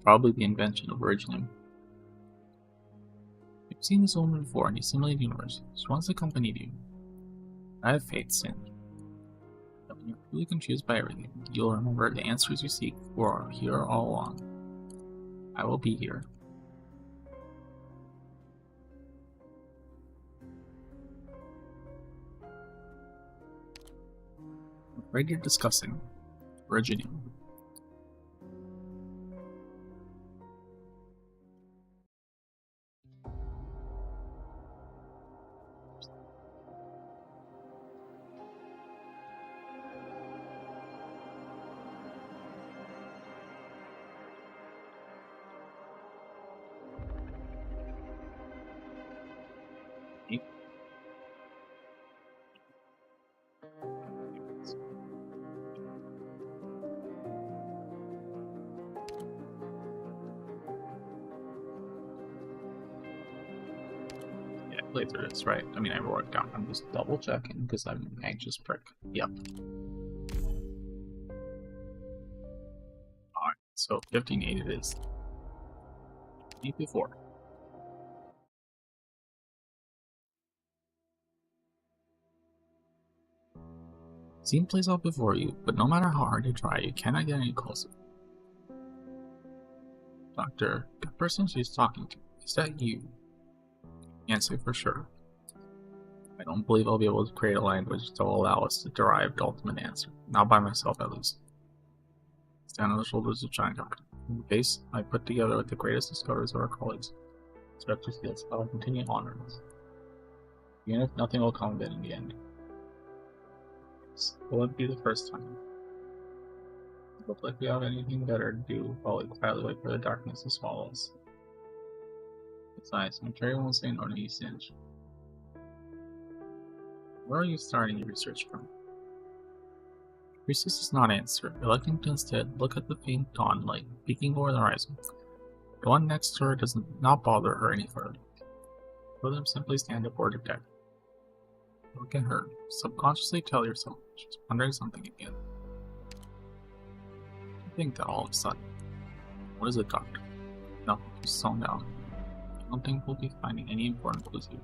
Probably the invention of originium. You've seen this woman before in the simulated universe. She once accompanied you. I have faith, Singe. But when you're really confused by everything, you'll remember the answers you seek are here all along. I will be here. I'm afraid you're discussing originium. Play through this, right? I mean, I wrote it down. I'm just double checking because I'm an anxious prick. Yep. Alright, so 15.8 it is. 8 before. Scene plays out before you, but no matter how hard you try, you cannot get any closer. Doctor, the person she's talking to, is that you? Can't say for sure. I don't believe I'll be able to create a language that will allow us to derive the ultimate answer. Not by myself, at least. Stand on the shoulders of giant doctor. In the case I put together with the greatest discoveries of our colleagues. Expect fields, I will continue onwards. Even if nothing will come of it in the end. This won't be the first time. It looks like we have anything better to do while we quietly wait for the darkness to swallow us. Besides, I'm sure you won't say no to you, Singe. Where are you starting your research from? Priestess does not answer, electing to instead look at the faint dawn light peeking over the horizon. The one next to her does not bother her any further. Both of them simply stand aboard the deck. Look at her. Subconsciously tell yourself she's wondering something again. You think that all of a sudden. What is it, Doctor? Nothing, just slow down. I don't think we'll be finding any important clues here.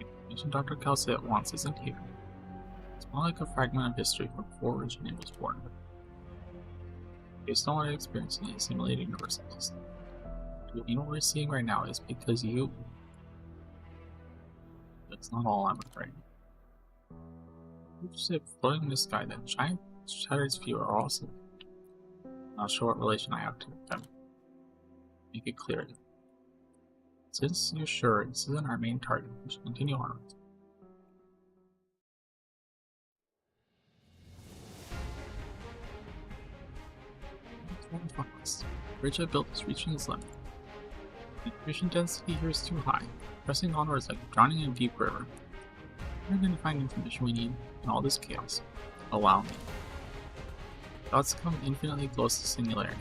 The information Dr. Kelsey wants isn't here. It's more like a fragment of history from before Originium was born. Based on what I experienced in a simulated universe, you know what we're seeing right now is because you. That's not all, I'm afraid. You said floating in the sky that giant shattered sphere are also. Not sure what relation I have to them. Make it clear. Since you're sure this isn't our main target, we should continue on. The bridge I built is reaching its limit. The information density here is too high. Pressing onward is like drowning in a deep river. We're going to find information we need in all this chaos. Allow me. Thoughts come infinitely close to singularity.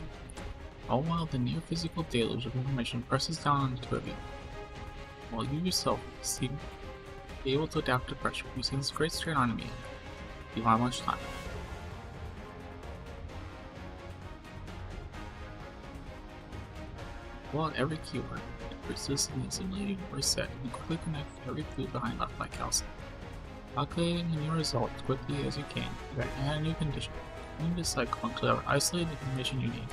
All while the near physical deluge of information presses down onto it. While you yourself seem to be able to adapt to pressure, you see this great strain on me. You don't have much time. Pull out every keyword, persist in the simulated universe set, and quickly connect every clue behind left by Kelsey. Calculating the new result as quickly as you can, you can add a new condition. Continue this cycle until you have isolated the information you need.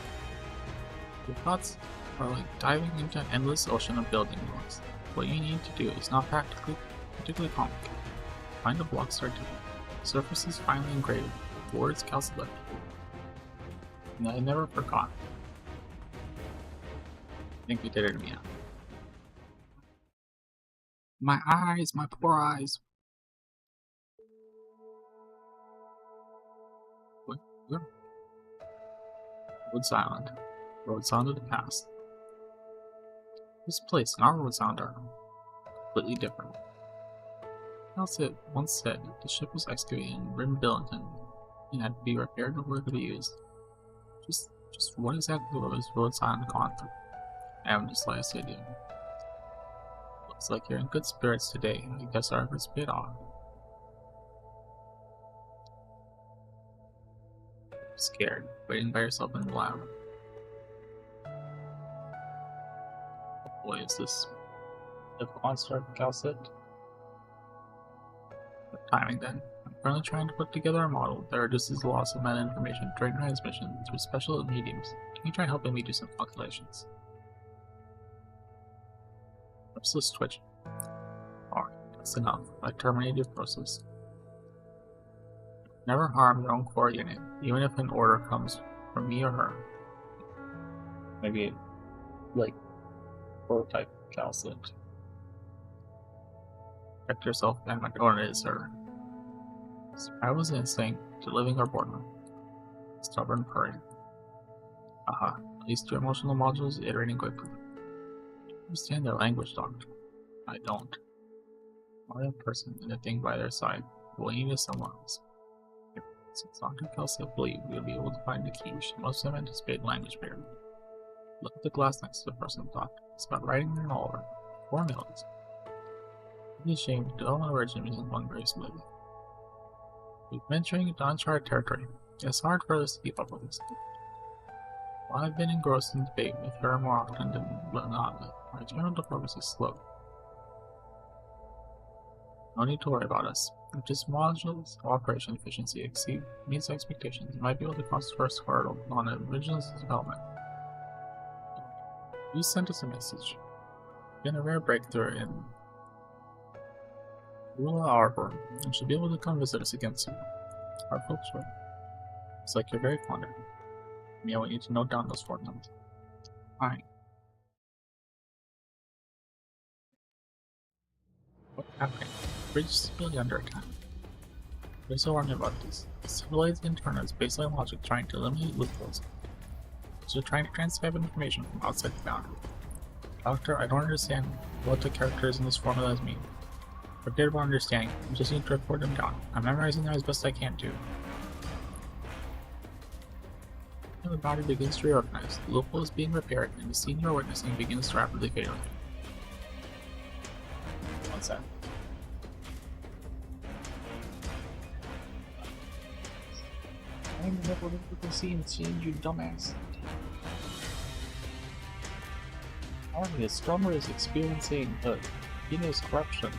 Your thoughts are like diving into an endless ocean of building blocks. What you need to do is not particularly complicated. Find the blocks start to surfaces finely engraved, words Kelsey left. And I never forgot. I think we did it again. My eyes, my poor eyes. Where? Rhodes Island. Rhodes Island of the past. This place and our Rhodes Island are completely different. It once said the ship was excavated in Rim Billington and had to be repaired before it could be used. Just what exactly was Rhodes Island gone through? I haven't the slightest idea. Looks like you're in good spirits today. I guess our efforts paid off. Scared, waiting by yourself in the lab. What boy is this? The construct calcit. Good timing then. I'm currently trying to put together a model that reduces the loss of meta information during transmission through special mediums. Can you try helping me do some calculations? Let's twitch. Alright, that's enough. I terminated your process. Never harm your own core unit, even if an order comes from me or her. Maybe, like, prototype calcit. Protect yourself and my owner is her. I was instinct to living or boredom. Stubborn purring. Aha, at least your emotional modules iterating quickly. Understand their language, Doctor. I don't. Only a person and a thing by their side. What you need is someone else. Since Dr. Kelsey believed we would be able to find the key, she must have anticipated language barrier. Look at the glass next to the person, Doctor. It's got writing written all over it. Formulas. I'd be ashamed to develop origin using one very smoothly. We've been venturing into uncharted territory. It's hard for us to keep up with this. While I've been engrossed in debate with her more often than not, my return to focus is slow. No need to worry about us. If this module's operation efficiency meets expectations, it might be able to cross the first hurdle on original development. You sent us a message. Been a rare breakthrough in Rula Arbor, and should be able to come visit us again soon. Our folks were. It's like you're very fond of me. I want you to note down those 4 numbers. Fine. What's happening? The bridge is really under attack. There's no argument about this. Civilized internals baseline logic trying to eliminate loopholes. So trying to transcribe information from outside the boundary. Doctor, I don't understand what the characters in this formulas mean. Forget about understanding, I just need to record them down. I'm memorizing them as best I can too. The body begins to reorganize, the loophole is being repaired, and the scene you're witnessing begins to rapidly fade away. One sec. I'm in the middle of the scene, Singe, you dumbass. Army, the Strummer is experiencing a venous corruption.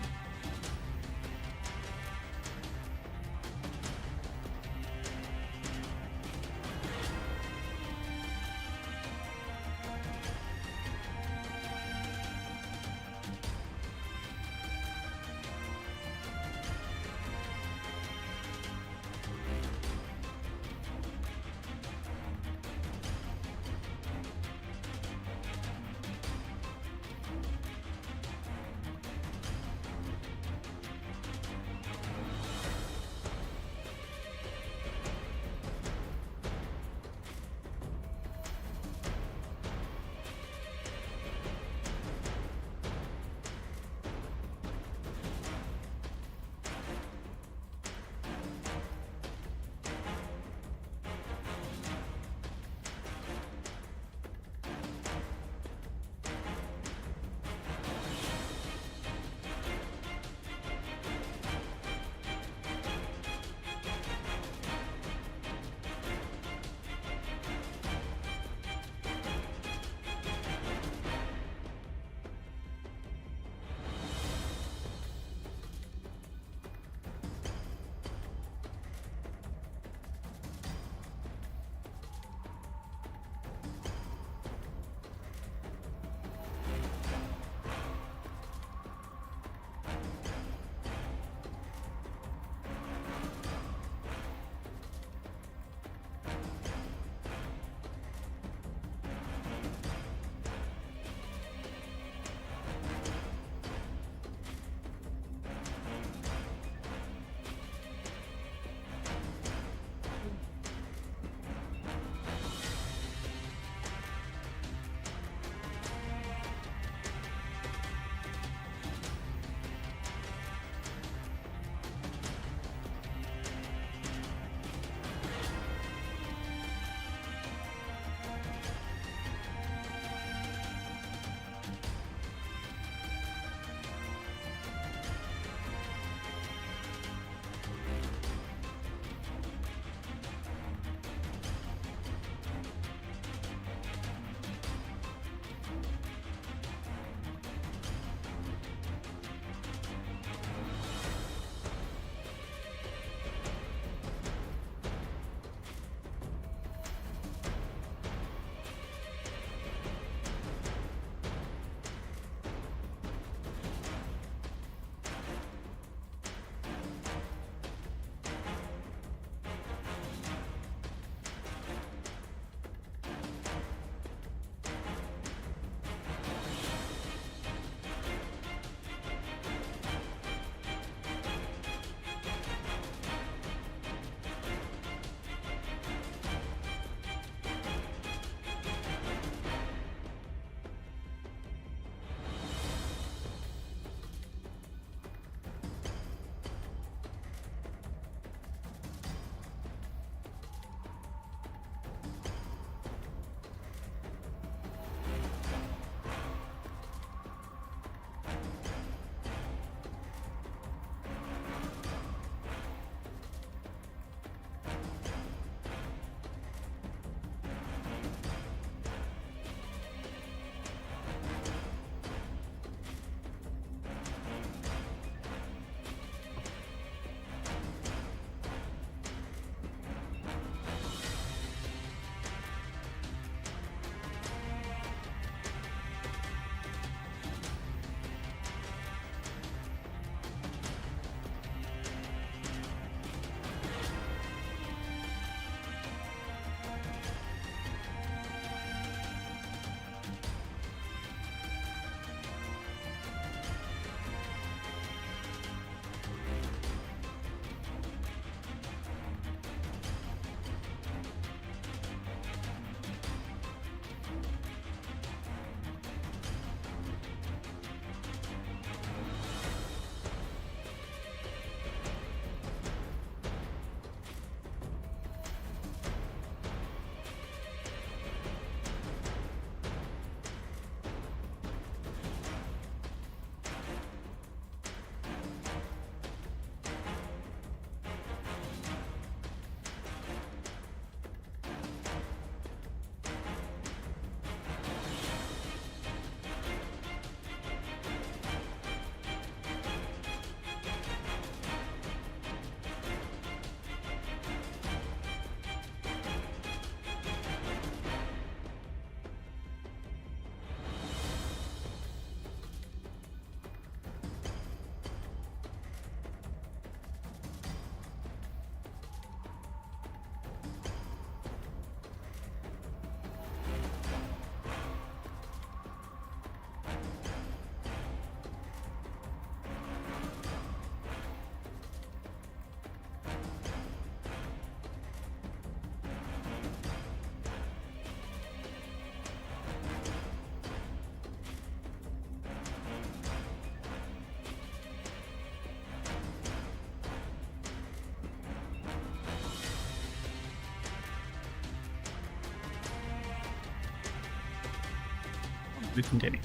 We continue.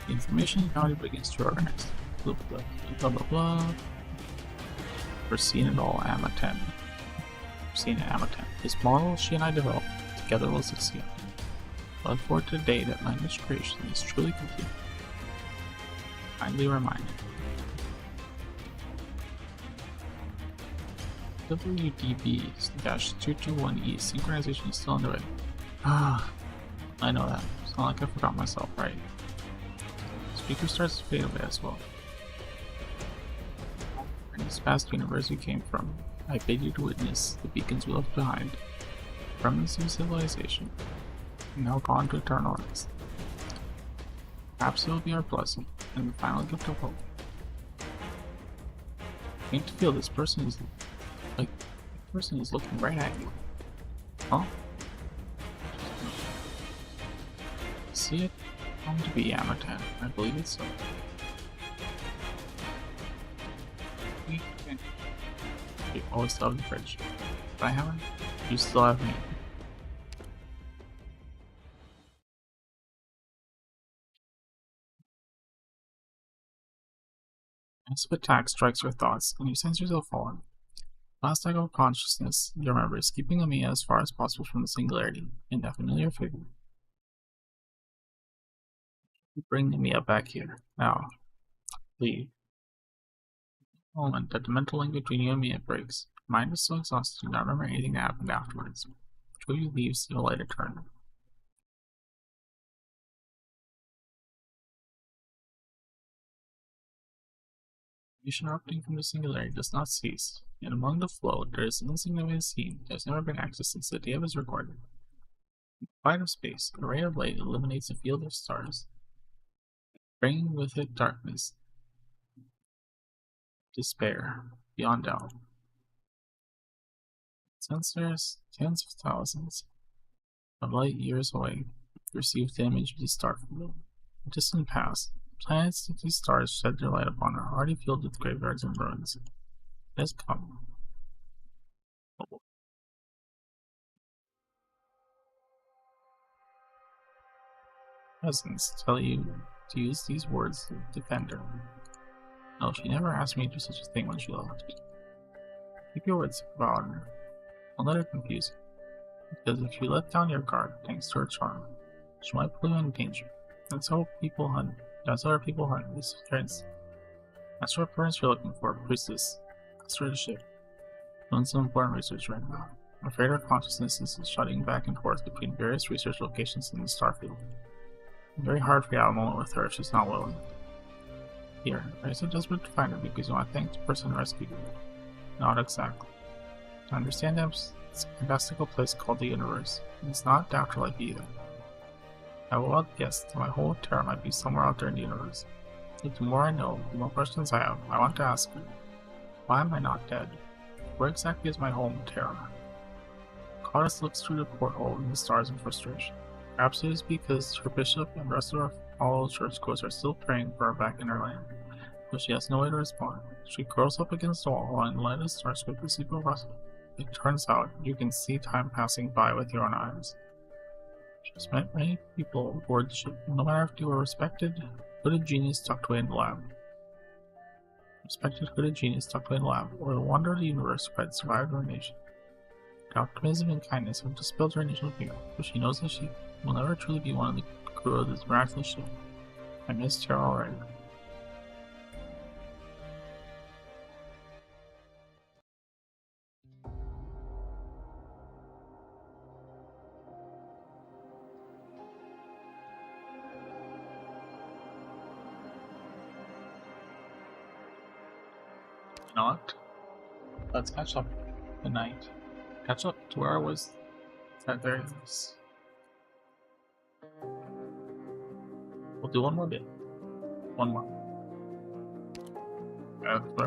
The information county begins to organize. Blah blah blah blah blah. We're seeing it all, Amma 10. We're seeing it, Amma 10. This model she and I developed together will succeed. I look forward to the day that my niche creation is truly complete. Kindly reminded. WDB-221E synchronization is still underway. Ah, I know that. It's not like I forgot myself, right? Speaker starts to fade away as well. In this past universe we came from, I bid you to witness the beacons we left behind. Remnants of civilization, now gone to eternal rest. Perhaps it will be our blessing, and the final gift of hope. I need to feel this person is looking right at you. Huh? See it? Going to be Yamatan. I believe it's so. You always still have the fridge. But I haven't. You still have me. Massive attack strikes your thoughts, and you sense yourself falling. Last cycle of consciousness, you remember, is keeping Amiya as far as possible from the singularity, and that familiar figure. Bring Amiya back here. Now, leave. The moment that the mental link between you and Amiya breaks, your mind is so exhausted you don't remember anything that happened afterwards. The two of you leave the light eternal. Information erupting from the singularity does not cease, and among the flow there is an insignificant scene that has never been accessed since the day of his recording. In the quiet of space, a ray of light illuminates a field of stars, bringing with it darkness, despair, beyond doubt. Sensors, tens of thousands of light years away, received the image of the star field. In distant past, planets of these stars shed their light upon are already filled with graveyards and ruins. It has come. Presence tell you to use these words to defend her. No, she never asked me to do such a thing when she left. Keep your wits about her. Don't let her confuse you. Because if you let down your guard, thanks to her charm, she might put you in danger. That's how people hunt. That's how our people hunt. These friends. That's what parents you're looking for, priestess. That's where the ship. Doing some important research right now. I'm afraid our consciousness is shutting back and forth between various research locations in the starfield. It's very hard for you to have a moment with her if she's not willing. Here, are you so desperate to find her because you want to thank the person who rescued you? Not exactly. To understand them, it's a fantastical place called the universe, and it's not the afterlife either. I will not guess that my whole terror might be somewhere out there in the universe. Yet the more I know, the more questions I have. I want to ask you, why am I not dead? Where exactly is my home, Terra? Goddess looks through the porthole in the stars in frustration. Perhaps it is because her bishop and the rest of her fellow churchgoers are still praying for her back in her land, but she has no way to respond. She curls up against the wall and the light of the stars quickly seep over us. It turns out you can see time passing by with your own eyes. She has met many people aboard the ship, no matter if you were respected, hooded genius tucked away in the lab. Respected hooded genius tucked away in the lab, or the wonder of the universe who had survived her nation. Her optimism and kindness have dispelled her initial fear, but she knows that she will never truly be one of the crew of this miraculous ship. I missed her already. You know what? Let's catch up tonight. Catch up to where I was at very least. We'll do one more bit. One more.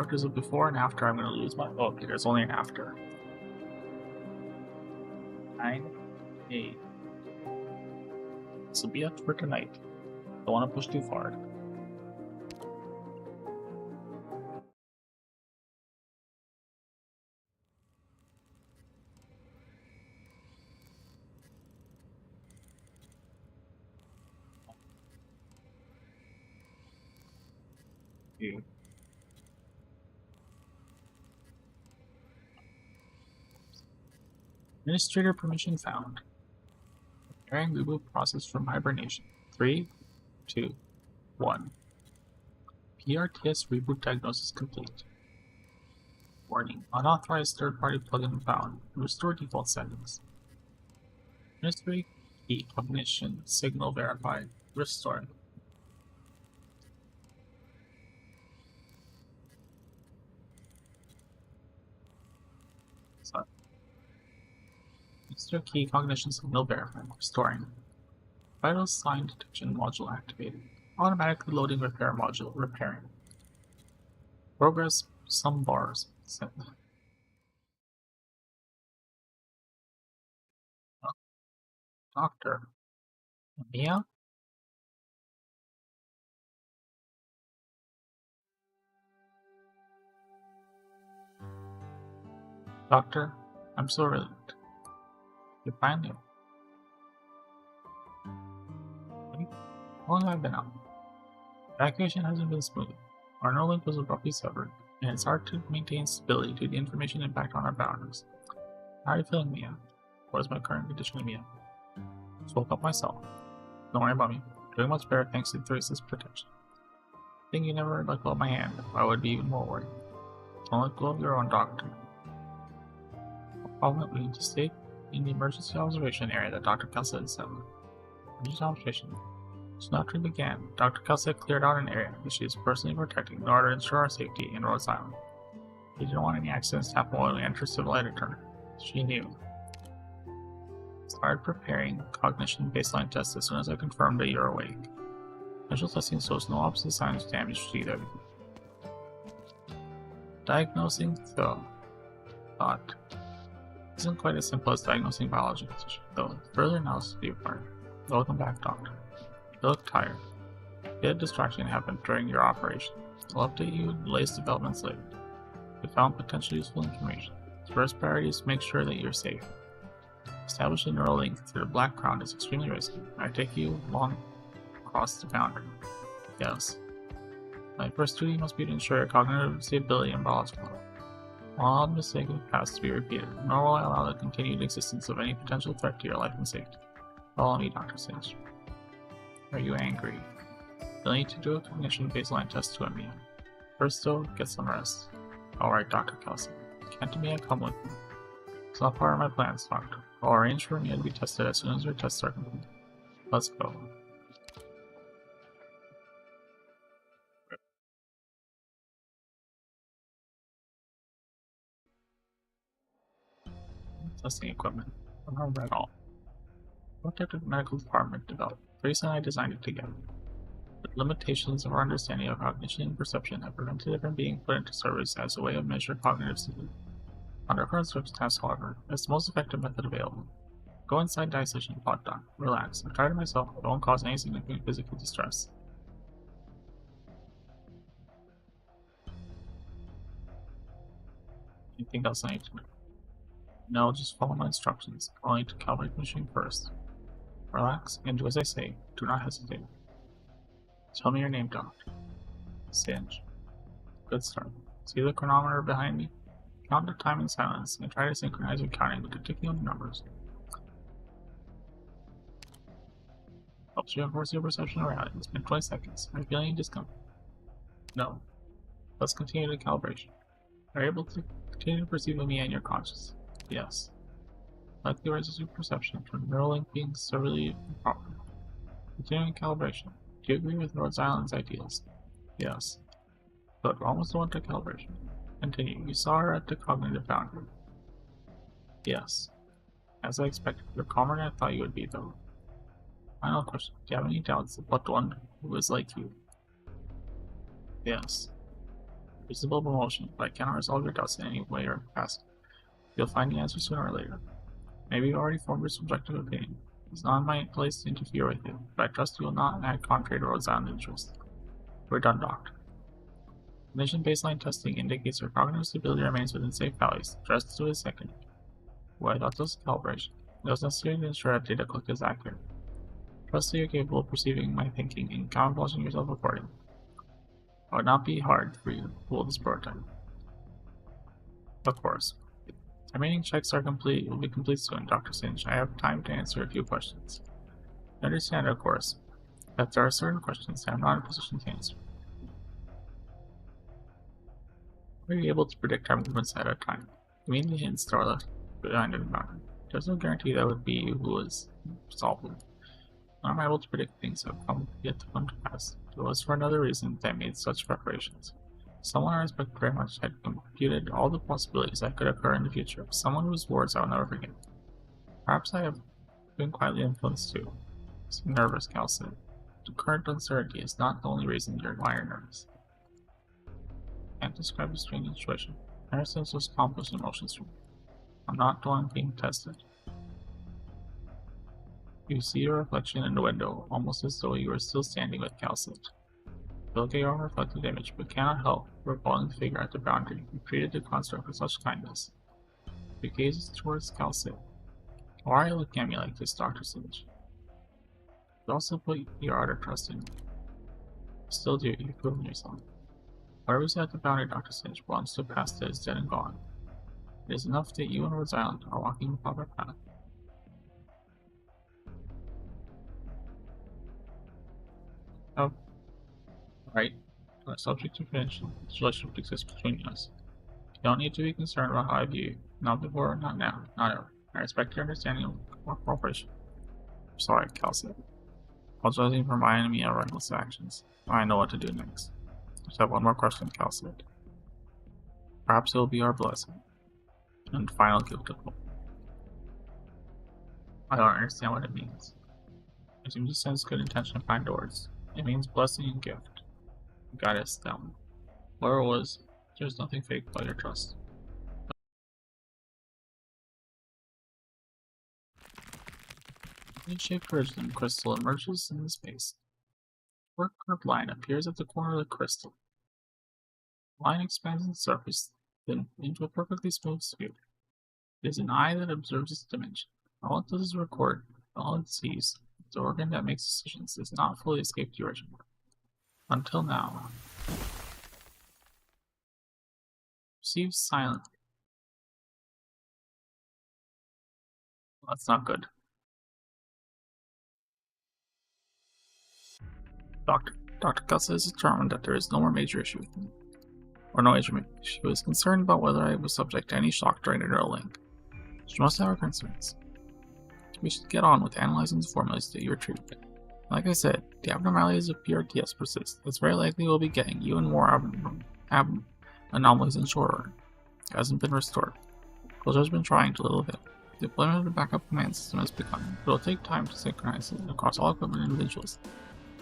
There's a before and after. I'm gonna lose my. Oh, okay, there's only an after. 9, 8. This will be it for tonight. Don't want to push too far. Okay. Administrator permission found. Preparing reboot process from hibernation. 3, 2, 1. PRTS reboot diagnosis complete. Warning. Unauthorized third-party plugin found. Restore default settings. Ministry key cognition signal verified. Restore. So, Ministry key cognition signal verified. Restoring. Vital sign detection module activated. Automatically loading repair module. Repairing. Progress some bars. Set. Doctor. Mia? Doctor, I'm so relieved. You finally. How long have I been out? Evacuation hasn't been smooth. Our no link was abruptly severed, and it's hard to maintain stability due to the information impact on our boundaries. How are you feeling, Mia? What is my current condition, Mia? Just woke up myself. Don't worry about me. Doing much better thanks to Theresa's protection. I think you never let go of my hand. I would be even more worried. Don't let go of your own, doctor. Problem, we need to stay in the emergency observation area that Dr. Kelsey had set. Emergency observation. As Doctor began, Dr. Kelsey cleared out an area that she is personally protecting in order to ensure our safety in Rhodes Island. He didn't want any accidents to happen when we entered Civil Aid Return. She knew. Started preparing cognition baseline tests as soon as I confirmed that you're awake. Initial testing shows no opposite signs of damage to either. Diagnosing thought isn't quite as simple as diagnosing biology condition, though further analysis will be required. Welcome back, Doctor. You look tired. A distraction happened during your operation. I'll update you on the latest developments later. We found potentially useful information. The first priority is to make sure that you're safe. Establishing a neural link through the Black Crown is extremely risky. I take you along across the boundary. Yes. My first duty must be to ensure your cognitive stability and biological health. While a mistake in the past to be repeated, nor will I allow the continued existence of any potential threat to your life and safety. Follow me, Dr. Singe. Are you angry? You'll need to do a cognition baseline test to Amia. First though, get some rest. Alright, Dr. Kelsey. Can't Amia come with me? It's not part of my plans, Doctor. I'll arrange for Amia to be tested as soon as her tests are complete. Let's go. Testing equipment. I don't remember at all. What type of medical department developed? Teresa and I designed it together. The limitations of our understanding of cognition and perception have prevented it from being put into service as a way of measuring cognitive stability. Under current circumstances, however, it's the most effective method available. Go inside dissection pod doc. Relax. I've tried it myself. It won't cause any significant physical distress. Anything else I need to know? No, just follow my instructions. I'll need to calibrate the machine first. Relax and do as I say. Do not hesitate. Tell me your name, Doctor. Singe. Good start. See the chronometer behind me? Count the time in silence and try to synchronize your counting with the ticking of the numbers. Helps you enforce your perception around it. It's been 20 seconds. Are you feeling any discomfort? No. Let's continue the calibration. Are you able to continue to perceive me and your conscious? Yes. Likely raises your perception from neural link being severely improper. Continuing calibration. Do you agree with Rhodes Island's ideals? Yes. Good, we're almost done with the calibration. Continue. You saw her at the cognitive boundary. Yes. As I expected, you're calmer than I thought you would be, though. Final question. Do you have any doubts about the one who is like you? Yes. Visible emotion, but I cannot resolve your doubts in any way or capacity. You'll find the answer sooner or later. Maybe you already formed your subjective opinion. It's not my place to interfere with you, but I trust you will not act contrary to Rhodes Island interest. We're done, Doctor. Cognition baseline testing indicates your cognitive stability remains within safe values. Just to a second. Well, I thought this was calibration. It was necessary to ensure that data collected is accurate. Trust that you're capable of perceiving my thinking and camouflaging yourself accordingly. It would not be hard for you to pull this prototype. Of course. The remaining checks will be complete soon, Dr. Singe. I have time to answer a few questions. I understand, of course, that there are certain questions that I'm not in a position to answer. Are you able to predict our movements at a time? You mean the hints that are left behind in the mountain? There's no guarantee that would be you who was solved. Nor am I able to predict things that have yet to come to pass. It was for another reason that I made such preparations. Someone I respect very much had computed all the possibilities that could occur in the future. Someone whose words I will never forget. Perhaps I have been quietly influenced too. I'm nervous, Cal said. The current uncertainty is not the only reason you're why you're nervous. I can't describe the strange situation. I understand those complex emotions from me. I'm not the one being tested. You see your reflection in the window, almost as though you were still standing with Calcit. You look at your own reflected image, but cannot help recalling the figure at the boundary who treated the construct with such kindness. You gazes towards Calcit. Why are you looking at me like this, Dr. Singe? You also put your utter trust in me. Still do, you've proven yourself. Whatever is at the boundary, Dr. Singe, once the past is dead and gone. It is enough that you and Rhodes Island are walking the proper path. Oh. Right. Subject to finish, this relationship exists between us. You don't need to be concerned about how I view you. Not before, not now, not ever. I respect your understanding of our cooperation. I'm sorry, Cal said. Apologizing for my enemy and reckless actions. I know what to do next. I just have one more question, Cal said. Perhaps it will be our blessing. And final gift of hope. I don't understand what it means. I seem to sense good intention behind the words. It means blessing and gift. Guide us down. Whatever it was, there's nothing fake about your trust. A shaped prism crystal emerges in the space. A curved line appears at the corner of the crystal. The line expands its surface, then into a perfectly smooth sphere. It is an eye that observes its dimension. All it does is record. All it sees, the organ that makes decisions, does not fully escape the original. Until now. Receives silent. Well, that's not good. Dr. Gussa is determined that there is no more major issue with me. Or no major issue. She was concerned about whether I was subject to any shock during the neural link. She must have her concerns. We should get on with analyzing the formulas that you were treated with. Like I said, the abnormalities of PRTS persist. It's very likely we'll be getting even more anomalies in short order. It hasn't been restored. Culture has been trying to little avail. The deployment of the backup command system has begun. It will take time to synchronize it across all equipment and individuals.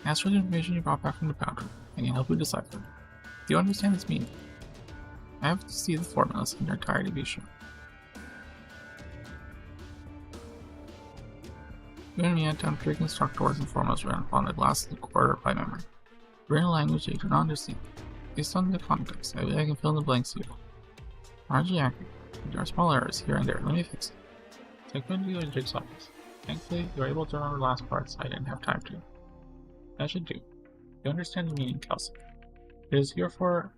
Ask for the information you brought back from the boundary. I can help you decipher. Do you understand its meaning? I have to see the formulas in their entirety to be sure. You and me attempt to reconstruct words and formulas run upon the glass of the quarter by memory. We're in a language that you do not understand. Based on the context, I believe I can fill in the blanks here. Largely accurate. There are small errors here and there. Let me fix it. Take one view and jigsaw piece. Thankfully, you were able to remember the last parts I didn't have time to. I should do. You understand the meaning, Kelsey. It is heretofore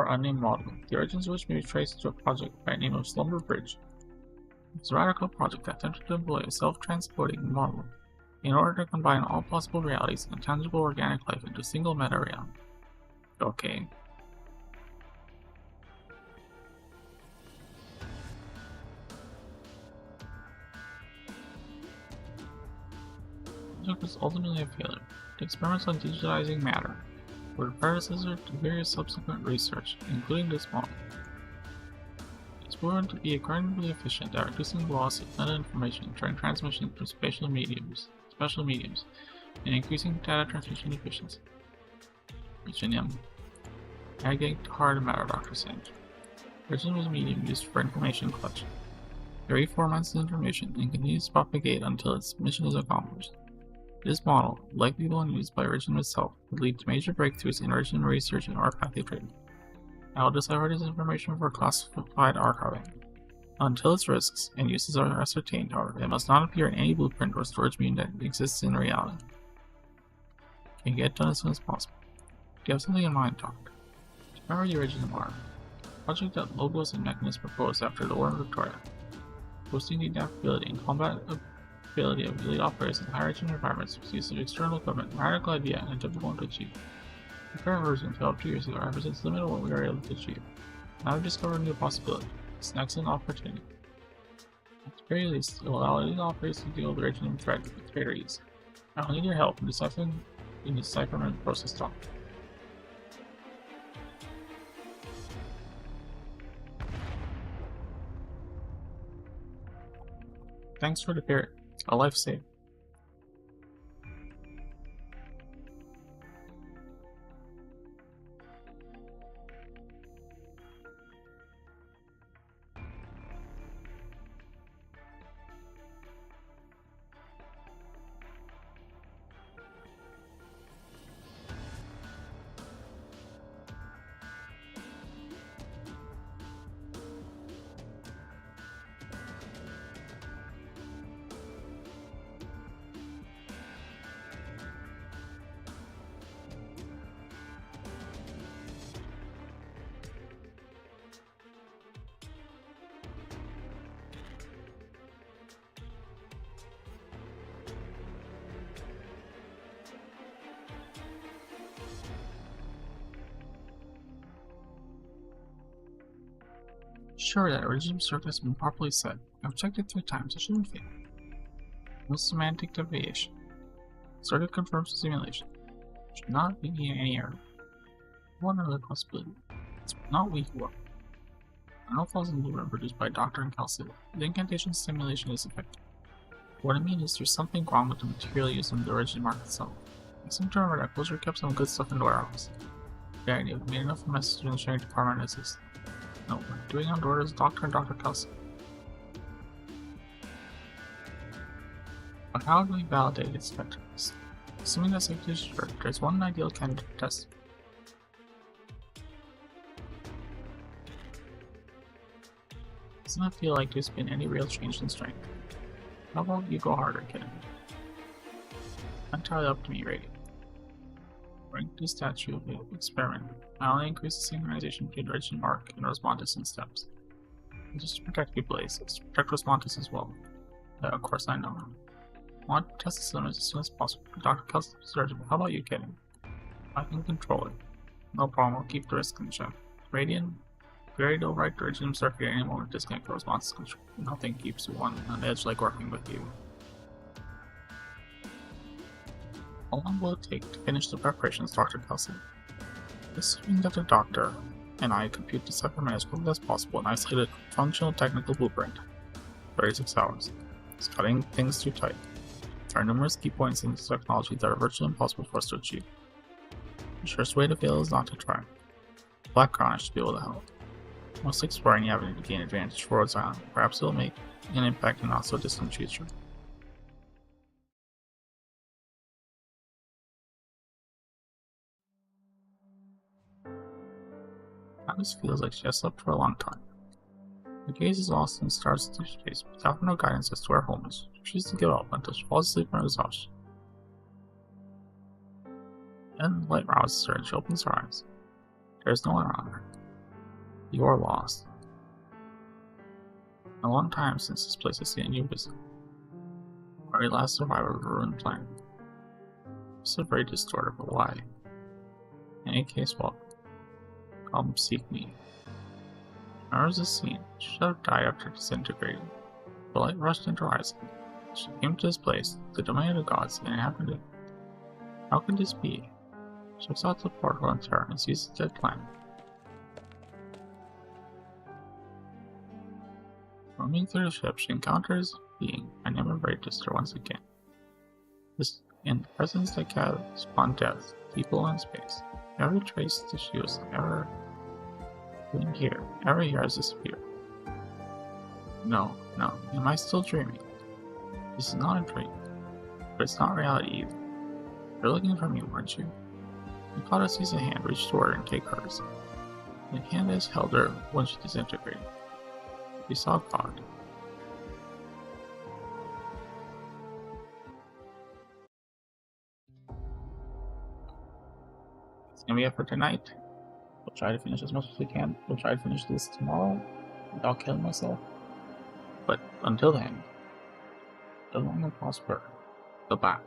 unnamed model, the origins of which may be traced to a project by the name of Slumber Bridge. It's a radical project that attempted to employ a self-transporting model in order to combine all possible realities and tangible organic life into a single meta-reality. Okay. The project was ultimately a failure. The experiments on digitizing matter were the predecessor to various subsequent research, including this model. It's proven to be incredibly efficient at reducing the loss of meta-information during transmission through special mediums, and increasing data transmission efficiency. Now getting to hard and matter, Dr. Singe. Originally was a medium used for information collection. It reformats the information and continues to propagate until its mission is accomplished. This model, likely the one used by Origin itself, would lead to major breakthroughs in Origin research and orpathy trading. I will decipher this information for classified archiving. Until its risks and uses are ascertained, however, it must not appear in any blueprint or storage medium that exists in reality. Can get done as soon as possible. you have something in mind, Doctor? Remember the original arm. Project that Logos and Mechanus proposed after the War of Victoria. Boosting the adaptability and combat ability of elite operators in high-ranking environments with use of external equipment, a radical idea and a difficult one to achieve. The current version, developed 2 years ago, represents the limit of what we are able to achieve. Now we discover a new possibility. It's an excellent opportunity. At the very least, it will allow elite operators to deal with the original threat with greater ease. I will need your help in deciphering the decipherment process talk. Thanks for the period. A life saved. Sure that original circuit has been properly set. I've checked it 3 times, it shouldn't fail. No semantic deviation. Circuit confirms the simulation. Should not be any error. One other possibility. It's not we who are. No flaws in the blueprint produced by Doctor and Kelsey. The incantation simulation is effective. What I mean is there's something wrong with the material used in the original mark itself. I seem to remember that Closer kept some good stuff in the warehouse. The idea we made enough messages in the sharing department as this. No, we're doing on orders Doctor and Dr. Kelsey. But how do we validate its effectiveness? Assuming that safety is sure, there's one ideal candidate to test. Doesn't it feel like there's been any real change in strength? How about you go harder, kid? Entirely up to me, Radio. According to the statute of the experiment, I only increase the synchronization between Regent Mark and Rosmontis in steps. It's just to protect people, it's to protect Rosmontis as well. Of course I know. I want to test this limit as soon as possible. Dr. Kelsey, how about you, kid? I can control it. No problem, I'll keep the risk in check. Radiant, ready to override the original circuit at any moment to disconnect the Rosmontis control. Nothing keeps one on edge like working with you. How long will it take to finish the preparations, Dr. Kelsey? Assuming that the doctor and I compute the decipherment as quickly as possible and isolate a functional technical blueprint. 36 hours. It's cutting things too tight. There are numerous key points in this technology that are virtually impossible for us to achieve. The surest way to fail is not to try. Black Crown should be able to help. Most exploring the avenue to gain advantage for Rhodes Island. Perhaps it will make an impact in the not so distant future. Alice feels like she has slept for a long time. Her gaze is lost in the stars of space, without no guidance as to where home is. She refuses to give up until she falls asleep in exhaustion. Then the light rouses her and she opens her eyes. There is no one around her. You are lost. A long time since this place has seen a new visit. Or a last survivor of a ruined planet. This is very distorted, but why? In any case, well, come seek me. Remembers this scene. She should have died after disintegrating. The light rushed into her eyes. She came to this place, the domain of the gods, and it happened to. How could this be? She looks out the portal in terror and sees the dead planet. Roaming through the ship, she encounters being and embraces her once again. This in the presence that can spawn death, people in space. Every trace that she was ever here has disappeared. No, am I still dreaming? This is not a dream, but it's not reality either. You're looking for me, weren't you? You caught us sees a hand reach toward her and take hers. The hand has held her when she disintegrated. We saw God. That's gonna be it for tonight. We'll try to finish as much as we can. We'll try to finish this tomorrow without killing myself. But until then, live long and prosper. Goodbye.